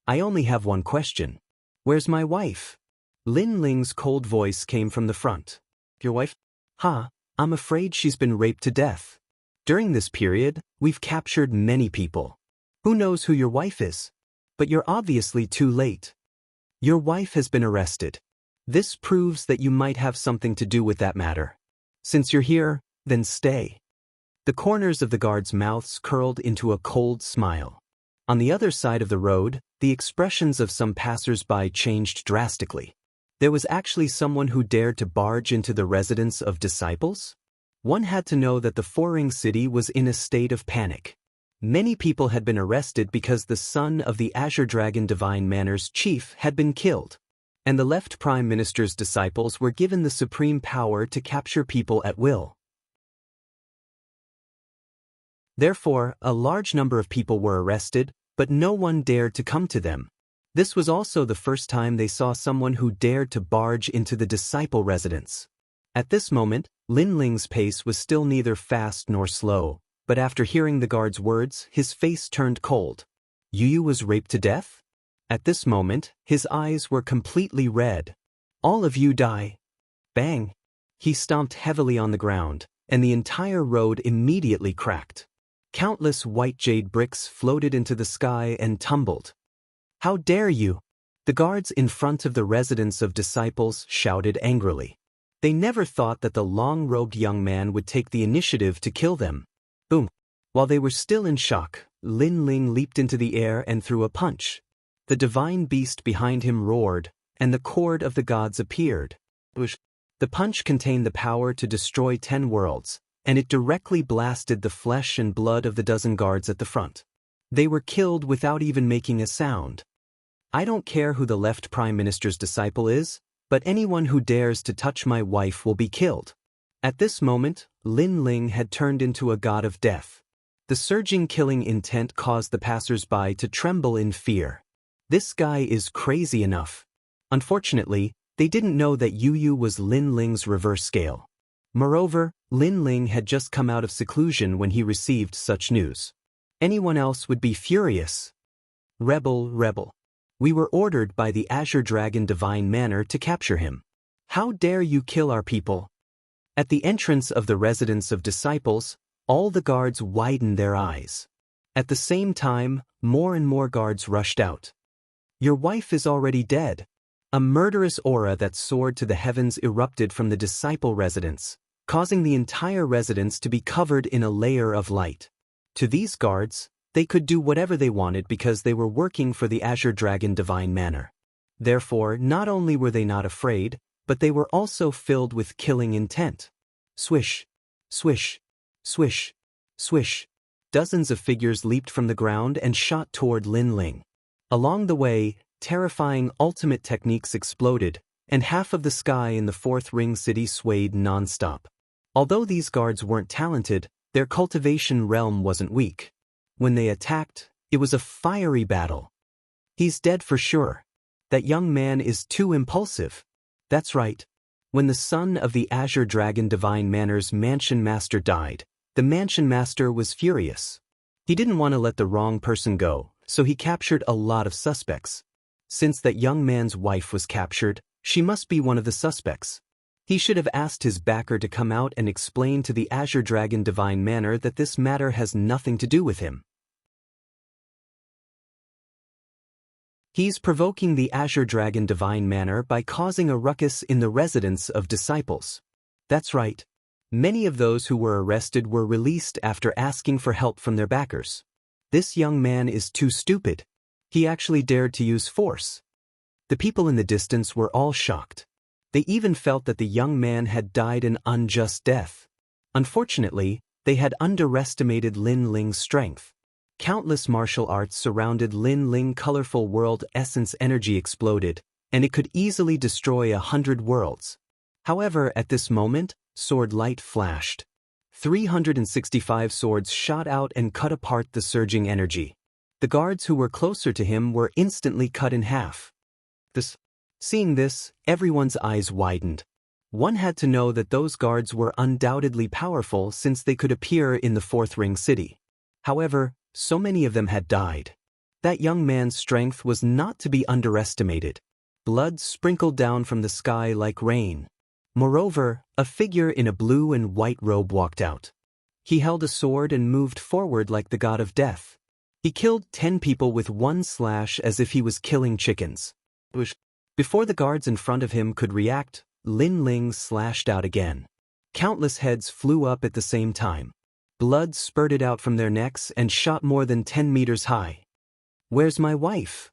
I only have one question. Where's my wife? Lin Ling's cold voice came from the front. Your wife? I'm afraid she's been raped to death. During this period, we've captured many people. Who knows who your wife is? But you're obviously too late. Your wife has been arrested. This proves that you might have something to do with that matter. Since you're here, then stay. The corners of the guards' mouths curled into a cold smile. On the other side of the road, the expressions of some passers-by changed drastically. There was actually someone who dared to barge into the residence of disciples? One had to know that the four-ring city was in a state of panic. Many people had been arrested because the son of the Azure Dragon Divine Manor's chief had been killed. And the left Prime Minister's disciples were given the supreme power to capture people at will. Therefore, a large number of people were arrested, but no one dared to come to them. This was also the first time they saw someone who dared to barge into the disciple residence. At this moment, Lin Ling's pace was still neither fast nor slow, but after hearing the guard's words, his face turned cold. Yu Yu was raped to death? At this moment, his eyes were completely red. All of you die. Bang! He stomped heavily on the ground, and the entire road immediately cracked. Countless white jade bricks floated into the sky and tumbled. How dare you! The guards in front of the residence of disciples shouted angrily. They never thought that the long-robed young man would take the initiative to kill them. Boom! While they were still in shock, Lin Ling leaped into the air and threw a punch. The divine beast behind him roared, and the cord of the gods appeared. The punch contained the power to destroy 10 worlds, and it directly blasted the flesh and blood of the dozen guards at the front. They were killed without even making a sound. I don't care who the left Prime Minister's disciple is, but anyone who dares to touch my wife will be killed. At this moment, Lin Ling had turned into a god of death. The surging killing intent caused the passers-by to tremble in fear. This guy is crazy enough. Unfortunately, they didn't know that Yu Yu was Lin Ling's reverse scale. Moreover, Lin Ling had just come out of seclusion when he received such news. Anyone else would be furious. Rebel. We were ordered by the Azure Dragon Divine Manor to capture him. How dare you kill our people? At the entrance of the residence of disciples, all the guards widened their eyes. At the same time, more and more guards rushed out. Your wife is already dead. A murderous aura that soared to the heavens erupted from the disciple residence, causing the entire residence to be covered in a layer of light. To these guards, They could do whatever they wanted because they were working for the Azure Dragon Divine Manor. Therefore, not only were they not afraid, but they were also filled with killing intent. Swish, swish, swish, swish. Dozens of figures leaped from the ground and shot toward Lin Ling. Along the way, terrifying ultimate techniques exploded, and half of the sky in the Fourth Ring City swayed non-stop. Although these guards weren't talented, their cultivation realm wasn't weak. When they attacked, it was a fiery battle. He's dead for sure. That young man is too impulsive. That's right. When the son of the Azure Dragon Divine Manor's Mansion Master died, the Mansion Master was furious. He didn't want to let the wrong person go, so he captured a lot of suspects. Since that young man's wife was captured, she must be one of the suspects. He should have asked his backer to come out and explain to the Azure Dragon Divine Manor that this matter has nothing to do with him. He's provoking the Azure Dragon Divine Manor by causing a ruckus in the residence of disciples. That's right. Many of those who were arrested were released after asking for help from their backers. This young man is too stupid. He actually dared to use force. The people in the distance were all shocked. They even felt that the young man had died an unjust death. Unfortunately, they had underestimated Lin Ling's strength. Countless martial arts surrounded Lin Ling. Colorful world essence energy exploded, and it could easily destroy 100 worlds. However, at this moment, sword light flashed. 365 swords shot out and cut apart the surging energy. The guards who were closer to him were instantly cut in half. Seeing this, everyone's eyes widened. One had to know that those guards were undoubtedly powerful since they could appear in the Fourth Ring City. However, so many of them had died. That young man's strength was not to be underestimated. Blood sprinkled down from the sky like rain. Moreover, a figure in a blue and white robe walked out. He held a sword and moved forward like the god of death. He killed 10 people with one slash as if he was killing chickens. Before the guards in front of him could react, Lin Ling slashed out again. Countless heads flew up at the same time. Blood spurted out from their necks and shot more than 10 meters high. Where's my wife?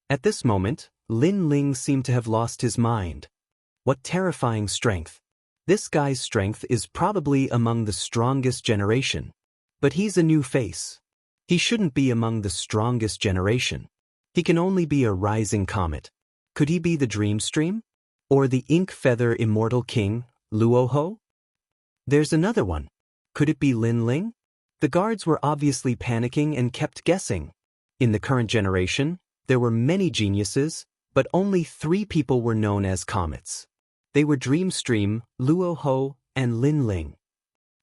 At this moment, Lin Ling seemed to have lost his mind. What terrifying strength. This guy's strength is probably among the strongest generation. But he's a new face. He shouldn't be among the strongest generation. He can only be a rising comet. Could he be the Dream Stream? Or the Ink Feather Immortal King, Luoho? There's another one. Could it be Lin Ling? The guards were obviously panicking and kept guessing. In the current generation, there were many geniuses, but only 3 people were known as comets. They were Dreamstream, Luoho, and Lin Ling.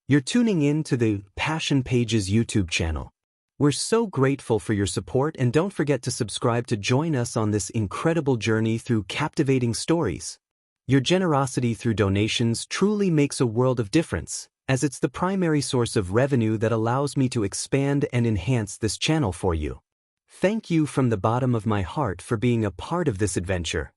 You're tuning in to the Passion Pages YouTube channel. We're so grateful for your support, and don't forget to subscribe to join us on this incredible journey through captivating stories. Your generosity through donations truly makes a world of difference, as it's the primary source of revenue that allows me to expand and enhance this channel for you. Thank you from the bottom of my heart for being a part of this adventure.